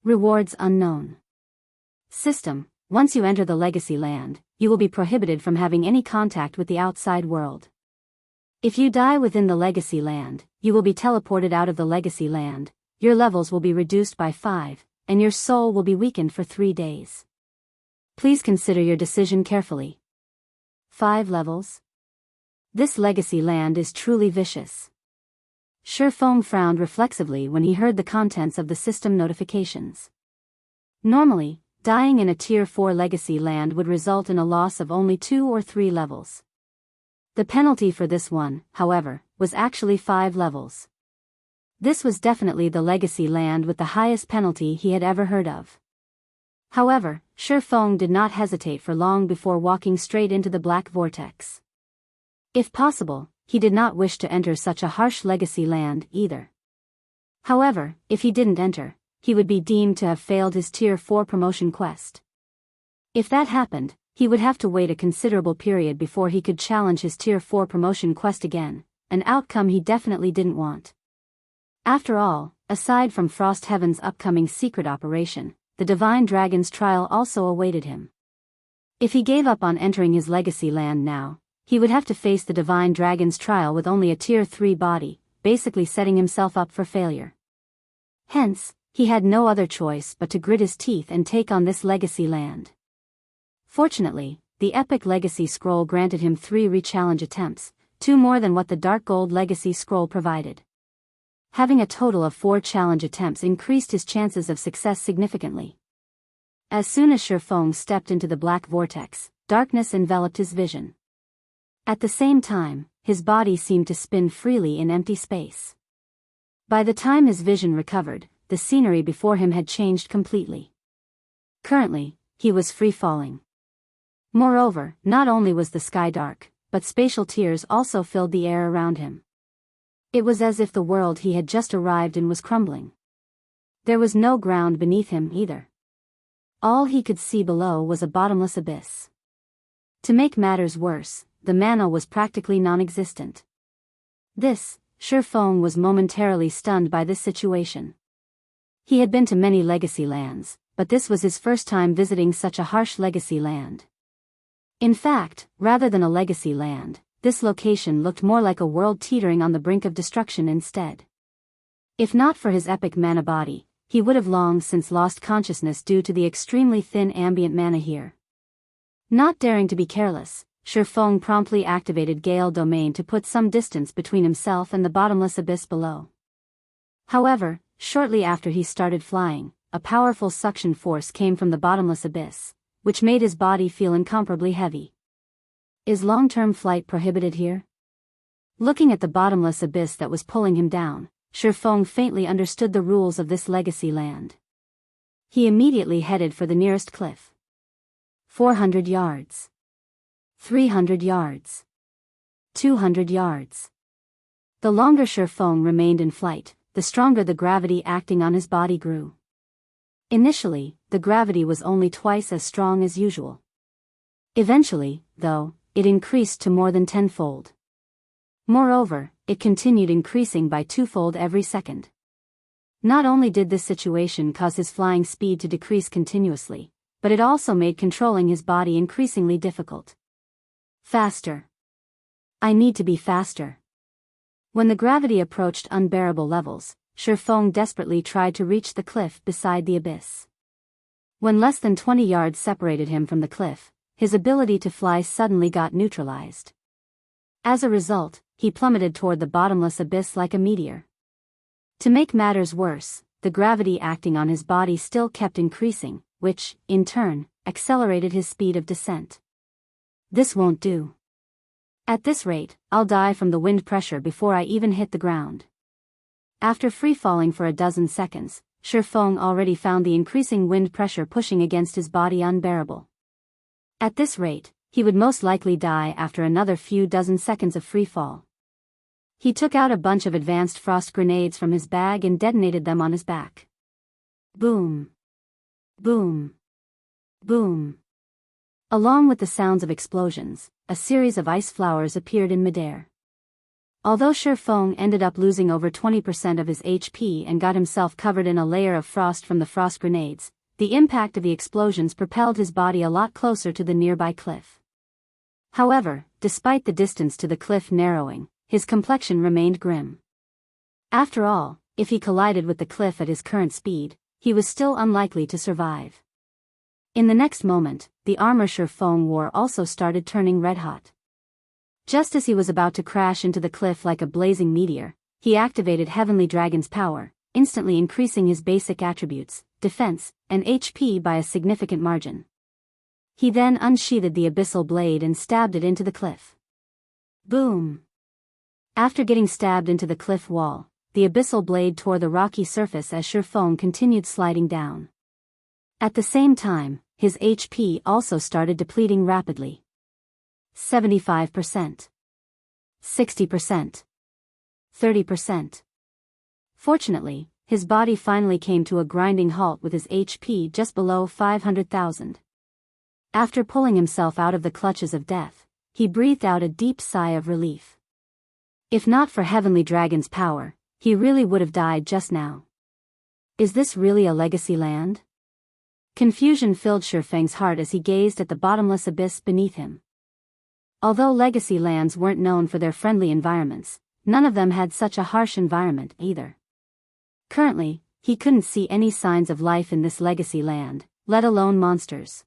Rewards unknown. System, once you enter the Legacy Land, you will be prohibited from having any contact with the outside world. If you die within the Legacy Land, you will be teleported out of the Legacy Land, your levels will be reduced by 5, and your soul will be weakened for 3 days. Please consider your decision carefully. 5 levels? This Legacy Land is truly vicious. Faux frowned reflexively when he heard the contents of the system notifications. Normally, dying in a Tier 4 Legacy Land would result in a loss of only 2 or 3 levels. The penalty for this one, however, was actually 5 levels. This was definitely the Legacy Land with the highest penalty he had ever heard of. However, Faux did not hesitate for long before walking straight into the black vortex. If possible, he did not wish to enter such a harsh Legacy Land either. However, if he didn't enter, he would be deemed to have failed his Tier 4 promotion quest. If that happened, he would have to wait a considerable period before he could challenge his Tier 4 promotion quest again, an outcome he definitely didn't want. After all, aside from Frost Heaven's upcoming secret operation, the Divine Dragon's trial also awaited him. If he gave up on entering his legacy land now, he would have to face the Divine Dragon's trial with only a Tier 3 body, basically setting himself up for failure. Hence, he had no other choice but to grit his teeth and take on this legacy land. Fortunately, the Epic Legacy Scroll granted him 3 re-challenge attempts, 2 more than what the Dark Gold Legacy Scroll provided. Having a total of 4 challenge attempts increased his chances of success significantly. As soon as Faux stepped into the black vortex, darkness enveloped his vision. At the same time, his body seemed to spin freely in empty space. By the time his vision recovered, the scenery before him had changed completely. Currently, he was free-falling. Moreover, not only was the sky dark, but spatial tears also filled the air around him. It was as if the world he had just arrived in was crumbling. There was no ground beneath him either. All he could see below was a bottomless abyss. To make matters worse, the mana was practically non-existent. Faux was momentarily stunned by this situation. He had been to many legacy lands, but this was his first time visiting such a harsh legacy land. In fact, rather than a legacy land, this location looked more like a world teetering on the brink of destruction instead. If not for his epic mana body, he would have long since lost consciousness due to the extremely thin ambient mana here. Not daring to be careless, Faux promptly activated Gale Domain to put some distance between himself and the bottomless abyss below. However, shortly after he started flying, a powerful suction force came from the bottomless abyss, which made his body feel incomparably heavy. Is long-term flight prohibited here? Looking at the bottomless abyss that was pulling him down, Faux faintly understood the rules of this legacy land. He immediately headed for the nearest cliff. 400 yards. 300 yards. 200 yards. The longer Faux remained in flight, the stronger the gravity acting on his body grew. Initially, the gravity was only twice as strong as usual. Eventually, though, it increased to more than tenfold. Moreover, it continued increasing by twofold every second. Not only did this situation cause his flying speed to decrease continuously, but it also made controlling his body increasingly difficult. Faster. I need to be faster. When the gravity approached unbearable levels, Faux desperately tried to reach the cliff beside the abyss. When less than 20 yards separated him from the cliff, his ability to fly suddenly got neutralized. As a result, he plummeted toward the bottomless abyss like a meteor. To make matters worse, the gravity acting on his body still kept increasing, which, in turn, accelerated his speed of descent. This won't do. At this rate, I'll die from the wind pressure before I even hit the ground. After free-falling for a dozen seconds, Faux already found the increasing wind pressure pushing against his body unbearable. At this rate, he would most likely die after another few dozen seconds of free fall. He took out a bunch of advanced frost grenades from his bag and detonated them on his back. Boom. Boom. Boom. Along with the sounds of explosions, a series of ice flowers appeared in midair. Although Faux ended up losing over 20% of his HP and got himself covered in a layer of frost from the frost grenades, the impact of the explosions propelled his body a lot closer to the nearby cliff. However, despite the distance to the cliff narrowing, his complexion remained grim. After all, if he collided with the cliff at his current speed, he was still unlikely to survive. In the next moment, the armor Faux wore also started turning red-hot. Just as he was about to crash into the cliff like a blazing meteor, he activated Heavenly Dragon's power, instantly increasing his basic attributes, defense, and HP by a significant margin. He then unsheathed the abyssal blade and stabbed it into the cliff. Boom! After getting stabbed into the cliff wall, the abyssal blade tore the rocky surface as Faux continued sliding down. At the same time, his HP also started depleting rapidly. 75%. 60%. 30%. Fortunately, his body finally came to a grinding halt with his HP just below 500,000. After pulling himself out of the clutches of death, he breathed out a deep sigh of relief. If not for Heavenly Dragon's power, he really would have died just now. Is this really a legacy land? Confusion filled Shifeng's heart as he gazed at the bottomless abyss beneath him. Although legacy lands weren't known for their friendly environments, none of them had such a harsh environment either. Currently, he couldn't see any signs of life in this legacy land, let alone monsters.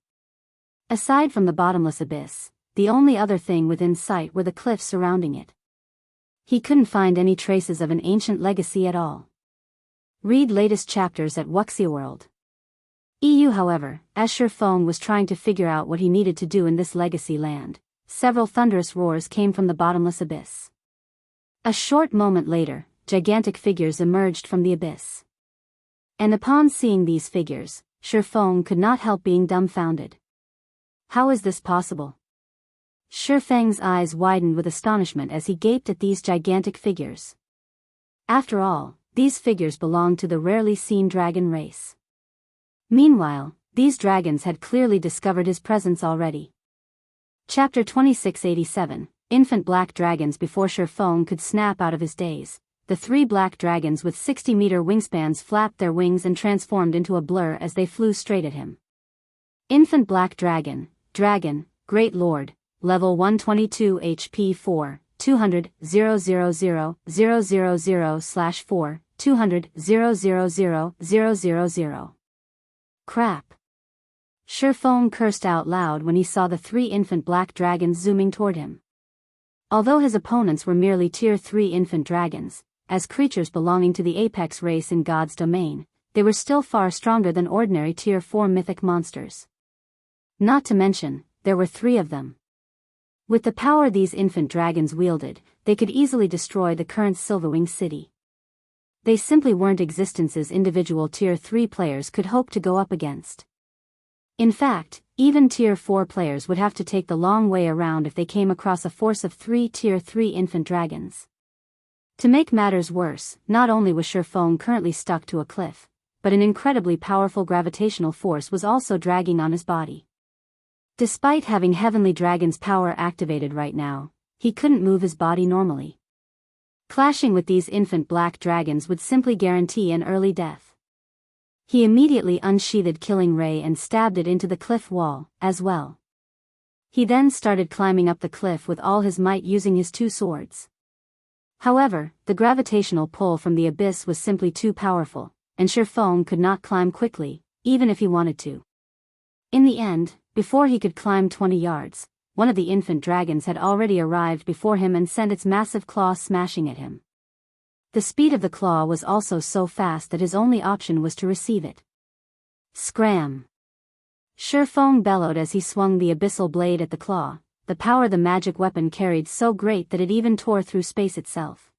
Aside from the bottomless abyss, the only other thing within sight were the cliffs surrounding it. He couldn't find any traces of an ancient legacy at all. Read latest chapters at Wuxia EU. However, as Shifeng was trying to figure out what he needed to do in this legacy land, several thunderous roars came from the bottomless abyss. A short moment later, gigantic figures emerged from the abyss. And upon seeing these figures, Shifeng could not help being dumbfounded. How is this possible? Shifeng's eyes widened with astonishment as he gaped at these gigantic figures. After all, these figures belonged to the rarely seen dragon race. Meanwhile, these dragons had clearly discovered his presence already. Chapter 2687, Infant Black Dragons. Before Shifeng could snap out of his daze, the three black dragons with 60-meter wingspans flapped their wings and transformed into a blur as they flew straight at him. Infant Black Dragon, Great Lord, Level 122 HP 4, 200 000/4, 200 000/000. Crap. Shifeng cursed out loud when he saw the three infant black dragons zooming toward him. Although his opponents were merely Tier 3 infant dragons, as creatures belonging to the apex race in God's domain, they were still far stronger than ordinary Tier 4 mythic monsters. Not to mention, there were three of them. With the power these infant dragons wielded, they could easily destroy the current Silverwing city. They simply weren't existences individual Tier 3 players could hope to go up against. In fact, even Tier 4 players would have to take the long way around if they came across a force of 3 Tier 3 infant dragons. To make matters worse, not only was Shifeng currently stuck to a cliff, but an incredibly powerful gravitational force was also dragging on his body. Despite having Heavenly Dragon's power activated right now, he couldn't move his body normally. Clashing with these infant black dragons would simply guarantee an early death. He immediately unsheathed Killing Ray and stabbed it into the cliff wall, as well. He then started climbing up the cliff with all his might using his two swords. However, the gravitational pull from the abyss was simply too powerful, and Shifeng could not climb quickly, even if he wanted to. In the end, before he could climb 20 yards, one of the infant dragons had already arrived before him and sent its massive claw smashing at him. The speed of the claw was also so fast that his only option was to receive it. Scram! Shifeng bellowed as he swung the abyssal blade at the claw, the power the magic weapon carried so great that it even tore through space itself.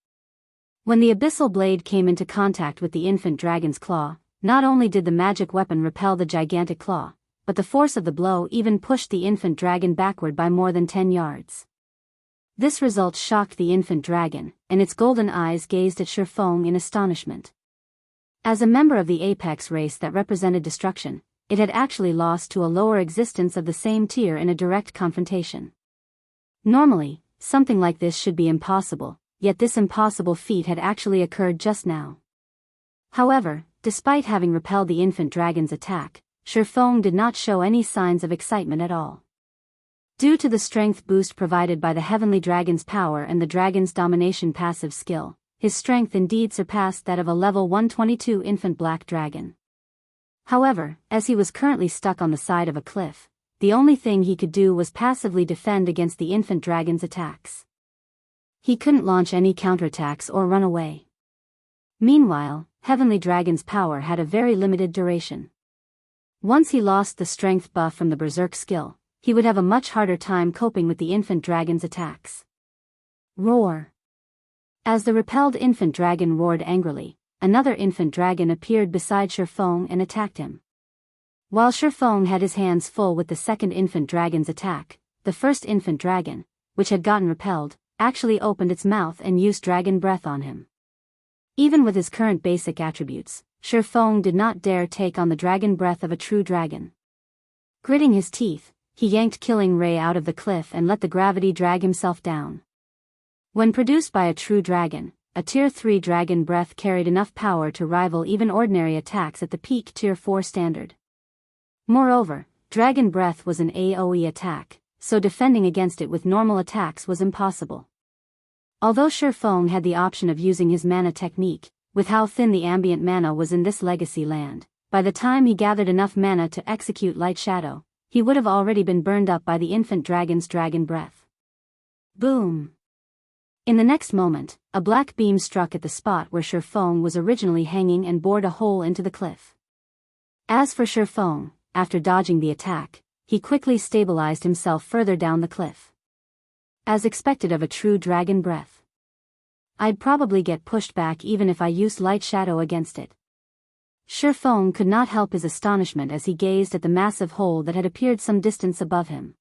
When the abyssal blade came into contact with the infant dragon's claw, not only did the magic weapon repel the gigantic claw, but the force of the blow even pushed the infant dragon backward by more than 10 yards. This result shocked the infant dragon, and its golden eyes gazed at Shifeng in astonishment. As a member of the apex race that represented destruction, it had actually lost to a lower existence of the same tier in a direct confrontation. Normally, something like this should be impossible, yet this impossible feat had actually occurred just now. However, despite having repelled the infant dragon's attack, Shifeng did not show any signs of excitement at all. Due to the strength boost provided by the Heavenly Dragon's power and the Dragon's Domination passive skill, his strength indeed surpassed that of a level 122 infant black dragon. However, as he was currently stuck on the side of a cliff, the only thing he could do was passively defend against the infant dragon's attacks. He couldn't launch any counterattacks or run away. Meanwhile, Heavenly Dragon's power had a very limited duration. Once he lost the strength buff from the Berserk skill, he would have a much harder time coping with the infant dragon's attacks. Roar! As the repelled infant dragon roared angrily, another infant dragon appeared beside Shifeng and attacked him. While Shifeng had his hands full with the second infant dragon's attack, the first infant dragon, which had gotten repelled, actually opened its mouth and used dragon breath on him. Even with his current basic attributes, Shifeng did not dare take on the dragon breath of a true dragon. Gritting his teeth, he yanked Killing Ray out of the cliff and let the gravity drag himself down. When produced by a true dragon, a Tier 3 dragon breath carried enough power to rival even ordinary attacks at the peak Tier 4 standard. Moreover, Dragon Breath was an AoE attack, so defending against it with normal attacks was impossible. Although Faux had the option of using his mana technique, with how thin the ambient mana was in this legacy land, by the time he gathered enough mana to execute Light Shadow, he would have already been burned up by the infant dragon's Dragon Breath. Boom! In the next moment, a black beam struck at the spot where Faux was originally hanging and bored a hole into the cliff. As for Faux, after dodging the attack, he quickly stabilized himself further down the cliff. As expected of a true Dragon Breath, I'd probably get pushed back even if I used Light Shadow against it. Faux could not help his astonishment as he gazed at the massive hole that had appeared some distance above him.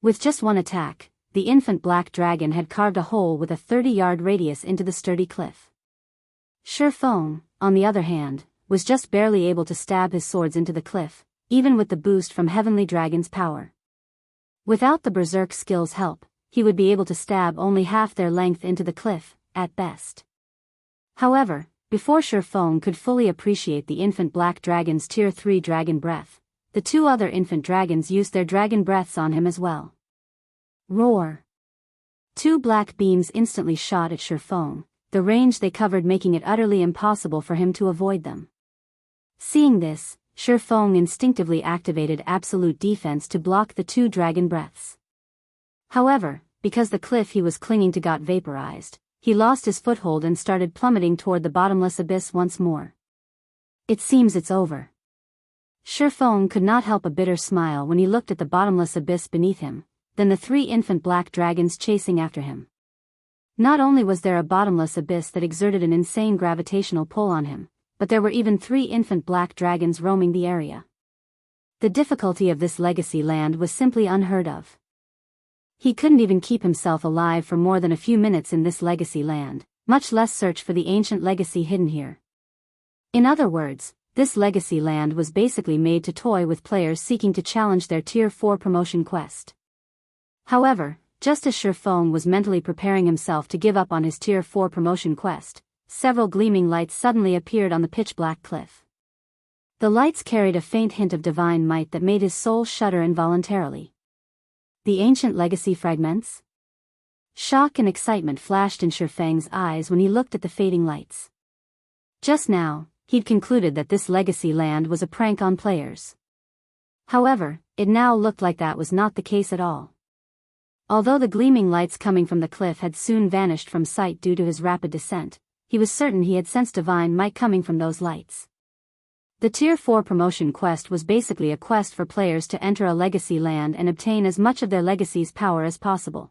With just one attack, the infant black dragon had carved a hole with a 30-yard radius into the sturdy cliff. Faux, on the other hand, was just barely able to stab his swords into the cliff, even with the boost from Heavenly Dragon's power. Without the Berserk skill's help, he would be able to stab only half their length into the cliff, at best. However, before Faux could fully appreciate the infant black dragon's Tier 3 Dragon Breath, the two other infant dragons used their Dragon Breaths on him as well. Roar! Two black beams instantly shot at Faux, the range they covered making it utterly impossible for him to avoid them. Seeing this, Faux instinctively activated Absolute Defense to block the two Dragon Breaths. However, because the cliff he was clinging to got vaporized, he lost his foothold and started plummeting toward the bottomless abyss once more. It seems it's over. Faux could not help a bitter smile when he looked at the bottomless abyss beneath him, then the three infant black dragons chasing after him. Not only was there a bottomless abyss that exerted an insane gravitational pull on him, but there were even 3 infant black dragons roaming the area. The difficulty of this legacy land was simply unheard of. He couldn't even keep himself alive for more than a few minutes in this legacy land, much less search for the ancient legacy hidden here. In other words, this legacy land was basically made to toy with players seeking to challenge their Tier 4 promotion quest. However, just as Faux was mentally preparing himself to give up on his Tier 4 promotion quest, several gleaming lights suddenly appeared on the pitch-black cliff. The lights carried a faint hint of divine might that made his soul shudder involuntarily. The ancient legacy fragments? Shock and excitement flashed in Fang's eyes when he looked at the fading lights. Just now, he'd concluded that this legacy land was a prank on players. However, it now looked like that was not the case at all. Although the gleaming lights coming from the cliff had soon vanished from sight due to his rapid descent, he was certain he had sensed divine might coming from those lights. The Tier 4 promotion quest was basically a quest for players to enter a legacy land and obtain as much of their legacy's power as possible.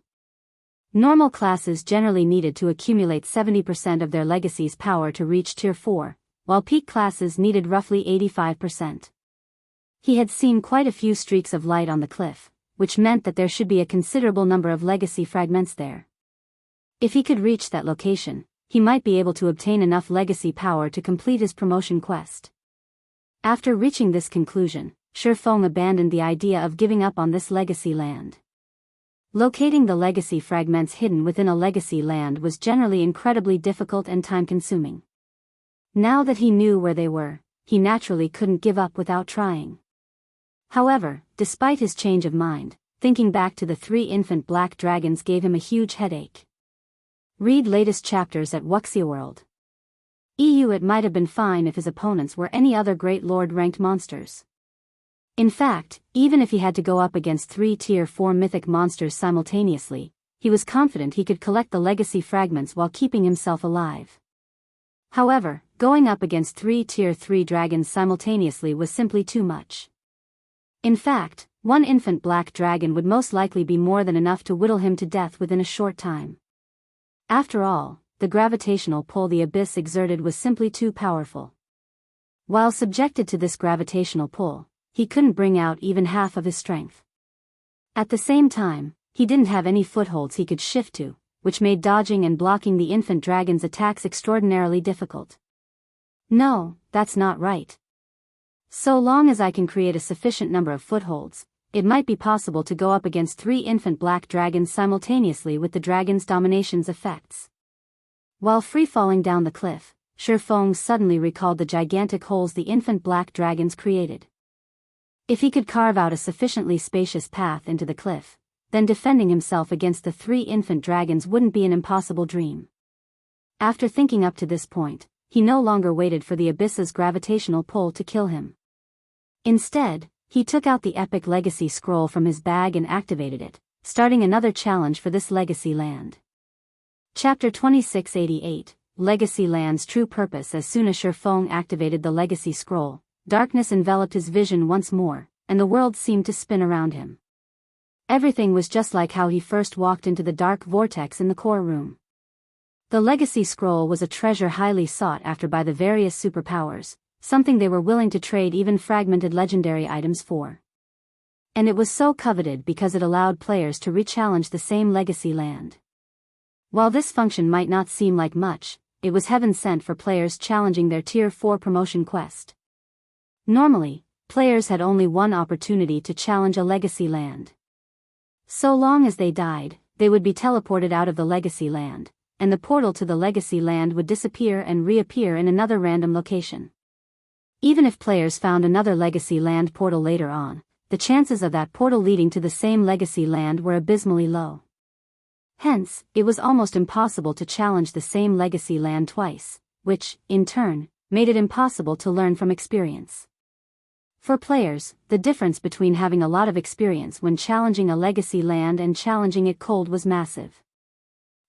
Normal classes generally needed to accumulate 70% of their legacy's power to reach Tier 4, while peak classes needed roughly 85%. He had seen quite a few streaks of light on the cliff, which meant that there should be a considerable number of legacy fragments there. If he could reach that location, he might be able to obtain enough legacy power to complete his promotion quest. After reaching this conclusion, Faux abandoned the idea of giving up on this legacy land. Locating the legacy fragments hidden within a legacy land was generally incredibly difficult and time-consuming. Now that he knew where they were, he naturally couldn't give up without trying. However, despite his change of mind, thinking back to the 3 infant black dragons gave him a huge headache. Read latest chapters at Wuxia It might have been fine if his opponents were any other Great Lord-ranked monsters. In fact, even if he had to go up against 3 Tier 4 mythic monsters simultaneously, he was confident he could collect the legacy fragments while keeping himself alive. However, going up against 3 Tier 3 dragons simultaneously was simply too much. In fact, one infant black dragon would most likely be more than enough to whittle him to death within a short time. After all, the gravitational pull the abyss exerted was simply too powerful. While subjected to this gravitational pull, he couldn't bring out even half of his strength. At the same time, he didn't have any footholds he could shift to, which made dodging and blocking the infant dragon's attacks extraordinarily difficult. No, that's not right. So long as I can create a sufficient number of footholds, it might be possible to go up against 3 infant black dragons simultaneously with the dragon's domination's effects. While free-falling down the cliff, Faux suddenly recalled the gigantic holes the infant black dragons created. If he could carve out a sufficiently spacious path into the cliff, then defending himself against the 3 infant dragons wouldn't be an impossible dream. After thinking up to this point, he no longer waited for the abyss's gravitational pull to kill him. Instead, he took out the epic legacy scroll from his bag and activated it, starting another challenge for this legacy land. Chapter 2688, Legacy Land's True Purpose. As soon as Faux activated the legacy scroll, darkness enveloped his vision once more, and the world seemed to spin around him. Everything was just like how he first walked into the dark vortex in the core room. The legacy scroll was a treasure highly sought after by the various superpowers, something they were willing to trade even fragmented legendary items for. And it was so coveted because it allowed players to re-challenge the same legacy land. While this function might not seem like much, it was heaven sent for players challenging their Tier 4 promotion quest. Normally, players had only one opportunity to challenge a legacy land. So long as they died, they would be teleported out of the legacy land, and the portal to the legacy land would disappear and reappear in another random location. Even if players found another legacy land portal later on, the chances of that portal leading to the same legacy land were abysmally low. Hence, it was almost impossible to challenge the same legacy land twice, which, in turn, made it impossible to learn from experience. For players, the difference between having a lot of experience when challenging a legacy land and challenging it cold was massive.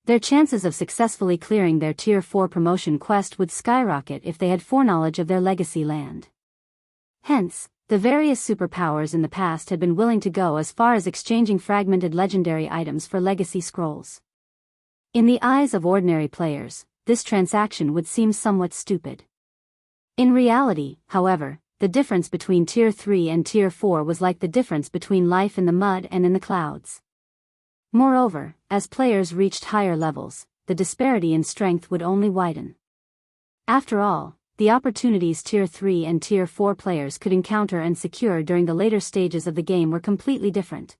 Their chances of successfully clearing their Tier 4 promotion quest would skyrocket if they had foreknowledge of their legacy land. Hence, the various superpowers in the past had been willing to go as far as exchanging fragmented legendary items for legacy scrolls. In the eyes of ordinary players, this transaction would seem somewhat stupid. In reality, however, the difference between Tier 3 and Tier 4 was like the difference between life in the mud and in the clouds. Moreover, as players reached higher levels, the disparity in strength would only widen. After all, the opportunities Tier 3 and Tier 4 players could encounter and secure during the later stages of the game were completely different.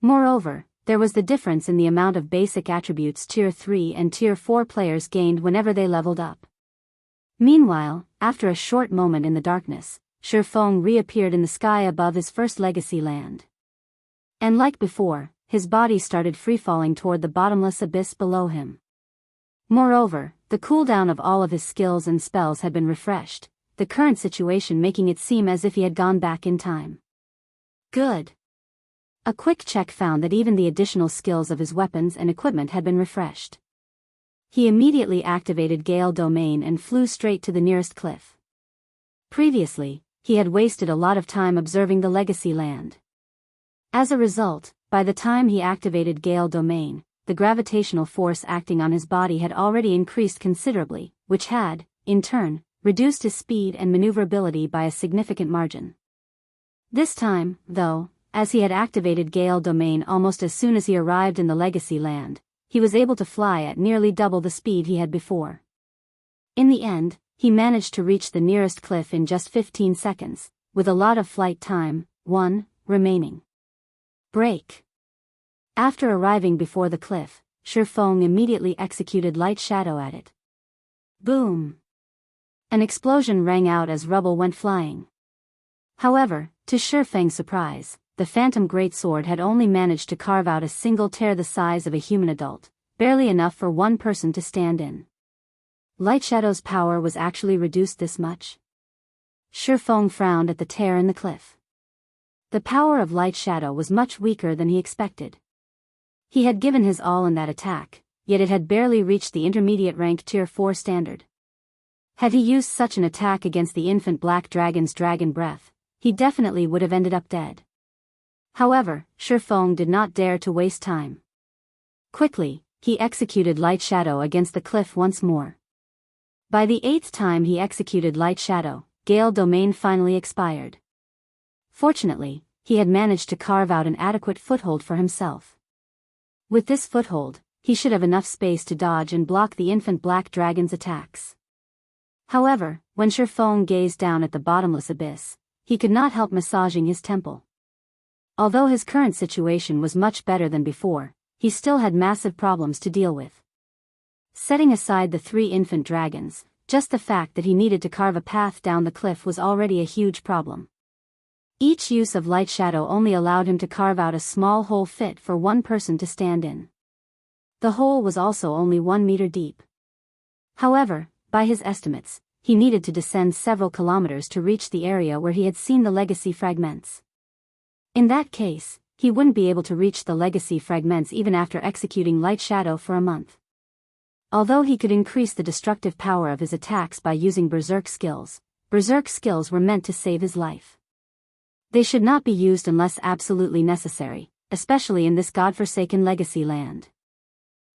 Moreover, there was the difference in the amount of basic attributes Tier 3 and Tier 4 players gained whenever they leveled up. Meanwhile, after a short moment in the darkness, Faux reappeared in the sky above his first legacy land. And like before, his body started free-falling toward the bottomless abyss below him. Moreover, the cooldown of all of his skills and spells had been refreshed, the current situation making it seem as if he had gone back in time. Good. A quick check found that even the additional skills of his weapons and equipment had been refreshed. He immediately activated Gale Domain and flew straight to the nearest cliff. Previously, he had wasted a lot of time observing the legacy land. As a result, by the time he activated Gale Domain, the gravitational force acting on his body had already increased considerably, which had, in turn, reduced his speed and maneuverability by a significant margin. This time, though, as he had activated Gale Domain almost as soon as he arrived in the legacy land, he was able to fly at nearly double the speed he had before. In the end, he managed to reach the nearest cliff in just 15 seconds, with a lot of flight time, remaining. Break. After arriving before the cliff, Faux immediately executed Light Shadow at it. Boom! An explosion rang out as rubble went flying. However, to Feng's surprise, the Phantom Greatsword had only managed to carve out a single tear the size of a human adult, barely enough for one person to stand in. Light Shadow's power was actually reduced this much? Feng frowned at the tear in the cliff. The power of Light Shadow was much weaker than he expected. He had given his all in that attack, yet it had barely reached the intermediate rank Tier 4 standard. Had he used such an attack against the infant Black Dragon's Dragon Breath, he definitely would have ended up dead. However, Feng did not dare to waste time. Quickly, he executed Light Shadow against the cliff once more. By the 8th time he executed Light Shadow, Gale Domain finally expired. Fortunately, he had managed to carve out an adequate foothold for himself. With this foothold, he should have enough space to dodge and block the infant Black Dragon's attacks. However, when Feng gazed down at the bottomless abyss, he could not help massaging his temple. Although his current situation was much better than before, he still had massive problems to deal with. Setting aside the 3 infant dragons, just the fact that he needed to carve a path down the cliff was already a huge problem. Each use of light shadow only allowed him to carve out a small hole fit for one person to stand in. The hole was also only 1 meter deep. However, by his estimates, he needed to descend several kilometers to reach the area where he had seen the legacy fragments. In that case, he wouldn't be able to reach the legacy fragments even after executing light shadow for a month. Although he could increase the destructive power of his attacks by using berserk skills were meant to save his life. They should not be used unless absolutely necessary, especially in this godforsaken legacy land.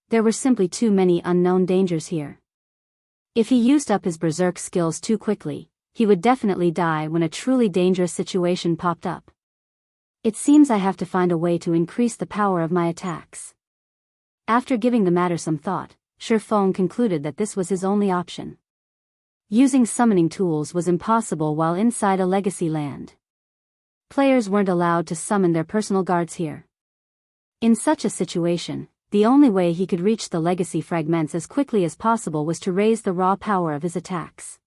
There were simply too many unknown dangers here. If he used up his berserk skills too quickly, he would definitely die when a truly dangerous situation popped up. It seems I have to find a way to increase the power of my attacks. After giving the matter some thought, Faux concluded that this was his only option. Using summoning tools was impossible while inside a legacy land. Players weren't allowed to summon their personal guards here. In such a situation, the only way he could reach the legacy fragments as quickly as possible was to raise the raw power of his attacks.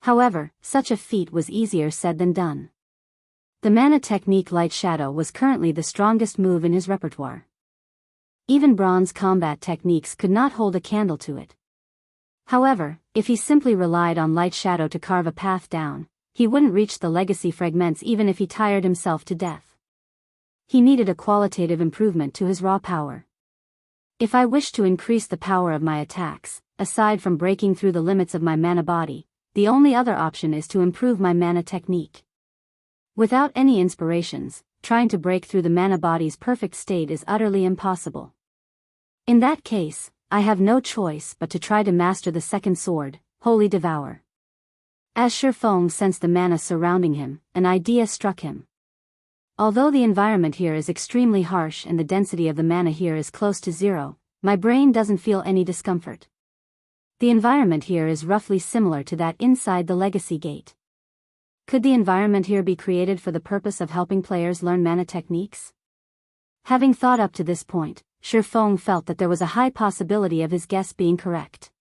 However, such a feat was easier said than done. The mana technique Light Shadow was currently the strongest move in his repertoire. Even bronze combat techniques could not hold a candle to it. However, if he simply relied on Light Shadow to carve a path down, he wouldn't reach the legacy fragments even if he tired himself to death. He needed a qualitative improvement to his raw power. If I wish to increase the power of my attacks, aside from breaking through the limits of my mana body, the only other option is to improve my mana technique. Without any inspirations, trying to break through the mana body's perfect state is utterly impossible. In that case, I have no choice but to try to master the second sword, Holy Devour. As Faux sensed the mana surrounding him, an idea struck him. Although the environment here is extremely harsh and the density of the mana here is close to zero, my brain doesn't feel any discomfort. The environment here is roughly similar to that inside the Legacy Gate. Could the environment here be created for the purpose of helping players learn mana techniques? Having thought up to this point, Faux felt that there was a high possibility of his guess being correct.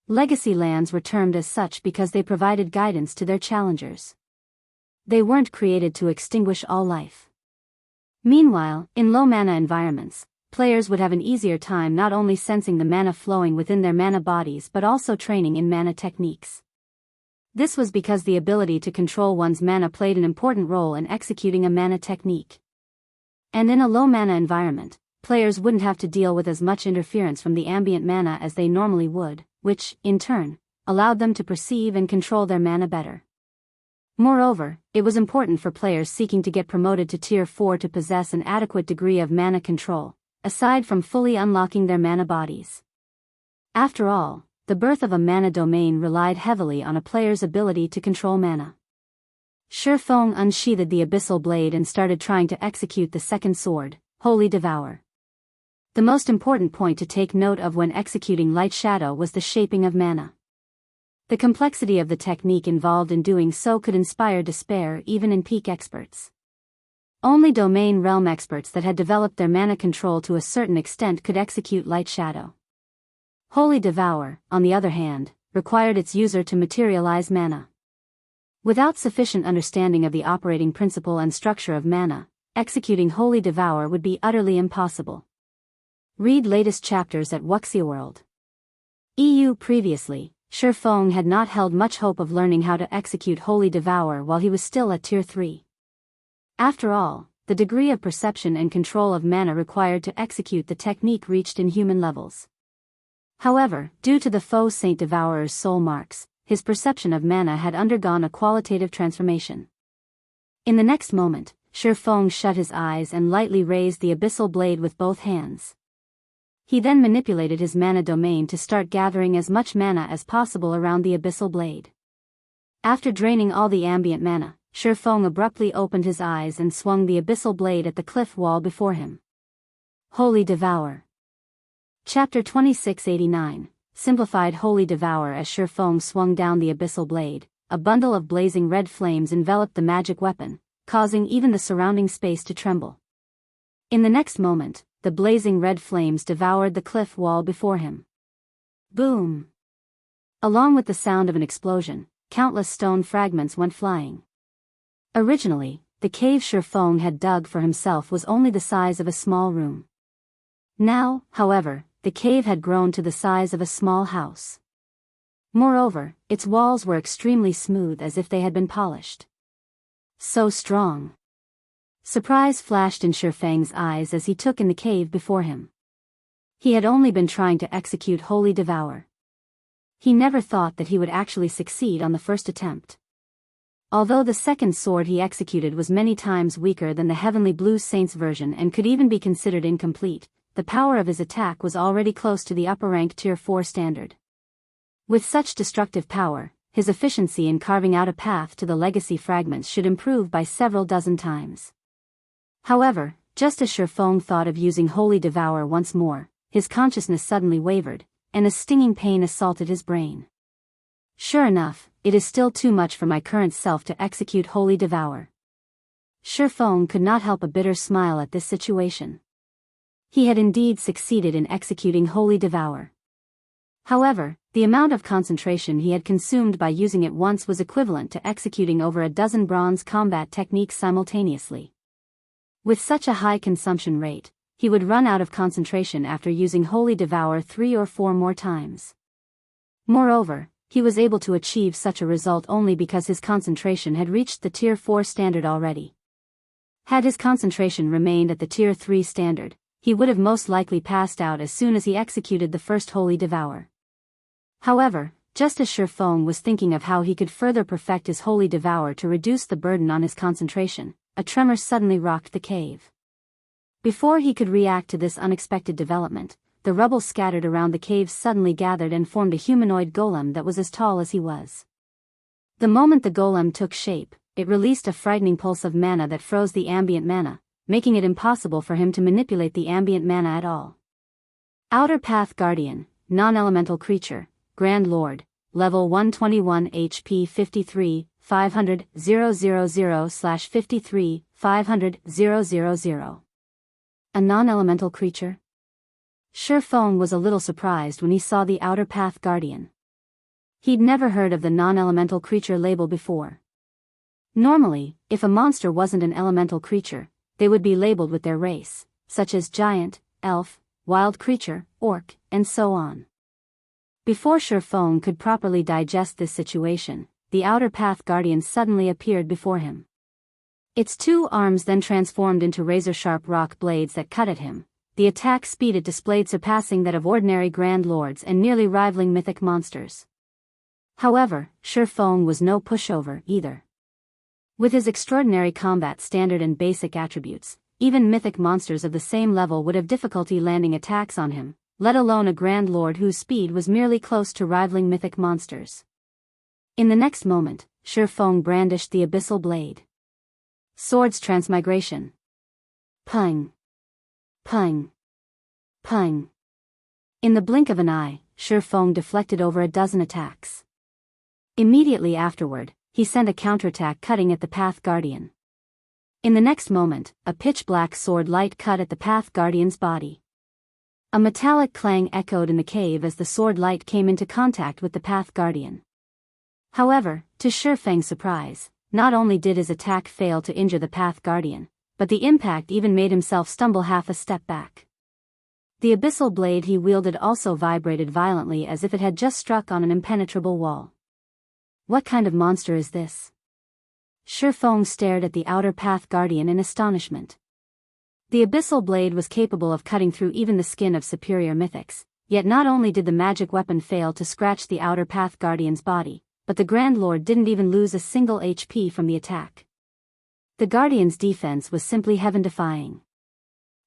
Legacy lands were termed as such because they provided guidance to their challengers. They weren't created to extinguish all life. Meanwhile, in low mana environments, players would have an easier time not only sensing the mana flowing within their mana bodies but also training in mana techniques. This was because the ability to control one's mana played an important role in executing a mana technique. And in a low mana environment, players wouldn't have to deal with as much interference from the ambient mana as they normally would, which, in turn, allowed them to perceive and control their mana better. Moreover, it was important for players seeking to get promoted to Tier 4 to possess an adequate degree of mana control, aside from fully unlocking their mana bodies. After all, the birth of a mana domain relied heavily on a player's ability to control mana. Faux unsheathed the abyssal blade and started trying to execute the second sword, Holy Devour. The most important point to take note of when executing Light Shadow was the shaping of mana. The complexity of the technique involved in doing so could inspire despair even in peak experts. Only domain realm experts that had developed their mana control to a certain extent could execute Light Shadow. Holy Devour, on the other hand, required its user to materialize mana. Without sufficient understanding of the operating principle and structure of mana, executing Holy Devour would be utterly impossible. Read latest chapters at Wuxia EU. Previously, Faux had not held much hope of learning how to execute Holy Devour while he was still at Tier 3. After all, the degree of perception and control of mana required to execute the technique reached in human levels. However, due to the Faux Saint Devourer's soul marks, his perception of mana had undergone a qualitative transformation. In the next moment, Faux shut his eyes and lightly raised the abyssal blade with both hands. He then manipulated his mana domain to start gathering as much mana as possible around the abyssal blade. After draining all the ambient mana, Faux abruptly opened his eyes and swung the abyssal blade at the cliff wall before him. Holy Devour. Chapter 2689, Simplified Holy Devour. As Faux swung down the abyssal blade, a bundle of blazing red flames enveloped the magic weapon, causing even the surrounding space to tremble. In the next moment, the blazing red flames devoured the cliff wall before him. Boom! Along with the sound of an explosion, countless stone fragments went flying. Originally, the cave Faux had dug for himself was only the size of a small room. Now, however, the cave had grown to the size of a small house. Moreover, its walls were extremely smooth as if they had been polished. So strong. Surprise flashed in Feng's eyes as he took in the cave before him. He had only been trying to execute Holy Devour. He never thought that he would actually succeed on the first attempt. Although the second sword he executed was many times weaker than the Heavenly Blue Saints version and could even be considered incomplete, the power of his attack was already close to the upper rank Tier 4 standard. With such destructive power, his efficiency in carving out a path to the legacy fragments should improve by several dozen times. However, just as Feng thought of using Holy Devour once more, his consciousness suddenly wavered, and a stinging pain assaulted his brain. Sure enough, it is still too much for my current self to execute Holy Devour. Feng could not help a bitter smile at this situation. He had indeed succeeded in executing Holy Devour. However, the amount of concentration he had consumed by using it once was equivalent to executing over a dozen bronze combat techniques simultaneously. With such a high consumption rate, he would run out of concentration after using Holy Devour 3 or 4 more times. Moreover, he was able to achieve such a result only because his concentration had reached the Tier 4 standard already. Had his concentration remained at the Tier 3 standard, he would have most likely passed out as soon as he executed the first Holy Devour. However, just as Feng was thinking of how he could further perfect his Holy Devour to reduce the burden on his concentration, a tremor suddenly rocked the cave. Before he could react to this unexpected development, the rubble scattered around the cave suddenly gathered and formed a humanoid golem that was as tall as he was. The moment the golem took shape, it released a frightening pulse of mana that froze the ambient mana, making it impossible for him to manipulate the ambient mana at all. Outer Path Guardian, non-elemental creature, Grand Lord, level 121 HP 53, 500, 000/53, 500, 000. A non-elemental creature? Feng was a little surprised when he saw the Outer Path Guardian. He'd never heard of the non-elemental creature label before. Normally, if a monster wasn't an elemental creature, they would be labeled with their race, such as giant, elf, wild creature, orc, and so on. Before Feng could properly digest this situation, the Outer Path Guardian suddenly appeared before him. Its 2 arms then transformed into razor-sharp rock blades that cut at him. The attack speed it displayed surpassing that of ordinary Grand Lords and nearly rivaling mythic monsters. However, Feng was no pushover either. With his extraordinary combat standard and basic attributes, even mythic monsters of the same level would have difficulty landing attacks on him, let alone a Grand Lord whose speed was merely close to rivaling mythic monsters. In the next moment, Feng brandished the abyssal blade. Swords Transmigration. Pung. Pung. Pung. In the blink of an eye, Feng deflected over a dozen attacks. Immediately afterward, he sent a counterattack cutting at the Path Guardian. In the next moment, a pitch-black sword light cut at the Path Guardian's body. A metallic clang echoed in the cave as the sword light came into contact with the Path Guardian. However, to Feng's surprise, not only did his attack fail to injure the Path Guardian, but the impact even made himself stumble half a step back. The abyssal blade he wielded also vibrated violently as if it had just struck on an impenetrable wall. What kind of monster is this? Feng stared at the Outer Path Guardian in astonishment. The abyssal blade was capable of cutting through even the skin of superior mythics, yet not only did the magic weapon fail to scratch the Outer Path Guardian's body, but the Grand Lord didn't even lose a single HP from the attack. The Guardian's defense was simply heaven-defying.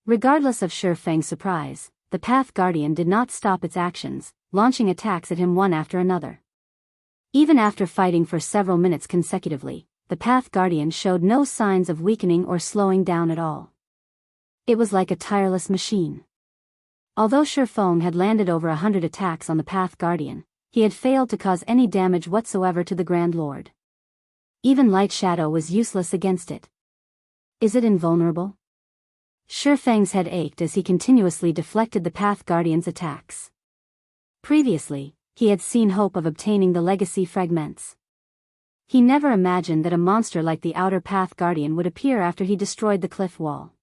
Regardless of Feng's surprise, the Path Guardian did not stop its actions, launching attacks at him one after another. Even after fighting for several minutes consecutively, the Path Guardian showed no signs of weakening or slowing down at all. It was like a tireless machine. Although Feng had landed over 100 attacks on the Path Guardian, he had failed to cause any damage whatsoever to the Grand Lord. Even Light Shadow was useless against it. Is it invulnerable? Feng's head ached as he continuously deflected the Path Guardian's attacks. Previously, he had seen hope of obtaining the legacy fragments. He never imagined that a monster like the Outer Path Guardian would appear after he destroyed the cliff wall.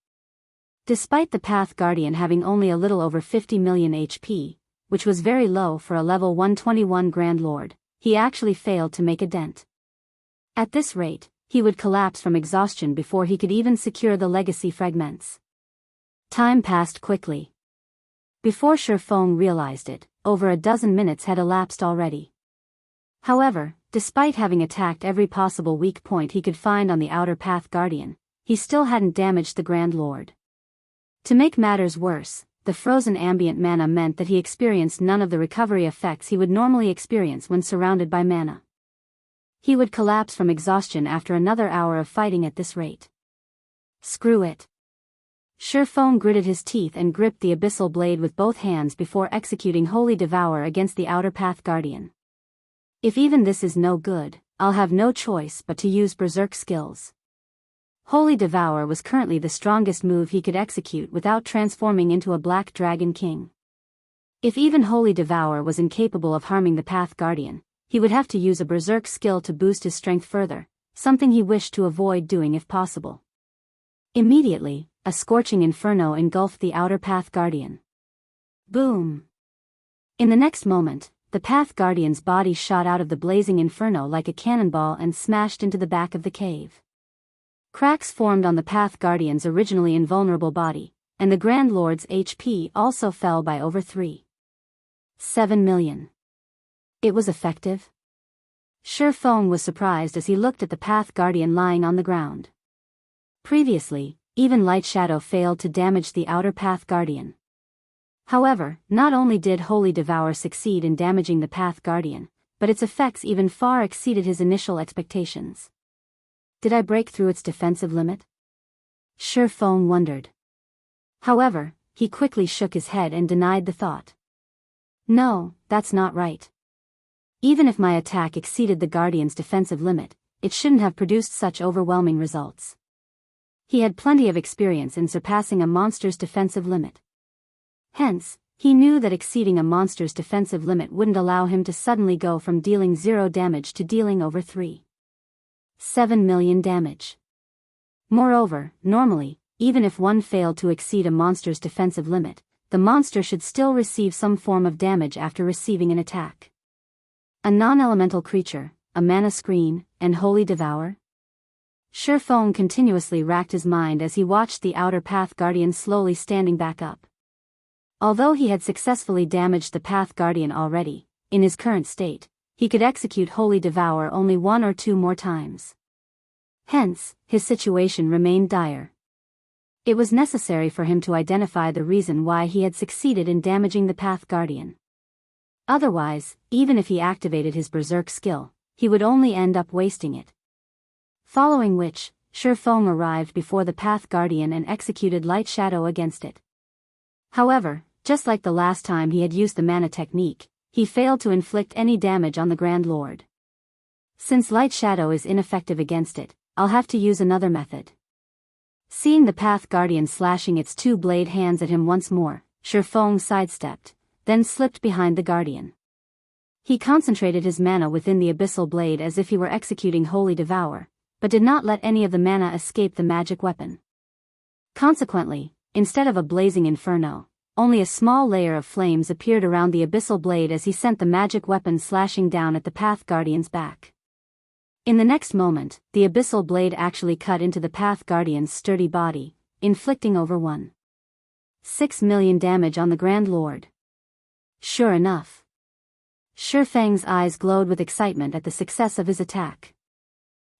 Despite the Path Guardian having only a little over 50 million HP, which was very low for a level 121 Grand Lord, he actually failed to make a dent. At this rate, he would collapse from exhaustion before he could even secure the legacy fragments. Time passed quickly. Before Faux realized it, over a dozen minutes had elapsed already. However, despite having attacked every possible weak point he could find on the Outer Path Guardian, he still hadn't damaged the Grand Lord. To make matters worse, the frozen ambient mana meant that he experienced none of the recovery effects he would normally experience when surrounded by mana. He would collapse from exhaustion after another hour of fighting at this rate. Screw it. Faux gritted his teeth and gripped the abyssal blade with both hands before executing Holy Devour against the Outer Path Guardian. If even this is no good, I'll have no choice but to use Berserk skills. Holy Devour was currently the strongest move he could execute without transforming into a Black Dragon King. If even Holy Devour was incapable of harming the Path Guardian, he would have to use a Berserk skill to boost his strength further, something he wished to avoid doing if possible. Immediately, a scorching inferno engulfed the Outer Path Guardian. Boom! In the next moment, the Path Guardian's body shot out of the blazing inferno like a cannonball and smashed into the back of the cave. Cracks formed on the Path Guardian's originally invulnerable body, and the Grand Lord's HP also fell by over 3.7 million. It was effective? Faux was surprised as he looked at the Path Guardian lying on the ground. Previously, even Light Shadow failed to damage the Outer Path Guardian. However, not only did Holy Devour succeed in damaging the Path Guardian, but its effects even far exceeded his initial expectations. Did I break through its defensive limit? Faux wondered. However, he quickly shook his head and denied the thought. No, that's not right. Even if my attack exceeded the Guardian's defensive limit, it shouldn't have produced such overwhelming results. He had plenty of experience in surpassing a monster's defensive limit. Hence, he knew that exceeding a monster's defensive limit wouldn't allow him to suddenly go from dealing 0 damage to dealing over 3.7 million damage. Moreover, normally, even if one failed to exceed a monster's defensive limit, the monster should still receive some form of damage after receiving an attack. A non-elemental creature, a mana screen, and Holy Devour? Faux continuously racked his mind as he watched the Outer Path Guardian slowly standing back up. Although he had successfully damaged the Path Guardian already, in his current state, he could execute Holy Devour only 1 or 2 more times. Hence, his situation remained dire. It was necessary for him to identify the reason why he had succeeded in damaging the Path Guardian. Otherwise, even if he activated his Berserk skill, he would only end up wasting it. Following which, Faux arrived before the Path Guardian and executed Light Shadow against it. However, just like the last time he had used the mana technique, he failed to inflict any damage on the Grand Lord. Since Light Shadow is ineffective against it, I'll have to use another method. Seeing the Path Guardian slashing its 2 blade hands at him once more, Faux sidestepped, then slipped behind the Guardian. He concentrated his mana within the abyssal blade as if he were executing Holy Devour, but did not let any of the mana escape the magic weapon. Consequently, instead of a blazing inferno, only a small layer of flames appeared around the abyssal blade as he sent the magic weapon slashing down at the Path Guardian's back. In the next moment, the abyssal blade actually cut into the Path Guardian's sturdy body, inflicting over 1.6 million damage on the Grand Lord. Sure enough. Feng's eyes glowed with excitement at the success of his attack.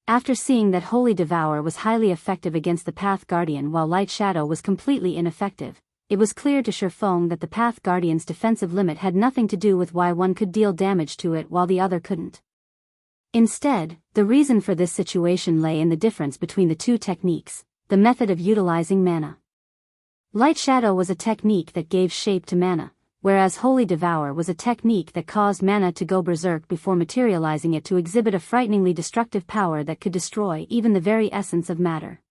After seeing that Holy Devour was highly effective against the Path Guardian while Light Shadow was completely ineffective, it was clear to Feng that the Path Guardian's defensive limit had nothing to do with why one could deal damage to it while the other couldn't. Instead, the reason for this situation lay in the difference between the 2 techniques, the method of utilizing mana. Light Shadow was a technique that gave shape to mana, whereas Holy Devour was a technique that caused mana to go berserk before materializing it to exhibit a frighteningly destructive power that could destroy even the very essence of matter.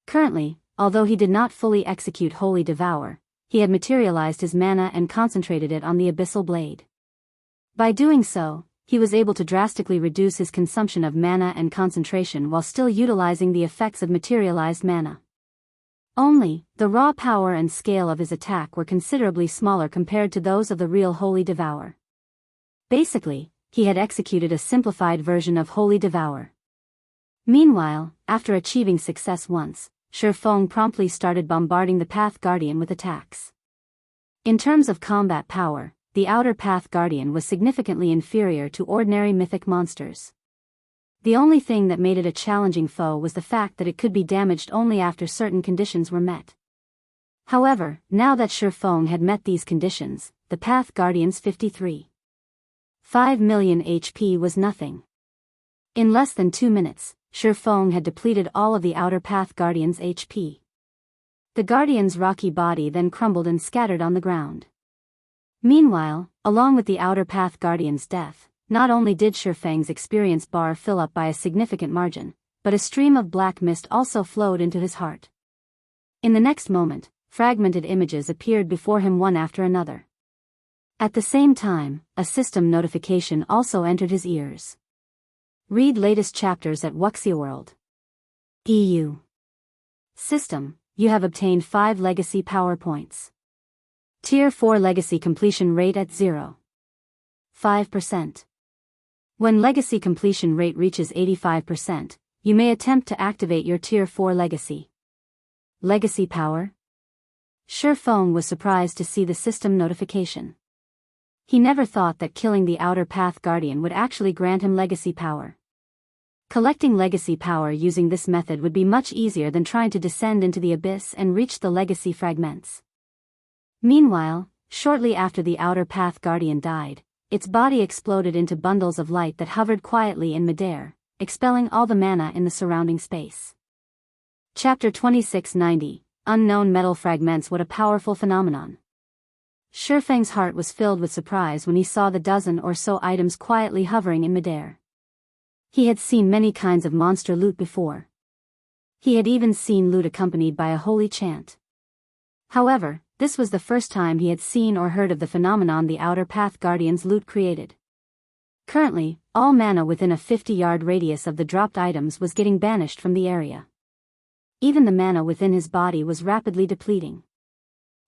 Currently, although he did not fully execute Holy Devour, he had materialized his mana and concentrated it on the abyssal blade. By doing so, he was able to drastically reduce his consumption of mana and concentration while still utilizing the effects of materialized mana. Only, the raw power and scale of his attack were considerably smaller compared to those of the real Holy Devour. Basically, he had executed a simplified version of Holy Devour. Meanwhile, after achieving success once, Faux promptly started bombarding the Path Guardian with attacks. In terms of combat power, the Outer Path Guardian was significantly inferior to ordinary mythic monsters. The only thing that made it a challenging foe was the fact that it could be damaged only after certain conditions were met. However, now that Faux had met these conditions, the Path Guardian's 53.5 million HP was nothing. In less than 2 minutes, Faux had depleted all of the Outer Path Guardian's HP. The Guardian's rocky body then crumbled and scattered on the ground. Meanwhile, along with the Outer Path Guardian's death, not only did Faux's experience bar fill up by a significant margin, but a stream of black mist also flowed into his heart. In the next moment, fragmented images appeared before him one after another. At the same time, a system notification also entered his ears. Read latest chapters at Wuxia EU. System, you have obtained 5 legacy power points. Tier 4 legacy completion rate at 0.5%. When legacy completion rate reaches 85%, you may attempt to activate your Tier 4 legacy. Legacy power? Faux was surprised to see the system notification. He never thought that killing the Outer Path Guardian would actually grant him legacy power. Collecting legacy power using this method would be much easier than trying to descend into the abyss and reach the legacy fragments. Meanwhile, shortly after the Outer Path Guardian died, its body exploded into bundles of light that hovered quietly in midair, expelling all the mana in the surrounding space. Chapter 2690, Unknown Metal Fragments. What a powerful phenomenon. Faux's heart was filled with surprise when he saw the dozen or so items quietly hovering in midair. He had seen many kinds of monster loot before. He had even seen loot accompanied by a holy chant. However, this was the first time he had seen or heard of the phenomenon the Outer Path Guardian's loot created. Currently, all mana within a 50-yard radius of the dropped items was getting banished from the area. Even the mana within his body was rapidly depleting.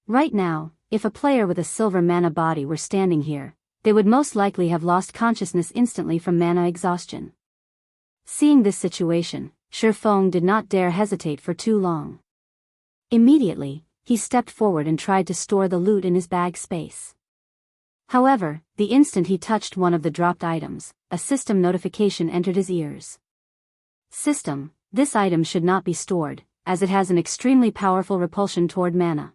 Right now, if a player with a silver mana body were standing here, they would most likely have lost consciousness instantly from mana exhaustion. Seeing this situation, Faux did not dare hesitate for too long. Immediately, he stepped forward and tried to store the loot in his bag space. However, the instant he touched one of the dropped items, a system notification entered his ears. System, this item should not be stored, as it has an extremely powerful repulsion toward mana.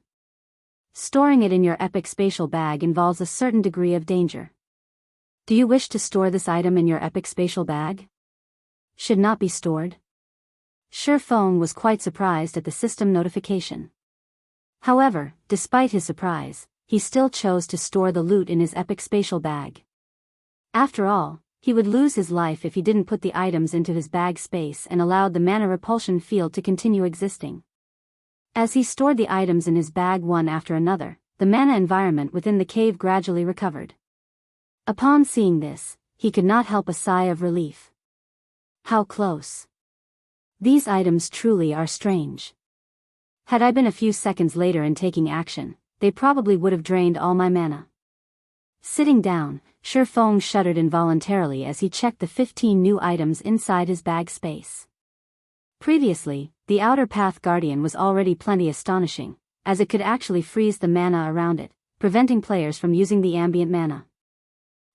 Storing it in your epic spatial bag involves a certain degree of danger. Do you wish to store this item in your epic spatial bag? Should not be stored? Faux was quite surprised at the system notification. However, despite his surprise, he still chose to store the loot in his epic spatial bag. After all, he would lose his life if he didn't put the items into his bag space and allowed the mana repulsion field to continue existing. As he stored the items in his bag one after another, the mana environment within the cave gradually recovered. Upon seeing this, he could not help a sigh of relief. How close. These items truly are strange. Had I been a few seconds later in taking action, they probably would have drained all my mana. Sitting down, Faux shuddered involuntarily as he checked the 15 new items inside his bag space. Previously, the Outer Path Guardian was already plenty astonishing, as it could actually freeze the mana around it, preventing players from using the ambient mana.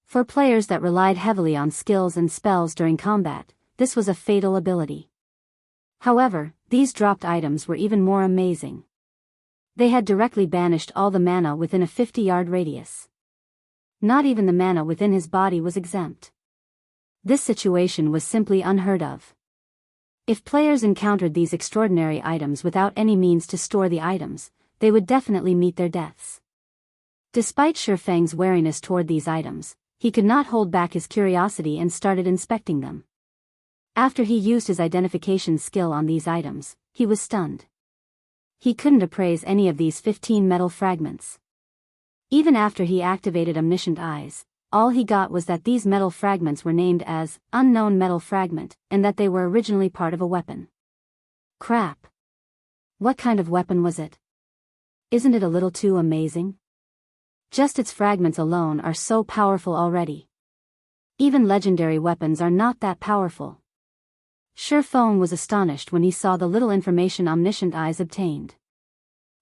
For players that relied heavily on skills and spells during combat, this was a fatal ability. However, these dropped items were even more amazing. They had directly banished all the mana within a 50-yard radius. Not even the mana within his body was exempt. This situation was simply unheard of. If players encountered these extraordinary items without any means to store the items, they would definitely meet their deaths. Despite Faux's wariness toward these items, he could not hold back his curiosity and started inspecting them. After he used his identification skill on these items, he was stunned. He couldn't appraise any of these 15 metal fragments. Even after he activated Omniscient Eyes, all he got was that these metal fragments were named as unknown metal fragment, and that they were originally part of a weapon. Crap. What kind of weapon was it? Isn't it a little too amazing? Just its fragments alone are so powerful already. Even legendary weapons are not that powerful. Faux was astonished when he saw the little information omniscient eyes obtained.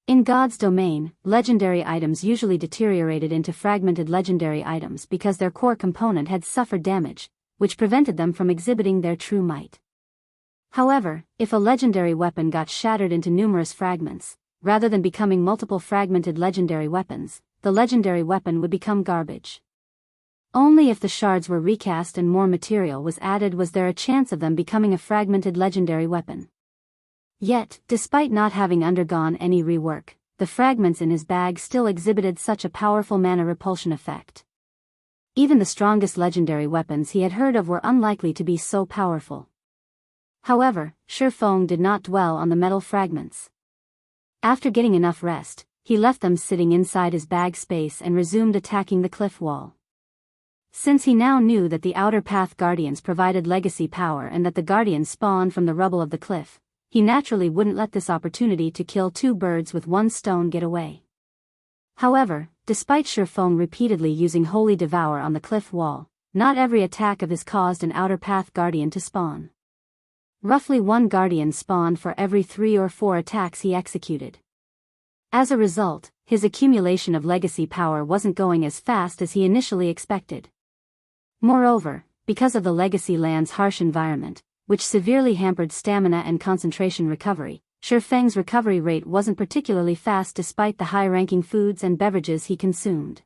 In God's domain, legendary items usually deteriorated into fragmented legendary items because their core component had suffered damage, which prevented them from exhibiting their true might. However, if a legendary weapon got shattered into numerous fragments, rather than becoming multiple fragmented legendary weapons, the legendary weapon would become garbage. Only if the shards were recast and more material was added was there a chance of them becoming a fragmented legendary weapon. Yet, despite not having undergone any rework, the fragments in his bag still exhibited such a powerful mana repulsion effect. Even the strongest legendary weapons he had heard of were unlikely to be so powerful. However, Faux did not dwell on the metal fragments. After getting enough rest, he left them sitting inside his bag space and resumed attacking the cliff wall. Since he now knew that the Outer Path Guardians provided legacy power and that the Guardians spawned from the rubble of the cliff, he naturally wouldn't let this opportunity to kill two birds with one stone get away. However, despite Faux repeatedly using Holy Devour on the cliff wall, not every attack of his caused an Outer Path Guardian to spawn. Roughly one Guardian spawned for every 3 or 4 attacks he executed. As a result, his accumulation of legacy power wasn't going as fast as he initially expected. Moreover, because of the legacy land's harsh environment, which severely hampered stamina and concentration recovery, Feng's recovery rate wasn't particularly fast despite the high-ranking foods and beverages he consumed.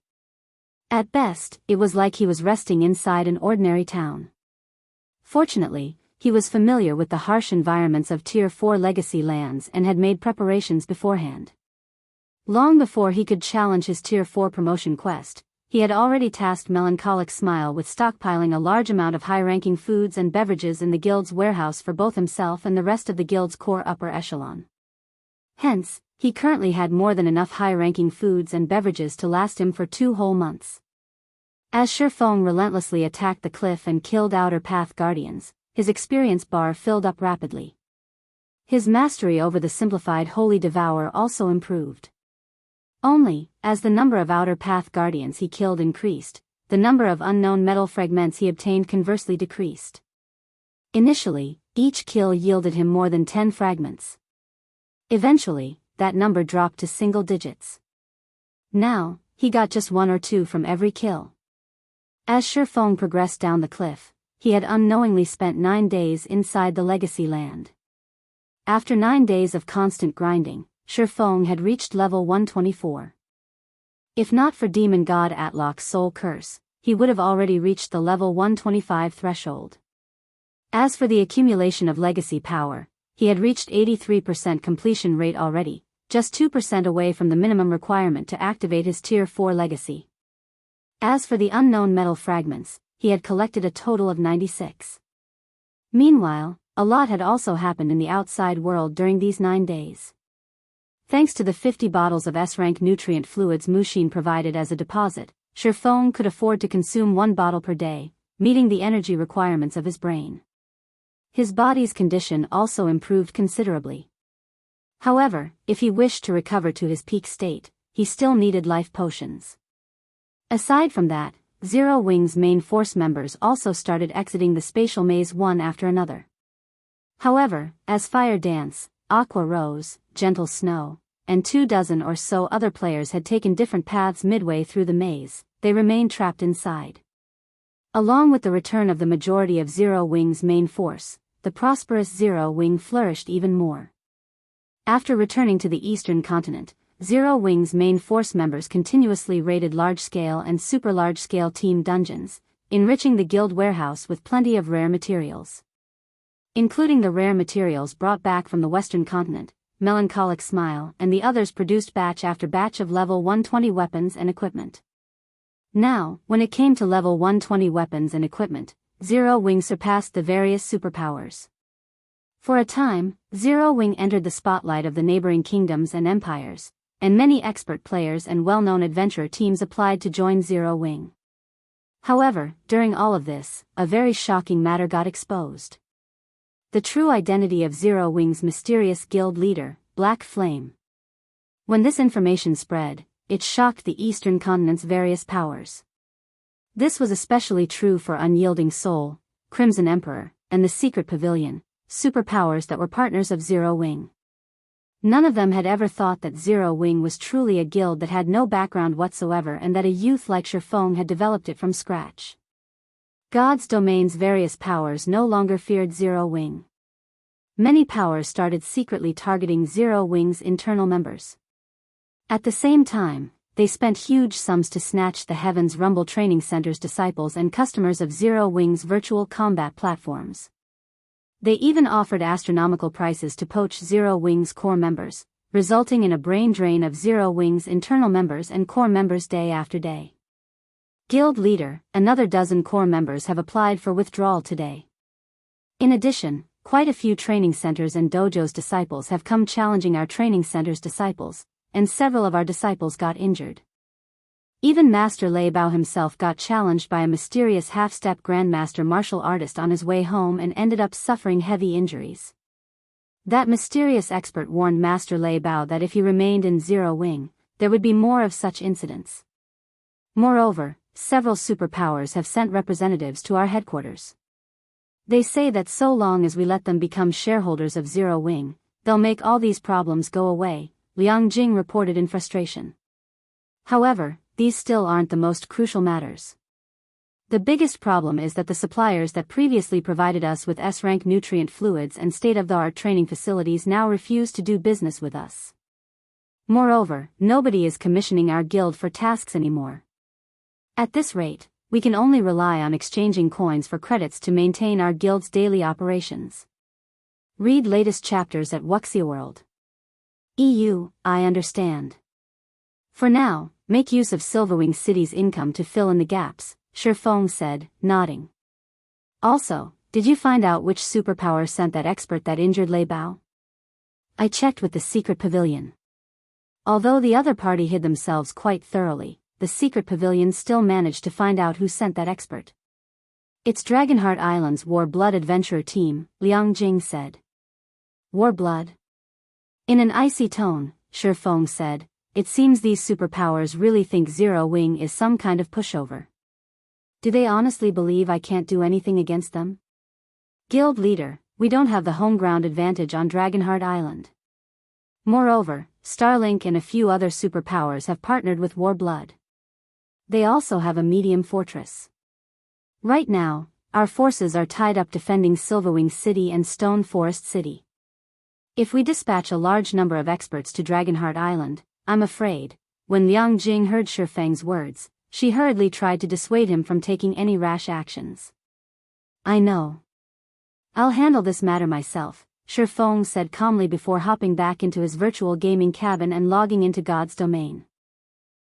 At best, it was like he was resting inside an ordinary town. Fortunately, he was familiar with the harsh environments of Tier 4 legacy lands and had made preparations beforehand. Long before he could challenge his Tier 4 promotion quest, he had already tasked Melancholic Smile with stockpiling a large amount of high-ranking foods and beverages in the guild's warehouse for both himself and the rest of the guild's core upper echelon. Hence, he currently had more than enough high-ranking foods and beverages to last him for 2 whole months. As Faux relentlessly attacked the cliff and killed Outer Path Guardians, his experience bar filled up rapidly. His mastery over the simplified Holy Devour also improved. Only, as the number of Outer Path Guardians he killed increased, the number of unknown metal fragments he obtained conversely decreased. Initially, each kill yielded him more than 10 fragments. Eventually, that number dropped to single digits. Now, he got just 1 or 2 from every kill. As Faux progressed down the cliff, he had unknowingly spent 9 days inside the legacy land. After 9 days of constant grinding, Faux had reached level 124. If not for Demon God Atlok's soul curse, he would have already reached the level 125 threshold. As for the accumulation of legacy power, he had reached 83% completion rate already, just 2% away from the minimum requirement to activate his Tier 4 legacy. As for the unknown metal fragments, he had collected a total of 96. Meanwhile, a lot had also happened in the outside world during these 9 days. Thanks to the 50 bottles of S-rank nutrient fluids Mushin provided as a deposit, Faux could afford to consume 1 bottle per day, meeting the energy requirements of his brain. His body's condition also improved considerably. However, if he wished to recover to his peak state, he still needed life potions. Aside from that, Zero Wing's main force members also started exiting the spatial maze one after another. However, as Fire Dance, Aqua Rose, Gentle Snow, and 24 or so other players had taken different paths midway through the maze, they remained trapped inside. Along with the return of the majority of Zero Wing's main force, the prosperous Zero Wing flourished even more. After returning to the eastern continent, Zero Wing's main force members continuously raided large-scale and super-large-scale team dungeons, enriching the guild warehouse with plenty of rare materials. Including the rare materials brought back from the western continent, Melancholic Smile and the others produced batch after batch of level 120 weapons and equipment. Now, when it came to level 120 weapons and equipment, Zero Wing surpassed the various superpowers. For a time, Zero Wing entered the spotlight of the neighboring kingdoms and empires, and many expert players and well-known adventurer teams applied to join Zero Wing. However, during all of this, a very shocking matter got exposed. The true identity of Zero Wing's mysterious guild leader, Black Flame. When this information spread, it shocked the Eastern Continent's various powers. This was especially true for Unyielding Soul, Crimson Emperor, and the Secret Pavilion, superpowers that were partners of Zero Wing. None of them had ever thought that Zero Wing was truly a guild that had no background whatsoever and that a youth like Faux had developed it from scratch. God's Domain's various powers no longer feared Zero Wing. Many powers started secretly targeting Zero Wing's internal members. At the same time, they spent huge sums to snatch the Heaven's Rumble Training Center's disciples and customers of Zero Wing's virtual combat platforms. They even offered astronomical prices to poach Zero Wing's core members, resulting in a brain drain of Zero Wing's internal members and core members day after day. Guild leader, another dozen core members have applied for withdrawal today. In addition, quite a few training centers and dojos disciples have come challenging our training center's disciples, and several of our disciples got injured. Even Master Lei Bao himself got challenged by a mysterious half-step grandmaster martial artist on his way home and ended up suffering heavy injuries. That mysterious expert warned Master Lei Bao that if he remained in Zero Wing, there would be more of such incidents. Moreover, several superpowers have sent representatives to our headquarters. They say that so long as we let them become shareholders of Zero Wing, they'll make all these problems go away, Liang Jing reported in frustration. However, these still aren't the most crucial matters. The biggest problem is that the suppliers that previously provided us with S-rank nutrient fluids and state-of-the-art training facilities now refuse to do business with us. Moreover, nobody is commissioning our guild for tasks anymore. At this rate, we can only rely on exchanging coins for credits to maintain our guild's daily operations. Read latest chapters at Wuxia World. I understand. For now, make use of Silverwing City's income to fill in the gaps, Faux said, nodding. Also, did you find out which superpower sent that expert that injured Lei Bao? I checked with the Secret Pavilion. Although the other party hid themselves quite thoroughly, the Secret Pavilion still managed to find out who sent that expert. It's Dragonheart Island's War Blood adventurer team, Liang Jing said. War Blood? In an icy tone, Faux said, it seems these superpowers really think Zero Wing is some kind of pushover. Do they honestly believe I can't do anything against them? Guild leader, we don't have the home ground advantage on Dragonheart Island. Moreover, Starlink and a few other superpowers have partnered with War Blood. They also have a medium fortress. Right now, our forces are tied up defending Silverwing City and Stone Forest City. If we dispatch a large number of experts to Dragonheart Island, I'm afraid, when Liang Jing heard Feng's words, she hurriedly tried to dissuade him from taking any rash actions. I know. I'll handle this matter myself, Feng said calmly before hopping back into his virtual gaming cabin and logging into God's Domain.